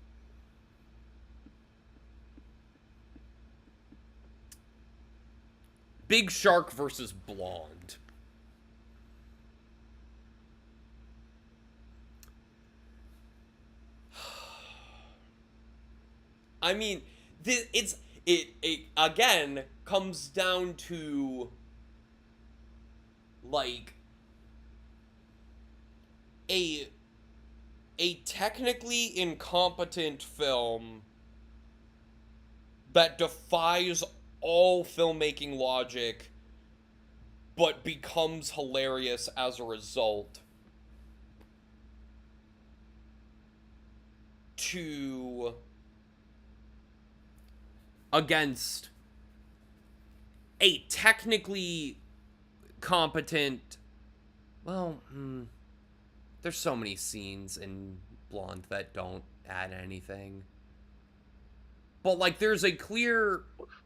[SPEAKER 1] Big Shark versus Blonde. I mean, it again comes down to like a technically incompetent film that defies all filmmaking logic but becomes hilarious as a result, to against a technically competent, well, there's so many scenes in Blonde that don't add anything. But, like, there's a clear...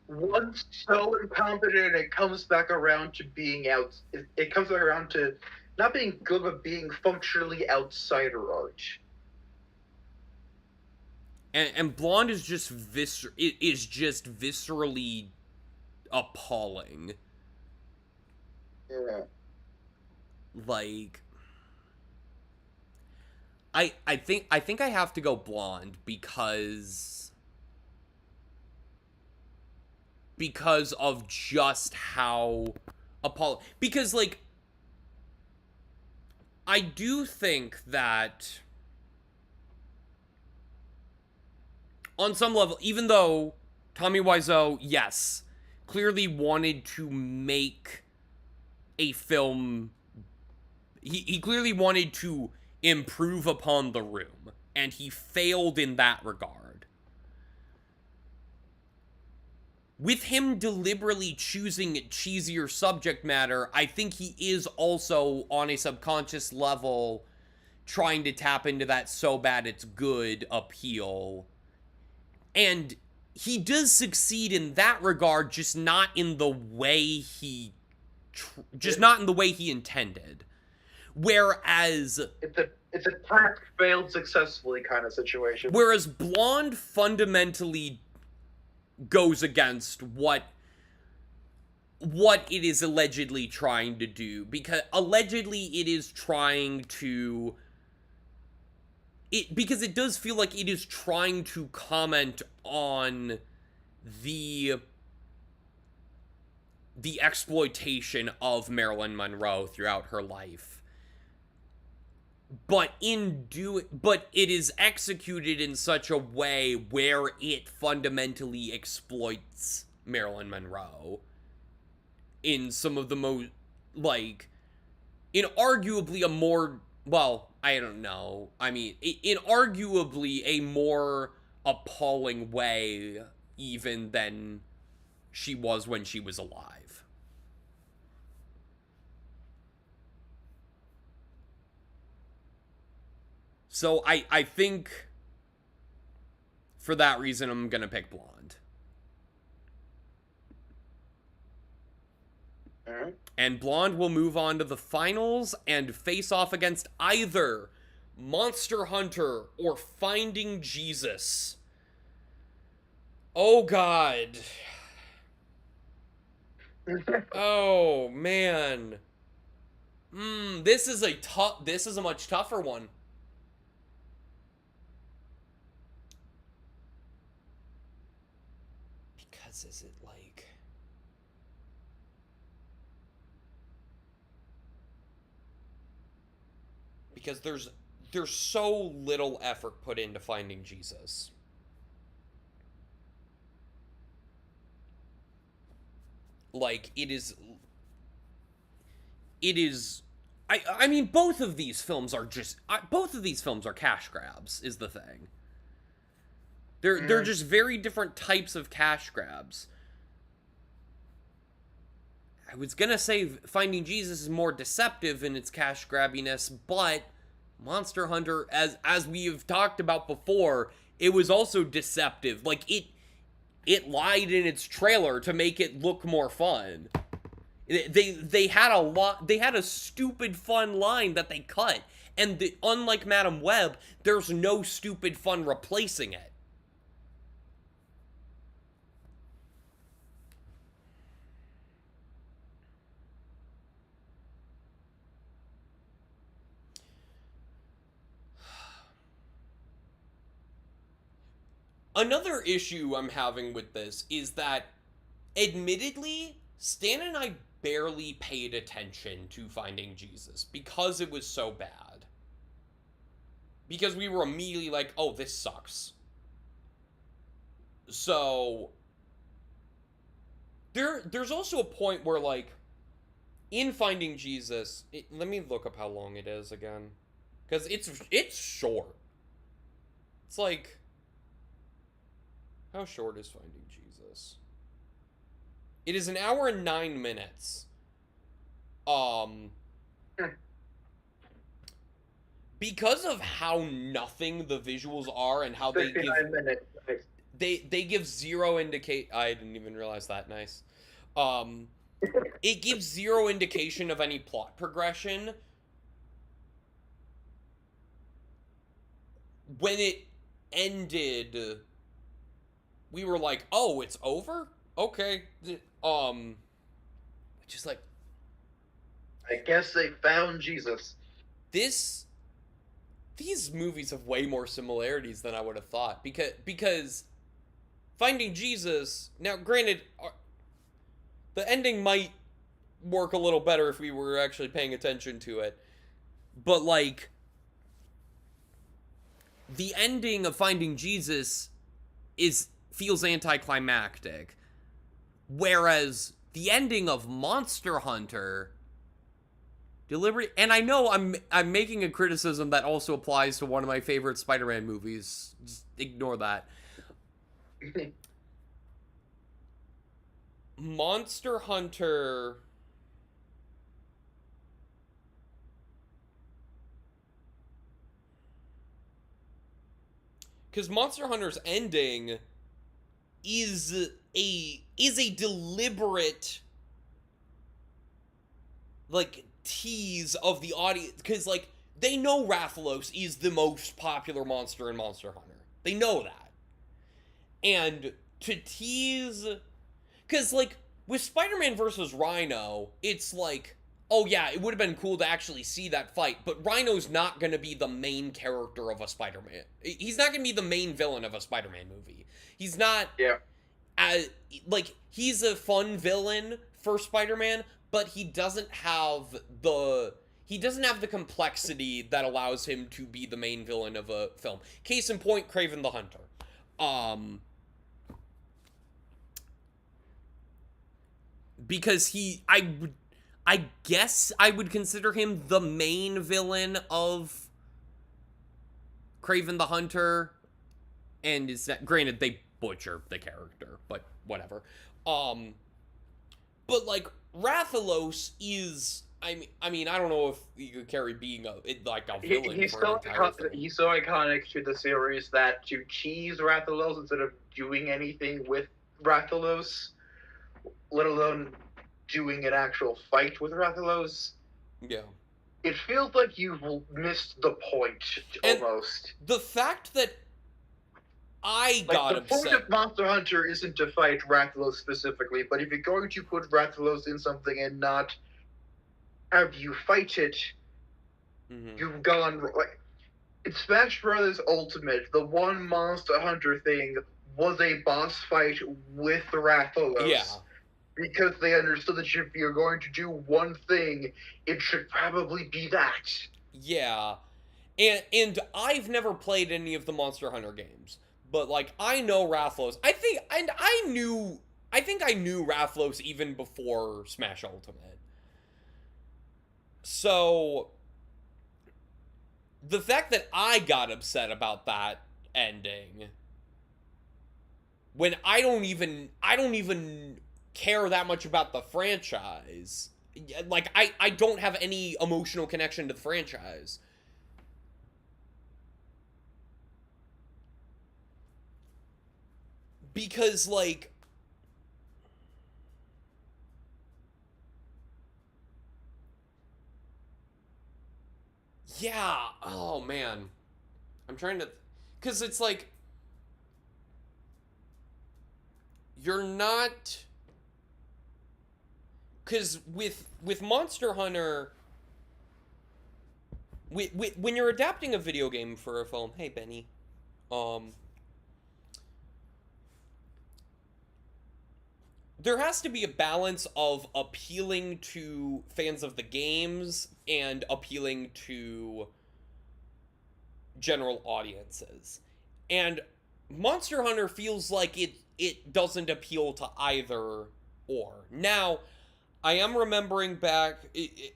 [SPEAKER 6] Once so incompetent, it comes back around to being out. It comes back around to not being good, but being functionally outsider art.
[SPEAKER 1] And Blonde is just viscerally appalling.
[SPEAKER 6] Yeah.
[SPEAKER 1] Like... I think I have to go Blonde because of just how appalling. Because, like, I do think that on some level, even though Tommy Wiseau, yes, clearly wanted to make a film, he clearly wanted to improve upon The Room, and he failed in that regard. With him deliberately choosing cheesier subject matter, I think he is also, on a subconscious level, trying to tap into that so bad it's good appeal. And he does succeed in that regard, just not in the way he intended. Whereas
[SPEAKER 6] It's a track failed successfully kind of situation.
[SPEAKER 1] Blonde fundamentally goes against what it is allegedly trying to do, because allegedly it is trying to because it does feel like it is trying to comment on the exploitation of Marilyn Monroe throughout her life. But it is executed in such a way where it fundamentally exploits Marilyn Monroe in some of the most, like, in arguably a more, well, I don't know. I mean, in arguably a more appalling way even than she was when she was alive. So I think for that reason I'm gonna pick Blonde.
[SPEAKER 6] Alright.
[SPEAKER 1] And Blonde will move on to the finals and face off against either Monster Hunter or Finding Jesus. Oh God. Oh man. This is a much tougher one. Because is it like, because there's so little effort put into Finding Jesus. Like, it is I mean, both of these films are cash grabs, is the thing. They're just very different types of cash grabs. I was gonna say Finding Jesus is more deceptive in its cash grabbiness, but Monster Hunter, as we have talked about before, it was also deceptive. Like, it lied in its trailer to make it look more fun. They had a stupid fun line that they cut, and unlike Madame Web, there's no stupid fun replacing it. Another issue I'm having with this is that, admittedly, Stan and I barely paid attention to Finding Jesus because it was so bad. Because we were immediately like, oh, this sucks. So, there's also a point where, like, in Finding Jesus, let me look up how long it is again. Because it's short. It's like, how short is Finding Jesus? It is 1 hour and 9 minutes. Because of how nothing the visuals are and how they give
[SPEAKER 6] 59 minutes.
[SPEAKER 1] they give zero indicate. I didn't even realize that. Nice. It gives zero indication of any plot progression. When it ended, we were like, oh, it's over? Okay. Which is like,
[SPEAKER 6] I guess they found Jesus.
[SPEAKER 1] these movies have way more similarities than I would have thought, because Finding Jesus, now granted, the ending might work a little better if we were actually paying attention to it, but like, the ending of Finding Jesus feels anticlimactic, whereas the ending of Monster Hunter deliberate, and I know I'm making a criticism that also applies to one of my favorite Spider-Man movies. Just ignore that. Monster Hunter because Monster Hunter's ending is a deliberate, like, tease of the audience, because, like, they know Rathalos is the most popular monster in Monster Hunter. They know that. And to tease... Because, like, with Spider-Man versus Rhino, it's like, oh yeah, it would have been cool to actually see that fight, but Rhino's not going to be the main character of a Spider-Man. He's not going to be the main villain of a Spider-Man movie. He's not...
[SPEAKER 6] Yeah.
[SPEAKER 1] Like, he's a fun villain for Spider-Man, but he doesn't have the complexity that allows him to be the main villain of a film. Case in point, Kraven the Hunter. Because I guess I would consider him the main villain of Kraven the Hunter, and is that, granted, they butcher the character, but whatever. But, like, Rathalos is, I mean, I don't know if you could carry being a villain
[SPEAKER 6] He's
[SPEAKER 1] for an
[SPEAKER 6] so
[SPEAKER 1] entire film.
[SPEAKER 6] he's so iconic to the series that to tease Rathalos instead of doing anything with Rathalos, let alone doing an actual fight with Rathalos,
[SPEAKER 1] Yeah.
[SPEAKER 6] it feels like you've missed the point
[SPEAKER 1] And-
[SPEAKER 6] almost.
[SPEAKER 1] The fact that I
[SPEAKER 6] Like,
[SPEAKER 1] got
[SPEAKER 6] the point
[SPEAKER 1] upset.
[SPEAKER 6] of Monster Hunter isn't to fight Rathalos specifically, but if you're going to put Rathalos in something and not have you fight it,
[SPEAKER 1] Mhm.
[SPEAKER 6] you've gone like in Smash Brothers Ultimate. The one Monster Hunter thing was a boss fight with Rathalos.
[SPEAKER 1] Yeah.
[SPEAKER 6] Because they understood that if you're going to do one thing, it should probably be that.
[SPEAKER 1] Yeah. And I've never played any of the Monster Hunter games, but, like, I know Rathalos. I think I knew Rathalos even before Smash Ultimate. So the fact that I got upset about that ending, when I don't even care that much about the franchise. Like, I don't have any emotional connection to the franchise. Because, like, yeah, oh man. I'm trying to, because it's like, you're not, because with Monster Hunter, when you're adapting a video game for a film, hey Benny, there has to be a balance of appealing to fans of the games and appealing to general audiences. And Monster Hunter feels like it doesn't appeal to either or. Now, I am remembering back,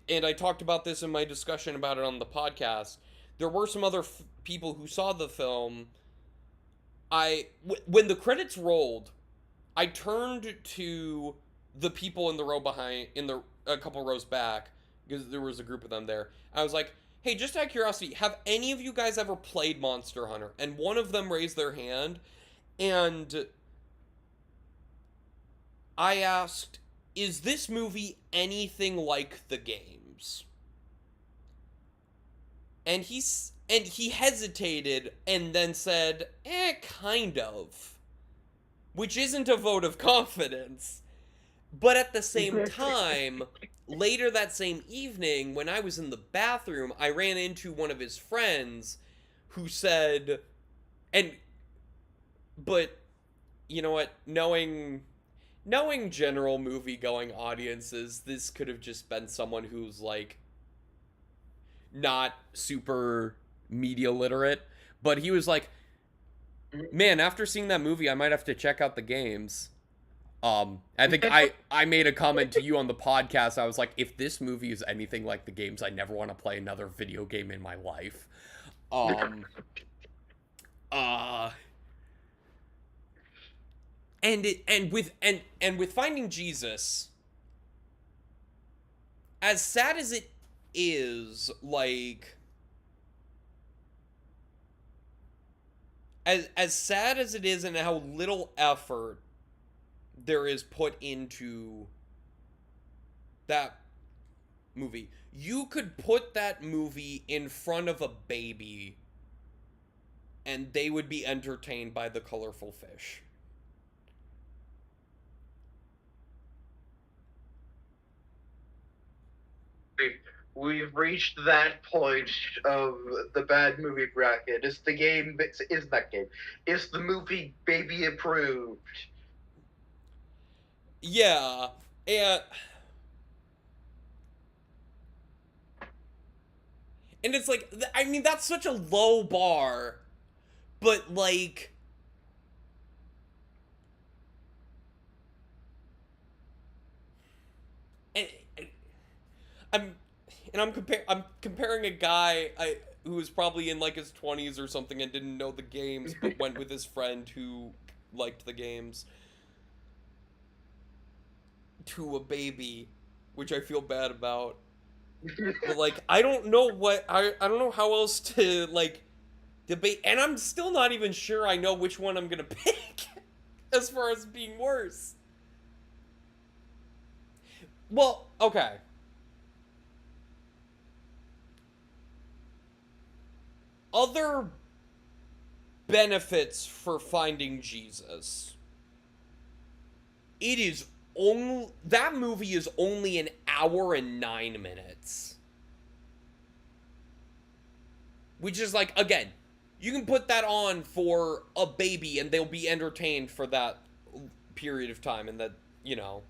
[SPEAKER 1] and I talked about this in my discussion about it on the podcast, there were some other people who saw the film. When the credits rolled, I turned to the people in the row behind, a couple rows back, because there was a group of them there. I was like, hey, just out of curiosity, have any of you guys ever played Monster Hunter? And one of them raised their hand, and I asked, is this movie anything like the games? And he hesitated and then said, kind of. Which isn't a vote of confidence. But at the same time, later that same evening, when I was in the bathroom, I ran into one of his friends who said, but, you know what, knowing general movie-going audiences, this could have just been someone who's, like, not super media literate, but he was like, man, after seeing that movie, I might have to check out the games. I think I made a comment to you on the podcast. I was like, if this movie is anything like the games, I never want to play another video game in my life. And with Finding Jesus, as sad as it is, like, as sad as it is and how little effort there is put into that movie. You could put that movie in front of a baby and they would be entertained by the colorful fish.
[SPEAKER 6] We've reached that point of the bad movie bracket. Is the game? Is that game? Is the movie baby approved?
[SPEAKER 1] Yeah, and it's like, I mean, that's such a low bar, but like, and, I'm I'm comparing a guy who was probably in like his 20s or something and didn't know the games but went with his friend who liked the games to a baby, which I feel bad about. But like, I don't know I don't know how else to like debate, and I'm still not even sure I know which one I'm gonna pick as far as being worse. Well, okay. Other benefits for Finding Jesus. It is only, that movie is only an hour and 9 minutes. Which is like, again, you can put that on for a baby and they'll be entertained for that period of time, and that, you know,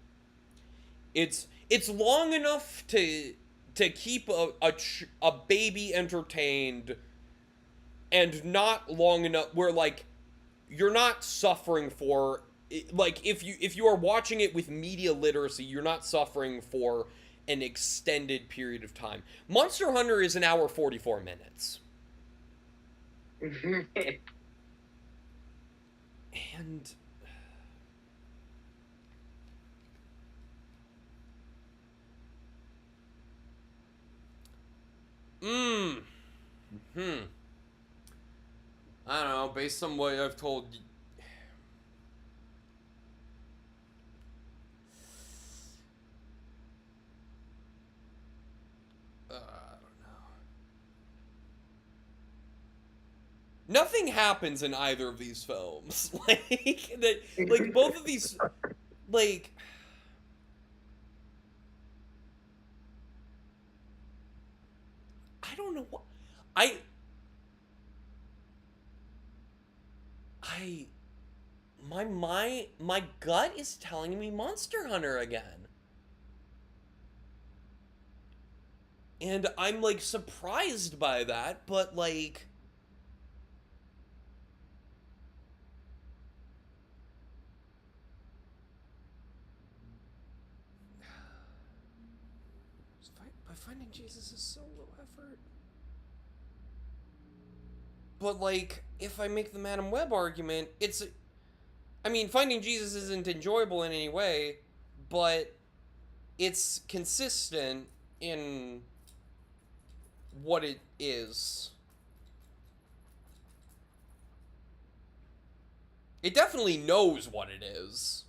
[SPEAKER 1] it's long enough to keep a baby entertained, and not long enough where like you're not suffering for, like, if you are watching it with media literacy, you're not suffering for an extended period of time. Monster Hunter is an hour 44 minutes. And I don't know, based on what I've told you. I don't know. Nothing happens in either of these films. Like both of these, like, I don't know what my gut is telling me Monster Hunter again. And I'm like surprised by that, but like, but Finding Jesus is so low effort. But like, if I make the Madam Web argument, I mean, Finding Jesus isn't enjoyable in any way, but it's consistent in what it is. It definitely knows what it is.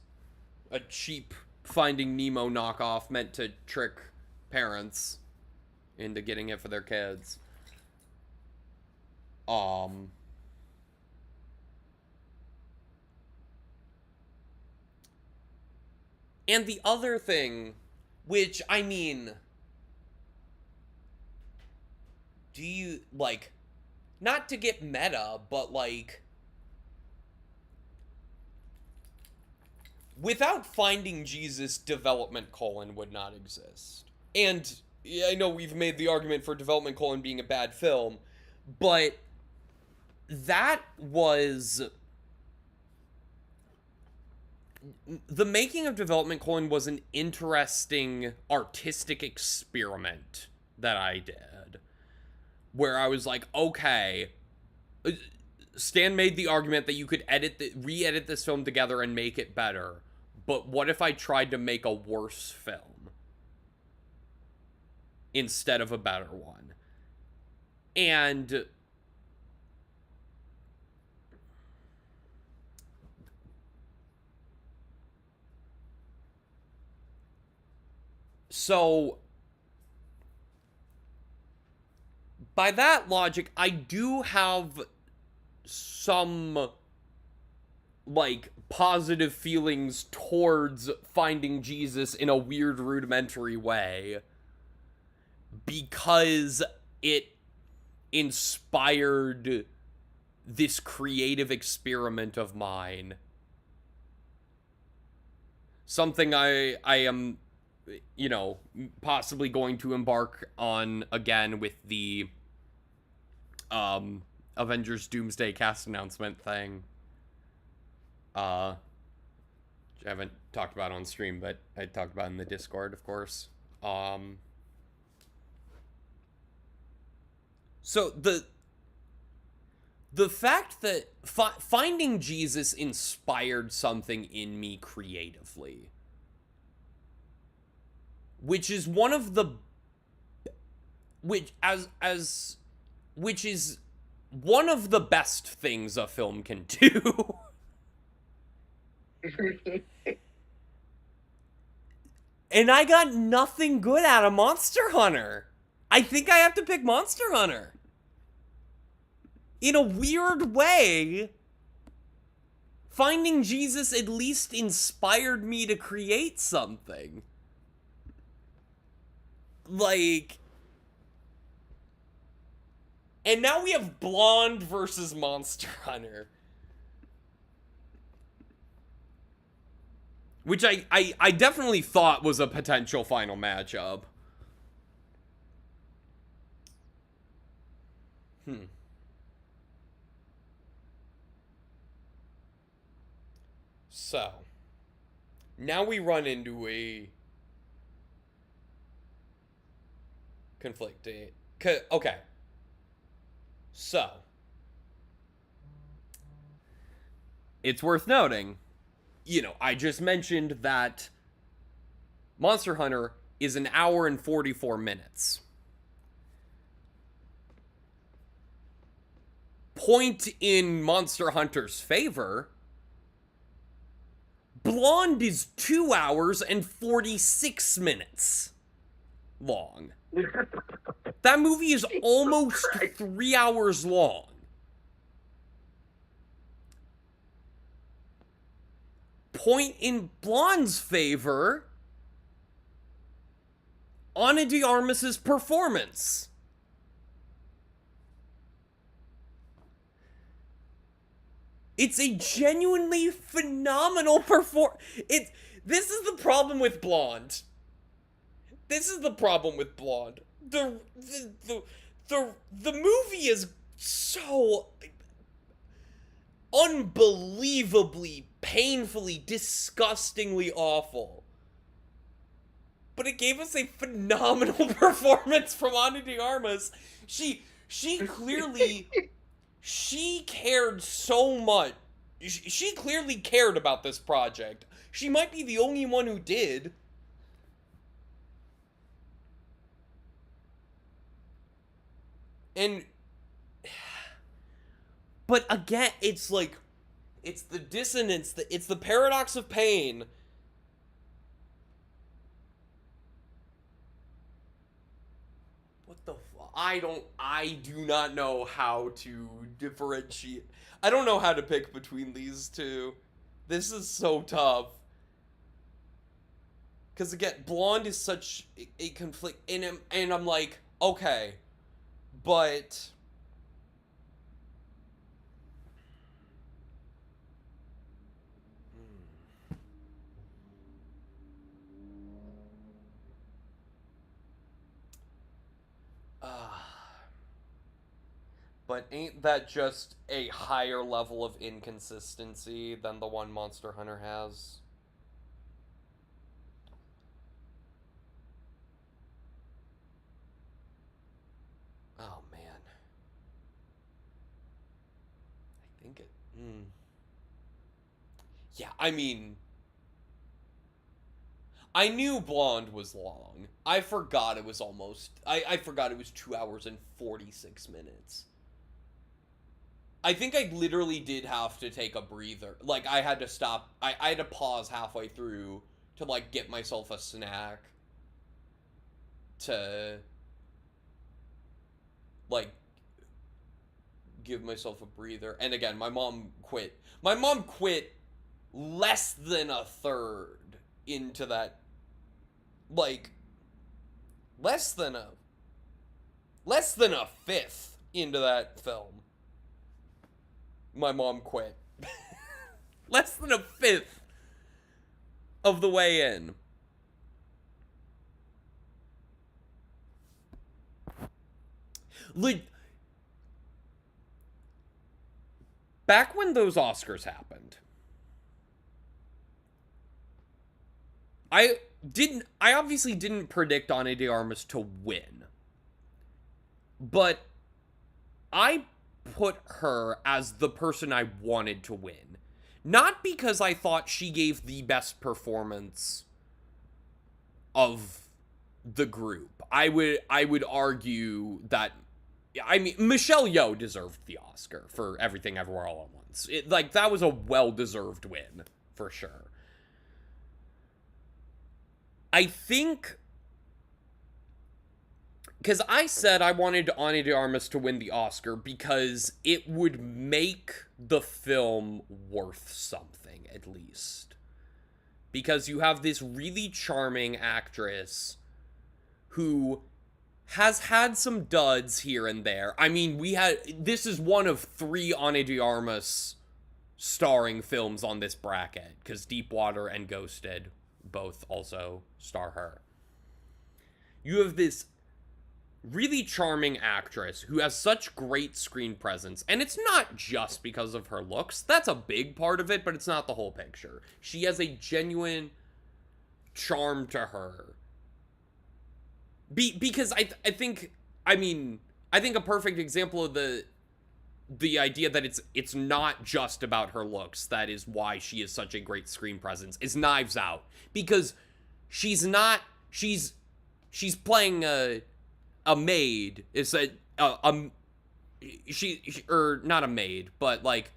[SPEAKER 1] A cheap Finding Nemo knockoff meant to trick parents into getting it for their kids. And the other thing, which, I mean, do you, like, not to get meta, but, like, without Finding Jesus, Development: would not exist. And I know we've made the argument for Development: being a bad film, but that was... The making of Development: was an interesting artistic experiment that I did, where I was like, okay, Stan made the argument that you could re-edit this film together and make it better, but what if I tried to make a worse film instead of a better one? And so by that logic, I do have some, like, positive feelings towards Finding Jesus in a weird, rudimentary way, because it inspired this creative experiment of mine. Something I am, you know, possibly going to embark on again with the Avengers Doomsday cast announcement thing. Which I haven't talked about on stream, but I talked about in the Discord, of course. So the fact that Finding Jesus inspired something in me creatively, which is one of the which is one of the best things a film can do. And I got nothing good out of Monster Hunter. I think I have to pick Monster Hunter. In a weird way, Finding Jesus at least inspired me to create something. Like... And now we have Blonde versus Monster Hunter. Which I definitely thought was a potential final matchup. So, now we run into a conflicting... Okay. So, it's worth noting, you know, I just mentioned that Monster Hunter is an hour and 44 minutes. Point in Monster Hunter's favor, Blonde is 2 hours and 46 minutes long. That movie is almost 3 hours long. Point in Blonde's favor, Ana de Armas's performance. It's a genuinely phenomenal performance. This is the problem with Blonde. The movie is so unbelievably, painfully, disgustingly awful. But it gave us a phenomenal performance from Ana de Armas. She clearly... She cared so much. She clearly cared about this project. She might be the only one who did. And... But again, it's like... It's the dissonance, it's the paradox of pain. What the I do not know how to differentiate. I don't know how to pick between these two. This is so tough. Because again, Blonde is such a conflict, and I'm like, okay, but... But ain't that just a higher level of inconsistency than the one Monster Hunter has? Oh, man. I think it... Yeah, I mean... I knew Blonde was long. I forgot it was almost... I forgot it was 2 hours and 46 minutes. I think I literally did have to take a breather. Like, I had to stop. I had to pause halfway through to, like, get myself a snack. To like, give myself a breather. And again, my mom quit. My mom quit less than a third into that, like, less than a fifth into that film. My mom quit. Less than a fifth of the way in. Back when those Oscars happened, I obviously didn't predict Ana de Armas to win. But I put her as the person I wanted to win. Not because I thought she gave the best performance of the group. I would argue that, I mean, Michelle Yeoh deserved the Oscar for Everything Everywhere All at Once. That was a well-deserved win, for sure. I think, because I said I wanted Ana de Armas to win the Oscar because it would make the film worth something, at least. Because you have this really charming actress who has had some duds here and there. I mean, this is one of 3 Ana de Armas starring films on this bracket, because Deepwater and Ghosted both also star her. You have this really charming actress who has such great screen presence, and it's not just because of her looks. That's a big part of it, but it's not the whole picture. She has a genuine charm to her. Because I think a perfect example of the idea that it's not just about her looks, that is why she is such a great screen presence, is Knives Out. Because she's playing a maid. Is or not a maid, but like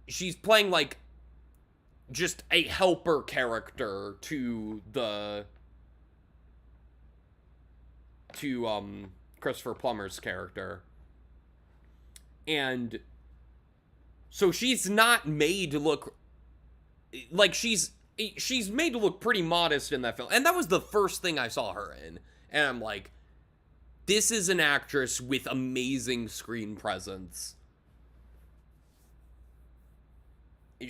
[SPEAKER 1] she's playing like just a helper character to Christopher Plummer's character. And so she's not made to look like she's made to look pretty modest in that film. And that was the first thing I saw her in. And I'm like, this is an actress with amazing screen presence.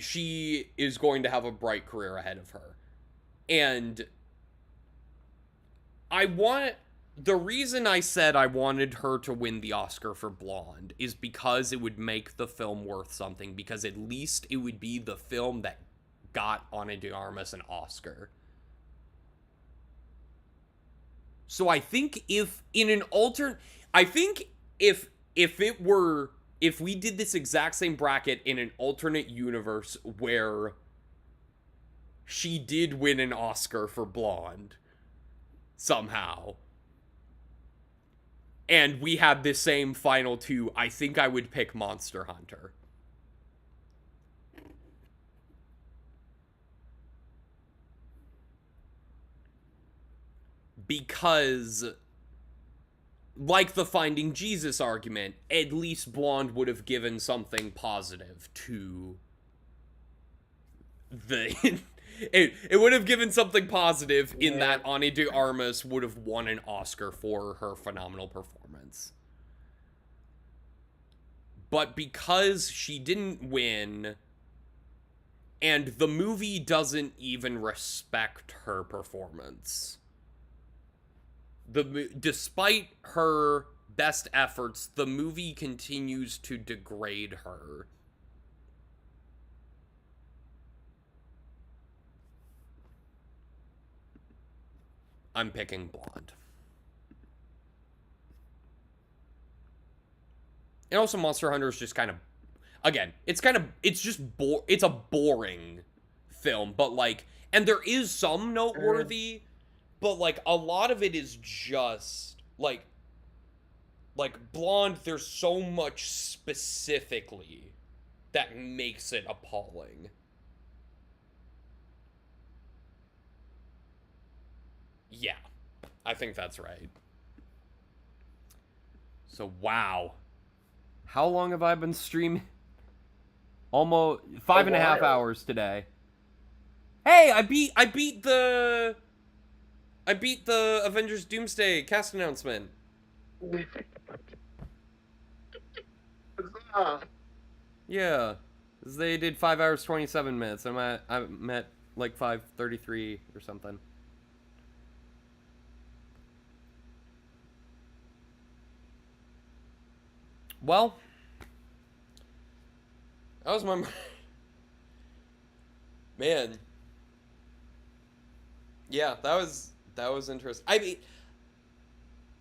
[SPEAKER 1] She is going to have a bright career ahead of her. And the reason I said I wanted her to win the Oscar for Blonde is because it would make the film worth something, because at least it would be the film that got Ana de Armas an Oscar. So I think if we did this exact same bracket in an alternate universe where she did win an Oscar for Blonde somehow, and we had the same final 2, I think I would pick Monster Hunter. Because, like the Finding Jesus argument, at least Blonde would have given something positive to the... it would have given something positive in that Ana de Armas would have won an Oscar for her phenomenal performance. But because she didn't win, and the movie doesn't even respect her performance... Despite her best efforts, the movie continues to degrade her. I'm picking Blonde. And also Monster Hunter is just kind of, again, it's a boring film, but like, and there is some noteworthy, but like a lot of it is just like Blonde, there's so much specifically that makes it appalling. Yeah, I think that's right. So, wow. How long have I been streaming? Almost 5.5 hours today. Hey, I beat the Avengers Doomsday cast announcement. Yeah. They did 5 hours 27 minutes. I'm at like 5:33 or something. Well, that was my man. Yeah, that was interesting. I mean,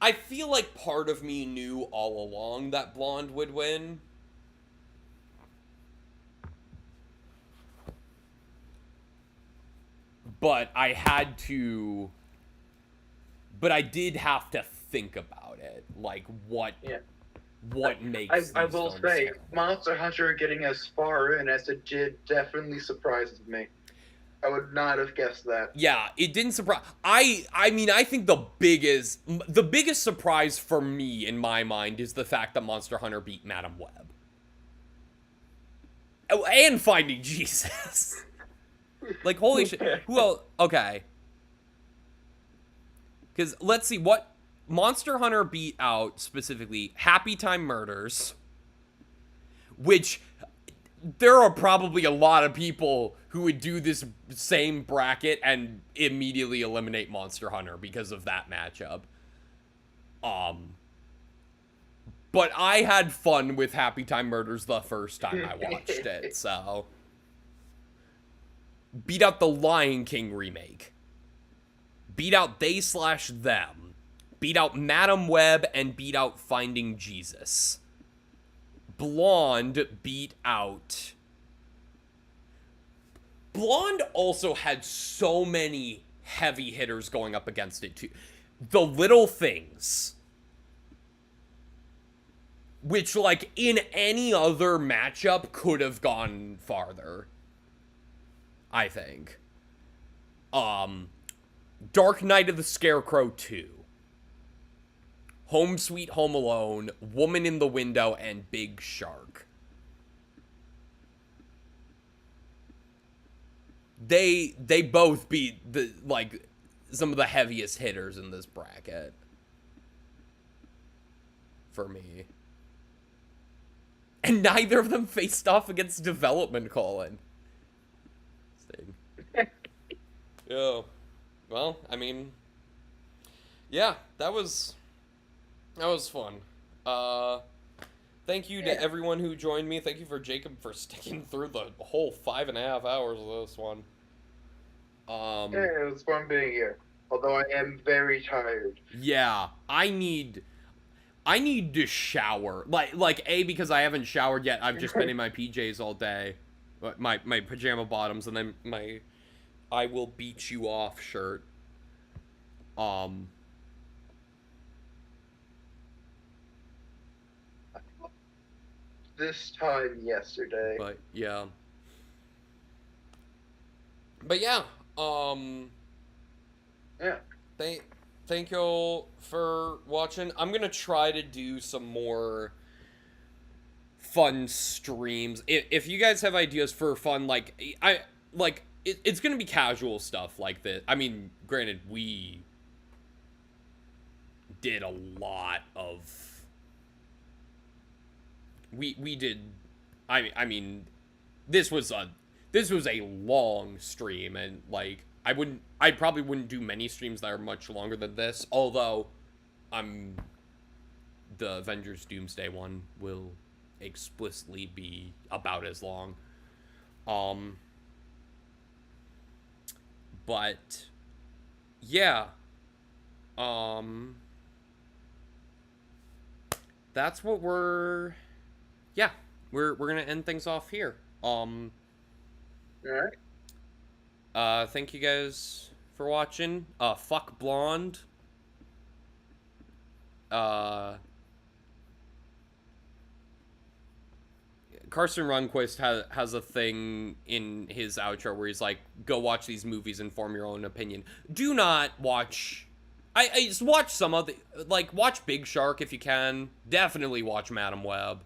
[SPEAKER 1] I feel like part of me knew all along that Blonde would win. But I did have to think about it. Like, what makes
[SPEAKER 6] I
[SPEAKER 1] these
[SPEAKER 6] will
[SPEAKER 1] films
[SPEAKER 6] say,
[SPEAKER 1] terrible.
[SPEAKER 6] Monster Hunter getting as far in as it did definitely surprises me. I would not have guessed that.
[SPEAKER 1] Yeah, it didn't surprise. I mean, I think the biggest surprise for me in my mind is the fact that Monster Hunter beat Madam Web. Oh, and Finding Jesus. Like, holy shit. Who else? Okay. Because let's see what Monster Hunter beat out specifically. Happy Time Murders, which there are probably a lot of people who would do this same bracket and immediately eliminate Monster Hunter because of that matchup. But I had fun with Happy Time Murders the first time I watched it, so. Beat out the Lion King remake. Beat out They/Them. Beat out Madam Web and beat out Finding Jesus. Blonde beat out. Blonde also had so many heavy hitters going up against it too. The Little Things, which like in any other matchup could have gone farther, I think. Dark Knight of the Scarecrow 2. Home Sweet Home Alone, Woman in the Window, and Big Shark. They both beat some of the heaviest hitters in this bracket. For me. And neither of them faced off against Development Colin. Yeah. Well, I mean, yeah, that was fun. Thank you to everyone who joined me. Thank you for Jacob for sticking through the whole 5.5 hours of this one.
[SPEAKER 6] Yeah, it was fun being here. Although I am very tired.
[SPEAKER 1] Yeah, I need to shower. Like A, because I haven't showered yet. I've just been in my PJs all day. My pajama bottoms, and then my I will beat you off shirt.
[SPEAKER 6] This time yesterday.
[SPEAKER 1] But yeah.
[SPEAKER 6] Yeah.
[SPEAKER 1] Thank y'all for watching. I'm gonna try to do some more fun streams. If you guys have ideas for fun, it's gonna be casual stuff like this. I mean, granted, we did a lot of. We did. I mean, this was a long stream, and I probably wouldn't do many streams that are much longer than this. Although, the Avengers Doomsday one will explicitly be about as long. But yeah. That's what we're gonna end things off here.
[SPEAKER 6] Alright.
[SPEAKER 1] Thank you guys for watching. Fuck Blonde. Carson Runquist has a thing in his outro where he's like, go watch these movies and form your own opinion. Do not watch I just watch some of the, like, watch Big Shark if you can. Definitely watch Madam Web.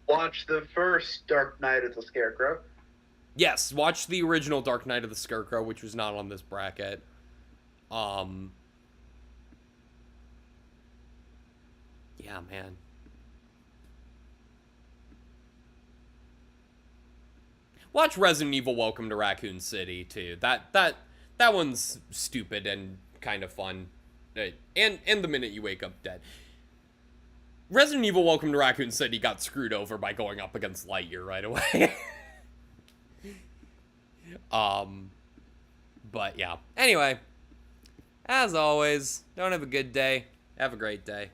[SPEAKER 6] Watch the first Dark Knight of the Scarecrow.
[SPEAKER 1] Yes, watch the original Dark Knight of the Scarecrow, which was not on this bracket. Yeah, man. Watch Resident Evil Welcome to Raccoon City, too. That one's stupid and kind of fun. And the minute you wake up dead. Resident Evil Welcome to Raccoon City got screwed over by going up against Lightyear right away. But yeah. Anyway, as always, don't have a good day. Have a great day.